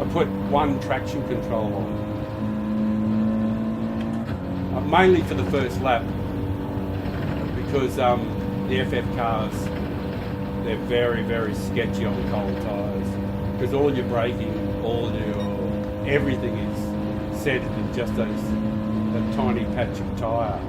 I put 1 traction control on. Mainly for the first lap. Because the FF cars, they're very, very sketchy on cold tyres. Because all your braking, everything is set in just that tiny patch of tyre.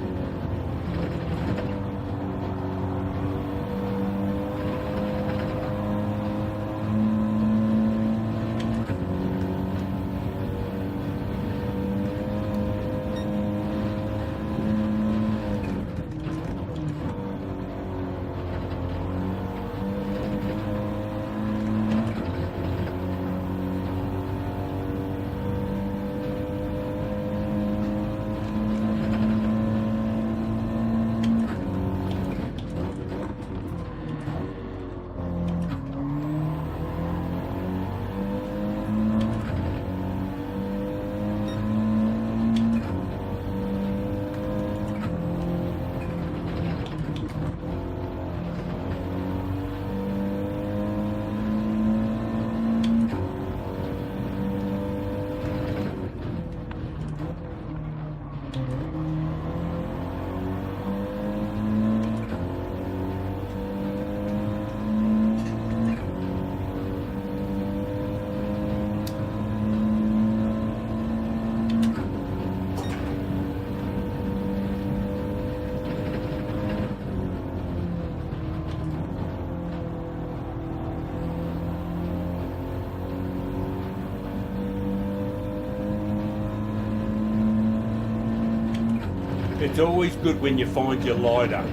It's always good when you find your lighter,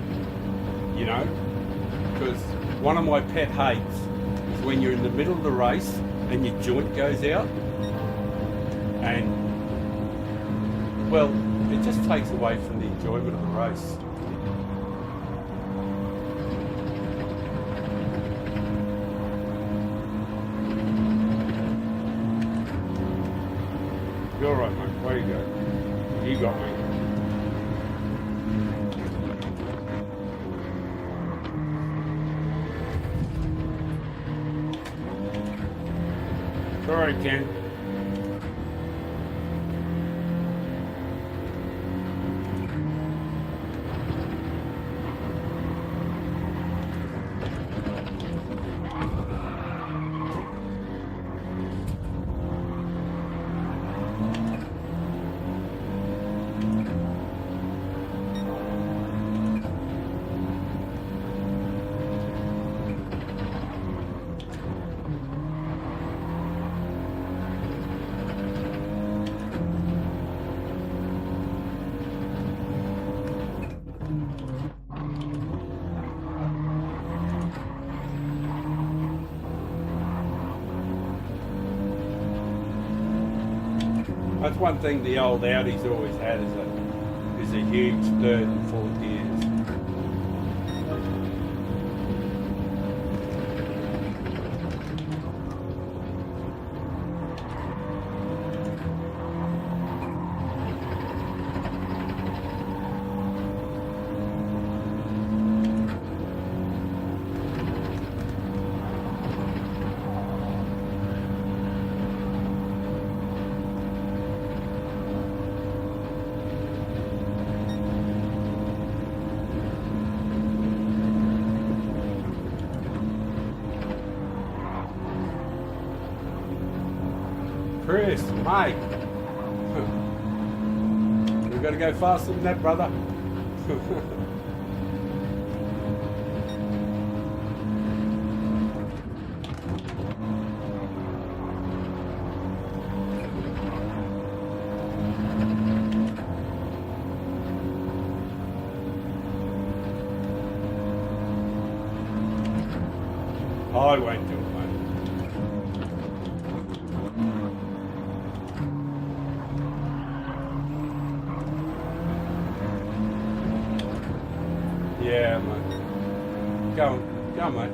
you know, because one of my pet hates is when you're in the middle of the race and your joint goes out, and, well, it just takes away from the enjoyment of the race. You're all right, mate. Where you go? You got me. Sorry, Ken. That's one thing the old Audis always had is a huge third and fourth gears. Chris, mate, we've got to go faster than that, brother. I won't do it, mate. Yeah, mate. Go on, mate.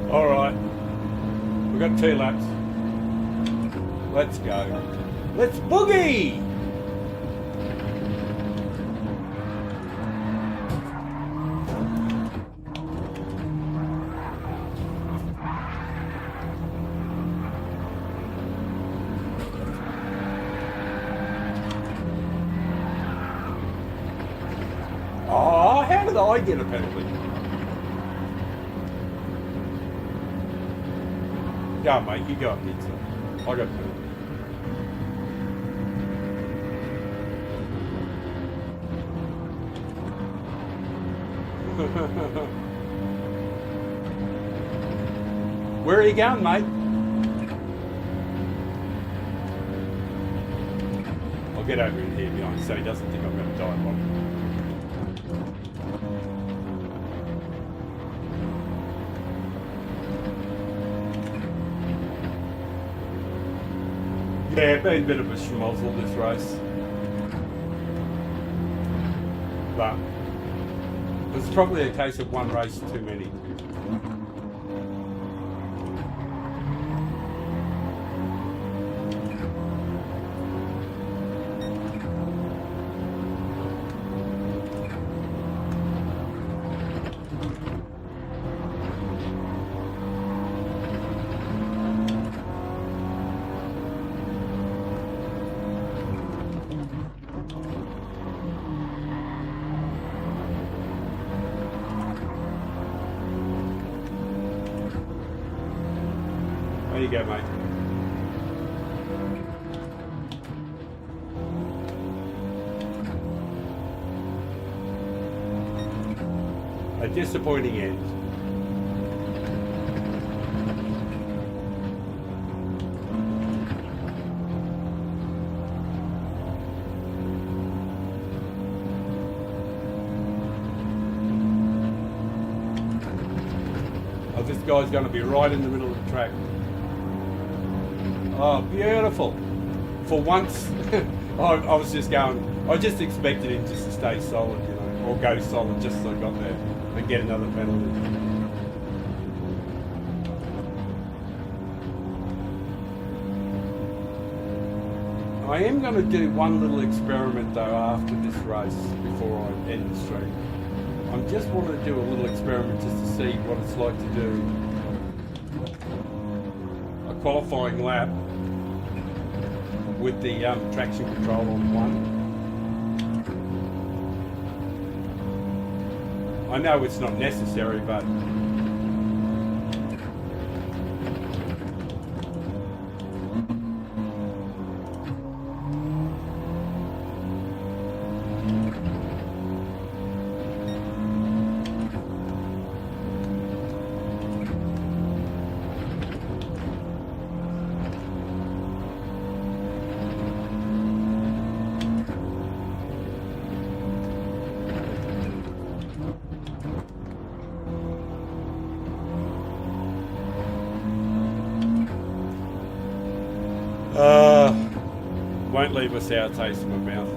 All right. We've got 2 laps. Let's go. Let's boogie! Oh, how did I get a penalty? Go, mate, you go up here, so I got penalty. Where are you going, mate? I'll get over in here behind so he doesn't think I'm going to die of one. Yeah, been a bit of a schmozzle this race. But it's probably a case of one race too many. There you go, mate. A disappointing end. Oh, this guy's going to be right in the middle of the track. Oh, beautiful. For once, I was just going, I just expected him just to stay solid, you know, or go solid just as I got there and get another penalty. I am going to do one little experiment though after this race before I end the stream. I just want to do a little experiment just to see what it's like to do a qualifying lap with the traction control on one. I know it's not necessary, but Won't leave a sour taste in my mouth.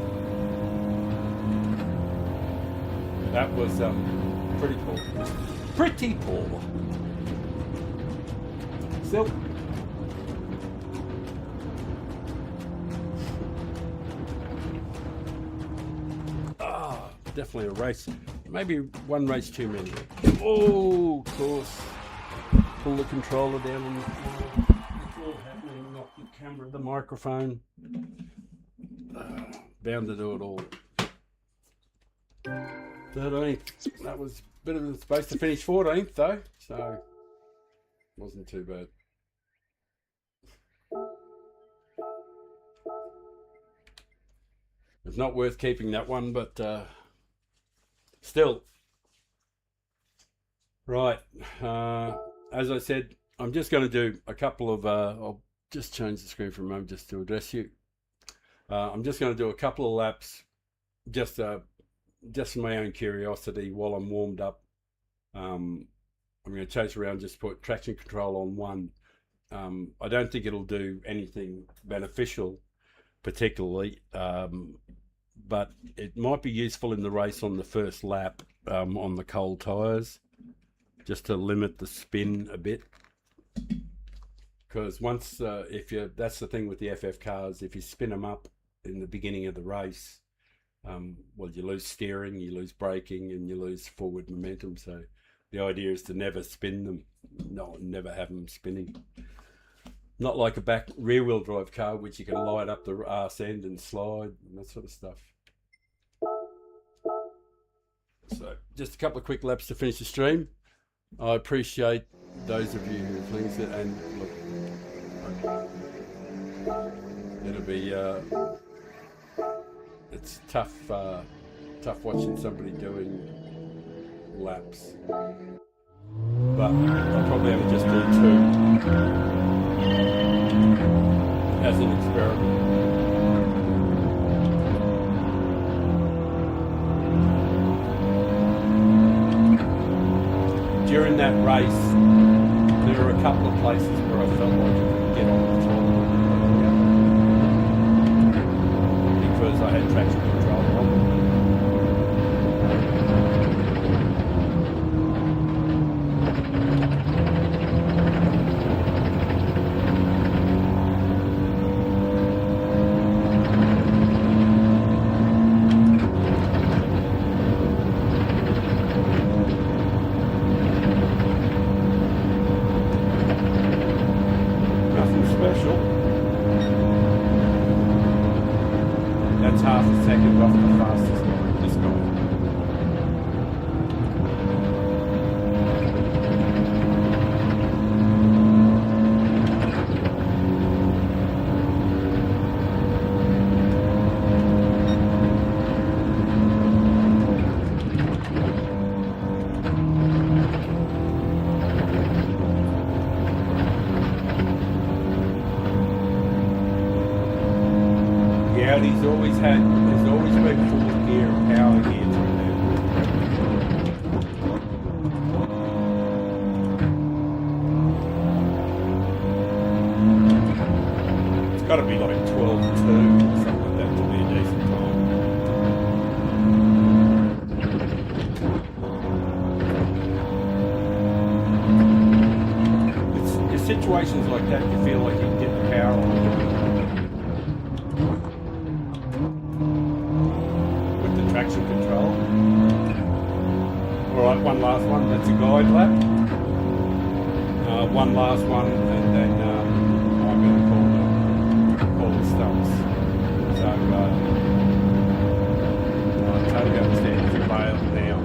That was pretty poor. Pretty poor. Still. Definitely a race. Maybe one race too many. Oh, of course. Pull the controller down and it's all happening. Knock the camera, the microphone. Bound to do it all. 13th. That was a bit of a, supposed to finish 14th though, so wasn't too bad. It's not worth keeping that one, but still. Right, as I said, I'm just going to do a couple of, I'll just change the screen for a moment just to address you. I'm just going to do a couple of laps, just for my own curiosity while I'm warmed up. I'm going to chase around, just put traction control on one. I don't think it'll do anything beneficial particularly, but it might be useful in the race on the first lap on the cold tyres, just to limit the spin a bit. Because once, that's the thing with the FF cars, if you spin them up in the beginning of the race, well, you lose steering, you lose braking, and you lose forward momentum. So the idea is to never spin them, never have them spinning. Not like a back rear-wheel drive car, which you can light up the arse end and slide and that sort of stuff. So just a couple of quick laps to finish the stream. I appreciate those of you who think that, and look, it'll be it's tough watching somebody doing laps, but I'll probably have to just do 2 as an experiment. During that race, there were a couple of places where I felt like I could get on the throttle because I had traction control on. That's half a second off the fastest guy, this guy. He's always there's always been 4th gear and power gear through there. It's got to be like 12.2 or something like that to be a decent time. It's situations like that you feel like you can get the power on. Traction control. Alright, one last one, that's a guide lap. One last one, and then I'm going to call the stumps. So I'll take upstairs to bail now.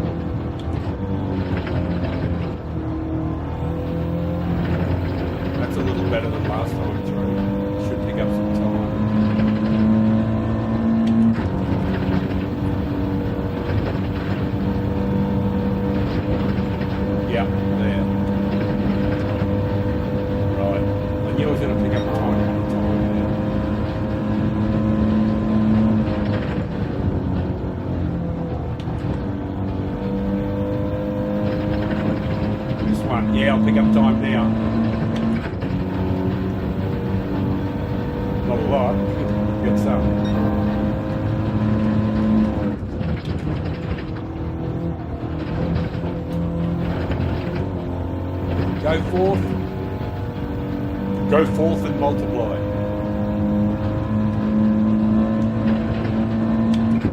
That's a little better than last time through. Should pick up some time. Yeah, there. Right. I knew I was going to pick up time there. This one. Yeah, I'll pick up time now. Not a lot. Get some. Go forth. Go forth and multiply.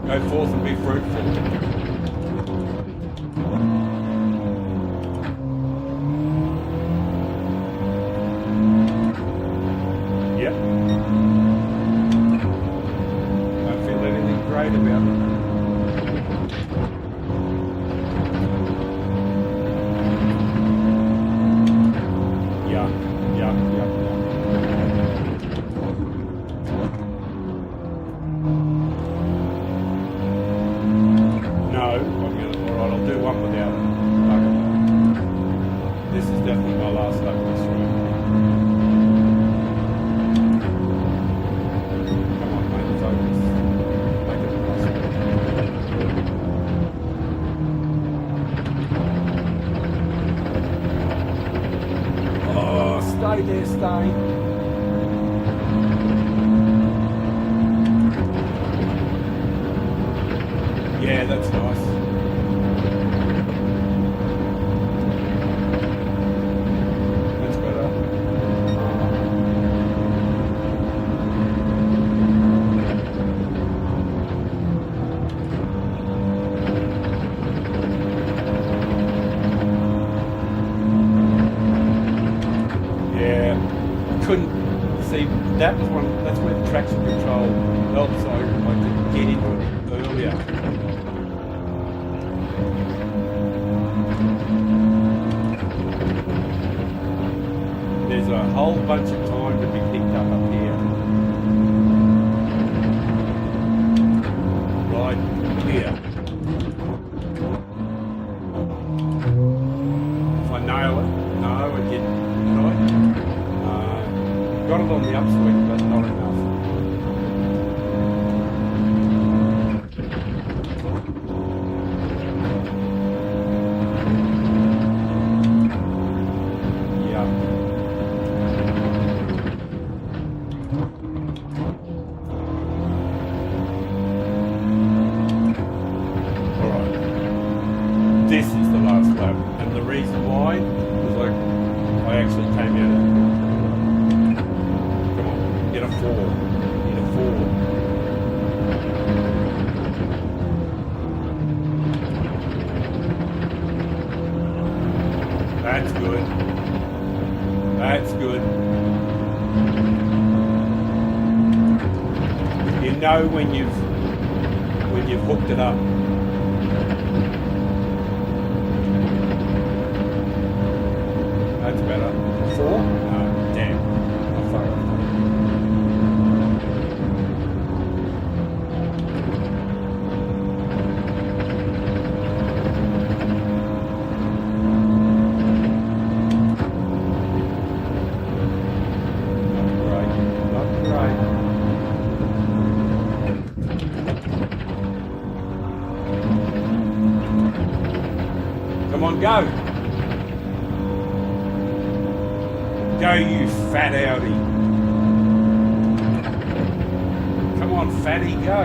Go forth and be fruitful. Yep. Don't feel anything great about it. Yuck. No, alright, I'll do one without it. This is definitely my last lap of this room. Come on, mate, focus. Make it possible. Oh, stay there, stay. Yeah, that's nice. That's better. Yeah, couldn't see. That was one. That's where the traction control helps. So I could get into it earlier. There's a whole bunch of time to be picked up here. Right here. If I nail it, no, I didn't. Right? Got it on the upswing, but not enough. This is the last lap, and the reason why is I actually came out of it. Come on, get a 4. Get a 4. That's good. That's good. You know when you've hooked it up. That's better. 4? No, damn. I'll fire it. Not great. Come on, go. Go, you fat Audi. Come on, fatty, go.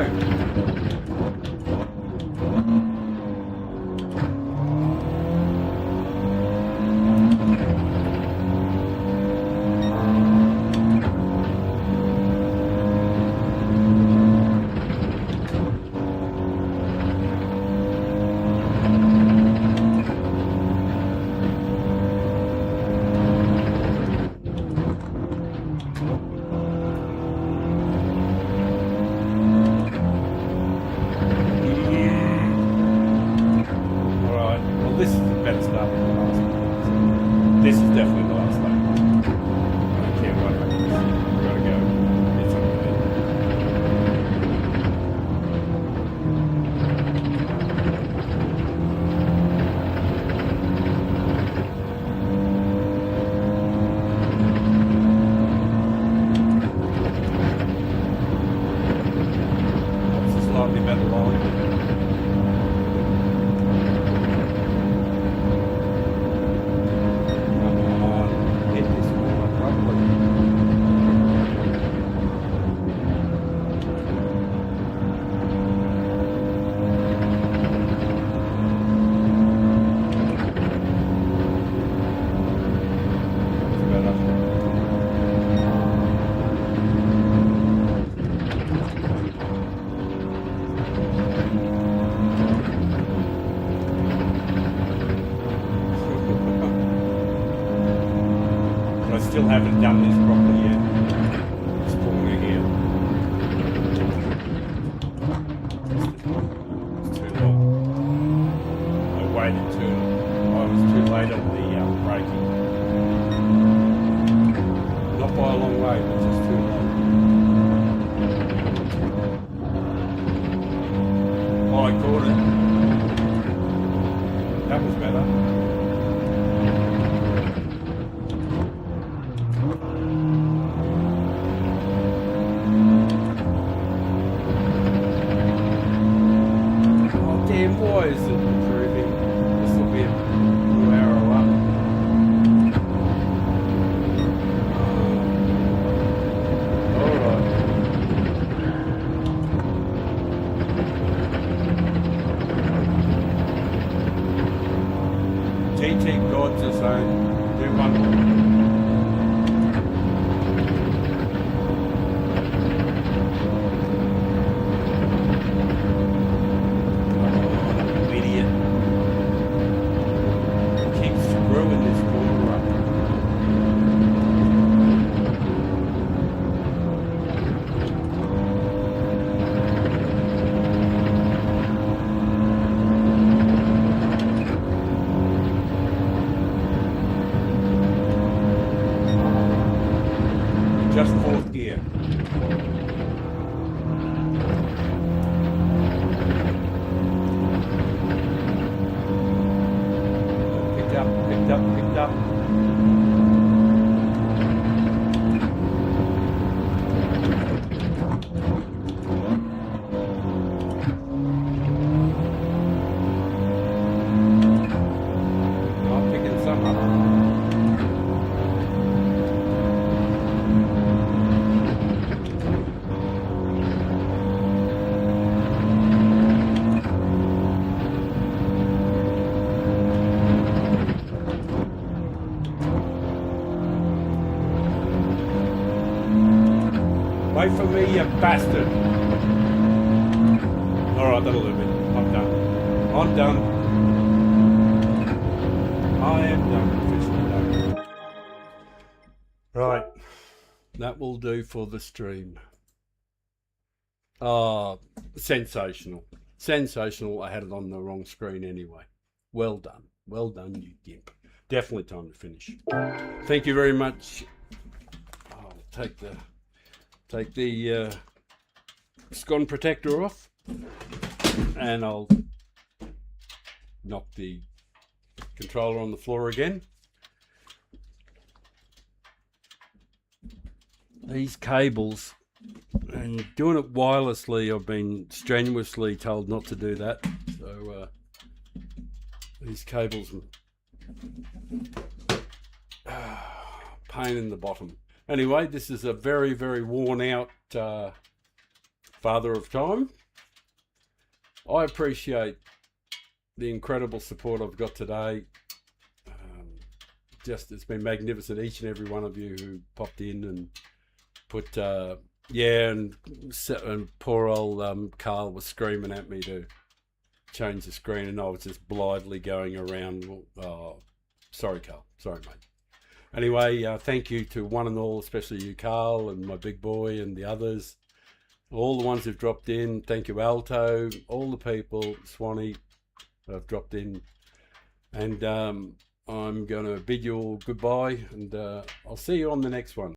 This is the better start than the last one. This is definitely the last lap. I don't care what happens. We've got to go. It's on the That's a slightly better line. better. Oh damn, why is it improving? This will be a new arrow up. Alright. TT Gods are saying, do one more. Idiot. Keeps screwing this corner up. Just fourth gear. Picked up, picked up, picked up. I'm picking some up. Wait for me, you bastard. Alright, that'll do it. I'm done. I'm done. I am done. Officially done. Right. That will do for the stream. Sensational. Sensational. I had it on the wrong screen anyway. Well done. Well done, you gimp. Definitely time to finish. Thank you very much. I'll take the scone protector off and I'll knock the controller on the floor again. These cables, and doing it wirelessly, I've been strenuously told not to do that, so these cables, pain in the bottom. Anyway, this is a very, very worn out Father of Time. I appreciate the incredible support I've got today. It's been magnificent, each and every one of you who popped in and put, yeah, and poor old Carl was screaming at me to change the screen, and I was just blithely going around. Oh, sorry, Carl. Sorry, mate. Anyway, thank you to one and all, especially you, Carl, and my big boy and the others. All the ones who've dropped in. Thank you, Alto, all the people, Swanee, have dropped in. And I'm going to bid you all goodbye, and I'll see you on the next one.